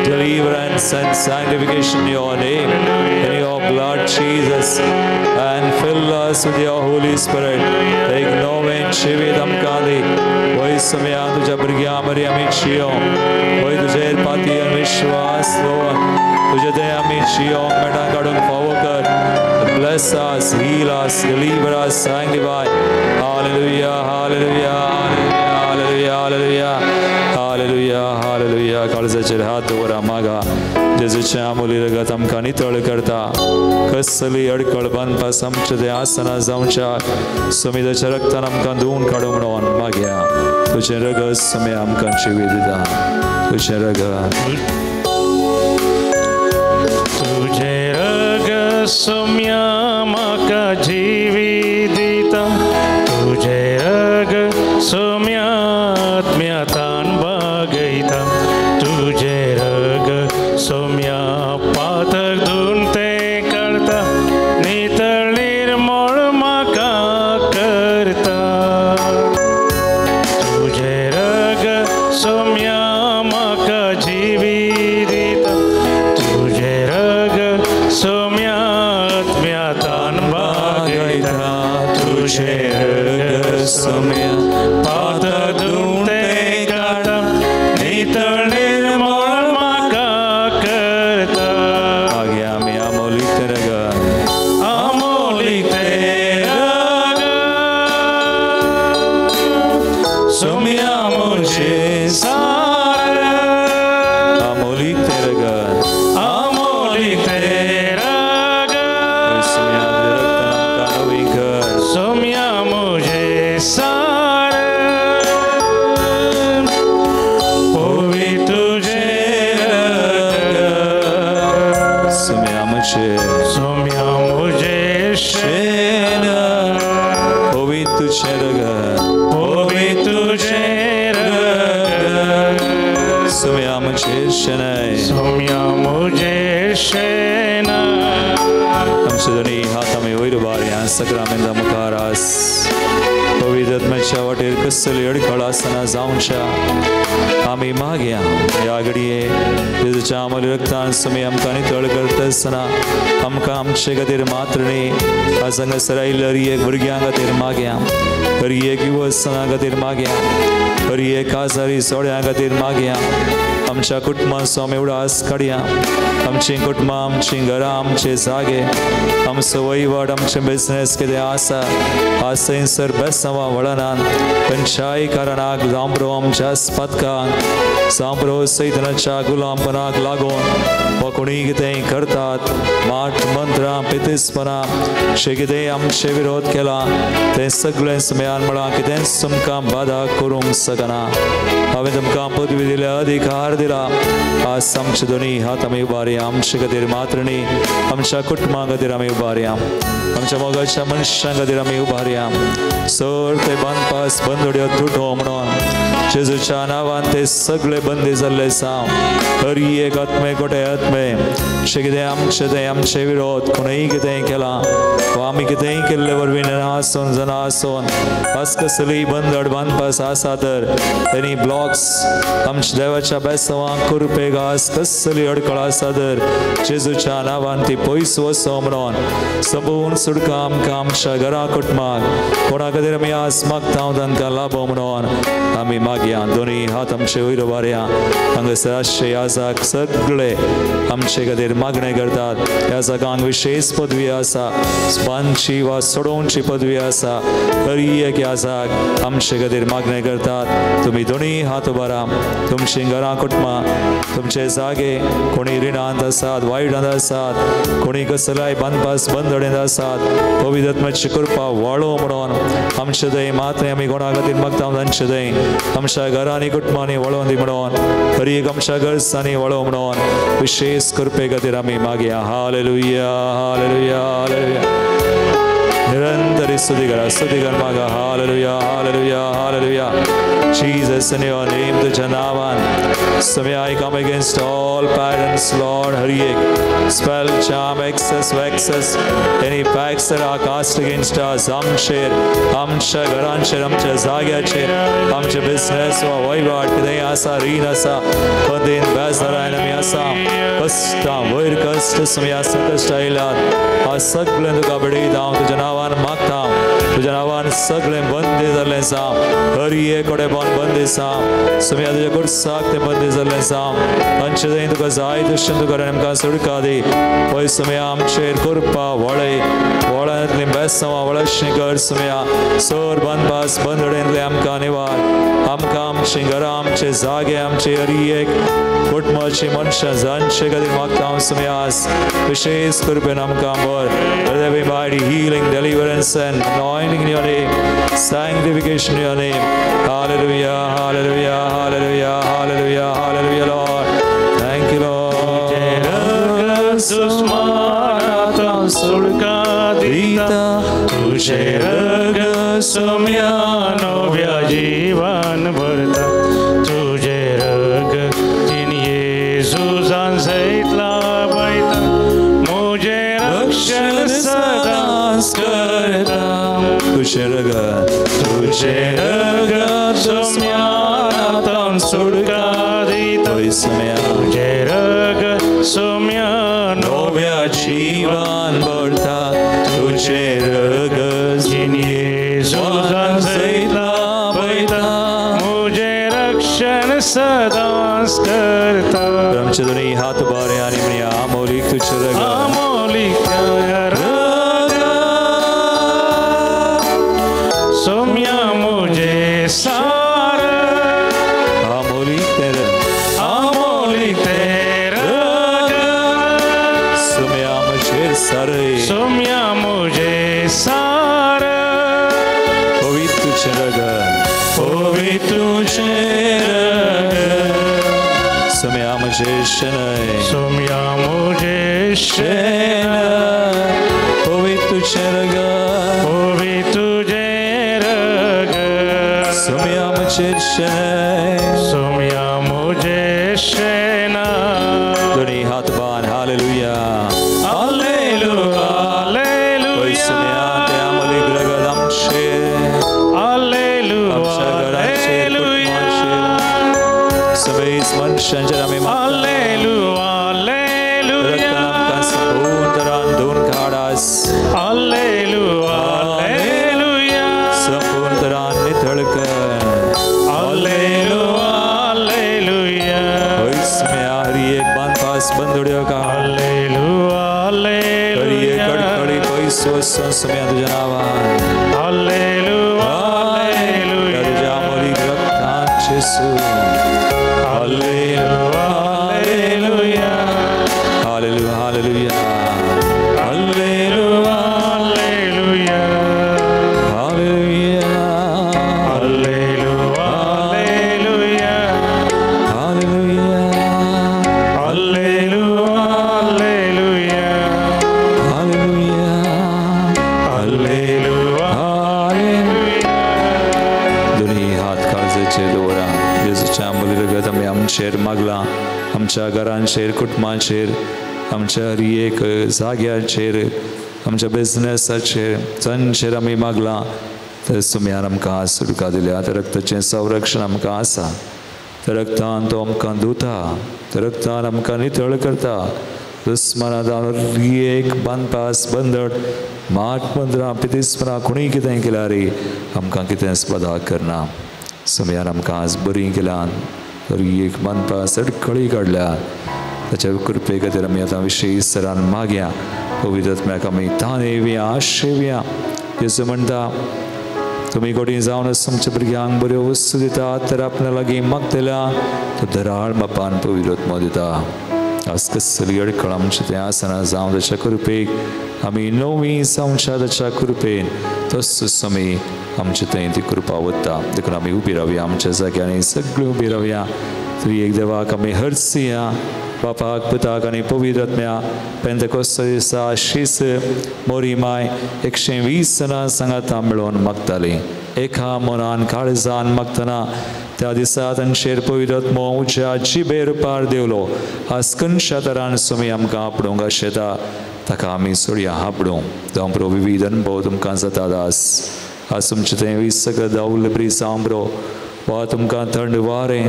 deliverance and sanctification in your name in your blood Jesus and fill us with your Holy Spirit take नवें जिवीत आमकां दी वय सुम्यान तुज्या भुरग्यां बरी आमी जियोंक वय तुजेर पातयेन विश्वास दवर तुजे थंय आमी जियोंक मेटां काडूंक फावो कर bless us heal us deliver us sanctify hallelujah hallelujah hallelujah hallelujah hallelujah hallelujah काळजाचेर हात दवरा मागा जेजूचें आमोली रगत आमकां नितळ करता कसली अडकळ बांदपास आमचें तें आसना जावच्या समिताच्या रगतान आमकां धुवन काडूं म्हणून मागया तुजें रगत समे आमकां जिवीत दिता तुजें रगत तुझे रगत सोम्या म्हाका जिवीत दिता तुझे रगत सोम्या आत्म्यातान बागयता तुझे रगत सोम्या पातक धुवन तें काडता नितळ निर्मळ म्हाका करता तुझे रगत सोम्या म्हाका जिवीत दिता तुझे रगत सोम्या आत्म्यातान बागयता तुझे रगत सोम्या पातक धुवन तें काडता नितळ निर्मळ सार ओवी तुझे सुम्या मुझे शेन ओवी तुझे रग ओवी तुझे सुम्या मुझे शनय सोम्या मुझे शेन आमच्या दोन्ही हातामध्ये वैर बाऱ्या सगळ्या मुखारास पवित्रत्म्याच्या वाटेर कसली अडखळ आसना जावनशा आम्ही माग्या या घडये जेजूच्या अमूल्य रक्तान समय आमकां नितळ करता आसतना आमकां आमचे खातीर मात्र न्ही आज हांगा सरायिल्ले हर एक भुरग्यां खातीर माग्या हर एक युवसां खातीर माग्या हर एक आजारी सोड्यां खातीर माग्या आमच्या कुटुंबाचो आमी उडास काडया आमची कुटुंबां आमची घरां आमचे जागे आमचो वैवाड आमचे बिझनेस कितें आसा आज थंयसर बेसांवां वळनात खंयच्याय कारणाक जांबरो आमच्या स्पतकांक जांबरो सैतानाच्या गुलामपणाक लागून वा कोणी कितेंय करतात माट मंत्रां पितिसपणां जे कितेंय आमचे विरोध केला तें सगळें सुम्यान म्हळां कितेंच तुमकां बाधा करूंक शकना हांवें तुमकां पदवी दिल्या अधिकार दिला आज आमचे दोन्ही हात आमी उबारया आमचे खातीर मात्र न्ही आमच्या कुटुंबा खातीर आमी उबारया आमच्या मोगाच्या मनशां खातीर आमी उबारया सर ते बांदपास बंदोड्यो तुटो म्हणून जेजूच्या नांवान ते सगळे बंदी जाल्ले जावं हर एक आत्मे कोटे आत्मे जे कितें आमचे ते आमचे विरोध कोणेंय कितेंय केला वा आमी कितेंय केल्ले वरवीं आसून जना आसून आज कसलीय बंदड बांदपास आसा तर तेणी ब्लॉक्स आमच्या देवाच्या बेसांवांक कुरपेक आज कसली अडखळ आसा तर जेजूच्या नांवान ती पयस वचो म्हणून सबून सुडका आमकां आमच्या घरा कुटुंबाक कोणा खातीर आमी आज मागता तांकां लाभो म्हणून आमी मागया दोन्ही हात आमचे वयर वारया हांगासर आसचे याजाक सगळे आमचे खातीर मागणे करतात याजाकांक विशेष पदवी आसा बांदची वा सोडोवची पदवी आसा हर एक याजाक आमचे खातीर मागणे करतात तुमी दोन्ही हात उबारा तुमची घरां कुटुंबां तुमचे जागे कोणी रिणांत आसात वायटांत आसात कोणी कसल्याय बांदपास बंदडेंत आसात पवित्र आत्म्याची कृपा वाळो म्हणून आमचे दय मात्र आमी कोणा खातीर मागता तांचे दय आमच्या घरांनी कुटुंबांनी वळोवन दी म्हणून हर एक आमच्या घरसांनी वळो म्हणून विशेष कृपे खातीर आमी मागया हालेलुया हालेलुया हालेलुया निरंतर स्तुती कर मागा hallelujah hallelujah hallelujah Jesus in your name तुझ्या नावान समय I come against all patterns Lord हर एक spell charm excess vexes any packs that are cast against us आमच्या घरांचेर आमच्या जाग्याचेर आमचे बिझनेस वा वैवाट कितेंय आसा रीण आसा बंदीन बेजारान आमी आसा कश्टां वयर कश्ट समय आसा कश्ट आयल्यात आज सगळें तुका बडयता हांव तुज्या नांवान मागता तुज्या नांवान सगळें बंदी जाल्लें जावं हर एक कडेन बंदी जावं सुम्या तुज्या कुर्साक तें बंदी जाल्लें जावं तांचे थंय तुका जाय तशें तुका आमकां सुडका दी पळय सुम्या आमचेर कृपा वळय वळांतली बेसांवां वळशी कर सुम्या सोर बांदपास बंदडेंतले आमकां निवार आमकां आमची घरां आमचे जागे आमचे हर एक कुटुंबाची मनशां जांचे खातीर मागता हांव सुम्यास विशेष कृपेन आमकां बर everybody healing deliverance and anointing in your name sanctification in your name hallelujah hallelujah hallelujah hallelujah hallelujah Lord thank you Lord सुस्माता सुडका दिता तुझे रग सुम्या नव्या जीवन भरता तुझे रग जिन येशूजान सैतला बैता मुझे रक्षण सदा करता तुझे रग सुम्या सुडका दिता तुझे रग सुम्या नव्या जीवन भरता तुझे रग जिन येशूजान सैतला बैता मुझे रक्षण सदा करता आमचे दोन्ही हात उबारे आणि म्हणया अमोलिक तुझे रग अमोलिक सोम्या मुझे सार अमोलिक तेरा सुम्या मुझे सारे सोम्या मुझे सार पवित्र तुझे रगत पवित्र रगत सम्या मुझे शनय सम्या मुझे शनय पवित्र रगत सम्या मुझे शनय सम्या मुझे शना दोनों हाथ बांध हालेलुया हालेलुया हालेलुया सम्या ते आमली रगत आमचे हालेलुया हालेलुया सबै मनुष्यांच्या नामे हालेलुया हालेलुया रक्तनाम संपूर्ण दोन काढास हालेलुया हालेलुया संपूर्ण निथळ कर हालेलुया हालेलुया इसमें हरी एक बांध पास बंदुड़ियों का हालेलुया हरी एक हालेलुया कड़कड़ी कोई सोच समय तुझे नावा हालेलुया हालेलुया तुझे आमोरी रक्तान Yeshu hallelujah hallelujah hallelujah hallelujah hallelujah hallelujah hallelujah hallelujah hallelujah hallelujah hallelujah hallelujah दोन्ही हात काळजाचे दोरा येशूच्या मुलीरगत आम्ही आमचेर मागला आमच्या घरांचेर कुटुंबांचेर आमच्या हरी एक जाग्याचेर आमच्या बिझनेसाचेर तांचेर आमी मागला तर सुम्यान आमकां सुटका दिल्या त्या रक्ताचें संरक्षण आमकां आसा त्या रक्तान तो आमकां धुता त्या रक्तान आमकां नितळ करता दुस्मानां हरी एक बांदपास बंदड माट पंदरा पितिस्परां कोणीय कितें केल्यार आमकां कितेंच पदाक करना सुम्यान आमकां आज बरी केल्यान हरी एक बांदपास अडखळी काडल्या त्याच्या कृपे खातीर आमी आतां विशेश सरान मागया पवित्र आत्म्याक आमी तान येवया आशेवया येसू म्हणटा तुमी गोडी जावन तुमच्या भुरग्यांक बऱ्यो वस्तू दितात तर आपल्या लागीं मागतल्या तो धराळ मापान पवित्र आत्मा दिता आज कसली अडखळ आमचें तें आसना जावं ताच्या कृपेक आमी नवी जावच्या ताच्या कृपेन तसोच आमी आमचे थंय ती कृपा वता देखून आमी उबी रावया आमच्या जाग्यांनी सगळीं उबी रावया तरी एक देवाक आमी हरसिया बापाक पुताक आनी पवित्र आत्म्या पेंतकोस्त दिसा शीस मोरी माय 120 जाणां सांगाता मेळोन मागतालीं एका मनान काळजान मागतना त्या दिसा तांचेर पवित्र आत्मो उज्या जिबेर पार देवलो आज खंयच्या तरान सुमी आमकां आपणूंक आशेता ताका आमी सोडया आपणूंक जावं बरो विविध अनुभव तुमकां जाता दास आज तुमचें तें सगळें दावल बरी जावं बरो वा तुमकां थंड वारें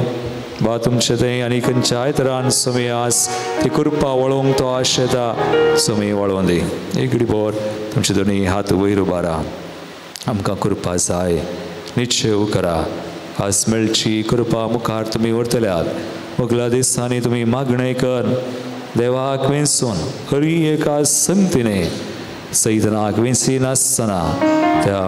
वा तुमचें तें आनी खंयच्याय तरान सुमी आज ती कृपा वळोवंक तो आशेता सुमी वळोवन दी एक बोर तुमचे दोनी हात वयर उबारा आमकां कृपा जाय निश्चय करा आज मेळची कृपा मुखार तुमी व्हरतल्यात मुगला दिसांनी तुमी मागणें कर देवाक वेंचून हरी एका संगतीने सैतनाक वेंची नासतना त्या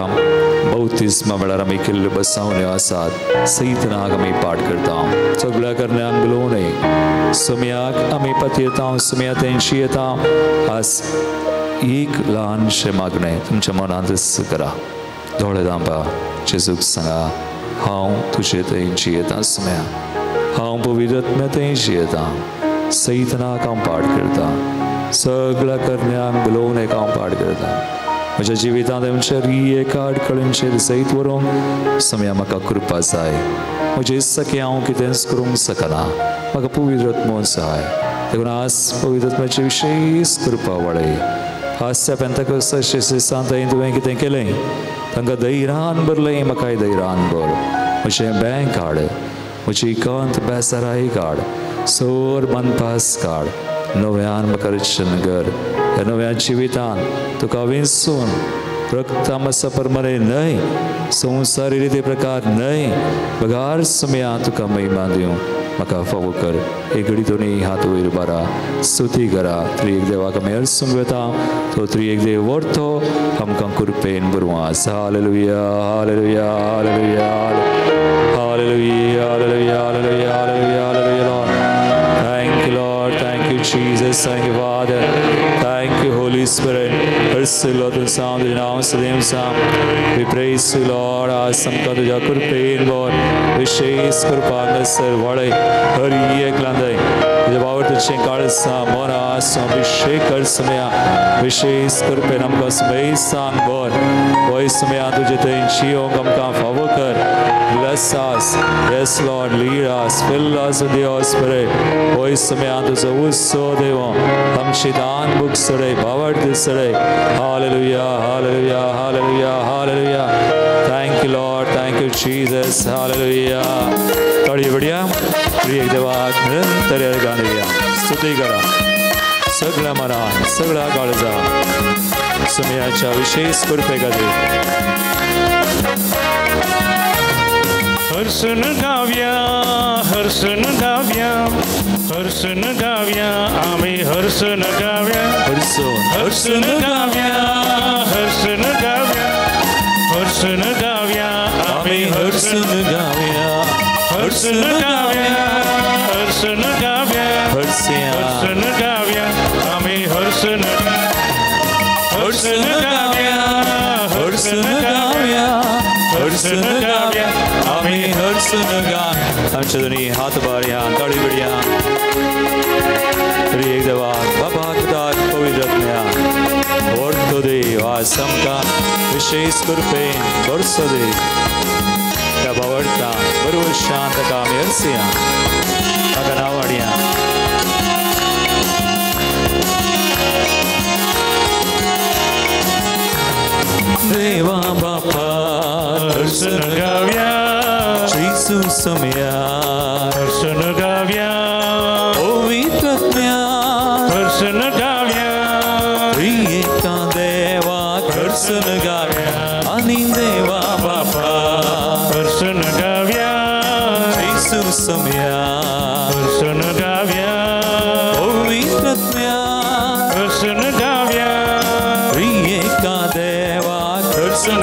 बौतिस्मा वेळार आमी केल्ल्यो बसावण्यो आसात सैतनाक आमी पाठ करता सगळ्या करण्यांक बोलोवनय सुम्याक आमी पातयेता सुम्या तेंची येता आज एक ल्हानशें मागणें तुमच्या मनांत करा दोळे धांपा जेजूक सांगा हांव तुजे थंयची येता सुम्या हांव पवित्र आत्म्या थंयची येता सैतनाक हांव पाठ करता सगळ्या करण्यांक बोलोवन एक हांव पाठ करता म्हज्या जिवितांत आमच्या एका अडखळींचेर सैत व्हरूंक सुम्या म्हाका कृपा जाय म्हजे सखे हांव कितेंच करूंक सकना म्हाका पवित्र आत्मो जाय देखून आज पवित्र आत्म्याची विशेष कृपा वळय आज त्या पेंतकोस्ताच्या दिसांत तुवें कितें केलें तांकां धैर्यान भरलें म्हाकाय धैर्यान भर म्हजें बँक काड म्हजी कंत बेजाराय काड सोर मनपास काड नव्यान म्हाका रक्षण कर ह्या नव्या जिवितान तुका वेंचून रक्तामसा प्रमाणे न्हय संवसारी रिती प्रकार न्हय पगार सुम्या तुका महिमा दिवं म्हाका फावो कर एक घडी दोनी हात वयर बारा स्तुती करा तरी एक देवाक आमी अर्सूंक वेता तो तरी एक देव व्हरतो आमकां कृपेन बरवास hallelujah hallelujah hallelujah hallelujah hallelujah hallelujah hallelujah hallelujah Lord. Thank you, Lord. Thank you, Jesus. Thank you, Father. Thank you, Holy Spirit. praise you, Lord, the sound of the announced name Sam. We praise you, Lord, asam ka tuja kurpein Lord. Vishesh kurpanga sir vade hari eklandai. जब आवत चेंकाल सा मोरा so अभिषेक कर समय विशेष कृपे नम का समय सांग बोल वही समय तुझे तो इंचियों कम का favor कर bless us yes Lord lead us fill us with your spirit वही समय तुझे उस्सो देवो हम शिदान बुक सरे बावट सरे hallelujah hallelujah hallelujah hallelujah thank you Lord thank you Jesus hallelujah थोड़ी बढ़िया प्रिय देवा निरंतर गाणे या स्तुती करा सगळा मनान सगळा काळजा समयाच्या विशेष कृपेकडे हर्षण गाव्या हर्षण गाव्या हर्षण गाव्या आम्ही हर्षण गाव्या हर्षण गाव्या हर्षण गाव्या हर्षण गाव्या आम्ही हर्षण गाव्या हर्षण गाव्या हर्षण गाव्या हर्षण गाव्या आम्ही हर्षण हर्षण गाव्या हर्षण गाव्या हर्षण गाव्या आम्ही हर्षण गाव्या आमच्या दोन्ही हात बाऱ्या ताळी बिड्या प्रिय देवा बाबा खुदा पवित्रज्ञा वर्तो देव आसम का विशेष कृपे वर्षो दे त्या बावडता बरोबर शांत का मेरसिया अगं नावाडिया देवा बापा हर्षण गाव्या श्री समया हर्षण गाव्या पवित्रज्ञा हर्षण गाव्या प्रिय का देवा हर्षण गाव्या आणि देवा बापा हर्षण गाव्या श्री समया हर्षण गाव्या पवित्रज्ञा हर्षण गाव्या प्रिय का देवा हर्षण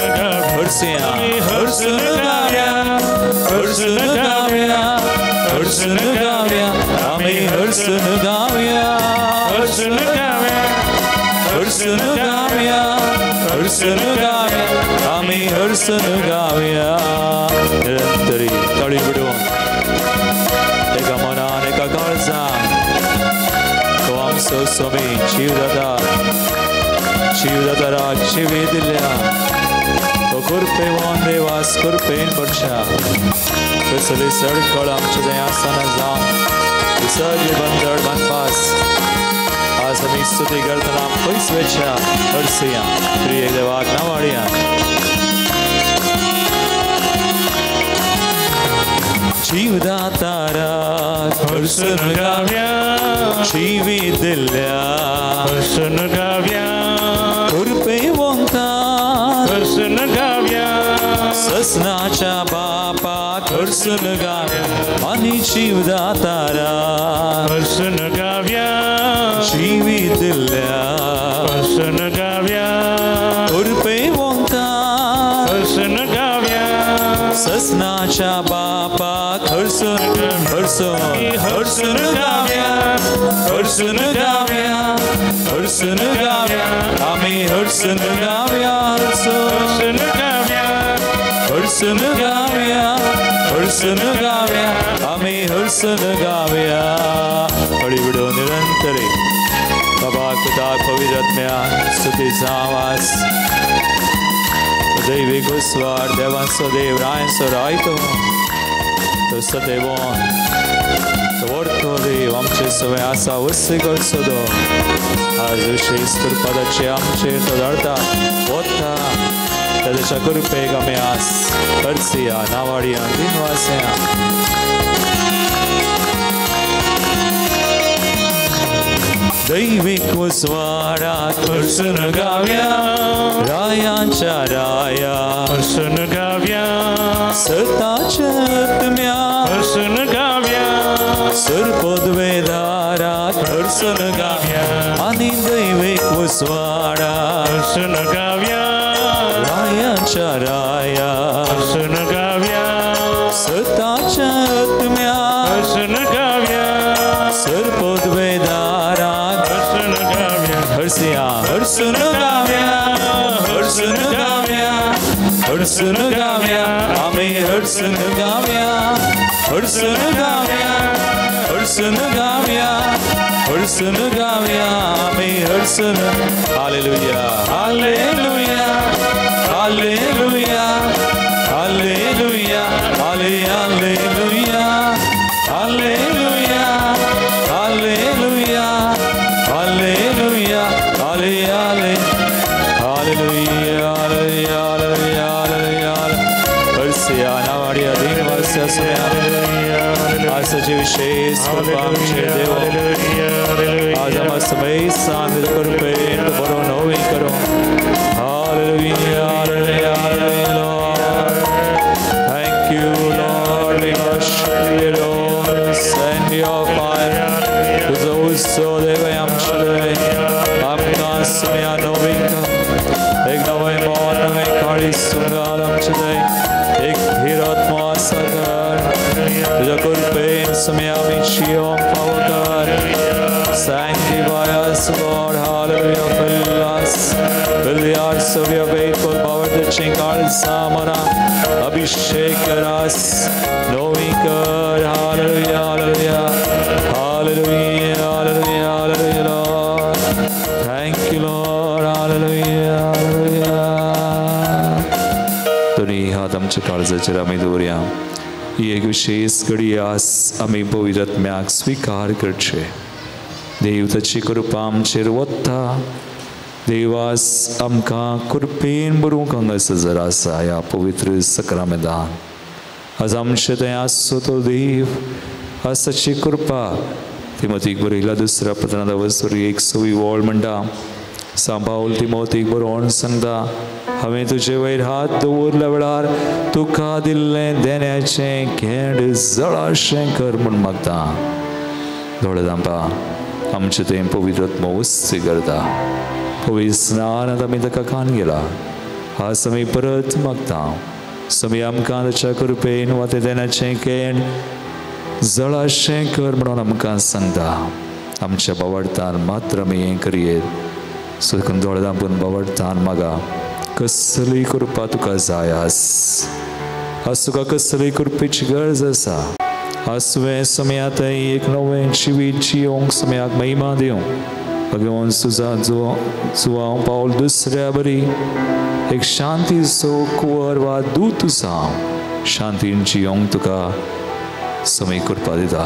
हर्षया हर्षण गाव्या हर्षण गाव्या हर्षण गाव्या आम्ही हर्षण गाव्या हर्षण गाव्या हर्षण गाव्या हर्षण गाव्या आम्ही हर्षण गाव्या निरंतरी तळी बिडून एका मनान एका काळजान तो आमचो स्वामी जीवदाता राग जिवे दिल्या तो कृपेवान देवास कृपेन पडशा कसली सडकळ आमच्या दयासाना जावन सगळे बंदड बनपास आज आम्ही स्तुती करतना पयस वेच्या हरसिया प्रिय देवाक नावाडिया जीवदातारा हर्षण गाव्या जिवे दिल्या हर्षण गाव्या कृपेवंता हर्षण गाव्या ससनाच्या बापाक हर्षण गाव्या आणि जीवदातारा हर्षण गाव्या जिवे दिल्या हर्षण गाव्या कृपेवंता हर्षण गाव्या ससनाच्या बापाक हर्षण हर्षण हर्षण गाव्या हर्षण गाव्या हर्षण गाव्या आम्ही हर्षण गाव्या हर्षण गाव्या हर्षण गाव्या हर्षण गाव्या आम्ही हर्षण गाव्या हळी विडो निरंतरे बाबा खुदा पवित्रज्ञा स्तुतीचा आवाज दैविक स्वर देवांचो देव रायांचो रायतो तो सदैवन तो वर्तो देव आमचे सवय आसा वस्ती करचो दो आज विशेष कृपादाचे आमचेर तो धाडटा वता त्याच्या कृपेक आमी आस करसिया नावाडिया दिनवासिया दैविक स्वारात हर्षण गाव्या रायांच्या राया हर्षण गाव्या सताच्या आत्म्या हर्षण गाव्या सर्पद्वेदारात हर्षण गाव्या आणि दैविक स्वारा हर्षण गाव्या रायांच्या राया हर्षण गाव्या सताच्या आत्म्या हर्षण गाव्या सर्पद्वेदारात हर्षण गाव्या हर्षया हर्षण गाव्या हडसून गावया आमी हडसून गावया हडसून गावया हडसून गावया हडसून गावया आमी हडसून hallelujah hallelujah hallelujah hallelujah hallelujah hallelujah hallelujah hallelujah hallelujah आजचे विशेष देव आज आम्हा समय सांग कृपेन बरो नवी करो hallelujah hallelujah thank you Lord we worship you Lord send your fire to those so देव आमचे आपका समय नवी एक नवे मन नवे काळी सुंगाल आमचे एक धीरात्मा सगर तुझ्या कृपेन समय आम्ही शियोम पावकर sanctify us Lord hallelujah fill us fill the hearts of your faithful power to change our samana abhishek kar us knowing God hallelujah hallelujah hallelujah hallelujah hallelujah Lord thank you Lord hallelujah hallelujah तुनी हात आमच्या काळजाचेर आमी दवरया ही एक विशेष घडी आस आमी पवित्र आत्म्याक स्वीकार करचे देव ताची कृपा आमचेर वत्ता देवास आमकां कृपेन बरोवंक हांगासर जर आसा ह्या पवित्र सक्रामेंतान आज आमचे थंय आसचो तो देव आज ताची कृपा तिमोथीक बरयला दुसऱ्या पत्रांत वचून 1 वोळ म्हणटा सांबाळून तिमोथीक बरोवन सांगता हांवें तुजे वयर हात दवरल्या वेळार तुका दिल्लें देण्याचें खेंड जळाशें कर म्हूण मागता दोळे दांपा आमचे तें पवित्र आत्मा वस्ती करता पवित्र स्नानांत आमी ताका कान गेला आज आमी परत मागता समी आमकां ताच्या कृपेन वा तें देण्याचें खेंड जळाशें कर म्हणून आमकां सांगता आमच्या बावडतान मात्र आमी हें करयेत सो दोळे दांपून बावडतान मागा कसली कृपा तुका जाय आज तुका कसली कृपेची गरज आसा आज तुवें समयात एक नवें जिवीत जियोंक समयाक महिमा दिवंक भगवान तुझा जो हांव पावल दुसऱ्या बरी एक शांतीचो कुंवर वा दूत जावं शांतीन जियोंक तुका समय कृपा दिता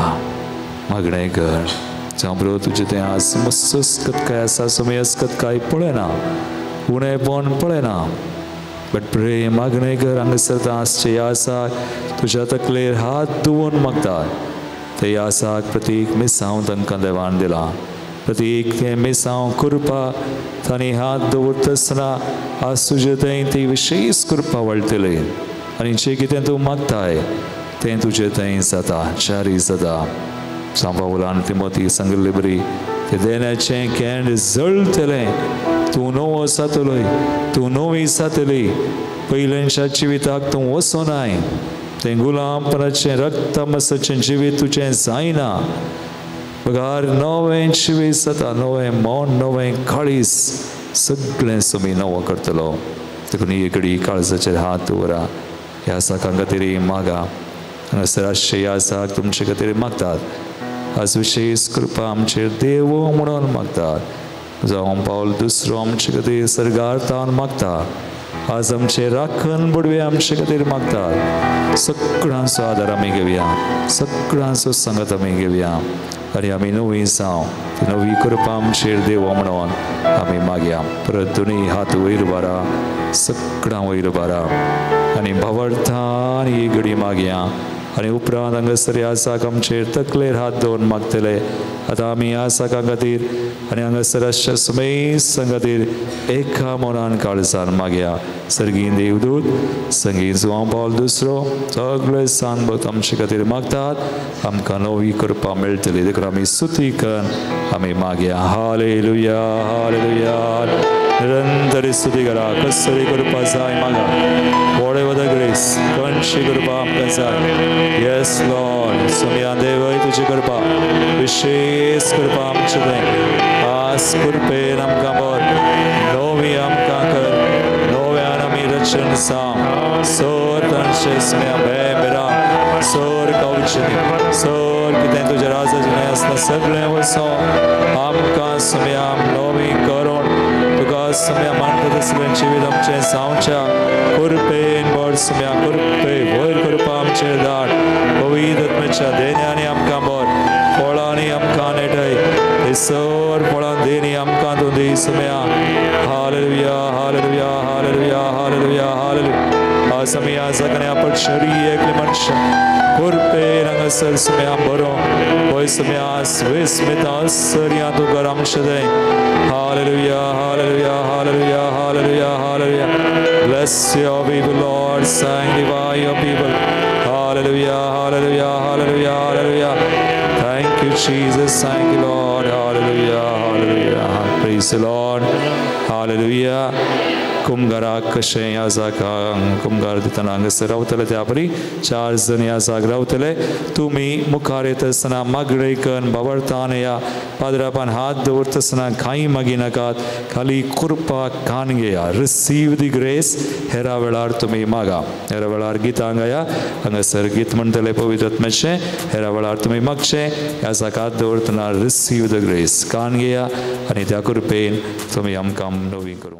मागणें कर जावं बरो तुजें तें आज मस्त असकत काय आसा समय असकत काय पळयना उणेपण पळयना बट प्रेम मागणें कर हांगासर आसचे आसा तुज्या तकलेर हात दवरून मागतात ते आसाक प्रत्येक मिसांव तांकां देवान दिला प्रत्येक तें मिसांव कृपा तांणी हात दवरता आसतना आज तुजे थंय ती विशेष कृपा वळटली आनी जें कितें तूं मागताय तें तुजें थंय जाता चारी जाता सांबावलान तिमोथी सांगिल्ली बरी तें देण्याचें खेंड जळटलें तूं नवो जातलोय तूं नवी जातली पयलेंच्या जिविताक तूं वचोनाय तें गुलामपणाचें रक्तमांसाचें जिवीत तुजें जायना पगार नवें जिवीत जाता नवें मन नवें काळीज सगळें समी नवो करतलो देखून ही घडी काळजाचेर हात दवरा ह्या साकां खातीर मागा हांगासर आसचे ह्या साक तुमचे खातीर मागतात आज विशेष कृपा आमचेर देव म्हणून मागतात जावं पावल दुसरो आमचे खातीर सरगारतान मागता आज आमचे राखण बडवे आमचे खातीर मागतात सगळ्यांचो आदार आमी घेवया सगळ्यांचो संगत आमी घेवया आनी आमी नवी जावं ती नवी कृपा आमचेर देव म्हणून आमी मागया परत दोनूय हात वयर बारा सगळ्यां वयर बारा आनी भावार्थान ही घडी मागया आनी उपरांत हांगासर ह्या साक आमचेर तकलेर हात दवरून मागतले आतां आमी ह्या साकां खातीर आनी हांगासर आसच्या समेस्तां खातीर एका मनान काळजान मागया सर्गीन देवदूत संगीत जुवां पावल दुसरो सगळे सांगभक्त आमचे खातीर मागतात आमकां नवी कृपा मेळटली देखून आमी स्तुती करून आमी मागया हालेलुया हालेलुया निरंतर स्तुती करा कसली कृपा जाय मागा whatever the grace खंयची कृपा आमकां जाय येस लॉर्ड समया देवय तुजी कृपा विशेष कृपा आमचे थंय आज कृपेन आमकां भर नवी आमकां कर नव्यान आमी Action Sam, Sor Conscious Mea Bebera, Sor Kauchani, Sor Kiten Tuja Raza Janayasna Sagle Vaso, Amka Samyam Lovi Karon, Tuga Samyam Mantada Silenchi Vidam Chen Soundcha, Kurpe in Bord Samyam Kurpe, Void Kurpam Chedar, Ovidat Mecha, Denyani Amkambor, Polani Amkanetai, Isor Polandini Amkantundi Samya, Hallelujah, Hallelujah, Hallelujah, Hallelujah, Hallelujah. Samya Zakanya Patshari Eklimansha, Kurpe Rangasar Samya Boro, Boy Samya Swismita Saryatu Garam Shade. Hallelujah, Hallelujah, Hallelujah, Hallelujah, Hallelujah. Bless your people, Lord, sanctify your people. Hallelujah, Hallelujah, Hallelujah, Hallelujah. Thank you, Jesus, thank you, Lord. Hallelujah, Hallelujah. Praise the Lord. Hallelujah. Kumgara Kashe Yazaka, Kumgar Ditananga Serautele Tapri, Charles Zaniasa Grautele, Tumi, Mukaretasana, Magrekan, Bavartanaya, Padrapan Had, Urtasana, Kai Maginakat, Kali Kurpa Kangeya. Receive the grace, Heravelar Tumi Maga, Heravelar Gitangaya, Angasar Gitmantele Povitat Meche, Heravelar Tumi Makche, Yazakat Urtana, receive the grace. Kangeya, Anitya Kurpain, Tumi Amkam Novikuru.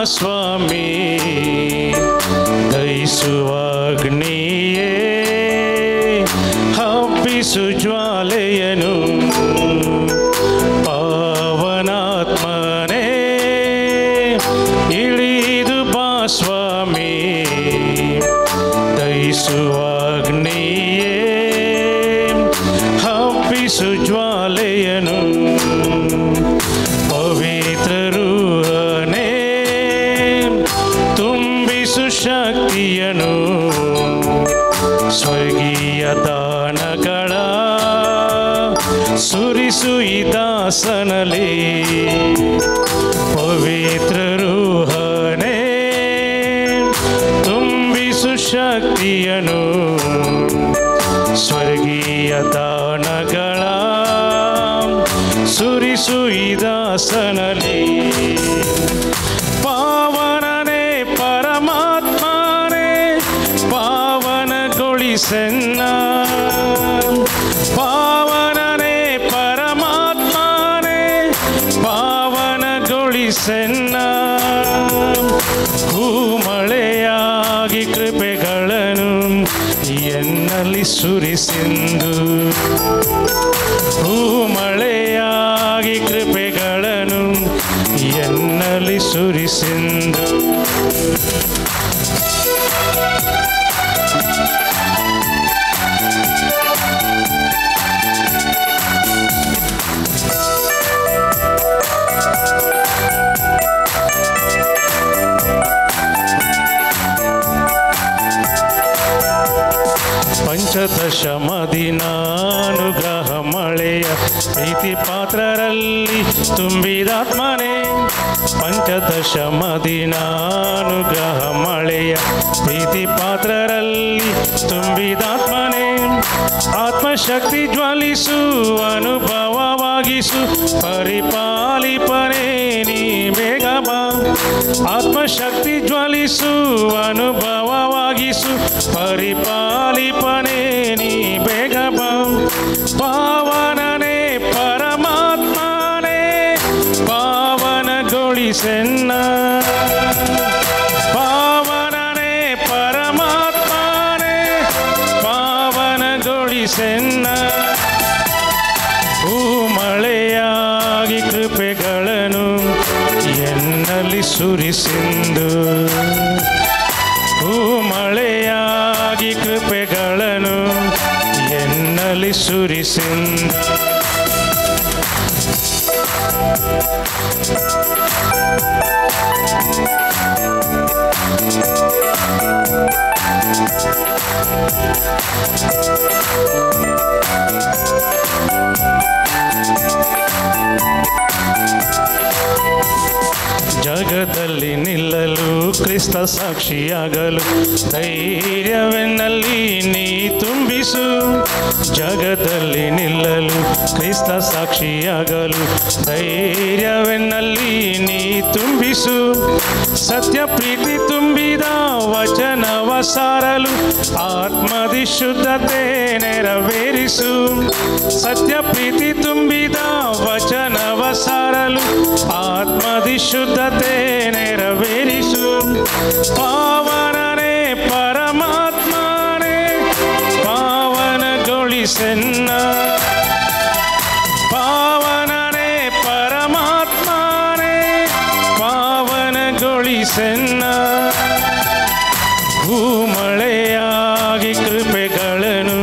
Swami Daisuagniye Habbisu Jwalayanu Pavanatmane Ilidu Baswami Daisuagniye Habbisu Jwalayanu Pavitra Ruhane Shaktianu Swargiya Danagala Surisuidasanale Pavitra Ruhane Tumbisu Shaktianu Swargiya Danagala Surisuidasanale Senna Pavanane Paramatmane Pavana Goli Senna Kumaleyagi Kripegalanu Yennali Surisindu Kumaleyagi Kripegalanu Yennali Surisindu ಪಂಚದಶಮದಿನಾನುಗ್ರಹ ಮಳೆಯ ಪ್ರೀತಿ ಪಾತ್ರರಲ್ಲಿ ತುಂಬಿದಾತ್ಮನೆ ಪಂಚದಶಮದಿನಾನುಗ್ರಹ ಮಳೆಯ ಪ್ರೀತಿ ಪಾತ್ರರಲ್ಲಿ ತುಂಬಿದಾತ್ಮನೆ ಆತ್ಮಶಕ್ತಿ ಜ್ವಾಲಿಸು ಅನುಭವವಾಗಿಸು ಪರಿಪಾಲಿಪನೆ ನೀ ಬೇಗ ಬಾ ಆತ್ಮಶಕ್ತಿ ಜ್ವಾಲಿಸು ಅನುಭವವಾಗಿಸು ಪರಿಪಾಲಿಪನೆ ನೀ ಬೇಗ ಬಾ ಪಾವನನೇ ಪರಮಾತ್ಮನೇ ಪಾವನಗೊಳಿಸೆನ್ನ ಪಾವನನೇ ಪರಮಾತ್ಮನೇ ಪಾವನಗೊಳಿಸೆನ್ನ ಮಳೆಯಾಗಿ ಕೃಪೆಗಳನ್ನು ಎನ್ನಲ್ಲಿ ಸುರಿಸಿಂದು ಮಳೆಯಾಗಿ ಕೃಪೆಗಳನ್ನು ಎನ್ನಲ್ಲಿ ಸುರಿಸಿಂದು ಜಗದಲ್ಲಿ ನಿಲ್ಲಲು ಕ್ರಿಸ್ತ ಸಾಕ್ಷಿಯಾಗಲು ಧೈರ್ಯವೆನ್ನಲ್ಲಿ ನೀ ತುಂಬಿಸು. ಜಗದಲ್ಲಿ ನಿಲ್ಲಲು ಕ್ರಿಸ್ತ ಸಾಕ್ಷಿಯಾಗಲು ಧೈರ್ಯವೆನ್ನಲ್ಲಿ ನೀ ತುಂಬಿಸು. ಸತ್ಯ ಪ್ರೀತಿ ತುಂಬಿದ ವಚನವ ಸಾರಲು ಆತ್ಮದಿ ಶುದ್ಧತೆ ನೆರವೇರಿಸು. ಸತ್ಯ ಪ್ರೀತಿ ತುಂಬಿದ ವಚನವ ಸಾರಲು ಆತ್ಮದಿ ಶುದ್ಧತೆ ನೆರವೇರಿಸು. ಪಾವನನೇ ಪರಮಾತ್ಮನೇ ಪಾವನಗೊಳಿಸೆನ್ನ. ಪಾವನನೇ ಪರಮಾತ್ಮನೇ ಪಾವನಗೊಳಿಸೆನ್ನ. ಭೂಮಳೆಯಾಗಿ ಕೃಪೆಗಳನ್ನು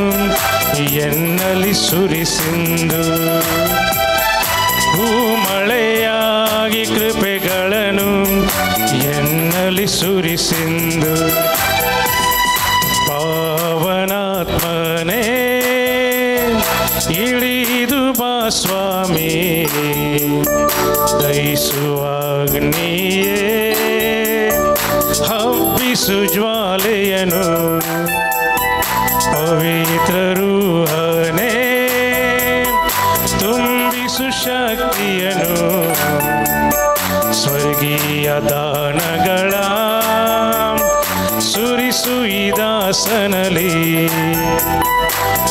ಎನ್ನಲಿ ಸುರಿಸಿಂದು. ಭೂಮಳೆಯಾಗಿ ಕೃಪೆಗಳನ್ನು ಎನ್ನಲಿ ಸುರಿಸಿಂದು. ಪಾವನಾತ್ಮನೇ ಇಳಿದು ಬಾ ಸ್ವಾಮಿ, ದಹಿಸುವಾಗ್ನಿಯೇ ಹಬ್ಬಿಸು ಜ್ವಾಲೆಯನು. ಪವಿತ್ರ ರೂಹನೇ ತುಂಬಿಸು ಶಕ್ತಿಯನು. ಸ್ವರ್ಗೀಯ ದಾನಗಳ ಸುರಿಸು ಈ ದಾಸನಲಿ.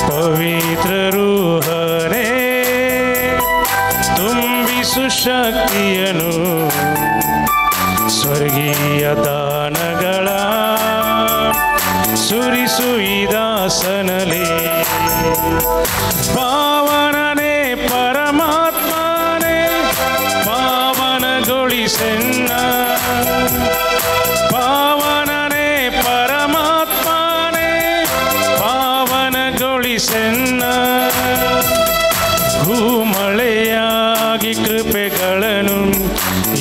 ಪವಿತ್ರ ರೂಹನೇ ತುಂಬಿಸು ಶಕ್ತಿಯನು. ಸ್ವರ್ಗೀಯ ದಾನಗಳ ಸುರಿಸು ಈ ದಾಸನಲಿ. ಪಾವನನೇ ಪರಮಾತ್ಮನೇ ಪಾವನಗೊಳಿಸೆನ್ನ. ಪಾವನನೇ ಪರಮಾತ್ಮನೇ ಪಾವನಗೊಳಿಸೆನ್ನ. ಭೂಮಳೆಯಾಗಿ ಕೃಪೆಗಳನ್ನು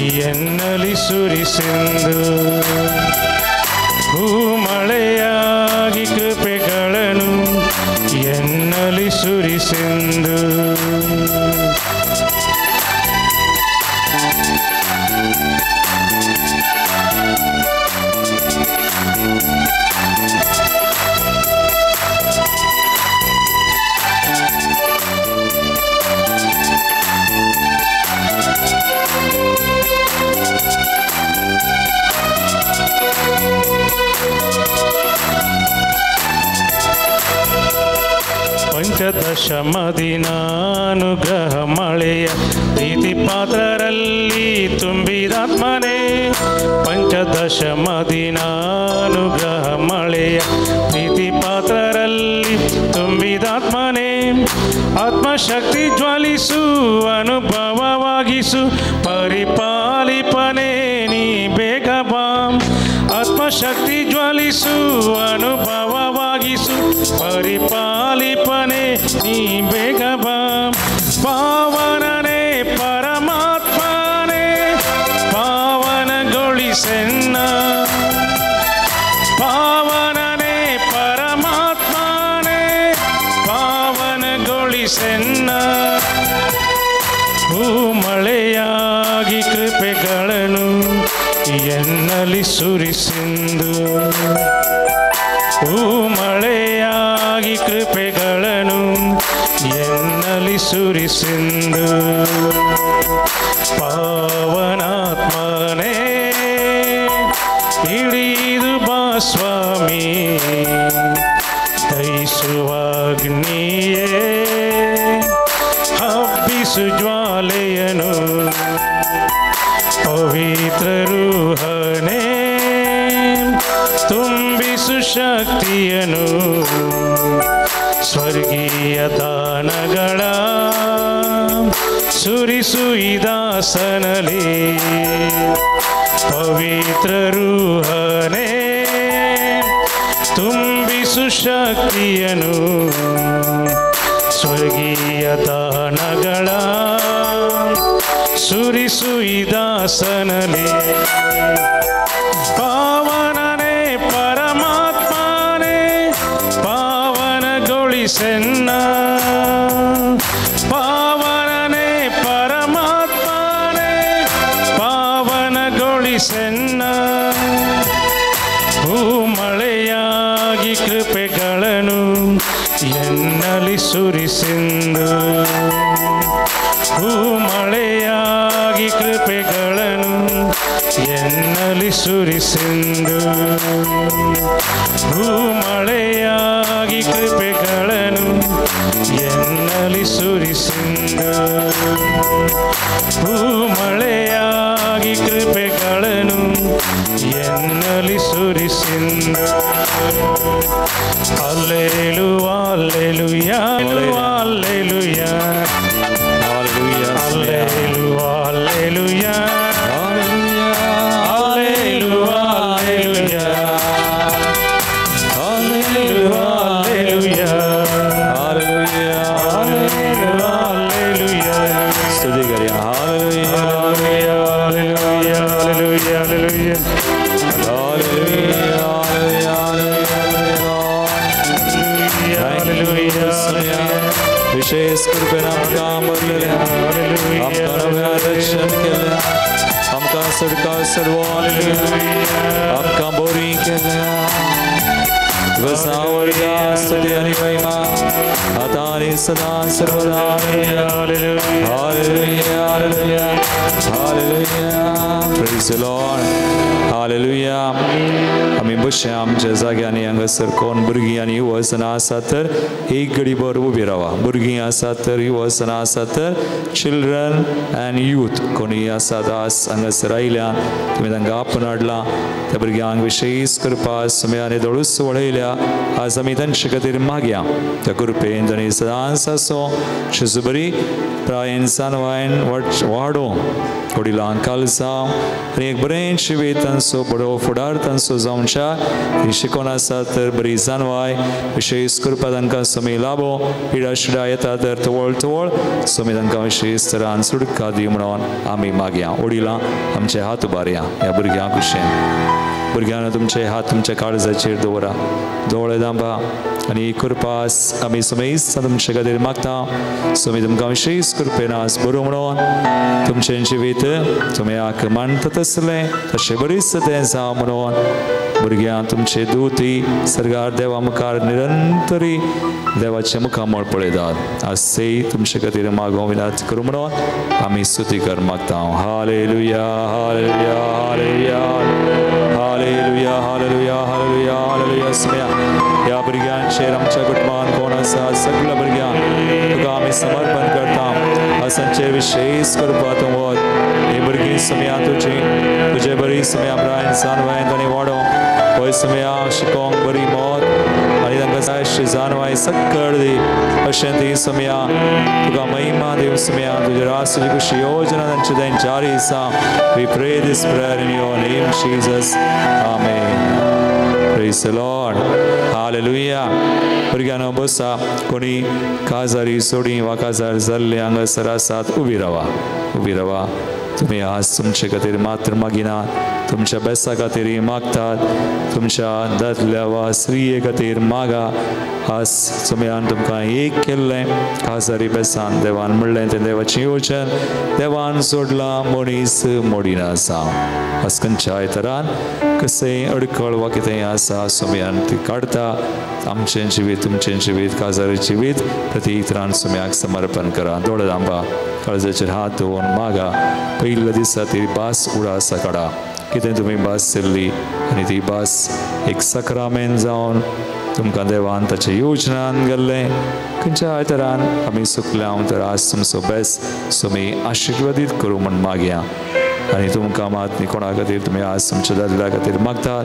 ಎನ್ನಲಿ ಸುರಿಸೆಂದು. ಭೂಮಳೆಯಾಗಿ ಕೃಪೆಗಳನ್ನು ಎನ್ನಲಿ ಸುರಿಸೆಂದು. ಪಂಚದಶಮ ದಿನಾನುಗ್ರಹ ಮಳೆಯ ಪ್ರೀತಿ ಪಾತ್ರರಲ್ಲಿ ತುಂಬಿದಾತ್ಮನೇ. ಪಂಚದಶಮ ದಿನಾನುಗ್ರಹ ಮಳೆಯ ಪ್ರೀತಿ ಪಾತ್ರರಲ್ಲಿ ತುಂಬಿದಾತ್ಮನೇ. ಆತ್ಮಶಕ್ತಿ ಜ್ವಲಿಸು ಅನುಭವವಾಗಿಸು. ಪರಿಪಾಲಿಪನೇ ನೀ ಬೇಗ ಬಾ. ಆತ್ಮಶಕ್ತಿ ಜ್ವಲಿಸು ಅನುಭವವಾಗಿಸು. ಪರಿಪಾಲಿಪನೇ ನೀ ಬೇಗ ಬಾ. ಪಾವನನೇ ಪರಮಾತ್ಮನೇ ಪಾವನಗೊಳಿಸೆನ್ನ. ಪಾವನನೇ ಪರಮಾತ್ಮನೇ ಪಾವನಗೊಳಿಸೆನ್ನ. ಭೂಮಳೆಯಾಗಿ ಕೃಪೆಗಳನ್ನು ಎನ್ನಲಿ ಸುರಿಸಿಂದು. ಭೂಮಳೆಯಾಗಿ ಕೃಪೆಗಳನ್ನು ಎನ್ನಲಿ ಸುರಿಸಿಂದು. ಪಾವನಾತ್ಮನೇ ಇಳಿದು ಬಾ ಸ್ವಾಮಿ, ದಹಿಸುವಾಗ್ನಿಯೇ ಹಬ್ಬಿಸು ಜ್ವಾಲೆಯನು. ಪವಿತ್ರ ರೂಹನೇ ತುಂಬಿಸು ಶಕ್ತಿಯನು. ಸ್ವರ್ಗೀಯ ದಾನಗಳ ಸುರಿಸು ಈ ದಾಸನಲಿ. ಪವಿತ್ರ ರೂಹನೇ ತುಂಬಿಸು ಶಕ್ತಿಯನು. ಸ್ವರ್ಗೀಯ ದಾನಗಳ ಸುರಿಸು ಈ ದಾಸನಲಿ. ಪಾವನನೇ ಪರಮಾತ್ಮನೇ ಪಾವನಗೊಳಿಸೆನ್ನ. ಪಾವನನೇ ಪರಮಾತ್ಮನೇ ಪಾವನಗೊಳಿಸೆನ್ನ. ಎನ್ನಲಿ ಸುರಿಸಿಂದು ಮಳೆಯಾಗಿ ಕೃಪೆಗಳನ್ನು ಎನ್ನಲಿ ಸುರಿಸಿಂದು ಮಳೆಯಾಗಿ ಕೃಪೆಗಳನ್ನು ಎನ್ನಲಿ ಸುರಿಸಿಂದು ಮಳೆಯಾಗಿ ಕೃಪೆಗಳನ್ನು ಎನ್ನಲಿ ಸುರಿಸಿಂದು Alleluia, alleluia, alleluia, alleluia, alleluia, alleluia, alleluia, alleluia, alleluia, स्तुति करिए हालेलुया alleluia, alleluia, alleluia. विशेष कृपया काम आपका रक्षण केलं आमका सडका सर्वान आमका बोरी केलं वसावळ्या स्तुती आणि महिमा आता आणि सदा सर्वदा hallelujah hallelujah hallelujah praise the Lord hallelujah आम्ही बसया आमच्या जाग्यांनी हांगासर कोण भुरगीं आनी युवसनां आसात तर एक घडीभर उबी रावा भुरगीं आसात तर युवसनां आसात तर चिल्ड्रन एंड यूथ कोणी आसात आज हांगासर आयल्यान तुमी तांकां आपण हाडलां त्या भुरग्यांक विशेष कृपा सुमयाने दोळूस वळयल्या आज आमी तांचे खातीर मागया त्या कृपेन तांणी सदांच आसो शिजू बरी प्रायेन सानवायन वाडोवं वडिलांक कालसांव आनी एक बरें जिवीत तांचो बरो फुडार तांचो जावच्या ती शिकोन आसात तर बरी जानवाय विशेष कृपा तांकां समी लाभो पिडा शिडा येता तर तवळ तवळ समी तांकां विशेष तरान सुडका दी म्हणून आमी मागया वडिलां आमचे हात उबारया ह्या भुरग्यांक कुशेन भुरग्यांना तुमचे हात तुमच्या काळजाचेर दवरा दोळे दांबा आनी कृपास आमी समेस्त तुमचे खातीर मागता समी तुमकां विशेष कृपेन आज बरो म्हणून तुमचें जिवीत तुमयाक मानता तसलें तशें बरीच तें जावं म्हणून भुरग्यां तुमचे दूती सरगार देवा मुखार निरंतरी देवाचे मुखामळ पळयतात आज ते तुमचे खातीर मागों विनंती करूं म्हणून आमी स्तुती कर मागता hallelujah hallelujah hallelujah hallelujah hallelujah hallelujah hallelujah स्मया ह्या भुरग्यांचेर आमच्या कुटुंबान कोण आसा सगळ्या भुरग्यांक तुका आमी समर्पण करता आसांचे विशेष कृपा तूं वच ही भुरगीं समया तुजे बरी समया प्रायन जानवायन तांणी वाडो पळय समया शिकोंक बरी मोत आनी तांकां जाय अशी जानवाय सक्कळ दी अशें ती समया तुका महिमा दिव समया तुजे रासुची खुशी योजना तांचे थंय जारी आसा we pray this prayer in your name Jesus amen praise the Lord hallelujah भुरग्यांनो बसा कोणी काजारी सोडी वा काजार जाल्ले हांगासर आसात उबी रावा तुमी आज तुमचे खातीर मात्र मागिनात तुमच्या बेसा खातीर मागतात तुमच्या दादल्या वा स्त्रिये खातीर मागा आज तुमयान तुमकां एक केल्लें काजारी बेसान देवान म्हणलें तें देवाचें येवचन देवान सोडलां मनीस मोडिना जावं आज खंयच्याय तरान कसें अडखळ वा कितेंय आसा सुमयान ती काडता आमचें जिवीत तुमचें जिवीत काजारी जिवीत प्रत्येक तरान सुमयाक समर्पण करा दोळे दांबा काळजाचेर हात दवरून मागा पयल्या दिसा ती भास उडासा काडा कितें तुमी भास केल्ली आनी ती भास एक सक्रामेंत जावन तुमकां देवान ताचे योजनान घाल्लें खंयच्याय तरान आमी चुकल्या तर आज तुमचो बेस तुमी आशिर्वादीत करूं म्हण मागया आनी तुमकां मात कोणा खातीर तुमी आज तुमच्या दादल्या खातीर मागतात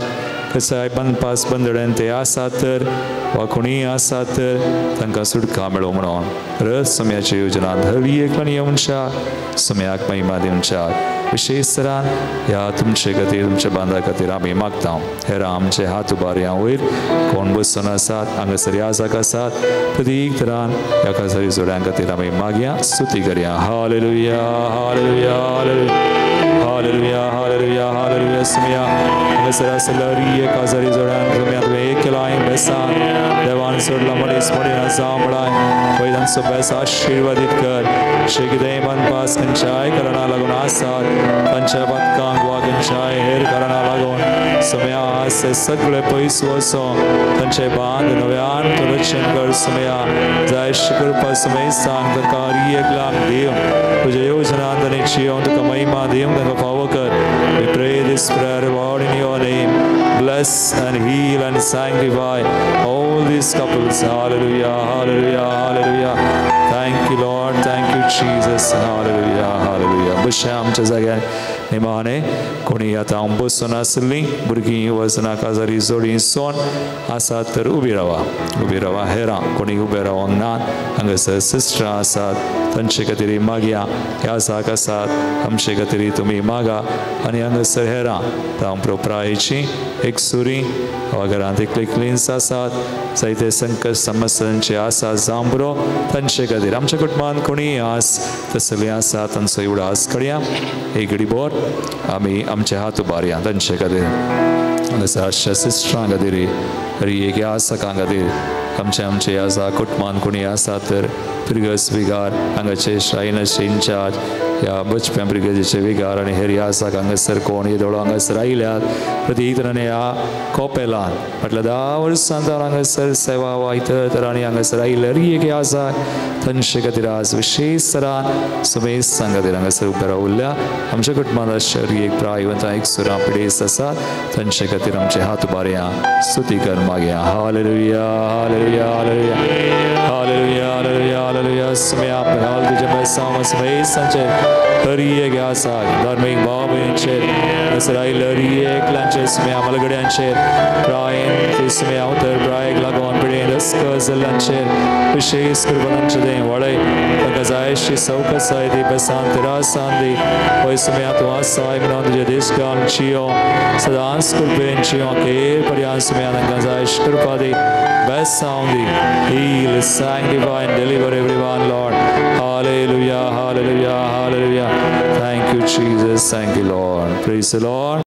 कसाय बनपास बंदड्यान ते आसात तर वा कोणीय आसात तर तांकां सुटका मेळो म्हणून रस समयाची योजना धवी एकल्यान येवच्या समयाक महिमा दिवच्या विशेष तरान ह्या तुमचे खातीर तुमच्या बांदा खातीर आमी मागता हेरा आमचे हात उबारया वयर कोण बसून आसात हांगासर ह्या जागा आसात प्रत्येक तरान ह्या काजारी जोड्यां खातीर आमी मागया स्तुती करया hallelujah hallelujah hallelujah hallelujah hallelujah समया हांगासर आसल्या रिये काजारी जोड्यान तुमी तुवें एक केलां बेसान देवान सोडला मनीस मडिना जावं म्हणाय पळय तांचो बेस आशिर्वादीत कर अशें कितेंय मनपास खंयच्याय कारणाक लागून आसात खंयच्या बदकांक वा खंयच्याय हेर कारणाक लागून सुमया से सगळे पयस वसो तांचे बांद नव्यान तूं रक्षण कर सुमया जाय कृपा सुमय सांग तांकां रियेक लाग दिव तुज्या योजना तांची येवन तुका महिमा दिव तांकां फावो कर we pray this prayer Lord in your name bless and heal and sanctify all these couples hallelujah hallelujah hallelujah thank you Lord thank you Jesus hallelujah hallelujah बशा आमच्या जाग्यार निमाणे कोणी आता बसून आसली भुरगीं वचना काजारी जोडी सोन आसात तर उबी रावा हेरां कोणी उबे रावंक नात हांगासर सिस्टरां आसात तांचे खातीर मागया ह्या जाग आसात आमचे खातीर तुमी मागा आनी हांगासर हेरां तां प्रायची एक सुरी घरांत एकले क्लिन्स आसात जायते संकट समस्यांचे आसा जांबरो तांचे खातीर आमच्या कुटुंबांत कोणी आस तसली आसा तांचो उडास काडया एक घडीभर आमी आमचे हात उबारया तांचे खातीर हांगासर सिस्टरां खातीर एक आसाकां खातीर आमचे ह्या जा कुटुंबांत कोणी आसा तर प्रिगस विगार हांगाचे श्रायनाचे इंचार्ज ह्या बचप्या ब्रिगेडीचे विगार आनी हेर आसाक हांगासर कोण येदोळो हांगासर आयल्यात प्रत्येक तरांनी ह्या कोपेलान म्हटल्यार 10 वर्सां जावन हांगासर सेवा वायतत आनी हांगासर आयले एक आसा तांचे खातीर आज विशेश तरान सुमेस्तां खातीर हांगासर उबे रावल्ल्या आमच्या कुटुंबांत अशे एक प्रायवंतां एक सुरां पिडेस्त आसात तांचे खातीर आमचे हात उबारया स्तुती कर मागया hallelujah hallelujah hallelujah hallelujah hallelujah hallelujah सुमया घाल तुज्या बेसांव सुमेस्तांचे हर एक आसा धार्मीक भाव भयणींचेर हांगासर आयले हर एकल्यांचेर सुमया मलगड्यांचेर प्रायेन ती सुमया उतर प्रायेक लागून पिडेन रस्क जाल्ल्यांचेर विशेश कृपा तांचे दें वाडय तांकां जाय अशी सवकसाय दी बेसान तिरासान दी पळय सुमया तूं आसाय म्हणून तुजे देशकाल जियो सदांच कृपेन जियो खेर पर्यांत सुमया तांकां जाय अशी कृपा दी बेसांव दी heal sanctify and deliver everyone Lord hallelujah hallelujah hallelujah thank you Jesus thank you Lord praise the Lord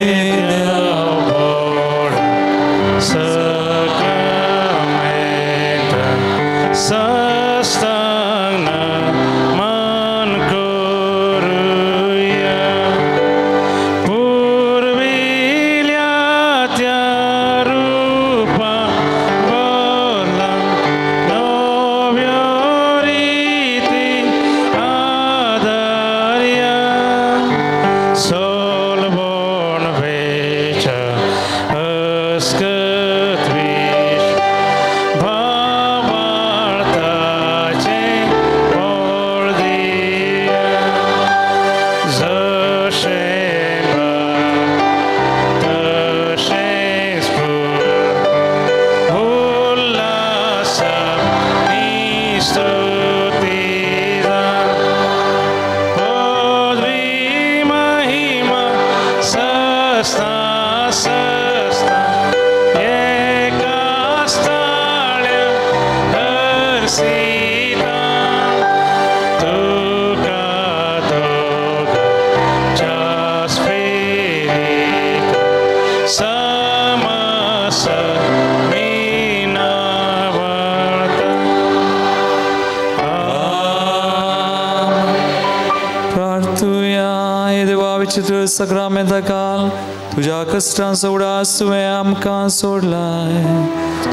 सग्रामेंता काल तुझ्या कष्टांचो उडास तुवें आमकां सोडलाय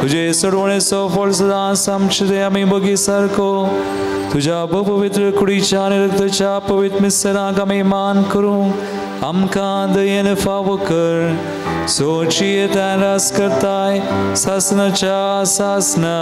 तुजे सोडवणेचो फळ सदांच आमचे ते आमी बगी सारको तुझ्या पवित्र कुडीच्या आनी रक्ताच्या पवित्र मिसराक आमी मान करूं आमकां दयेन फावो कर सोची येता रास करताय सासनाच्या सासना